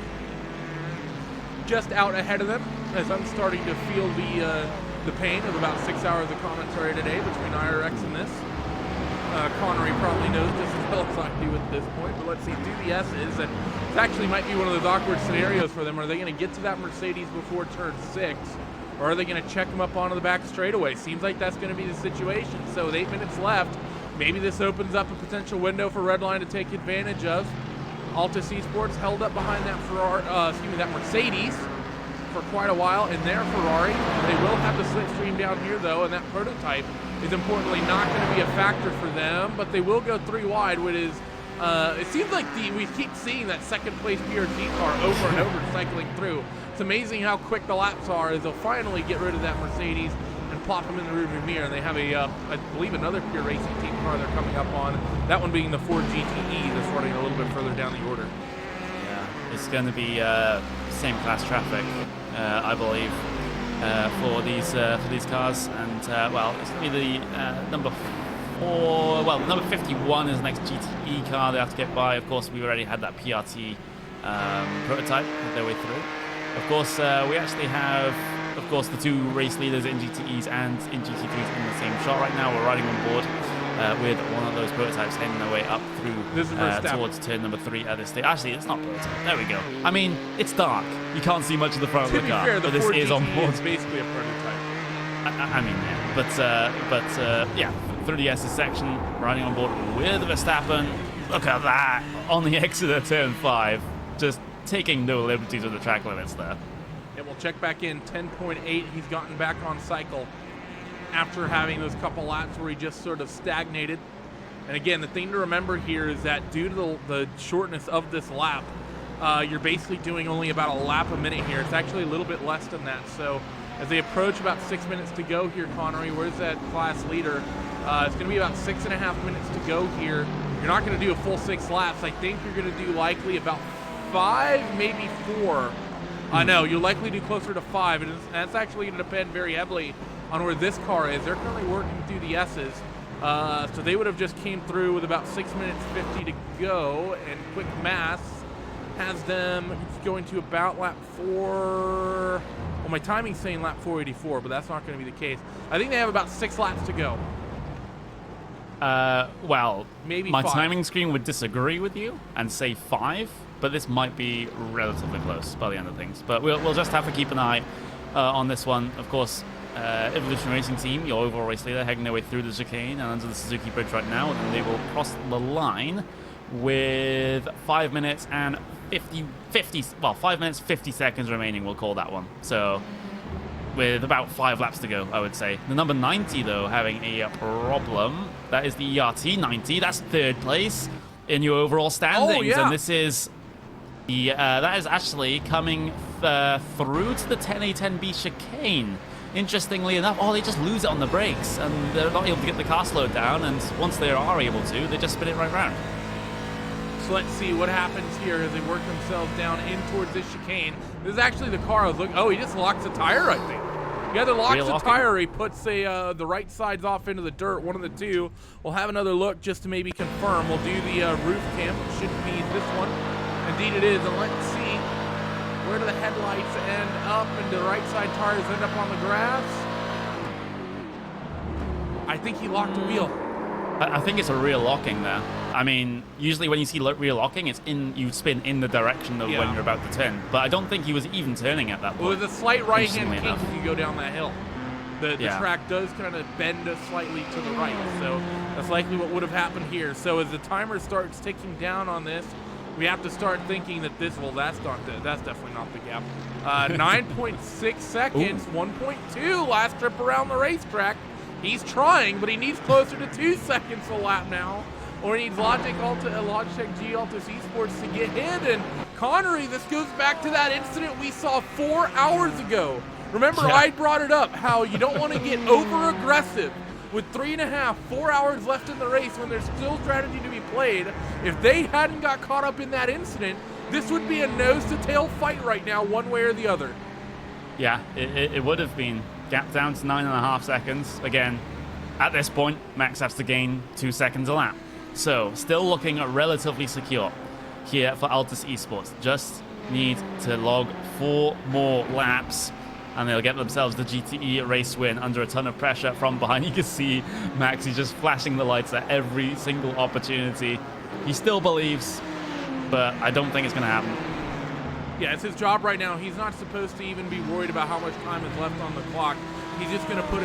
just out ahead of them, as I'm starting to feel the pain of about 6 hours of commentary today between iRacing and this. Connery probably knows just as well as I do at this point, but let's see, do the S's, and it actually might be one of those awkward scenarios for them. Are they going to get to that Mercedes before turn 6, or are they going to check them up onto the back straightaway? Seems like that's going to be the situation. So with 8 minutes left, maybe this opens up a potential window for Redline to take advantage of. Altus Esports held up behind that that Mercedes for quite a while in their Ferrari. They will have the slipstream down here though, and that prototype is importantly not going to be a factor for them, but they will go 3 wide, which is it seems like we keep seeing that second place PRT car over and over cycling through. It's amazing how quick the laps are, as they'll finally get rid of that Mercedes and plop them in the rearview mirror. And they have I believe another Pure Racing team car they're coming up on, that one being the Ford GTE that's running a little bit further down the order. Yeah, it's going to be same class traffic, I believe, for these cars, and well, it's going to be the number 4. Well, number 51 is the next GTE car they have to get by. Of course, we already had that PRT prototype their way through. Of course, we actually have, of course, the 2 race leaders in GTEs and in GT3s in the same shot right now. We're riding on board with one of those prototypes heading their way up through towards turn number 3 at this stage. Actually, it's not prototype. There we go. I mean, it's dark. You can't see much of the front of the car. To be fair, the but Ford this is GTE on board. is basically a prototype. I mean, yeah. But yeah, through the S's section, riding on board with Verstappen. Look at that on the exit of turn 5, just taking no liberties with the track limits there. Yeah, we'll check back in 10.8. He's gotten back on cycle after having those couple laps where he just sort of stagnated. And again, the thing to remember here is that due to the shortness of this lap, you're basically doing only about a lap a minute here. It's actually a little bit less than that. So as they approach about 6 minutes to go here, Connery, where's that class leader? It's going to be about 6.5 minutes to go here. You're not going to do a full 6 laps. I think you're going to do likely about 5, maybe 4. No, you'll likely do closer to 5. And that's actually going to depend very heavily on where this car is. They're currently working through the S's. So they would have just came through with about 6 minutes 50 to go, and quick math has them going to about lap 4. Well, my timing's saying lap 484, but that's not going to be the case. I think they have about 6 laps to go. Well, maybe my 5. timing screen would disagree with you and say 5, but this might be relatively close by the end of things. But we'll just have to keep an eye on this one. Of course, Evolution Racing Team, your overall race leader, heading their way through the chicane and under the Suzuki Bridge right now, and then they will cross the line with 5 minutes and 5 minutes 50 seconds remaining, we'll call that one. So with about 5 laps to go, I would say. The number 90 though having a problem. That is the ERT 90. That's 3rd place in your overall standings. Oh, yeah. And this is the that is actually coming through to the 10A10B chicane. Interestingly enough, they just lose it on the brakes, and they're not able to get the car slowed down, and once they are able to, they just spin it right round. So let's see what happens here as they work themselves down in towards this chicane. This is actually the car I was looking. Oh, he just locks the tire, I think. He either locks the Rear-locking. tire or he puts the right sides off into the dirt, one of the two. We'll have another look just to maybe confirm. We'll do the roof cam. It should be this one. Indeed it is, and let's see. Where do the headlights end up and the right side tires end up on the grass? I think he locked a wheel. I think it's a rear locking there. I mean, usually when you see rear locking, it's you spin in the direction of when you're about to turn. But I don't think he was even turning at that point. Well, with a slight right-hand Interestingly kink if you go down that hill. The track does kind of bend slightly to the right, so that's likely what would have happened here. So as the timer starts ticking down on this, we have to start thinking that this, well, that's definitely not the gap. 9.6 seconds, 1.2 last trip around the racetrack. He's trying, but he needs closer to 2 seconds a lap now, or he needs Logitech G Altus Esports to get hit. And Connery, this goes back to that incident we saw 4 hours ago. Remember, I brought it up, how you don't want to get over-aggressive with 4 hours left in the race when there's still strategy to be played. If they hadn't got caught up in that incident, this would be a nose-to-tail fight right now, one way or the other. Yeah, it would have been. Gap down to 9.5 seconds. Again, at this point, Max has to gain 2 seconds a lap. So, still looking relatively secure here for Altus Esports. Just need to log 4 more laps, and they'll get themselves the GTE race win under a ton of pressure from behind. You can see Max, he's just flashing the lights at every single opportunity. He still believes, but I don't think it's going to happen. Yeah, it's his job right now. He's not supposed to even be worried about how much time is left on the clock. He's just going to put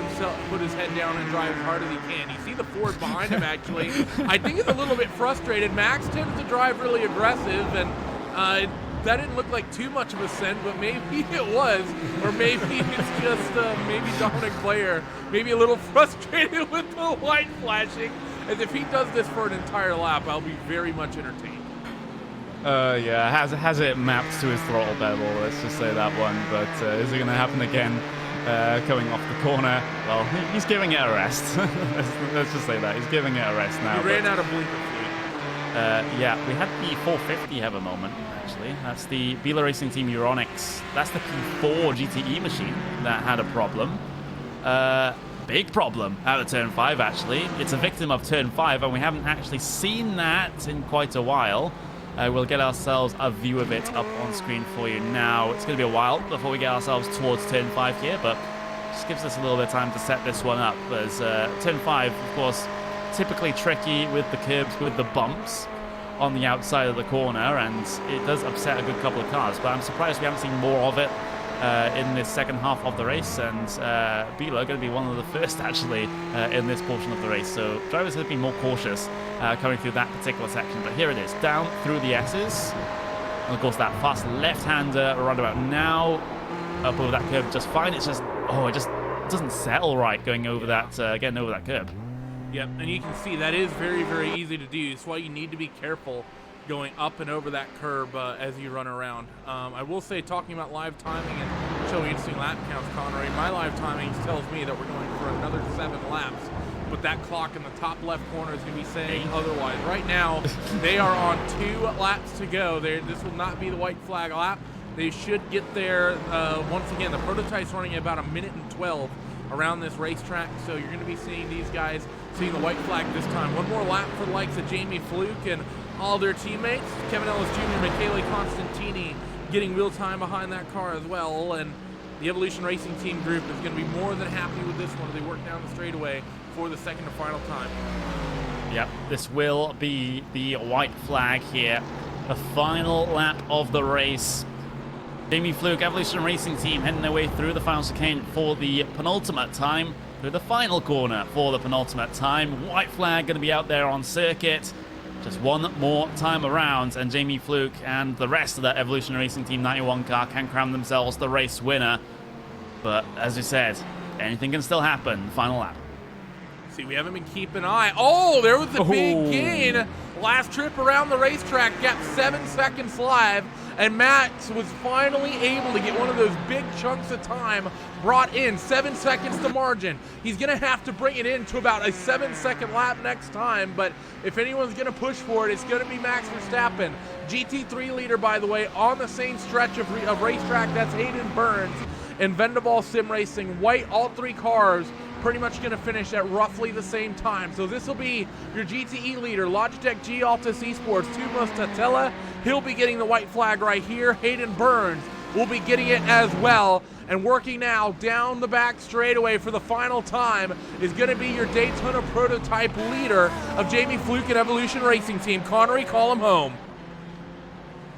his head down and drive as hard as he can. You see the Ford behind him, actually. I think he's a little bit frustrated. Max tends to drive really aggressive, and that didn't look like too much of a send, but maybe it was. Or maybe it's just maybe Dominic Player, maybe a little frustrated with the light flashing. As if he does this for an entire lap, I'll be very much entertained. Yeah, has it mapped to his throttle pedal, let's just say that one. But is it going to happen again coming off the corner? Well, he's giving it a rest. let's just say that. He's giving it a rest now. He ran out of blinker fluid. Yeah, we had the 450 have a moment, actually. That's the Bila Racing Team Euronics. That's the P4 GTE machine that had a problem. Big problem out of Turn 5, actually. It's a victim of Turn 5, and we haven't actually seen that in quite a while. We'll get ourselves a view of it up on screen for you now. It's going to be a while before we get ourselves towards Turn 5 here, but just gives us a little bit of time to set this one up. As Turn 5, of course, typically tricky with the curbs, with the bumps on the outside of the corner, and it does upset a good couple of cars, but I'm surprised we haven't seen more of it in this second half of the race, and Bila are going to be one of the first actually in this portion of the race, so drivers have been more cautious coming through that particular section. But here it is, down through the S's, and of course that fast left-hander around about now, up over that curb just fine. It's just, it just doesn't settle right going over that, getting over that curb. Yep, and you can see that is very, very easy to do. That's why you need to be careful going up and over that curb as you run around. I will say, talking about live timing and showing interesting lap counts, Connery, my live timing tells me that we're going for another 7 laps, but that clock in the top left corner is going to be saying otherwise. Right now, they are on 2 laps to go. This will not be the white flag lap. They should get there. Once again, the prototype's running at about 1 minute and 12 around this racetrack, so you're going to be seeing these guys seeing the white flag this time. One more lap for the likes of Jamie Fluke and all their teammates. Kevin Ellis Jr., Michele Constantini getting real time behind that car as well, and the Evolution Racing Team group is going to be more than happy with this one as they work down the straightaway for the second and final time. Yep, this will be the white flag here. The final lap of the race. Jamie Fluke, Evolution Racing Team, heading their way through the final chicane for the penultimate time, through the final corner for the penultimate time. White flag going to be out there on circuit. Just one more time around, and Jamie Fluke and the rest of that Evolution Racing Team 91 car can crown themselves the race winner. But as we said, anything can still happen. Final lap. See, we haven't been keeping an eye. Oh, there was a big gain. Last trip around the racetrack, got 7 seconds live, and Max was finally able to get one of those big chunks of time brought in. 7 seconds to margin. He's going to have to bring it in to about a 7-second lap next time, but if anyone's going to push for it, it's going to be Max Verstappen. GT3 leader, by the way, on the same stretch of racetrack. That's Hayden Burns. and Vendaval Sim Racing White. All 3 cars pretty much going to finish at roughly the same time. So this will be your GTE leader, Logitech G Altus Esports, Tumas Tatella. He'll be getting the white flag right here. Hayden Burns will be getting it as well. And working now down the back straightaway for the final time is going to be your Daytona prototype leader of Jamie Fluke and Evolution Racing Team. Connery, call him home.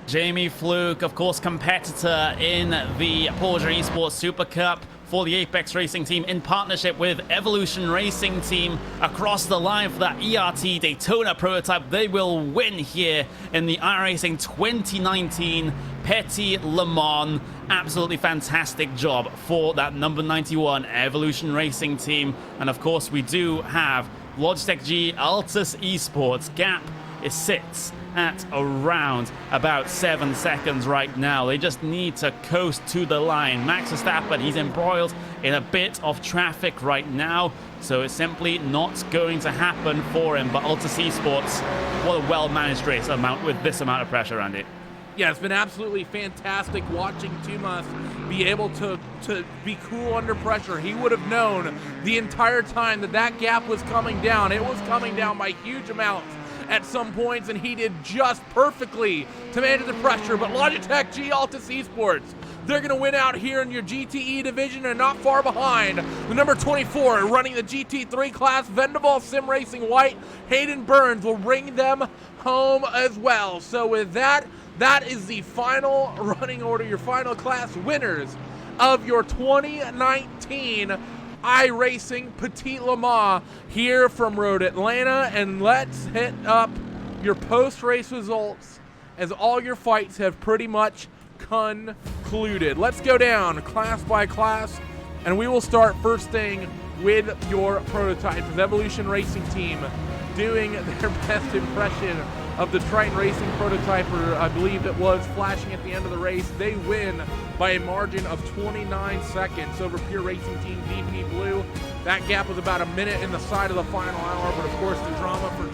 Jamie Fluke, of course, competitor in the Porsche Esports Super Cup for the Apex Racing Team in partnership with Evolution Racing Team across the line for that ERT Daytona prototype. They will win here in the iRacing 2019 Petit Le Mans. Absolutely fantastic job for that number 91 Evolution Racing Team. And of course, we do have Logitech G Altus Esports. Gap sits at around about 7 seconds right now. They just need to coast to the line. Max Verstappen, he's embroiled in a bit of traffic right now, so it's simply not going to happen for him. But Altus Esports, what a well-managed race with this amount of pressure around it. Yeah, it's been absolutely fantastic watching Tumas be able to be cool under pressure. He would have known the entire time that gap was coming down. It was coming down by huge amounts at some points, and he did just perfectly to manage the pressure. But Logitech G Altus Esports, they're going to win out here in your GTE division, and not far behind the number 24 running the GT3 class, Vendaval Sim Racing White. Hayden Burns will bring them home as well. So with that is the final running order, your final class winners of your 2019 iRacing Petit Le Mans here from Road Atlanta. And let's hit up your post-race results, as all your fights have pretty much concluded. Let's go down class by class, and we will start first thing with your prototypes. The Evolution Racing Team doing their best impression of the Triton Racing prototype, or I believe it was, flashing at the end of the race. They win by a margin of 29 seconds over Pure Racing Team VP Blue. That gap was about a minute in the side of the final hour, but of course the drama for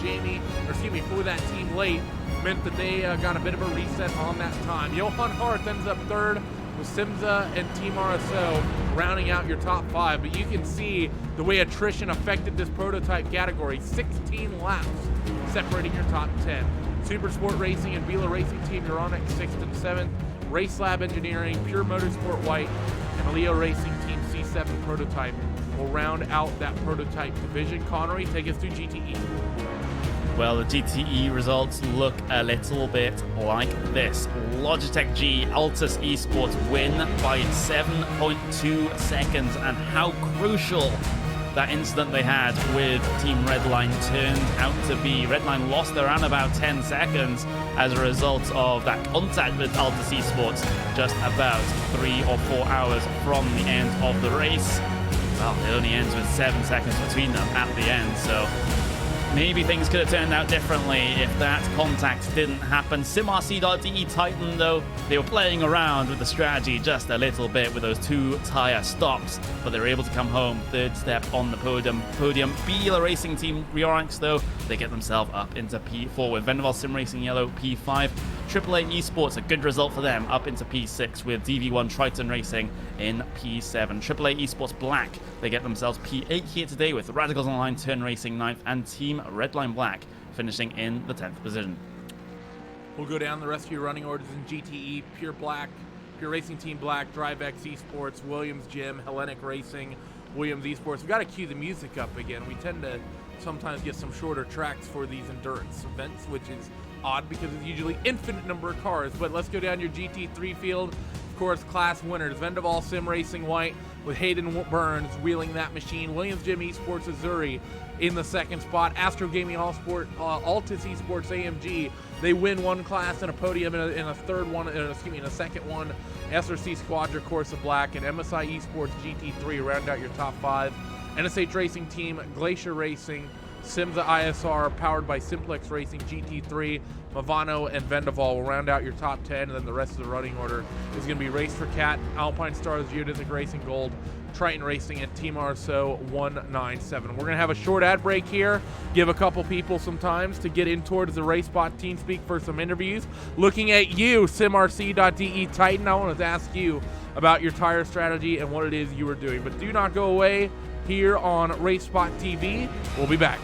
that team late meant that they got a bit of a reset on that time. Johan Hart ends up third, with Simza and Team RSO rounding out your top 5. But you can see the way attrition affected this prototype category. 16 laps separating your top 10. Super Sport Racing and Vila Racing Team Euronic 6th and 7th. Race Lab Engineering, Pure Motorsport White, and Leo Racing Team C7 prototype will round out that prototype division. Connery, take us through GTE. Well, the GTE results look a little bit like this. Logitech G Altus Esports win by 7.2 seconds, and how crucial that incident they had with Team Redline turned out to be. Redline lost around about 10 seconds as a result of that contact with Altus Esports just about 3 or 4 hours from the end of the race. Well, it only ends with 7 seconds between them at the end, so maybe things could have turned out differently if that contact didn't happen. SimRC.de Titan, though, they were playing around with the strategy just a little bit with those 2 tire stops, but they were able to come home third step on the podium. Bila Racing Team Rioranx, though, they get themselves up into P4 with Vendaval Sim Racing Yellow P5. AAA Esports, a good result for them, up into P6 with DV1 Triton Racing in P7. AAA Esports Black, they get themselves P8 here today with Radicals Online Turn Racing 9th and Team Redline Black finishing in the 10th position. We'll go down the rest of your running orders in GTE. Pure Black, Pure Racing Team Black, DriveX Esports, Williams Gym, Hellenic Racing, Williams Esports. We've got to cue the music up again. We tend to sometimes get some shorter tracks for these endurance events, which is odd because it's usually infinite number of cars. But let's go down your GT3 field. Of course, class winners, Vendaval Sim Racing White with Hayden Burns wheeling that machine. Williams Gym Esports Azuri in the second spot. Astro Gaming Altus Esports AMG, they win one class and a podium in a second one. SRC Squadra Corsa Black and MSI Esports GT3 round out your top 5. NSH Racing Team, Glacier Racing, Simza ISR powered by Simplex Racing GT3, Mavano and Vendaval will round out your top 10, and then the rest of the running order is going to be Race for Cat, Alpine Stars, Geodesic Racing Gold, Triton Racing, and Team RSO 197. We're going to have a short ad break here, give a couple people some time to get in towards the RaceBot TeamSpeak for some interviews. Looking at you, SimRC.de Titan, I want to ask you, about your tire strategy and what it is you are doing. But do not go away here on Race Spot TV. We'll be back.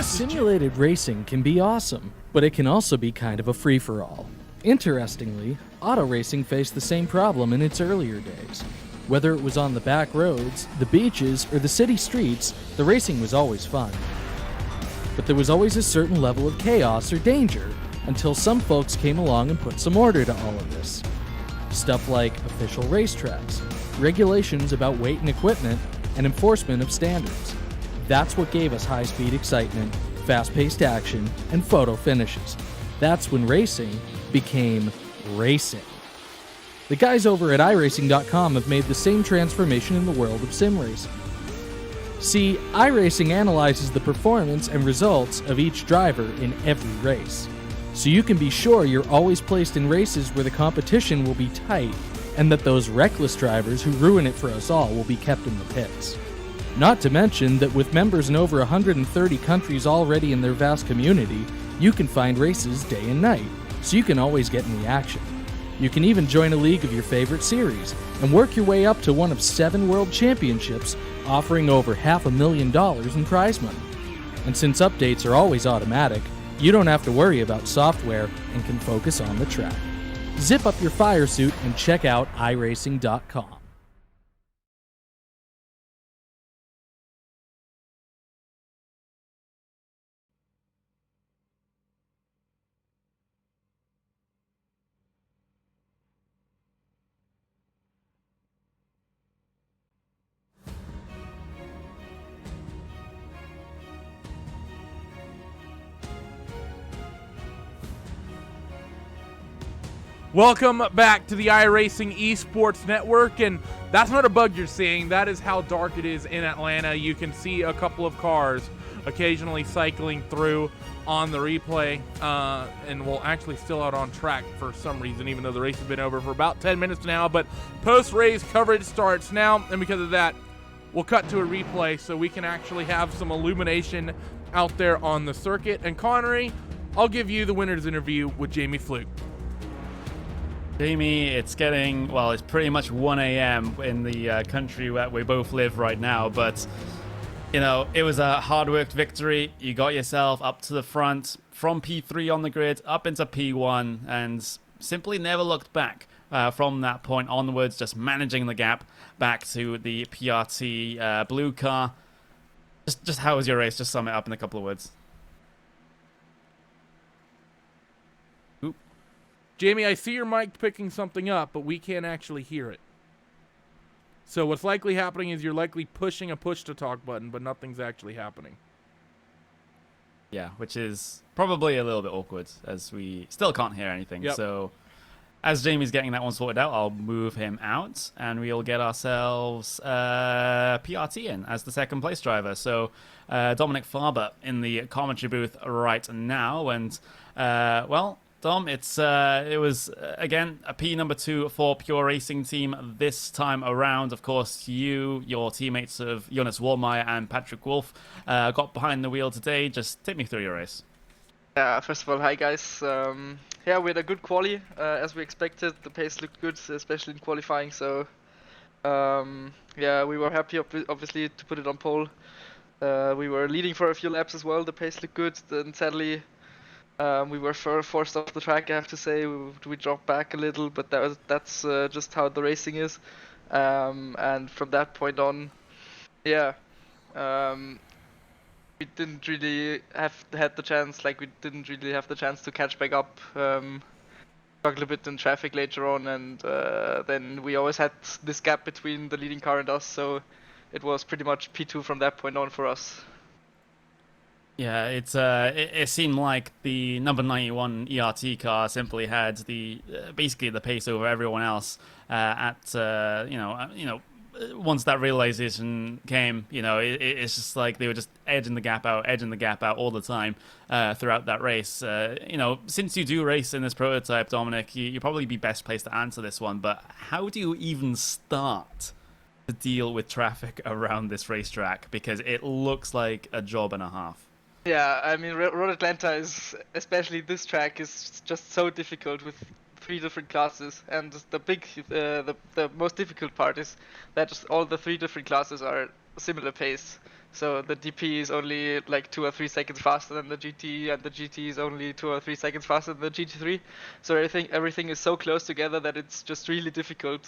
Simulated racing can be awesome, but it can also be kind of a free-for-all. Interestingly, auto racing faced the same problem in its earlier days. Whether it was on the back roads, the beaches, or the city streets, the racing was always fun. But there was always a certain level of chaos or danger until some folks came along and put some order to all of this. Stuff like official racetracks, regulations about weight and equipment, and enforcement of standards. That's what gave us high-speed excitement, fast-paced action, and photo finishes. That's when racing became racing. The guys over at iRacing.com have made the same transformation in the world of sim racing. See, iRacing analyzes the performance and results of each driver in every race, so you can be sure you're always placed in races where the competition will be tight and that those reckless drivers who ruin it for us all will be kept in the pits. Not to mention that with members in over 130 countries already in their vast community, you can find races day and night, so you can always get in the action. You can even join a league of your favorite series and work your way up to one of 7 world championships, offering over $500,000 in prize money. And since updates are always automatic, you don't have to worry about software and can focus on the track. Zip up your fire suit and check out iRacing.com. Welcome back to the iRacing Esports Network, and that's not a bug you're seeing. That is how dark it is in Atlanta. You can see a couple of cars occasionally cycling through on the replay, and we're actually still out on track for some reason, even though the race has been over for about 10 minutes now. But post-race coverage starts now, and because of that, we'll cut to a replay so we can actually have some illumination out there on the circuit. And Connery, I'll give you the winner's interview with Jamie Fluke. Jamie, it's getting, well, it's pretty much 1 a.m. in the country where we both live right now, but, you know, it was a hard-worked victory. You got yourself up to the front, from P3 on the grid, up into P1, and simply never looked back. from that point onwards, just managing the gap back to the PRT blue car. Just how was your race? Just sum it up in a couple of words. Oop. Jamie, I see your mic picking something up, but we can't actually hear it. So what's likely happening is you're likely pushing a push-to-talk button, but nothing's actually happening. Yeah, which is probably a little bit awkward, as we still can't hear anything. Yep. So as Jamie's getting that one sorted out, I'll move him out, and we'll get ourselves PRT in as the second place driver. So Dominic Farber in the commentary booth right now, and well, Dom, it was again a P number 2 for Pure Racing Team this time around. Of course, your teammates of Jonas Wallmeyer and Patrick Wolf got behind the wheel today. Just take me through your race. Yeah, first of all, hi guys. Yeah, we had a good quali, as we expected. The pace looked good, especially in qualifying. So, yeah, we were happy, obviously, to put it on pole. We were leading for a few laps as well. The pace looked good. Then sadly, we were forced off the track. I have to say, we dropped back a little, but that's just how the racing is. And from that point on, yeah. We didn't really had the chance, like we didn't really have the chance to catch back up. Struggled a bit in traffic later on, and then we always had this gap between the leading car and us, so it was pretty much P2 from that point on for us. Yeah, it seemed like the number 91 ERT car simply had the basically the pace over everyone else once that realization came, it's just like they were just edging the gap out all the time throughout that race. Since you do race in this prototype, Dominic, you'll probably be best placed to answer this one, but how do you even start to deal with traffic around this racetrack? Because it looks like a job and a half. Yeah, I mean, Road Atlanta is, especially this track, is just so difficult with 3 different classes, and the most difficult part is that just all the 3 different classes are similar pace. So the DP is only like 2 or 3 seconds faster than the GT, and the GT is only 2 or 3 seconds faster than the GT3. So everything is so close together that it's just really difficult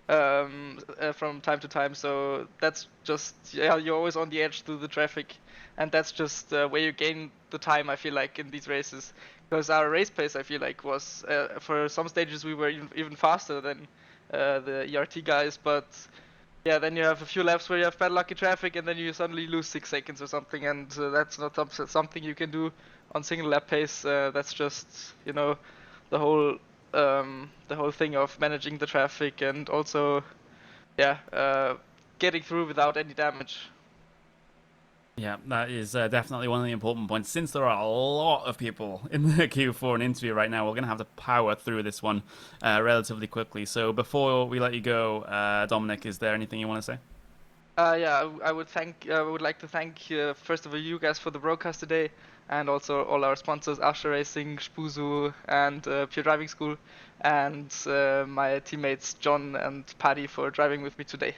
from time to time. So that's just, yeah, you're always on the edge through the traffic, and that's just where you gain the time, I feel like, in these races. Because our race pace, I feel like, was for some stages we were even faster than the ERT guys, but yeah, then you have a few laps where you have bad luck in traffic, and then you suddenly lose 6 seconds or something, and that's not something you can do on single lap pace. That's just, the whole thing of managing the traffic, and also, yeah, getting through without any damage. Yeah, that is definitely one of the important points. Since there are a lot of people in the queue for an interview right now, we're going to have to power through this one relatively quickly. So before we let you go, Dominic, is there anything you want to say? Yeah, I would like to thank first of all you guys for the broadcast today, and also all our sponsors, iRacing, Spuzu, and Pure Driving School, and my teammates John and Petit for driving with me today.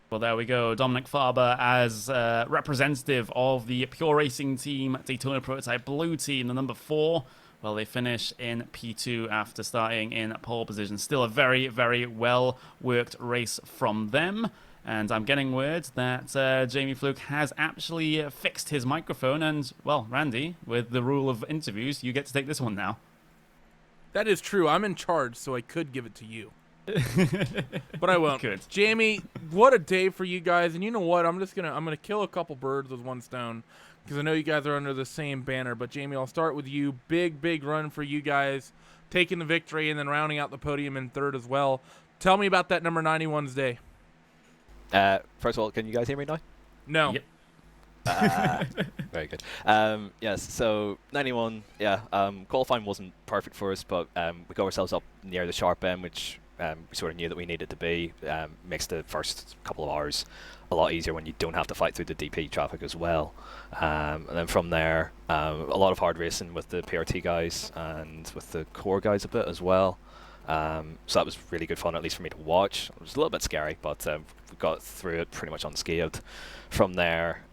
Well, there we go. Dominic Farber as representative of the Pure Racing Team Daytona Prototype Blue Team, the number 4. Well, they finish in P2 after starting in pole position. Still a very, very well-worked race from them. And I'm getting word that Jamie Fluke has actually fixed his microphone. And, well, Randy, with the rule of interviews, you get to take this one now. That is true. I'm in charge, so I could give it to you. But I won't. Good. Jamie, what a day for you guys. And you know what? I'm gonna kill a couple birds with one stone, because I know you guys are under the same banner. But Jamie, I'll start with you. Big run for you guys, taking the victory and then rounding out the podium in 3rd as well. Tell me about that number 91's day. First of all, can you guys hear me now? No. Yep. Very good. Yes, so 91, yeah, qualifying wasn't perfect for us, but we got ourselves up near the sharp end, which we sort of knew that we needed to be. Makes the first couple of hours a lot easier when you don't have to fight through the DP traffic as well. And then from there, a lot of hard racing with the PRT guys and with the core guys a bit as well. So that was really good fun, at least for me to watch. It was a little bit scary, but we got through it pretty much unscathed. From there,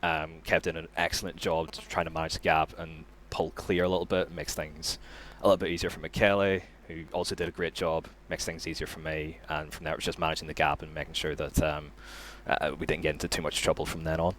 kept in an excellent job trying to manage the gap and pull clear a little bit, makes things a little bit easier for Michele. who also did a great job, makes things easier for me, and from there it was just managing the gap and making sure that we didn't get into too much trouble from then on.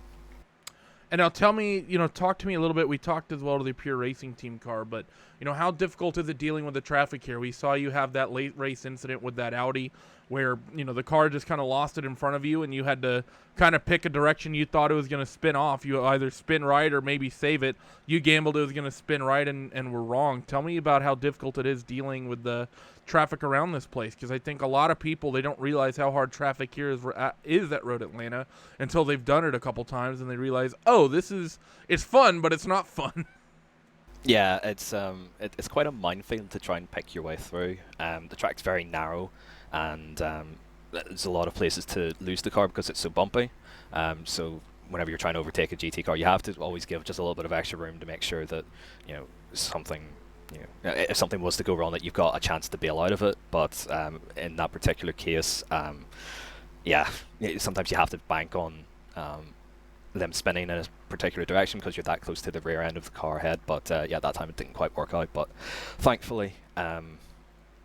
And now talk to me a little bit. We talked as well to the Pure Racing Team car, but, how difficult is it dealing with the traffic here? We saw you have that late race incident with that Audi where, the car just kind of lost it in front of you and you had to kind of pick a direction you thought it was going to spin off. You either spin right or maybe save it. You gambled it was going to spin right and were wrong. Tell me about how difficult it is dealing with the traffic around this place, because I think a lot of people, they don't realize how hard traffic here is at Road Atlanta until they've done it a couple times and they realize, oh, it's fun, but it's not fun. Yeah, it's quite a minefield to try and pick your way through. The track's very narrow, and there's a lot of places to lose the car because it's so bumpy. So whenever you're trying to overtake a GT car, you have to always give just a little bit of extra room to make sure that if something was to go wrong, that you've got a chance to bail out of it. But in that particular case, sometimes you have to bank on them spinning in a particular direction because you're that close to the rear end of the car head. But that time it didn't quite work out. But thankfully,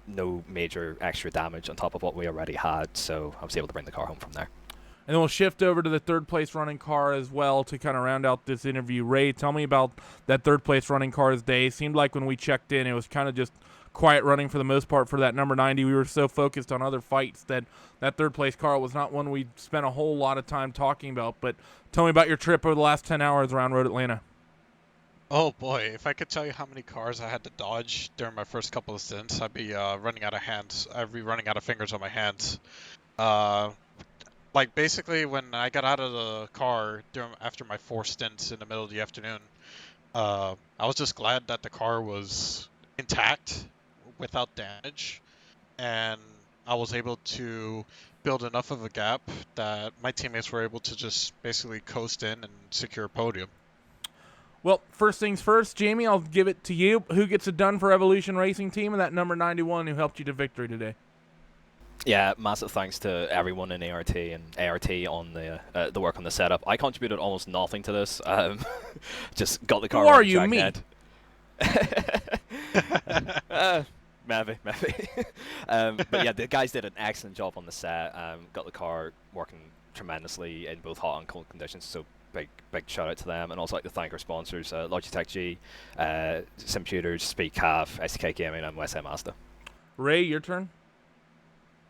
no major extra damage on top of what we already had, so I was able to bring the car home from there. And then we'll shift over to the third place running car as well to kind of round out this interview. Ray, tell me about that third place running car's day. It seemed like when we checked in, it was kind of just quiet running for the most part for that number 90. We were so focused on other fights that third place car was not one we spent a whole lot of time talking about. But tell me about your trip over the last 10 hours around Road Atlanta. Oh boy, if I could tell you how many cars I had to dodge during my first couple of stints, I'd be running out of hands. I'd be running out of fingers on my hands. Basically, when I got out of the car after my 4 stints in the middle of the afternoon, I was just glad that the car was intact, without damage, and I was able to build enough of a gap that my teammates were able to just basically coast in and secure a podium. Well, first things first, Jamie, I'll give it to you. Who gets it done for Evolution Racing Team and that number 91 who helped you to victory today? Yeah, massive thanks to everyone in ART and ART on the work on the setup. I contributed almost nothing to this. Just got the car. Who are you, me? Maybe. But yeah, the guys did an excellent job on the set. Got the car working tremendously in both hot and cold conditions. So big shout out to them, and also like to thank our sponsors, Logitech G, Simputers, Speedcaf, SDK Gaming, and West Ham Mazda. Ray, your turn.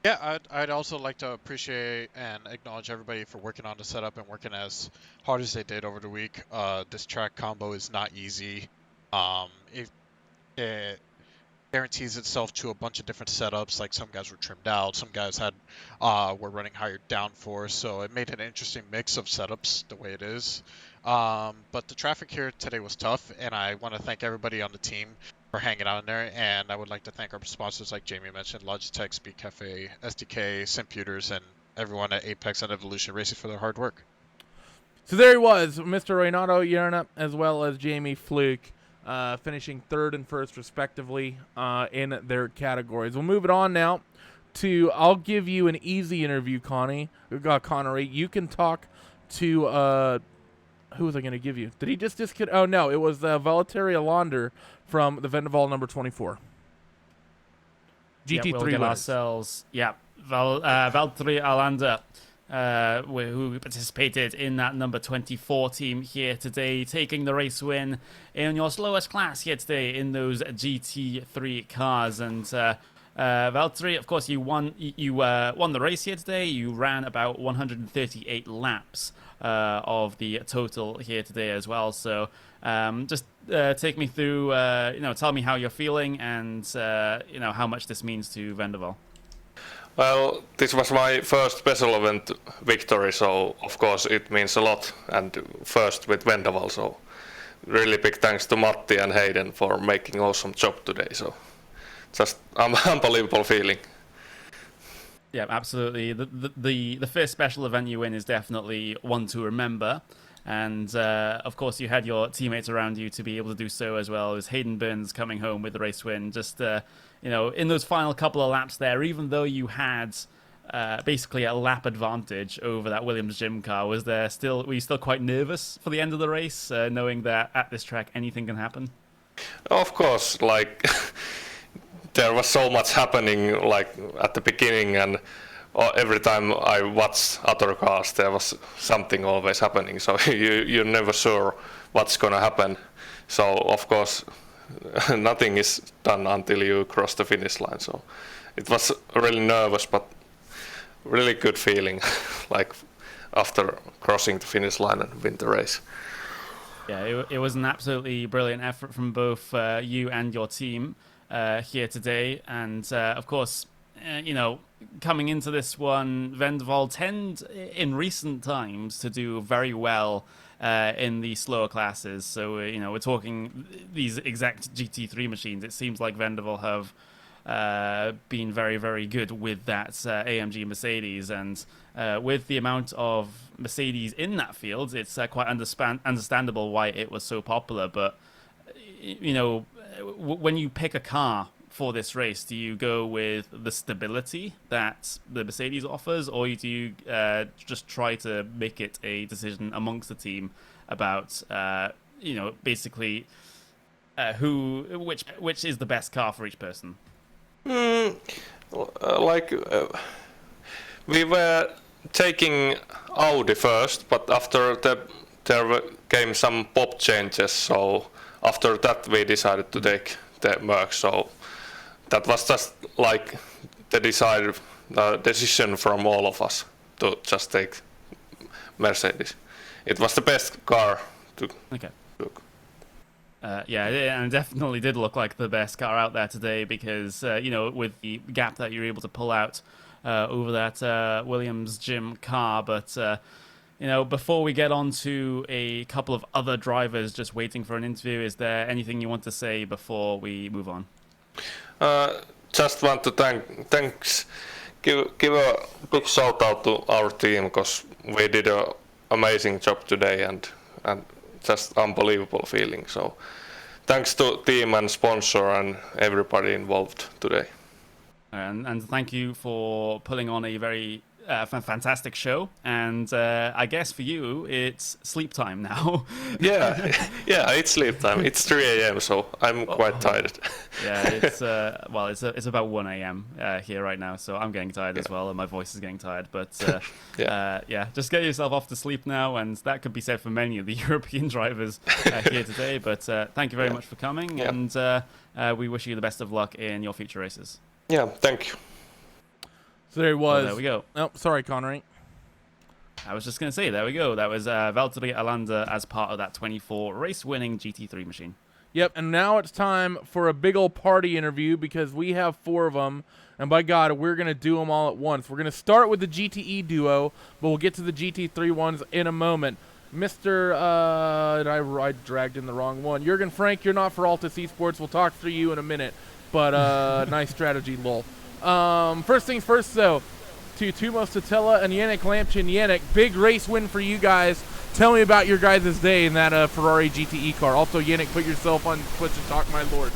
Yeah, I'd also like to appreciate and acknowledge everybody for working on the setup and working as hard as they did over the week. This track combo is not easy. It guarantees itself to a bunch of different setups. Like some guys were trimmed out, some guys were running higher downforce, so it made an interesting mix of setups the way it is. But the traffic here today was tough, and I want to thank everybody on the team for hanging out in there, and I would like to thank our sponsors like Jamie mentioned, Logitech, Speed Cafe, SDK, Simputers, and everyone at Apex and Evolution Racing for their hard work. So there he was, Mr. Renato Yerna, as well as Jamie Fluke, finishing third and first respectively in their categories. We'll move it on now to, I'll give you an easy interview, Connery. You can talk to, who was I going to give you? Did he just disconnect? Oh, no, it was Valtteri Alander from the Vendaval number 24. GT3 we'll get ourselves, Valtteri Alander, who participated in that number 24 team here today, taking the race win in your slowest class here today in those GT3 cars. And Valtteri, of course, you won the race here today. You ran about 138 laps of the total here today as well. So just take me through, tell me how you're feeling and, how much this means to Vendaval. Well, this was my first special event victory, so of course it means a lot, and first with Vendaval, so really big thanks to Matti and Hayden for making awesome job today, so just unbelievable feeling. Yeah, absolutely. The first special event you win is definitely one to remember. And, of course, you had your teammates around you to be able to do so as well. It was Hayden Burns coming home with the race win. Just, in those final couple of laps there, even though you had basically a lap advantage over that Williams gym car, were you still quite nervous for the end of the race, knowing that at this track anything can happen? Of course, there was so much happening like at the beginning, and every time I watched other cars, there was something always happening. So you're never sure what's gonna happen. So of course, nothing is done until you cross the finish line. So it was really nervous, but really good feeling, like after crossing the finish line and win the race. Yeah, it was an absolutely brilliant effort from both you and your team here today. And of course, coming into this one, Vendaval tend in recent times to do very well in the slower classes. So, we're talking these exact GT3 machines. It seems like Vendaval have been very, very good with that AMG Mercedes. And with the amount of Mercedes in that field, it's quite understandable why it was so popular. But, when you pick a car for this race, do you go with the stability that the Mercedes offers, or do you just try to make it a decision amongst the team about, basically which is the best car for each person? We were taking Audi first, but after there came some pop changes, so after that we decided to take the Merc. So that was just like the decision from all of us to just take Mercedes. It was the best car to look. Yeah, and it definitely did look like the best car out there today because, with the gap that you're able to pull out over that Williams Gym car. But, before we get on to a couple of other drivers just waiting for an interview, is there anything you want to say before we move on? Just want to give a big shout out to our team, because we did an amazing job today and just unbelievable feeling. So thanks to team and sponsor and everybody involved today. And thank you for putting on a very fantastic show. And I guess for you, it's sleep time now. yeah, it's sleep time. It's 3 a.m., so I'm quite tired. Yeah, it's about 1 a.m. Here right now, so I'm getting tired as well, and my voice is getting tired. But just get yourself off to sleep now, and that could be said for many of the European drivers here today. But thank you very much for coming, and we wish you the best of luck in your future races. Yeah, thank you. So there he was. Oh, there we go. Oh, sorry, Connery. I was just going to say, there we go. That was Valtteri Alander as part of that 24 race-winning GT3 machine. Yep, and now it's time for a big old party interview because we have 4 of them, and by God, we're going to do them all at once. We're going to start with the GTE duo, but we'll get to the GT3 ones in a moment. Mr. I dragged in the wrong one. Jürgen Frank, you're not for Altus Esports. We'll talk through you in a minute, but nice strategy, lol. First things first, though, to Tumo Statella and Yannick Lampchin. Yannick, big race win for you guys. Tell me about your guys' day in that Ferrari GTE car. Also, Yannick, put yourself on Twitch and talk, my lord.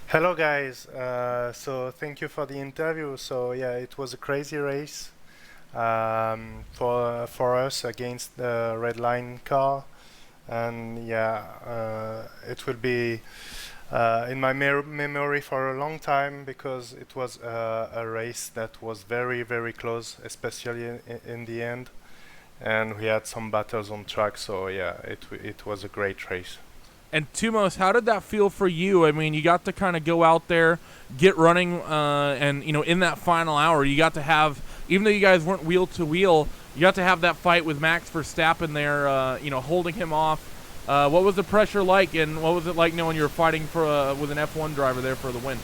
Hello, guys. So thank you for the interview. So yeah, it was a crazy race for us against the Red Line car, and yeah, it will be in my memory for a long time because it was a race that was very, very close, especially in the end, and we had some battles on track. So yeah, it was a great race. And Tumos, how did that feel for you? I mean, you got to kind of go out there, get running, and in that final hour, you got to have, even though you guys weren't wheel to wheel, you got to have that fight with Max Verstappen there, holding him off. What was the pressure like, and what was it like knowing you were fighting for with an F1 driver there for the win?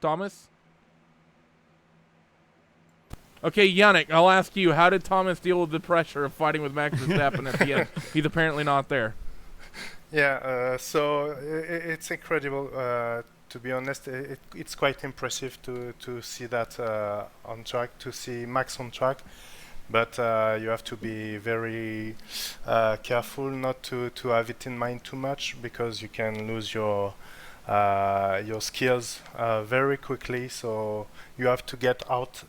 Thomas? Okay, Yannick, I'll ask you, how did Thomas deal with the pressure of fighting with Max Verstappen at the end? He's apparently not there. Yeah, so it's incredible. To be honest, it's quite impressive to see that on track, to see Max on track. But you have to be very careful not to have it in mind too much, because you can lose your skills very quickly. So you have to get out.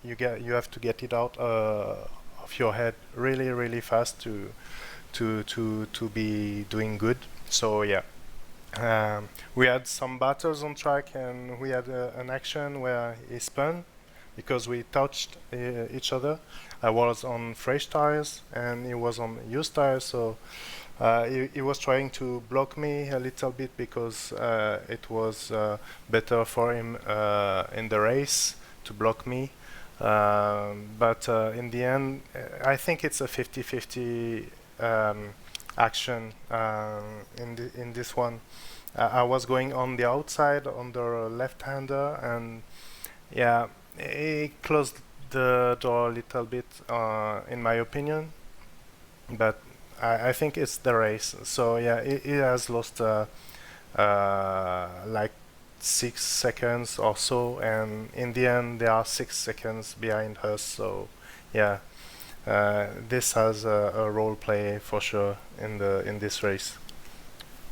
You have to get it out of your head really, really fast to to be doing good. So yeah. We had some battles on track, and we had an action where he spun because we touched each other. I was on fresh tires and he was on used tires, so he was trying to block me a little bit because it was better for him in the race to block me. But in the end, I think it's a 50-50 action in this one. I was going on the outside on the left-hander, and yeah, he closed the door a little bit, in my opinion. But I think it's the race. So yeah, he has lost like 6 seconds or so, and in the end, they are 6 seconds behind us. So yeah. This has a role play for sure in this race.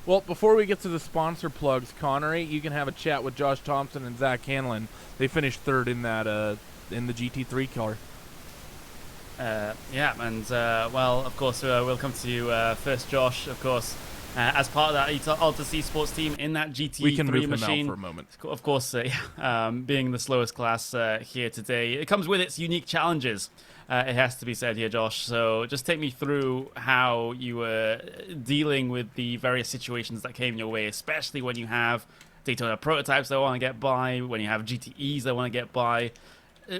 Well, before we get to the sponsor plugs, Connery, you can have a chat with Josh Thompson and Zach Hanlon. They finished third in that in the GT3 car. Yeah, and well, of course, we'll come to you first, Josh. Of course, as part of that Altus Esports team in that GT3 we can move machine. him out for a moment. Of course, being the slowest class here today, it comes with its unique challenges. It has to be said here, Josh. So just take me through how you were dealing with the various situations that came your way, especially when you have Daytona prototypes that want to get by, when you have GTEs that want to get by.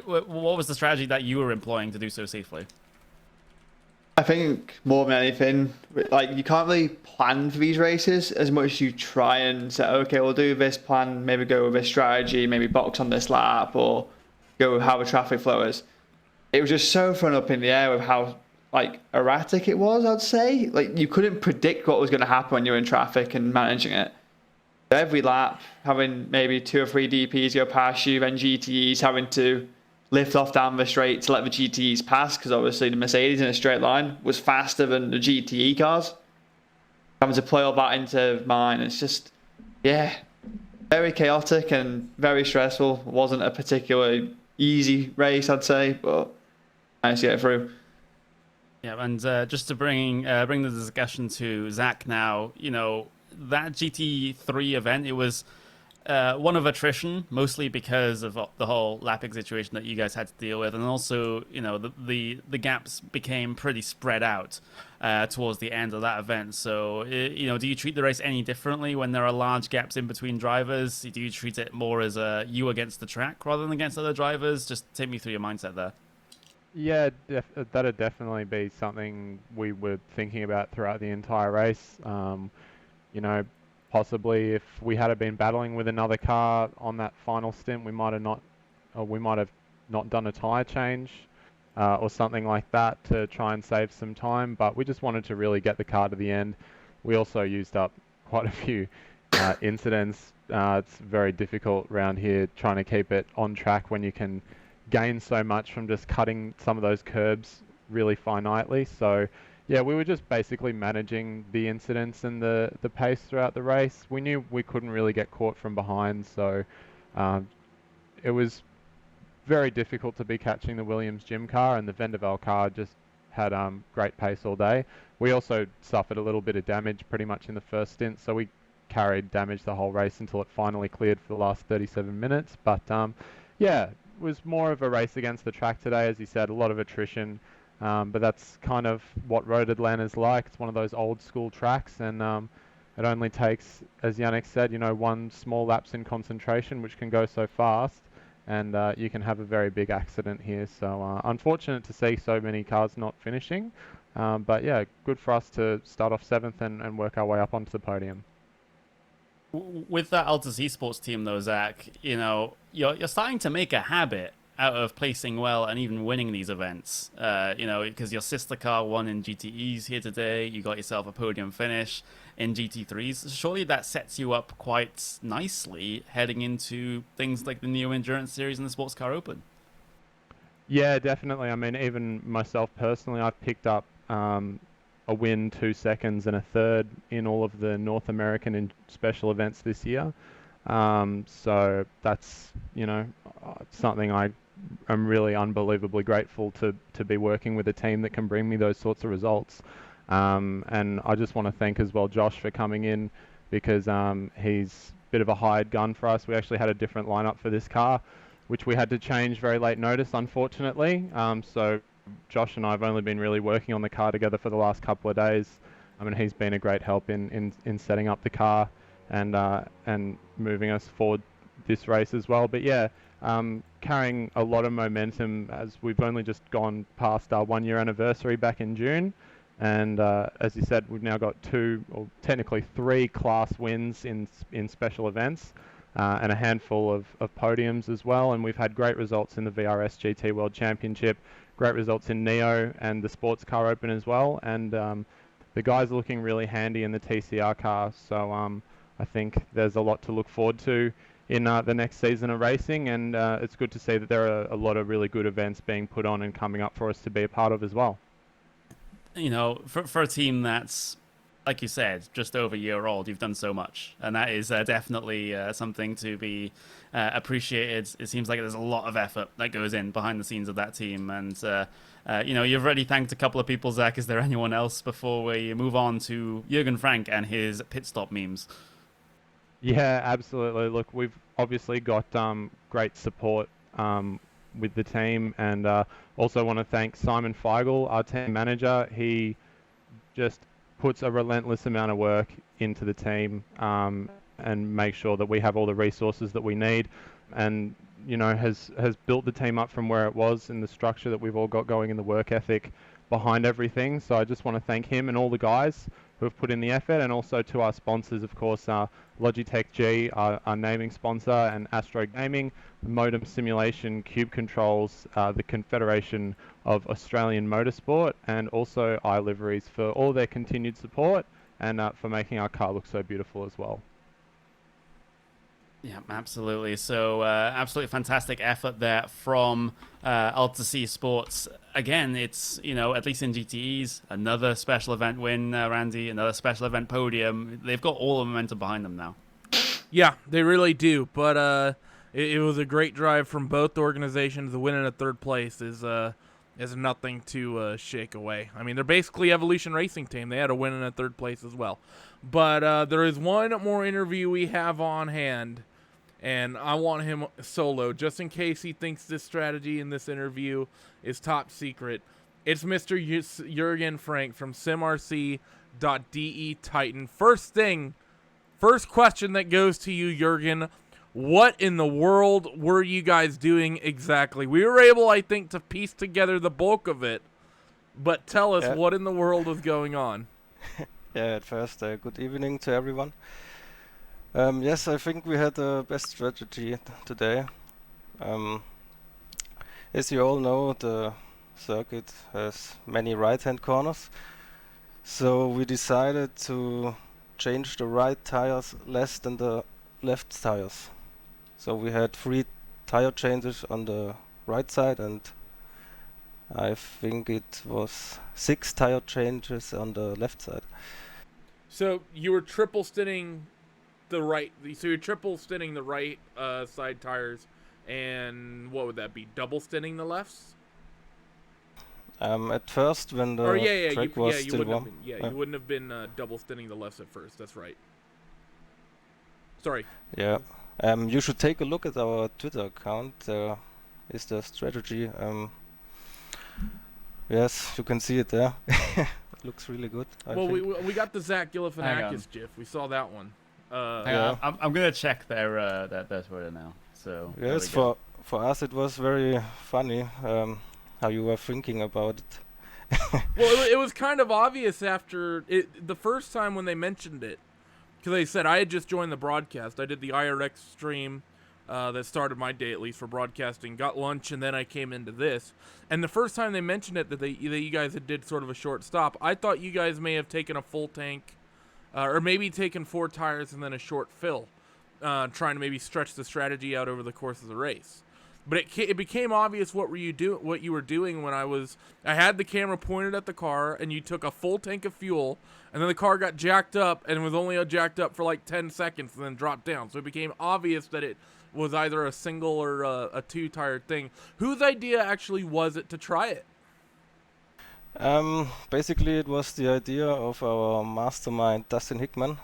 What was the strategy that you were employing to do so safely? I think more than anything, like you can't really plan for these races as much as you try and say, okay, we'll do this plan, maybe go with this strategy, maybe box on this lap, or go with how the traffic flow is. It was just so thrown up in the air with how like erratic it was, I'd say. Like you couldn't predict what was going to happen when you're in traffic and managing it. Every lap, having maybe 2 or 3 DPs go past you, then GTEs having to lift off down the straight to let the GTEs pass, because obviously the Mercedes in a straight line was faster than the GTE cars. Having to play all that into mine, it's just, yeah, very chaotic and very stressful. It wasn't a particularly easy race, I'd say, but nice to get through. Yeah, and just to bring the discussion to Zach now, you know, that GT3 event, it was one of attrition, mostly because of the whole lapping situation that you guys had to deal with, and also, you know, the gaps became pretty spread out towards the end of that event. So, you know, do you treat the race any differently when there are large gaps in between drivers? Do you treat it more as you against the track rather than against other drivers? Just take me through your mindset there. Yeah, that'd definitely be something we were thinking about throughout the entire race. You know, possibly if we had been battling with another car on that final stint, we might have not done a tyre change or something like that to try and save some time. But we just wanted to really get the car to the end. We also used up quite a few incidents. It's very difficult around here trying to keep it on track when you can gain so much from just cutting some of those curbs really finitely. So yeah, we were just basically managing the incidents and the pace throughout the race. We knew we couldn't really get caught from behind, so it was very difficult to be catching the Williams gym car, and the Vendaval car just had great pace all day. We also suffered a little bit of damage pretty much in the first stint, so we carried damage the whole race until it finally cleared for the last 37 minutes. But yeah, it was more of a race against the track today, as you said, a lot of attrition. But that's kind of what Road Atlanta's like. It's one of those old school tracks, and it only takes, as Yannick said, you know, one small lapse in concentration, which can go so fast, and you can have a very big accident here. So unfortunate to see so many cars not finishing, but yeah, good for us to start off 7th and work our way up onto the podium. With that Altus Esports team, though, Zach, you know, you're starting to make a habit out of placing well and even winning these events. You know, because your sister car won in GTEs here today. You got yourself a podium finish in GT3s. Surely that sets you up quite nicely heading into things like the Neo Endurance Series and the Sports Car Open. Yeah, definitely. I mean, even myself personally, I've picked up a win, 2 seconds, and a third in all of the North American and special events this year. So that's, you know, something I'm really unbelievably grateful to be working with a team that can bring me those sorts of results. And I just want to thank as well Josh for coming in, because he's a bit of a hired gun for us. We actually had a different lineup for this car, which we had to change very late notice, unfortunately. So Josh and I have only been really working on the car together for the last couple of days. I mean, he's been a great help in setting up the car and moving us forward this race as well. But yeah, carrying a lot of momentum, as we've only just gone past our 1 year anniversary back in June. And as you said, we've now got 2, or technically 3 class wins in special events, and a handful of podiums as well. And we've had great results in the VRS GT World Championship, great results in Neo and the Sports Car Open as well. And the guys are looking really handy in the TCR car. So I think there's a lot to look forward to in the next season of racing. And it's good to see that there are a lot of really good events being put on and coming up for us to be a part of as well. You know, for a team that's, like you said, just over a year old, you've done so much, and that is definitely something to be appreciated. It seems like there's a lot of effort that goes in behind the scenes of that team, and you know, you've already thanked a couple of people. Zach, is there anyone else before we move on to Jürgen Frank and his pit stop memes? Yeah, absolutely. Look, we've obviously got great support with the team, and also want to thank Simon Feigl, our team manager. He just puts a relentless amount of work into the team and makes sure that we have all the resources that we need, and you know, has built the team up from where it was in the structure that we've all got going in the work ethic behind everything. So I just want to thank him and all the guys who have put in the effort, and also to our sponsors, of course, Logitech G, our naming sponsor, and Astro Gaming, Modem Simulation, Cube Controls, the Confederation of Australian Motorsport, and also iLiveries for all their continued support and for making our car look so beautiful as well. Yeah, absolutely. So absolutely fantastic effort there from Alta C Sports. Again, it's, you know, at least in GTEs, another special event win, Randy, another special event podium. They've got all the momentum behind them now. Yeah, they really do. But it was a great drive from both organizations. The win in a third place is nothing to shake away. I mean, they're basically Evolution Racing Team. They had a win in a third place as well. But there is one more interview we have on hand, and I want him solo, just in case he thinks this strategy in this interview is top secret. It's Mr. Jürgen Frank from SimRC.de Titan. First question that goes to you, Jürgen. What in the world were you guys doing exactly? We were able, I think, to piece together the bulk of it, but tell us what in the world was going on. Yeah, at first, good evening to everyone. Yes, I think we had the best strategy today. As you all know, the circuit has many right-hand corners, so we decided to change the right tires less than the left tires. So we had 3 tire changes on the right side, and I think it was 6 tire changes on the left side. So you were triple stinning the right. So you're triple stinning the right side tires, and what would that be? Double stinning the lefts? At first, when the track was still warm. You wouldn't have been double stinning the lefts at first. That's right. Sorry. Yeah. You should take a look at our Twitter account. There is the strategy. Yes, you can see it there. It looks really good. Well, we got the Zach Galifianakis GIF. We saw that one. Yeah. I'm gonna check their Twitter now. So yes, for us it was very funny how you were thinking about it. Well, it was kind of obvious after the first time when they mentioned it, because they said I had just joined the broadcast. I did the iRacing stream that started my day, at least, for broadcasting. Got lunch, and then I came into this. And the first time they mentioned it, that you guys had did sort of a short stop, I thought you guys may have taken a full tank, or maybe taken 4 tires and then a short fill, trying to maybe stretch the strategy out over the course of the race. But it became obvious what you were doing when I had the camera pointed at the car, and you took a full tank of fuel, and then the car got jacked up and was only jacked up for like 10 seconds and then dropped down. So it became obvious that it was either a single or a 2-tire thing. Whose idea actually was it to try it? Basically, it was the idea of our mastermind, Dustin Hickman.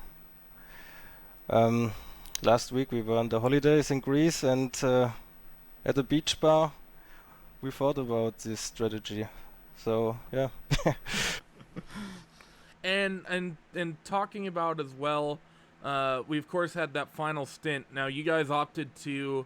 Last week we were on the holidays in Greece, and at a beach bar we thought about this strategy. So yeah. And talking about as well, we of course had that final stint. Now you guys opted to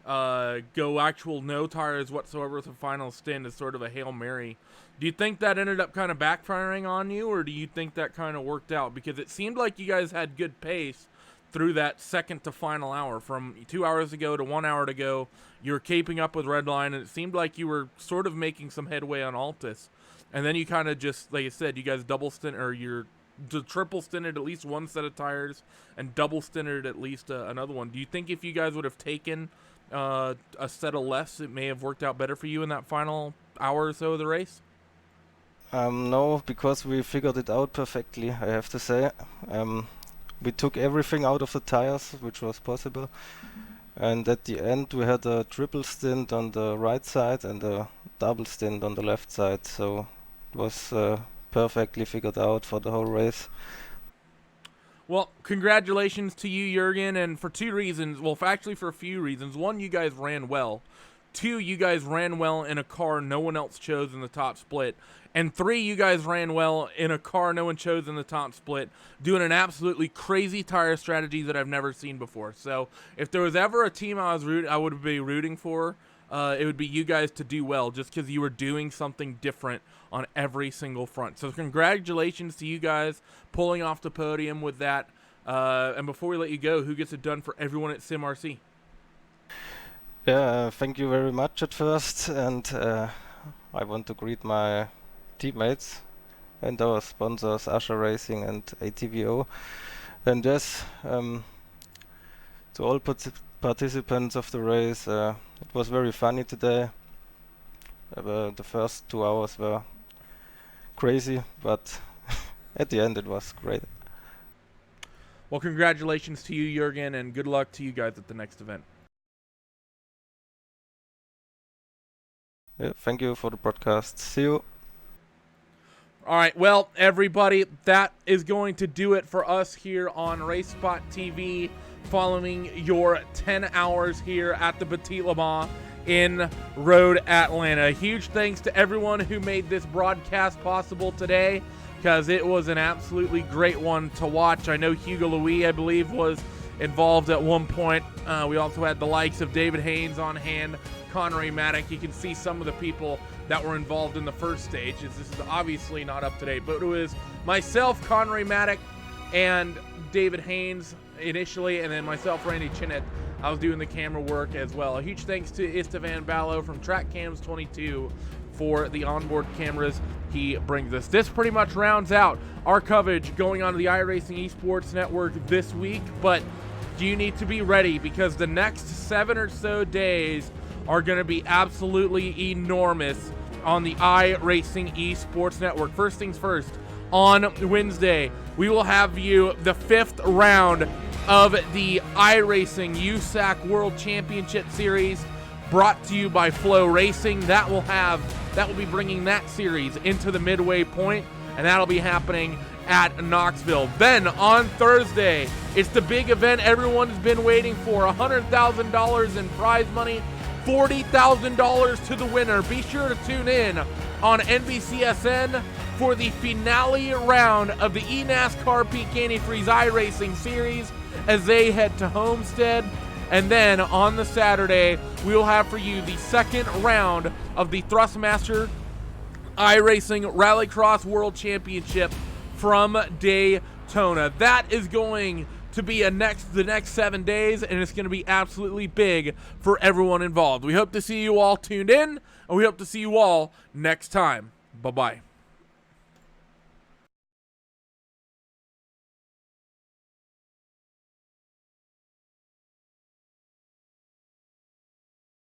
go actual no tires whatsoever with the final stint as sort of a Hail Mary. Do you think that ended up kind of backfiring on you, or do you think that kind of worked out? Because it seemed like you guys had good pace through that second to final hour. From 2 hours ago to 1 hour to go, you were keeping up with Redline, and it seemed like you were sort of making some headway on Altus. And then you kind of just, like I said, you guys double stint, or you're triple stinted at least one set of tires and double stinted at least another one. Do you think if you guys would have taken a set of less, it may have worked out better for you in that final hour or so of the race? No, because we figured it out perfectly, I have to say. We took everything out of the tires, which was possible. And at the end, we had a triple stint on the right side and a double stint on the left side. So it was perfectly figured out for the whole race. Well, congratulations to you, Jürgen, and for two reasons. Well, actually for a few reasons. One, you guys ran well. Two, you guys ran well in a car no one else chose in the top split. And three, you guys ran well in a car no one chose in the top split, doing an absolutely crazy tire strategy that I've never seen before. So if there was ever a team I would be rooting for, it would be you guys to do well, just because you were doing something different on every single front. So congratulations to you guys pulling off the podium with that. And before we let you go, who gets it done for everyone at SimRC? Yeah, thank you very much at first, and I want to greet my teammates and our sponsors, iRacing and ATVO. And yes, to all participants of the race, it was very funny today. The first 2 hours were crazy, but at the end it was great. Well, congratulations to you, Jürgen, and good luck to you guys at the next event. Yeah, thank you for the broadcast. See you. All right, well, everybody, that is going to do it for us here on RaceSpot TV, following your 10 hours here at the Petit Le Mans in Road Atlanta. Huge thanks to everyone who made this broadcast possible today, because it was an absolutely great one to watch. I know Hugo Louis, I believe, was involved at one point. We also had the likes of David Haynes on hand, Connery Maddock. You can see some of the people that were involved in the first stage. This is obviously not up to date, but it was myself, Connery Maddock, and David Haynes initially, and then myself, Randy Chinnet. I was doing the camera work as well. A huge thanks to Istvan Ballo from TrackCams 22 for the onboard cameras he brings us. This pretty much rounds out our coverage going on to the iRacing Esports Network this week, but you need to be ready, because the next 7 or so days are going to be absolutely enormous on the iRacing Esports Network. First things first, on Wednesday, we will have you the 5th round of the iRacing USAC World Championship Series, brought to you by Flow Racing. That will be bringing that series into the midway point, and that'll be happening at Knoxville. Then on Thursday, it's the big event everyone's been waiting for. $100,000 in prize money, $40,000 to the winner. Be sure to tune in on NBCSN for the finale round of the eNASCAR Peak Antifreeze iRacing Series as they head to Homestead. And then on the Saturday, we will have for you the second round of the Thrustmaster iRacing Rallycross World Championship from Daytona. That is going to be the next 7 days, and it's going to be absolutely big for everyone involved. We hope to see you all tuned in, and we hope to see you all next time. Bye-bye.